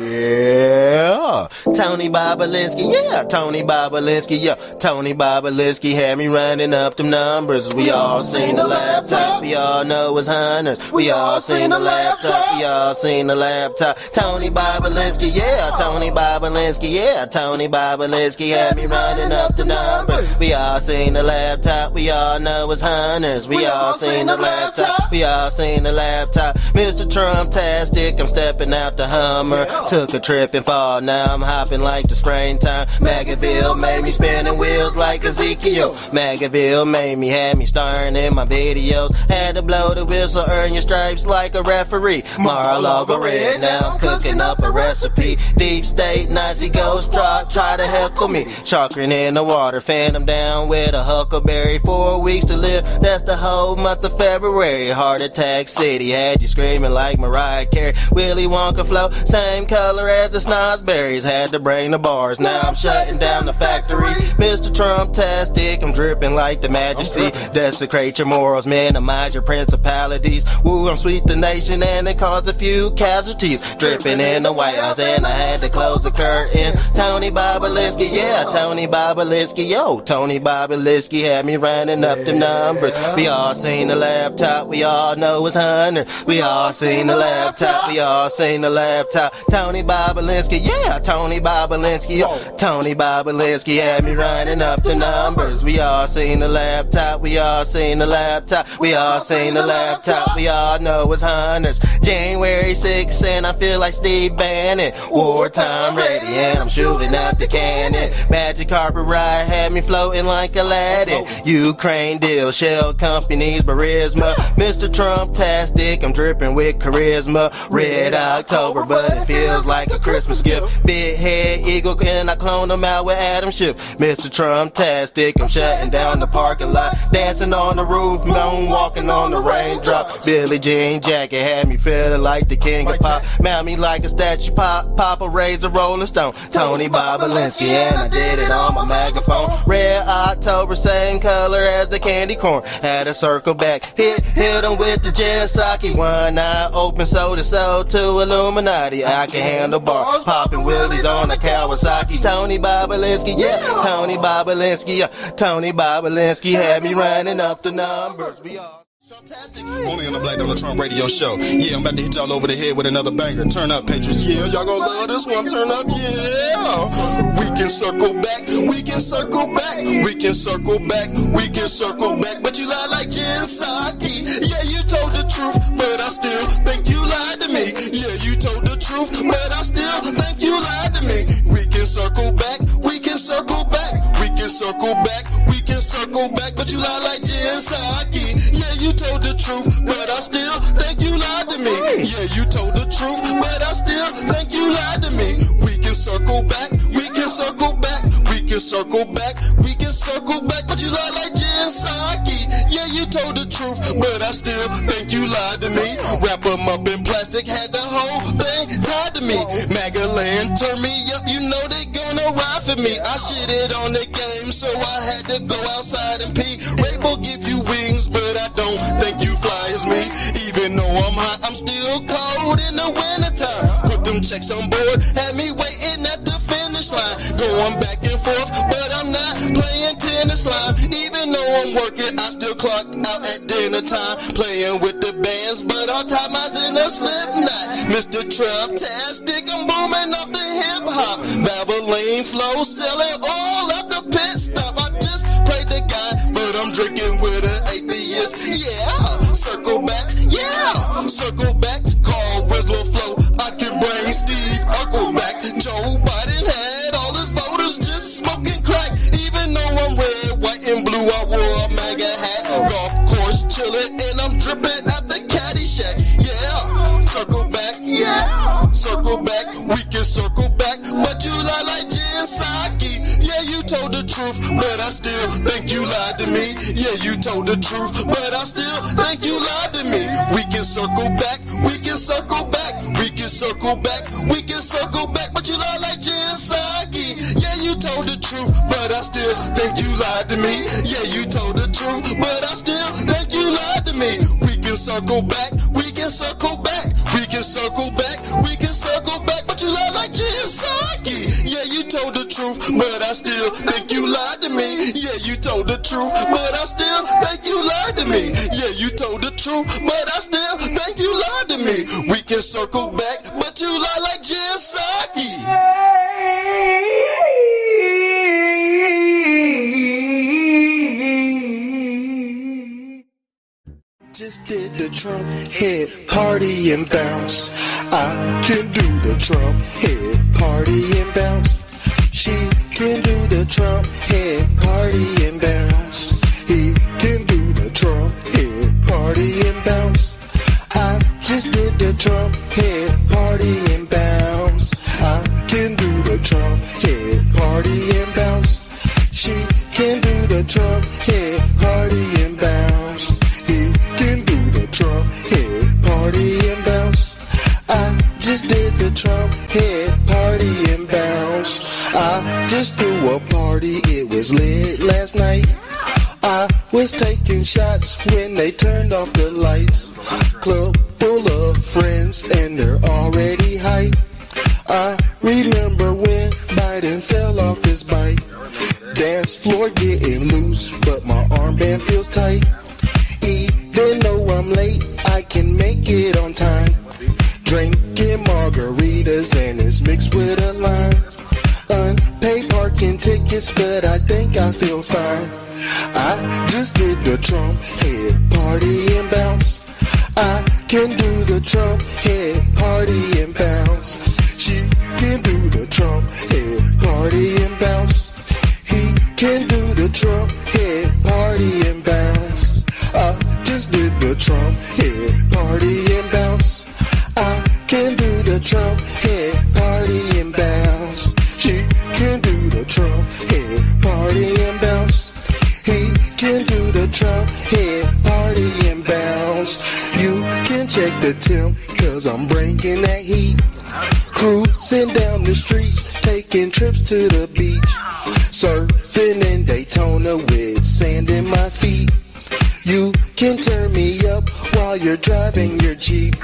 [SPEAKER 4] Yeah. Tony Bobolinsky. Yeah, Tony Bobolinsky. Yeah, Tony Bobolinsky had me running up them numbers. We all seen the laptop. We all know it's hunters. We all seen the laptop. We all seen the laptop. Tony Bobolinsky. Yeah, Tony Bobolinsky. Yeah, Tony Bobolinsky had me running up the numbers. We all seen the laptop. We all know it's hunters. We all seen the laptop. We all seen the laptop. Mr. Trumptastic, I'm stepping out the Hummer. Took a trip and fall, now I'm hopping like the springtime. Magaville made me spinning wheels like Ezekiel. Magaville had me starring in my videos. Had to blow the whistle, earn your stripes like a referee. Mar-a-Lago red, now I'm cooking up a recipe. Deep state, Nazi ghost drop, try to heckle me. Chakrin in the water, fan 'em down with a huckleberry. 4 weeks to live, that's the whole month of February. Heart attack city, had you screaming like Mariah Carey. Willy Wonka flow, same color as the snozberries. Had to bring the bars, now I'm shutting down the factory. Mr. Trumptastic, I'm dripping like the majesty. Desecrate your morals, minimize your principalities. Woo, I'm sweet the nation and it caused a few casualties. Dripping in the White House and I had to close the curtain. Tony Bobolinsky, yeah, Tony Bobolinsky, yo, Tony Bobolinsky had me running up the numbers. We all seen the laptop, we all know it's Hunter. We all seen the laptop, we all seen the laptop. Tony Bobolinsky, yeah, Tony Bobolinsky, yo, Tony Bobolinsky had me running up the numbers. We all seen the laptop, we all seen the laptop, we all seen the laptop, we all know it's Hunters. January 6th and I feel like Steve Bannon. Wartime ready and I'm shooting out the cannon. Magic carpet ride had me floating like Aladdin. Ukraine deal, shell companies, Barisma. Mr. Trumptastic, I'm dripping with charisma. Red October, but it feels like a Christmas gift. Big head eagle, and I clone them out with Adam Schiff. Mr. Trumptastic, I'm shutting down the parking lot. Dancing on the roof, moonwalking on the raindrop. Billie Jean jacket had me feeling like the king of pop. Mount me like a statue, Papa raised a Rolling Stone. Tony Bobolinsky, and I did it on my megaphone. Red October, same color as the candy corn. Had to circle back, hit him with the gin sake. One eye open, sold to Illuminati. I can handle bar, popping wheelies on a Kawasaki. Tony Bobolinsky, yeah, Tony Bobolinsky, yeah, Tony Bobolinsky had me running up the numbers. We all
[SPEAKER 3] Trumptastic, only on the Black Donald Trump radio show. Yeah, I'm about to hit y'all over the head with another banger. Turn up, Patriots. Yeah, y'all gonna love this one. Turn up, yeah. We can circle back. We can circle back. We can circle back. We can circle back. But you lie like Jen Psaki. Yeah, you told the truth, but I still think you lied to me. Yeah, you told the truth, but I still think you lied to me. We can circle back. We can circle back. We can circle back. We can circle back. But you lie like Jen Psaki. Yeah, you told the truth, but I still think you lied to me. Yeah, you told the truth, but I still think you lied to me. We can circle back, we can circle back, we can circle back, we can circle back, but you lie like Jen Psaki. Yeah, you told the truth, but I still think you lied to me. Wrap them up in plastic, had the whole thing tied to me. Magaland turned me up, you know they gonna ride for me. I shitted on the game, so I had to go outside and pee. Rainbow give you wings, but I don't think you fly as
[SPEAKER 4] me. Even though I'm hot, I'm still cold in the wintertime. Put them checks on board, had me waiting at the finish line. Going back and forth, but I'm not playing tennis line. Even though I'm working, I still clock out at dinner time. Playing with the bands, but all time mine's in a slip knot. Mr. Trumptastic, I'm booming off the hip hop. Babylon flow, selling all at the pit stop. I just played the guy, but I'm drinking with an atheist. Yeah, circle back, yeah, circle back. Call Winslow Flow, I can bring Steve Urkel back. Joe Biden had all his voters just smoking crack. Even though I'm red, white, and blue, I wore a MAGA hat. Golf course chilling, and I'm dripping at the caddy shack. Yeah, circle back, yeah, circle back. We can circle back, but you lie like Jen Psaki. Yeah, you told the truth, but I still think you lied to me. Yeah, you told the truth, but I still think you lied to me. We can circle back, we can circle back, we can circle back, we can circle back, but you lie like Jen Psaki. Yeah, you told the truth, but I still think you lied to me. Yeah, you told the truth, but I still think you lied to me. We can circle back, we can circle back, we can circle back, we can circle back, but you lie like Jen Psaki. Yeah, you told the truth, but I still think you lied to me. Yeah, you told the truth, but I still think you lied to me. Yeah, you told the truth, but I still think you lied to me. We can circle back, but you lie like Jen Psaki. Just did the Trump head party and bounce. I can do the Trump head party and bounce. She can do the Trump head party and bounce. He can do the Trump head party and bounce. I just did the Trump head party and bounce. I can do the Trump head party and bounce. She can do the Trump head party and bounce. He can do the Trump head party and bounce. I just did the Trump head party and bounce. I just threw a party, it was lit last night. I was taking shots when they turned off the lights. Club full of friends and they're already hype. I remember when Biden fell off his bike. Dance floor getting loose, but my armband feels tight. Even though I'm late, I can make it on time. Drinking margaritas and it's mixed with a lime. Unpaid parking tickets, but I think I feel fine. I just did the Trump head party and bounce. I can do the Trump head party and bounce. She can do the Trump head party and bounce. He can do the Trump head party and bounce. I just did the Trump head party and bounce. I can do the Trump head party and bounce. She can do the Trump head party and bounce. He can do the Trump head party and bounce. You can check the temp, cause I'm bringing that heat. Cruising down the streets, taking trips to the beach. Surfing in Daytona with sand in my feet. You can turn me up while you're driving your Jeep.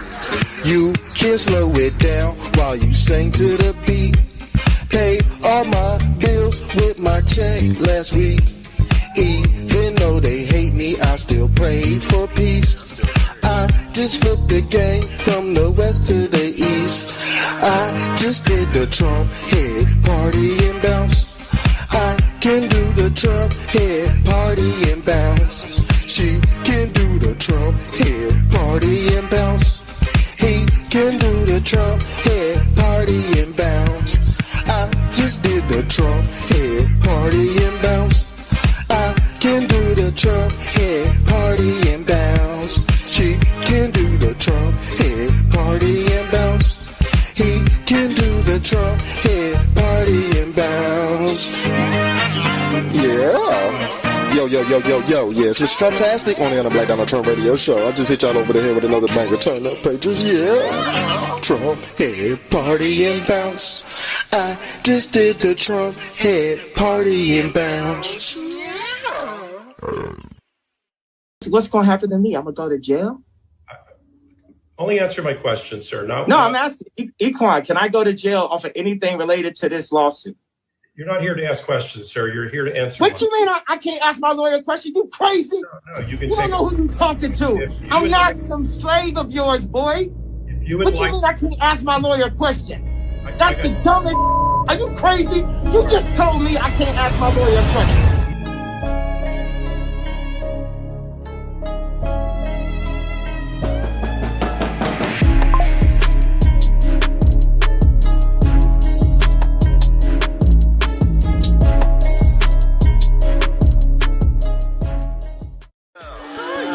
[SPEAKER 4] You can slow it down while you sing to the beat. Pay all my bills with my check last week. Even though they hate me, I still pray for peace. I just flipped the game from the west to the east. I just did the Trump head party and bounce. I can do the Trump head party and bounce. She can do the Trump head party and bounce. He can do the Trump head party and bounce. I just did the Trump head party and bounce. I can do the Trump head party and bounce. She can do the Trump head party and bounce. He can do the Trump head party and bounce. Yeah. Yo, yeah, it's Mr. Trumptastic on the Black Donald Trump radio show. I just hit y'all over the head with another banger. Turn up, patrons, yeah. Trump head party and bounce. I just did the Trump head party and bounce.
[SPEAKER 5] What's gonna happen to me? I'm gonna go to jail? Only answer my question, sir.
[SPEAKER 10] No, I'm asking Equine, can I go to jail off of anything related to this lawsuit?
[SPEAKER 5] You're not here to ask questions, sir. You're here to answer.
[SPEAKER 10] What you mean I can't ask my lawyer a question? You crazy?
[SPEAKER 5] No, you can.
[SPEAKER 10] You don't know who you talking to. I'm not some slave of yours, boy.
[SPEAKER 5] If you would
[SPEAKER 10] What you
[SPEAKER 5] like,
[SPEAKER 10] mean I can't ask my lawyer a question? That's the dumbest. Are you crazy? You just told me I can't ask my lawyer a question.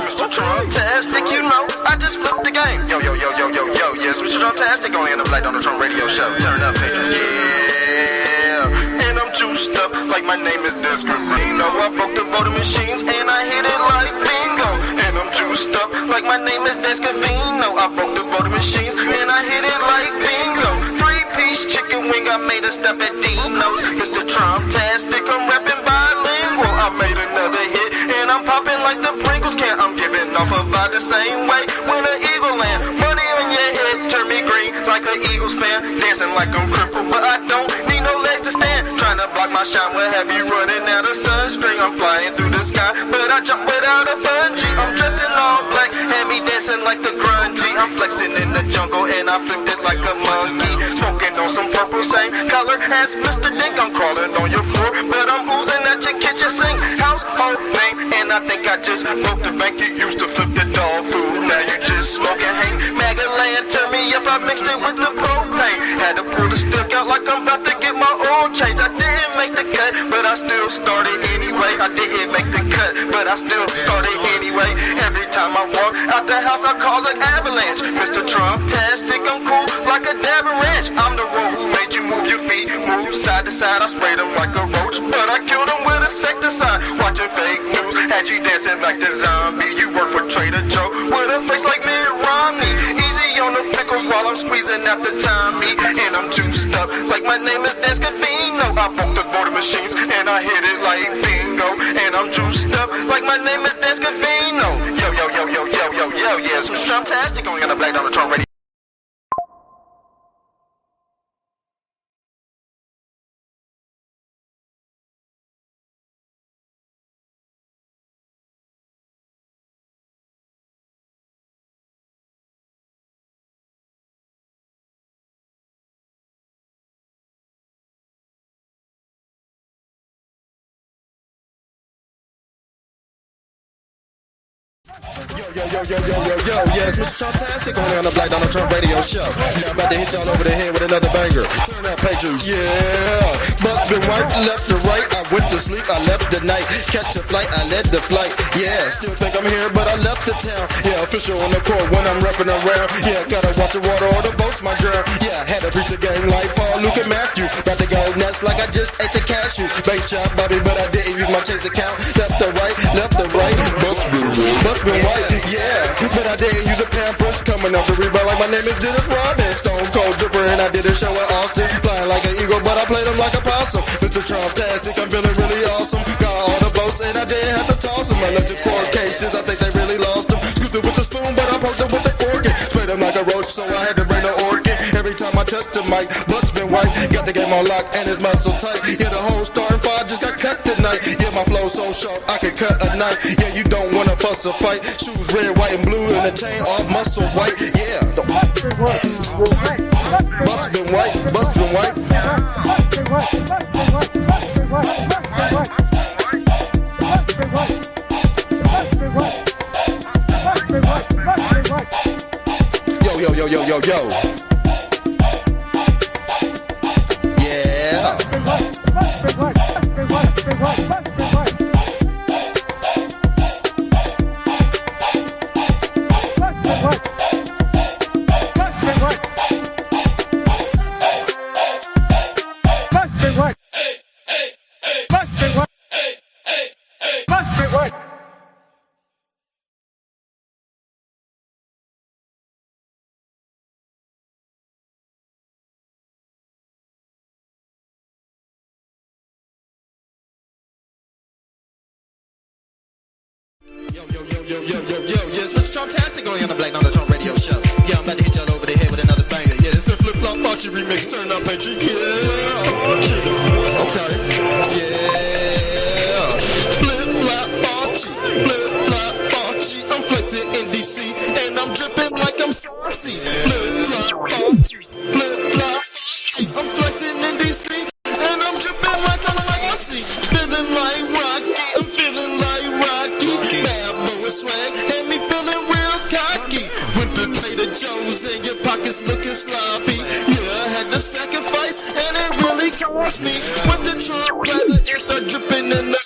[SPEAKER 2] Mr. Trumptastic, you know, I just flipped the game. Yo, yes, Mr. Trumptastic, only on the Black Donald Trump radio show. Turn up, patrons, yeah. And I'm juiced up like my name is Discrimino. I broke the voting machines and I hit it like bingo. And I'm juiced up like my name is Discrimino. I broke the voting machines and I hit it like bingo. 3-piece chicken wing, I made a step at Dino's. Mr. Trumptastic, I'm rapping bilingual. I made another hit and I'm popping like the Pringles can. I'm giving off about the same way when an eagle land. Money on your head, turn me green like an Eagles fan. Dancing like I'm crippled, but I don't need no legs to stand. Trying to block my shine, will have you running out of sunscreen. I'm flying through the sky, but I jump without a bungee. I'm dressed in all black, had me dancing like the grungy. I'm flexing in the jungle and I flipped it like a monkey. Smoking on some purple, same color as Mr. Dink. I'm crawling on your floor, but I'm oozing at your kitchen sink. Household name, and I think I just broke the bank. You used to flip the dog food, now you just smoking hang. Magaland, turn me up, I mixed it with the propane. Had to pull the stick out like I'm about to get my oil changed. I didn't make the cut, but I still started anyway. I didn't make the cut, but I still started anyway. Every time I walk out the house, I cause an avalanche. Mr. Trumptastic, I'm cool like a dab ranch. I'm the one who made you move your feet, move side to side. I sprayed them like a roach, but I killed them with insecticide. Watching fake news, had you dancing like the zombie. You work for Trader Joe with a face like Mitt Romney. Easy on the pickles while I'm squeezing out the Tommy. And I'm juiced up like my name is Descafino. I broke the voting machines and I hit it like bingo. And I'm juiced up like my name is Descafino. Yo, yeah, some Trumptastic going on the Black Donald Trump radio. Yo, yes, Mr. Trumptastic only on the Black Donald Trump radio show. Now I'm about to hit y'all over the head with another banger. Turn up, patrons, yeah. Bust been white, left to right. I went to sleep, I left the night. Catch a flight, I led the flight. Yeah, still think I'm here, but I left the town. Yeah, official on the court when I'm roughing around. Yeah, gotta watch the water or the boats might drown. Yeah, had to preach a game like Paul, Luke, and Matthew. About to go nuts like I just ate the cashew. Bait shot, Bobby, but I didn't use my chase account. Left to right, Bust been white, yeah. But I didn't use a Pampers. Coming off the rebound like my name is Dennis Rodman. Stone Cold Dripper, and I did a show in Austin. Flying like an eagle, but I played him like a possum. Mr. Trumptastic, I'm feeling really awesome. Got all the boats, and I didn't have to toss them. Electric court cases, I think they really lost them. Scooped it with the spoon, but I poked it with the fork. Sprayed them like a roach, so I had to bring the orchid. Every time I touched the mic, Bust been white. Got the game on lock, and his muscle tight. Yeah, the whole starting five just got cut tonight. Yeah, my flow so sharp, I could cut a knife. Yeah, you don't wanna fuss a fight. Shoes red, white, and blue, and the chain all muscle white. Yeah. Bust been white. Yo. Yeah. Yo, yes, Mr. Trumptastic only on the Black Donald Trump radio show. Yo,
[SPEAKER 3] about to hit y'all over the head with another banger. Yeah, it's a flip-flop Fauci remix. Turn up, Patriot. Yeah. Okay. Yeah. Flip-flop Fauci. Flip-flop Fauci. I'm flexing in DC, and I'm dripping like I'm saucy. Flip-flop Fauci. Flip-flop Fauci. I'm flexing in DC, and I'm dripping like I'm saucy. Feeling like Rocky. I'm feeling like Rocky. Bad boy swag, and me feeling real cocky. Went to Trader Joe's, and your pockets looking sloppy. Yeah, I had to sacrifice, and it really cost me. Went to Trump Plaza, and start dripping in the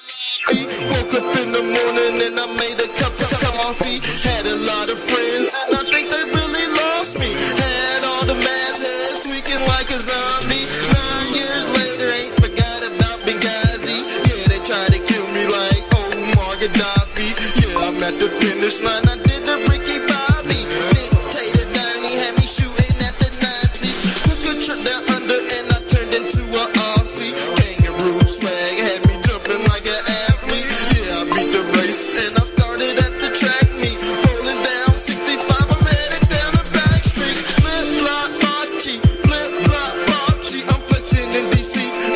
[SPEAKER 3] woke up in the morning, and I made a cup of coffee. Had a lot of friends, and I think they really lost me. Had all the mastheads tweaking like a zombie. 9 years later, ain't forgot about Benghazi. Yeah, they tried to kill me like Omar Gaddafi. Yeah, I'm at the finish line. I did the Ricky Bobby. Dictator Donnie had me shooting at the Nazis. Took a trip down under, and I turned into a Aussie. Kangaroo swag had me jumping like an athlete. Yeah, I beat the race, and I started at the track meet. Rolling down 65, I'm headed down the back streets. Flip-flop Fauci, flip-flop Fauci. I'm flexing in DC,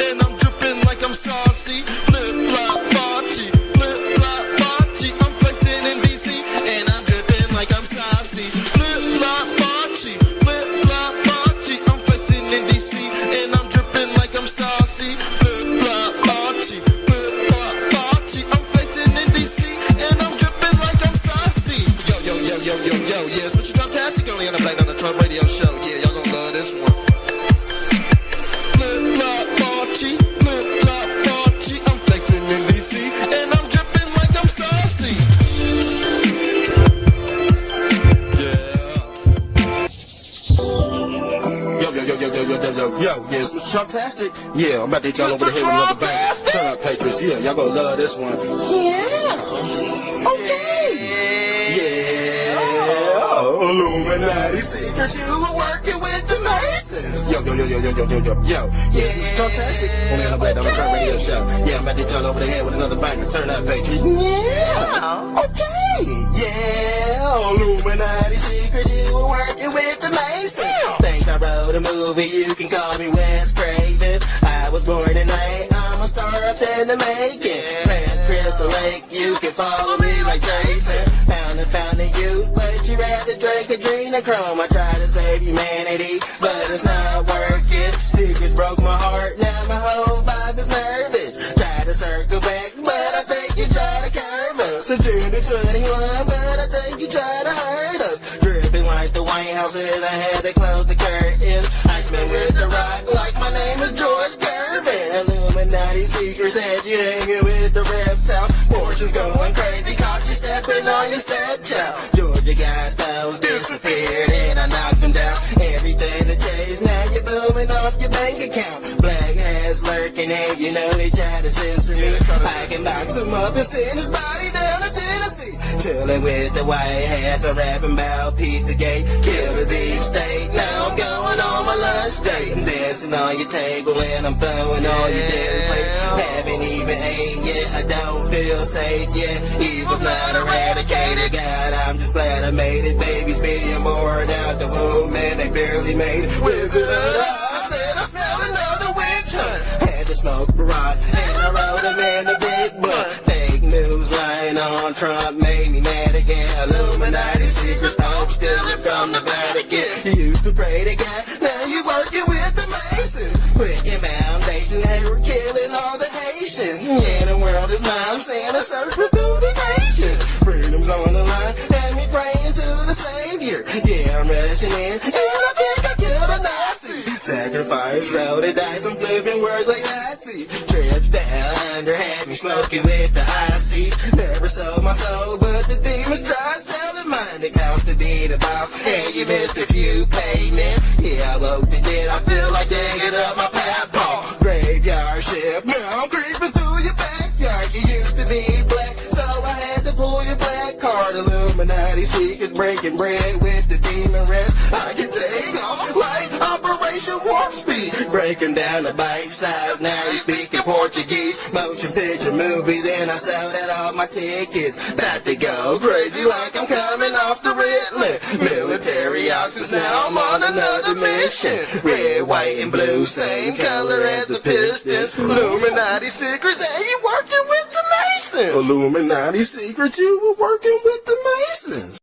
[SPEAKER 3] and I'm dripping like I'm saucy. Flip-flop Fauci, flip-flop Fauci. I'm flexing in DC, and I'm dripping like I'm saucy. Flip-flop Fauci, flip-flop Fauci. I'm flexing in DC, and I'm dripping like I'm saucy. Flip-flop Fauci, flip-flop Fauci. I'm flexing in DC, and I'm dripping like I'm saucy. Yo, yo, yo, yo, yo, yo, yeah, it's Mr. Trumptastic, only on the Black on the Trump radio show. Yeah, y'all gonna love this one. Flip-flop Fauci, flip-flop Fauci. I'm flexing in DC, and I'm dripping like I'm saucy. Yo, yo, yo, yo, yo, yo, yo, yo, yo, yeah, it's Mr. Trumptastic. Yeah, I'm about to hit y'all over the head with another bang. Turn up, Patriots. Yeah, y'all gonna love this one. Yeah. Okay. Yeah. Illuminati secrets, you were working with the Masons. Yo, yo, yo, yo, yo, yo, yo, yo, yo. Yeah, it's Mr. Trumptastic. Only on the Black on the Trump radio show. Yeah, I'm about to hit y'all over the head with another bang. Turn up, Patriots. Yeah. Okay. Yeah. Illuminati secrets, you were working with the Masons. Think I wrote a movie, you can call me Wes Craven. I was born tonight, I'm a star up in the making. Plant Crystal Lake, you can follow me like Jason. Found a youth, but you rather drink adrenochrome. I try to save humanity, but it's not working. Secrets broke my heart, now my whole vibe is nervous. Try to circle back, but I think you try to curve us. Agenda 21, but I think you try to hurt us. Dripping like the White House, and I had to close the curtain. Iceman with the rock, like my name is George Gervin. Illuminati secrets had you hanging with the reptile. Fortune's going crazy, caught you stepping on your stepchild. Georgia Guidestones disappeared, and I knocked them down. Everything that changed, now you're booming off your bank account. Black hats lurking, and you know they try to censor me. I can box him up and send his body down to Tennessee. Chilling with the white hats, I'm rapping about Pizzagate. Kill the deep state, now I'm going on my lunch date. I'm dancing on your table, and I'm throwing all your damn plates. Haven't even ate yet, I don't feel safe yet. Evil's not eradicated, God, I'm just glad I made it. Babies being born out the womb, man, they barely made it. Wizard of Oz, I said I smell another witch hunt. Had to smoke Barack, and I wrote him in the big book. Fake news lying on Trump made me mad again. Illuminati secrets, Pope stealing from the Vatican. You used to pray to God, now you working with the Masons. Put your foundation, they were killing all the Haitians. Yeah, the world is mine, I'm saying a search for through the nation. Freedom's on the line, and me praying to the Savior. Yeah, I'm rushing in, and I think I killed a Nazi. Sacrifice, roll the dice, I'm flipping words like Nazi. Trips down under, had me smoking with the IC. Never sold my soul, but the demons tried selling mine. They count to be the boss, and you missed a few payments. Yeah, I woke the dead, I feel like digging up my pathball. Graveyard shift, now I'm creeping through your backyard. You used to be black, so I had to pull your black card. Illuminati secret, breaking bread with the demon rest. I can take off like Operation Warp Speed.
[SPEAKER 4] break him down to bite size. Now he's speaking Portuguese, motion picture movies, and I sold out all my tickets. About to go crazy like I'm coming off the Ritalin. Military auctions, now I'm on another mission. Red, white, and blue, same color as the Pistons. Illuminati secrets, hey, you working with the Masons. Illuminati secrets, you were working with the Masons.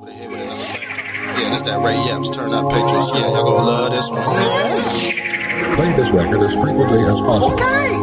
[SPEAKER 7] Yeah, this that Ray Epps, Turn Up Patriots. Yeah, y'all gonna love this one. Yeah.
[SPEAKER 9] Play this record as frequently as possible.
[SPEAKER 7] Okay.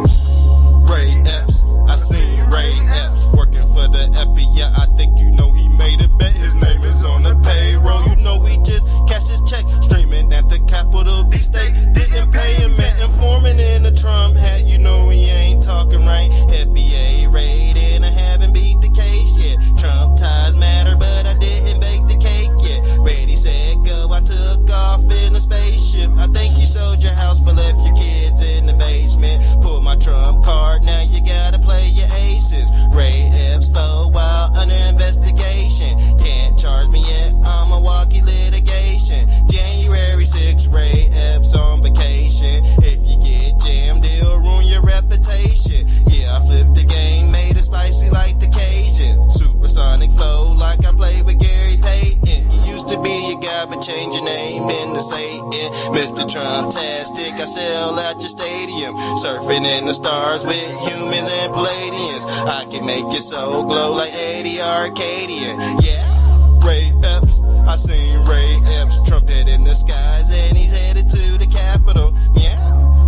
[SPEAKER 7] Ray Epps, I seen Ray Epps working for the Epi. Yeah, I think you know he made a bet. His name is on the payroll. You know he just cashed his check, streaming at the Capitol D State. Didn't pay him, met informant in a Trump hat. You know he ain't talking right. FBA raid and I haven't beat the case yet. Trump ties matter, but I didn't bake the cake yet. Ready, set, go, I took off in a spaceship. I think you sold your house but left your kids in the basement. Pull my Trump card, now you gotta play your aces. Ray Epps for while under investigation. Can't charge me yet on Milwaukee litigation. January 6th, Ray Epps on vacation. If you get jammed, it'll ruin your reputation. Yeah, I flipped the game, made it spicy like the Cajun. Supersonic flow like I played with Gary Payton. You used to be a guy, but change your name into Satan. Mr. Trumptastic, I sell out your stadium. Surfing in the stars with humans and Palladians. I can make your soul glow like Eddie Arcadian. Yeah, Ray Epps, I seen Ray Epps. Trumpet in the skies and he's headed to the Capitol. Yeah,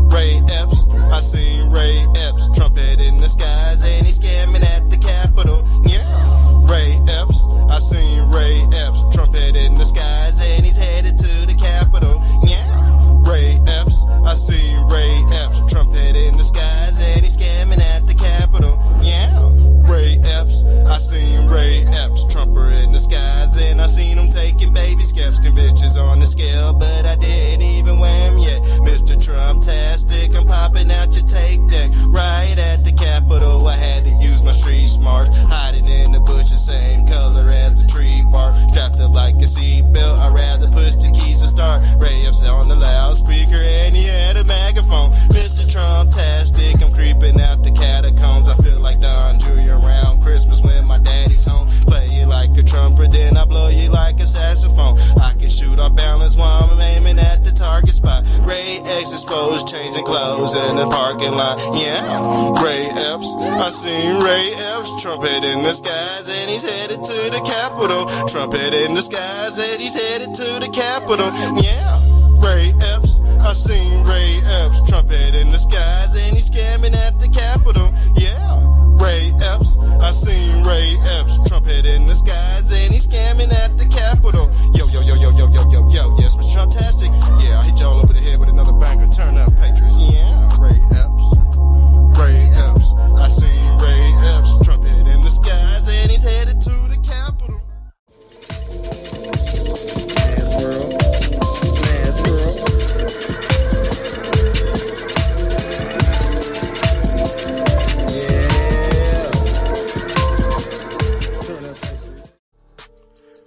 [SPEAKER 7] Ray Epps, I seen Ray Epps. Trumpet in the skies and he's scamming at the Capitol. Yeah, Ray Epps, I seen Ray Epps. Trumpet in the skies and he's headed to the Capitol. Yeah, Ray Epps, I seen Ray Epps. Trumpet in the skies and he's scamming at the Capitol. Yeah, Ray Epps, I seen Ray Epps. Trumper in the skies and I seen him taking baby steps. Convictions on the scale, but I didn't even wear him yet. Mr. Trumptastic, I'm popping out your tape deck. Right at the Capitol, I had to use my street smarts. Hiding in the bushes, same color as the tree bark. Strapped up like a seatbelt, I'd rather push the keys to start. Ray Epps on the loudspeaker and he had a megaphone. Mr. Trumptastic, I'm creeping out the catacombs. I feel like Don Julia around Christmas when my daddy's home. Play you like a trumpet, then I blow you like a saxophone. I can shoot off balance while I'm aiming at the target spot. Ray X exposed, changing clothes in the parking lot. Yeah, Ray Epps, I seen Ray Epps. Trumpet in the skies and he's headed to the Capitol. Trumpet in the skies and he's headed to the Capitol. Yeah, Ray Epps, I seen Ray Epps. Trumpet in the skies and he's scamming at the Capitol. Yeah, Ray Epps, I seen Ray Epps. Trumpet in the skies and he's scamming at the Capitol. Yo, yo, yo, yo, yo, yo, yo, yo, yes, Mr. Trumptastic. Yeah, I hit y'all over the head with another banger. Turn up, Patriots. Yeah, Ray Epps. Ray Epps, I seen Ray Epps. Trumpet in the skies and he's headed to the Capitol.
[SPEAKER 4] Man's world. Man's world.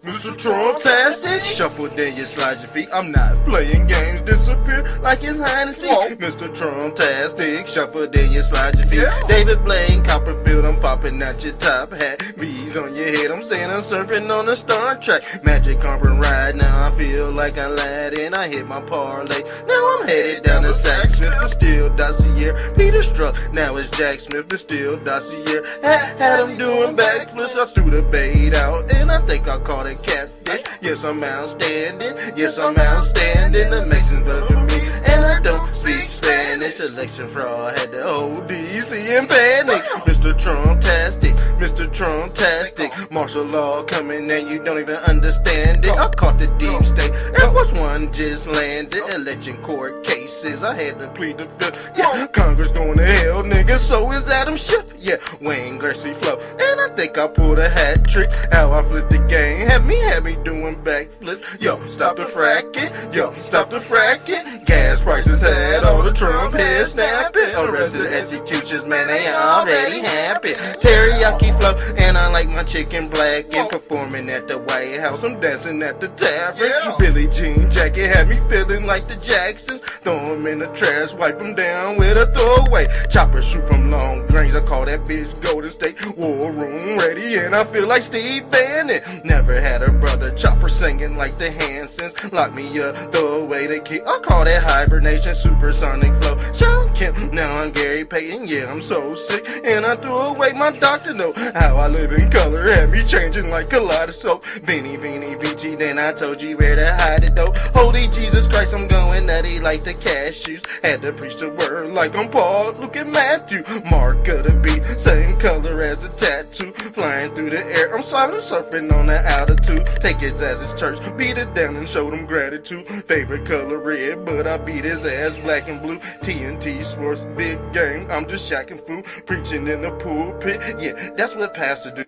[SPEAKER 3] Mr. Trumptastic, shuffle then you slide your feet. I'm not playing games, disappear like it's hide and seek. Mr. Trumptastic, shuffle then you slide your feet. David Blaine, Copperfield, I'm popping out your top hat. Bees on your head, I'm saying I'm surfing on a Star Trek. Magic carpet ride, now I feel like Aladdin. I hit my parlay, now I'm headed down to Sack Smith, but still Dossier. Peter Struck, now it's Jack Smith, but still Dossier. Had him doing backflips, I threw the bait out, and I think I caught it catfish. Yes, I'm outstanding. Yes, I'm outstanding. Amazing blood for me, and I don't speak Spanish. Election fraud had the whole DC in panic. Mr. Trumptastic, Mr. Trumptastic. Martial law coming and you don't even understand it. I caught the deep state. Air Force One just landed. Election court cases, I had to plead the fifth. Yeah, Congress going to hell, nigga. So is Adam Schiff. Yeah, Wayne Gretzky flow, and I think I pulled a hat trick. How I flipped the game, had me doing backflips. Yo, stop the fracking. Yo, stop the fracking. Gas prices had all the Trump heads snapping. Arrested executions, man, they already happy. Teriyaki flow, and I like my chicken black. And performing at the White House, I'm dancing at the tavern. Billie Jean jacket had me feeling like the Jacksons. Throw 'em in the trash, wipe 'em down with a throwaway. Chopper shoot from long range, I call that bitch Golden State. War room ready, and I feel like Steve Bannon. Never had a brother chopper singing like the Hansons. Lock me up, throw away the key. I call that hibernation, supersonic flow. Sean Kemp, now I'm Gary Payton. Yeah, I'm so sick, and I threw away my doctor note. How I live in color had me changing like kaleidoscope. Beanie, Beachy, then I told you where to hide it though. Holy Jesus Christ, I'm going nutty like the cashews. Had to preach the word like I'm Paul. Look at Matthew, mark of the beat, same color as the tattoo. Flying through the air, I'm surfing on the altitude. Take his ass as church, beat it down and show them gratitude. Favorite color red, but I beat his ass black and blue. TNT Sports, big game, I'm just shacking food. Preaching in the pulpit, yeah, that's what pastor do.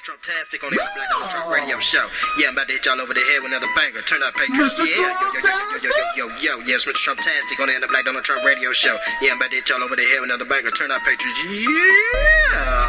[SPEAKER 3] Trumptastic on the Black Donald Trump radio show. Yeah, I'm about to hit y'all over the head with another banger. Turn up, patrons. Yeah, yo. Yes, Mr. Trumptastic on the Black Donald Trump radio show. Yeah, I'm about to hit y'all over the head with another banger. Turn up, patrons. Yeah.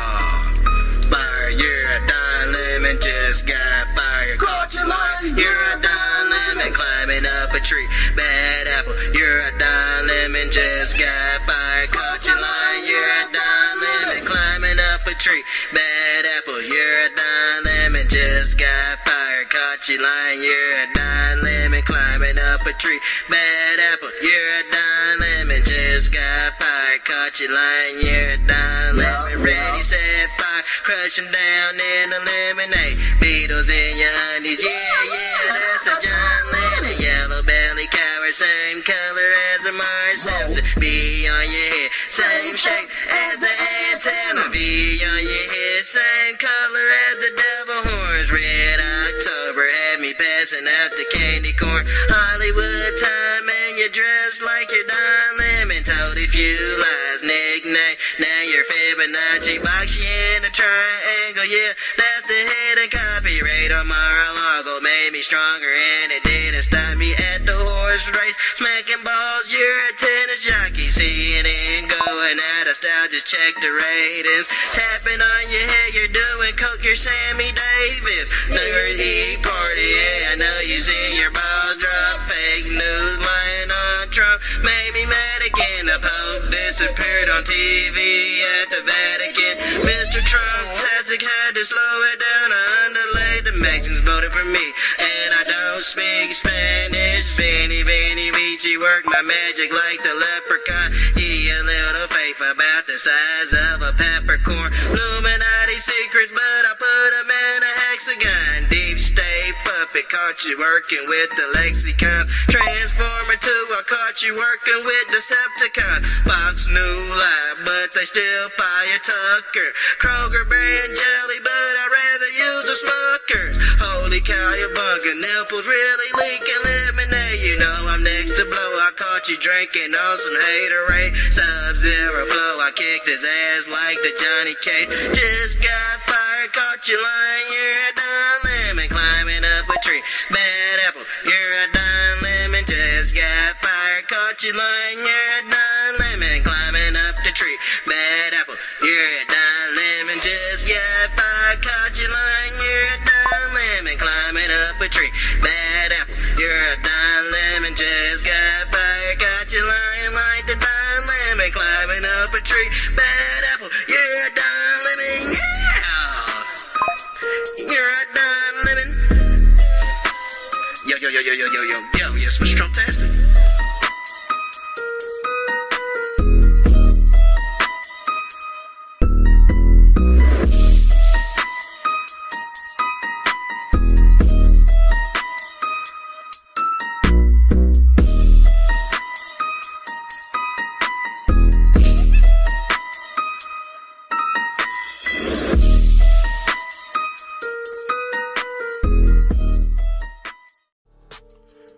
[SPEAKER 3] Fire, you're a dime lemon, just got fired. Caught your line. You're a dime lemon, climbing up a tree. Bad apple, you're a dime lemon, just got fired. Caught your line. You're a dime lemon, climbing up a tree. Bad apple, you're a dime lemon, just got fired. Caught your line. You're a dime lemon, climbing up a tree. Bad apple, you're a dime lemon, just got fired. Caught your line. You're a dime lemon, ready, set, fire. Crush 'em down in a lemonade. Beatles in your undies, yeah, that's a John Lennon. Yellow belly coward, same color as a Mars Simpson. Be on your head, same shape as the antenna. Be on your head, same color as the devil horns. Red October had me passing out the candy corn. Hollywood time and you dress like you're Don Lemon. Told a few lies, nickname. Now you're Fibonacci, box you in a triangle. Yeah, that's the hidden copyright on Mar-a-Lago. Made me stronger and it didn't stop me at the horse race. Smacking balls, you're a tennis jockey. CNN going out of style, just check the ratings. Tapping on your head, you're doing coke, you're Sammy Davis. Third E party, yeah, I know you seen your balls drop. Fake news lying on Trump made me mad again. The Pope disappeared on TV at the Vatican. Mr. Trumptastic had to slow it down. I underlay the Mexicans voted for me, and I don't speak Spanish. Vinny, Vici, work my magic like the leprechaun. Yeah, a little faith about the size of a peppercorn. Illuminati secrets, but I put them in a hexagon. Deep state puppet, caught you working with the lexicons. Transformer 2, I caught you working with Decepticons. Fox New Live, but they still fire Tucker. Kroger brand jelly, but I'd rather use a Smucker's. Holy cow, you bunker, nipples really leaking lemonade. You know I'm next to blow. I caught you drinking on some haterade. Sub-Zero flow, I kicked his ass like the Johnny Cage. Just got fired, caught you lying. You're a dime lemon, climbing up a tree. Bad apple, you're a dime lemon, just got fired. Caught you lying. You're a dime lemon, climbing up the tree. Bad apple, you're a dime lemon, just got fired. Caught you lying. You're a dime lemon, climbing up a tree. Bad apple, you're a dime lemon, just
[SPEAKER 2] yes, Mr. Trumptastic.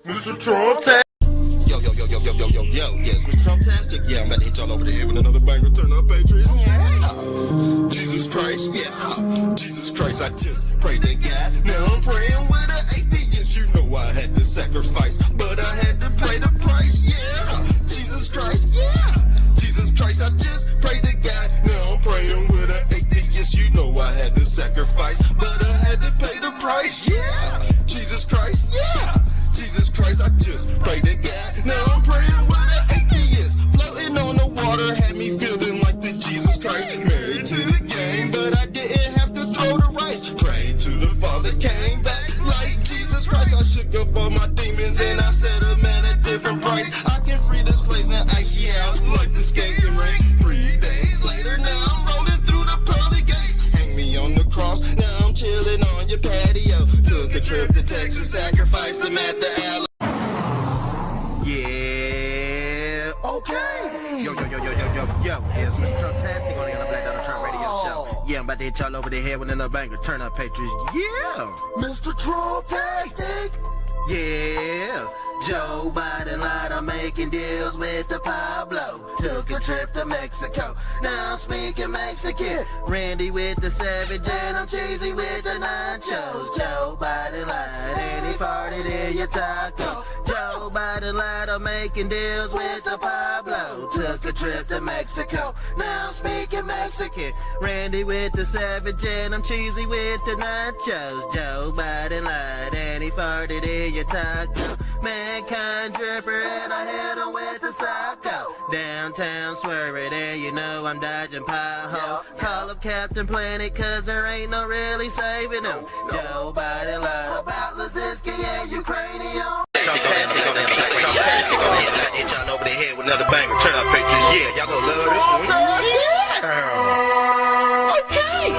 [SPEAKER 3] Mr. Trumptastic.
[SPEAKER 7] Yo, yes, Mr. Trumptastic. Yeah, I'm about to hit y'all over the head with another banger. Turn up, Patriots. Yeah. Jesus Christ, yeah. Jesus Christ, I just prayed to God. Now I'm praying with an atheist. You know I had to sacrifice, but I had to pay the price. Yeah. Jesus Christ, yeah. Jesus Christ, I just prayed to God. Now I'm praying with an atheist. You know I had to sacrifice, but I had to pay the price. Yeah. Jesus Christ, yeah. Jesus Christ, I just prayed to God. Now I'm praying with an atheist. Floating on the water had me feeling like the Jesus Christ. Married to the game, but I didn't have to throw the rice. Prayed to the Father, came back like Jesus Christ. I shook up all my demons and I set them at a different price. I can free the slaves and ice you out like the skating ring. 3 days later, now I'm rolling through the pearly gates. Hang me on the cross, now I'm chilling on your patio. Took a trip to Texas, sacrificed him at the alley.
[SPEAKER 4] Yeah, okay. Yo, here's Mr. Trumptastic on the Black Donald Trump Radio Show. Yeah, I'm about to hit y'all over the head with another banger. Turn up, Patriots. Yeah.
[SPEAKER 2] Mr. Trumptastic.
[SPEAKER 4] Yeah. Joe Biden lied on making deals with the Pablo. Took a trip to Mexico. Now I'm speaking Mexican. Randy with the savage and I'm cheesy with the nachos. Joe Biden lied and he farted in your taco. Joe Biden lied on making deals with the Pablo. Took a trip to Mexico. Now I'm speaking Mexican. Randy with the savage and I'm cheesy with the nachos. Joe Biden lied and he farted in your taco. Mankind dripper and I hit him with the psycho. Downtown swerving and you know I'm dodging potholes. Call up Captain Planet cause there ain't no really saving him. Joe Biden lied about Lazinski and Ukrainian. Trumptastic on that hit y'all over the head with another banger. Turn up, Patriots. Yeah, y'all gonna love this one. Yeah. Okay.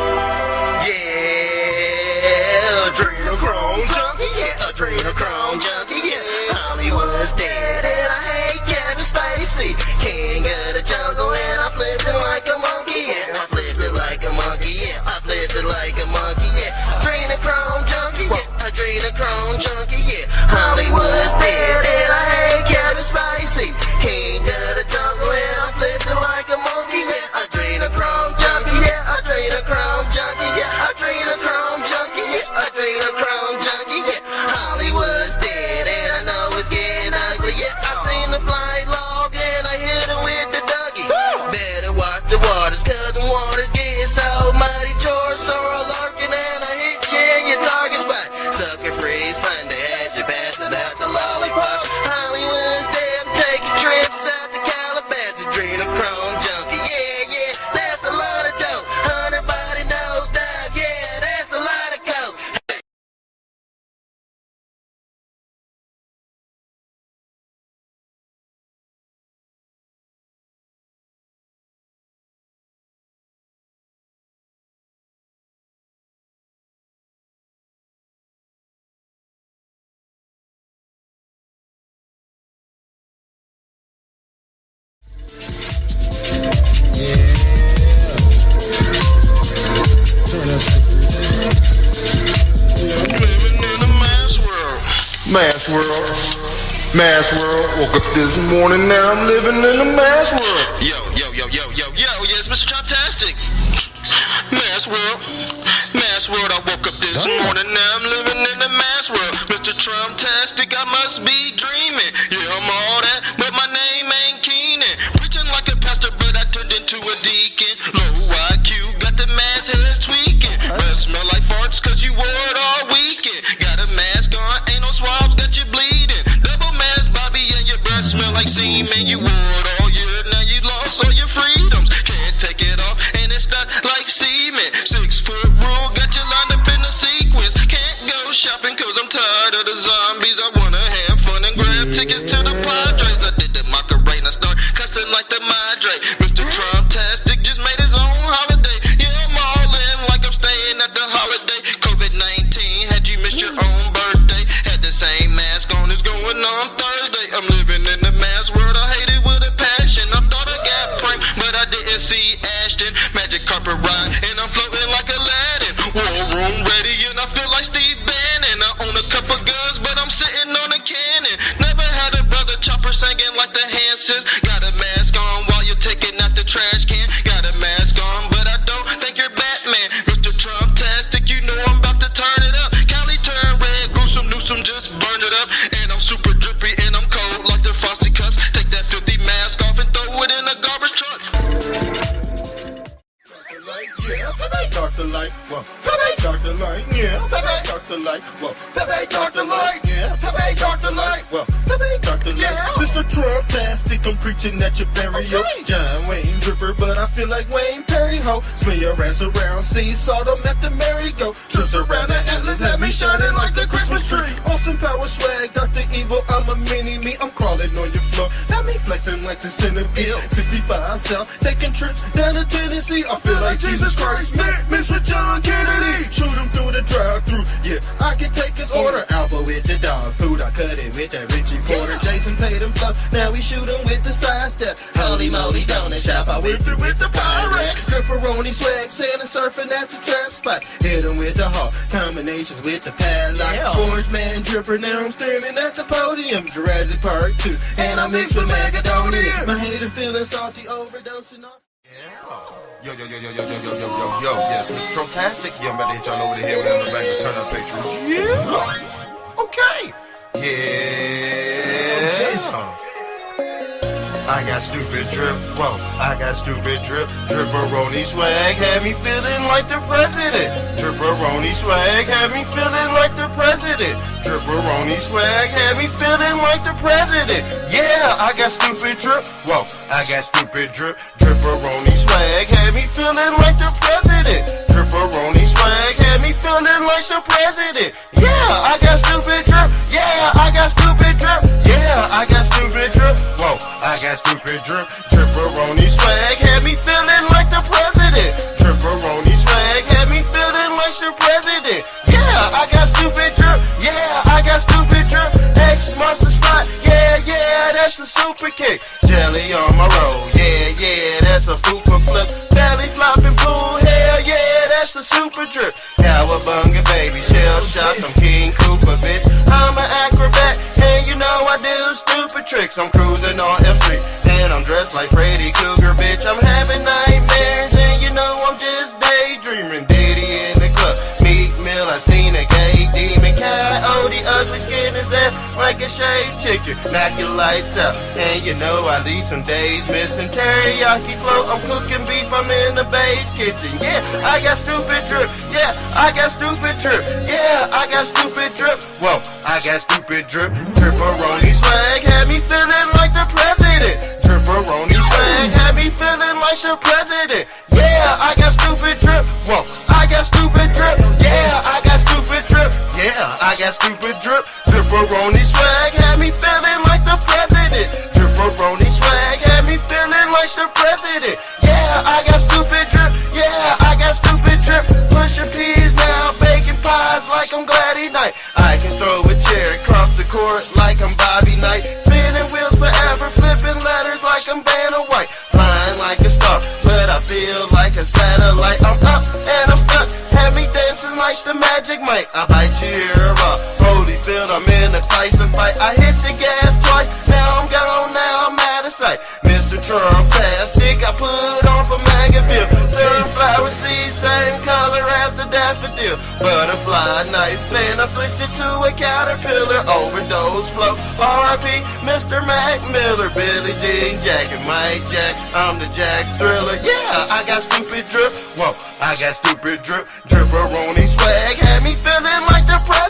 [SPEAKER 4] Yeah. Adrenochrome junkie. Yeah. Adrenochrome junkie. Yeah. Hollywood's dead and I hate Kevin Spacey. King of the jungle and I flipped it like a monkey. Yeah. I flipped it like a monkey. Yeah. I flipped it like a monkey. Yeah. Adrenochrome junkie. Yeah. Adrenochrome junkie. Yeah. Hollywood's dead and I hate Kevin Spacey. King of the jungle and I flipped it like a monkey. Yeah. Adrenochrome junkie. Yeah. Adrenochrome junkie. Yeah. Adrenochrome junkie. Yeah. Adrenochrome junkie. Yeah. Hollywood's dead and I know it's getting ugly. Yeah. I seen the flight log and I hit him with the Dougie. Better watch the waters cause the water's getting so muddy. George Sorrel lurking and I hit you in your target spot. Sucker free Sunday as you passing out the lollipop. Hollywood's dead, I'm taking trips out to Calabasas. Adrenochrome junkie, yeah, that's a lot of dope. 100 body nose dive, yeah, that's a lot of coke.
[SPEAKER 3] Mass world. Woke up this morning, now I'm living in a mass world.
[SPEAKER 7] Yo, yes, Mr. Trumptastic. Mass world, I woke up this morning, now I'm living in the mass world. Mr. Trumptastic, I must be dreaming. Yeah, I'm all that, but my name ain't Keenan. Preaching like a pastor, but I turned into a deacon. Low IQ, got the mass heads tweaking. Breath smell like farts, cause you wore it all weekend. Got a mask on, ain't no swabs, got you bleeding. Double mask, Bobby, and your breath smell like semen. You wore it all year, now you lost all your freedoms. Can't take it off, and it's stuck like semen. 6 foot rule, got you lined up in a sequence. Can't go shopping, cause I'm tired of the zombies. I wanna
[SPEAKER 3] Well, Pepe Dr. Light, yeah. Pepe Dr. Light, well, Pepe Dr. Light. Yeah. Mr. Trumptastic, I'm preaching at your burial. Okay. John Wayne Dripper, but I feel like Wayne Perry, ho. Swing your ass around, see Sodom at the merry-go. Trips around the Atlas, have me shining like the Christmas tree. Austin Power swag, Dr. Evil, I'm a mini-me. I'm crawling on your floor, got me flexing like the centipede. 65 South, taking trips down to Tennessee. I feel like Jesus Christ, man, Mr. John Kennedy. Shoot him through the drive-thru, yeah, I can take his order. Alpha with the dog food, I cut it with that Richie Porter. Jason Tatum flow, now we shoot him with the sidestep. Holy moly, donut shop, I whipped it with the Pyrex. Stripperoni swag, sailing surfing at the trap spot. Hit him with the hawk, combinations with the padlock. Yeah. Orange man dripper, now I'm standing at the podium. Jurassic Park 2, and I mix with Magadonian. My hater feeling salty, overdosing off.
[SPEAKER 6] Yo, yes, Mr. Trumptastic. Yeah, I'm about to hit y'all over the head with the back and turn up pictures. Yeah. Okay. Yeah. I got stupid drip, whoa, I got stupid drip. Dripperoni swag had me feeling like the president. Dripperoni swag had me feeling like the president. Dripperoni swag had me feeling like the president. Yeah, I got stupid drip, whoa, I got stupid drip. Dripperoni swag had me feeling like the president. Dripperoni swag had me feeling like the president. Yeah, I got stupid drip, yeah, I got stupid drip. Yeah, I got stupid drip, whoa, I got stupid drip. Dripperoni swag had me feeling like the president. Dripperoni swag had me feeling like the president. Yeah, I got stupid drip. Yeah, I got stupid drip. X marks the spot. Yeah, that's a super kick. Jelly on my roll. Yeah, that's a pooper flip. Belly flopping pool. Hell yeah, that's a super drip. Cowabunga baby, shell shock. I'm King Cooper, bitch. I'm an acrobat, and you know I do stupid tricks. I'm cruising on F Street, and I'm dressed like Freddy Cougar, bitch. I'm having nightmares, and you know I'm just daydreaming. Diddy in the club, Meek Mill, I seen a gay demon. Coyote, ugly skin his ass like a shaved chicken. Knock your lights out, and you know I leave some days missing. Teriyaki flow, I'm cooking beef, I'm in the beige kitchen. Yeah, I got stupid drip. Yeah, I got stupid drip. Yeah, I got stupid drip. Whoa, I got stupid drip. Dripperoni swag had me feeling like the president. Dripperoni swag had me feeling like the president. Yeah, I got stupid drip. Whoa, I got stupid drip. Yeah, I got stupid drip. Yeah, I got stupid drip. Dripperoni swag had me feeling like the president. Dripperoni swag had me feeling like the president. Yeah, I got stupid drip. Yeah, I got stupid drip. Pushing peas now, baking pies like I'm Gladys Knight. I can throw a chair across the court like I'm Bobby Knight. Spinning wheels forever, flipping letters like I'm Vanna White. Flying like a star, but I feel like a satellite. I'm up and I'm stuck, have me dancing like the Magic Mike. I bite you here raw, Holyfield, I'm in a Tyson fight. I hit the gas twice, now I'm gone, now I'm out of sight. Mr. Trumptastic, I put on for Magaville. Sunflower seeds, same color as the daffodil. Butterfly knife, and I switched it to a caterpillar. Overdose flow, R.I.P. Mr. Mac Miller. Billie Jean Jack and Mike Jack, I'm the Jack Thriller. Yeah, I got stupid drip. Whoa, I got stupid drip. Dripperoni swag had me feeling like the president.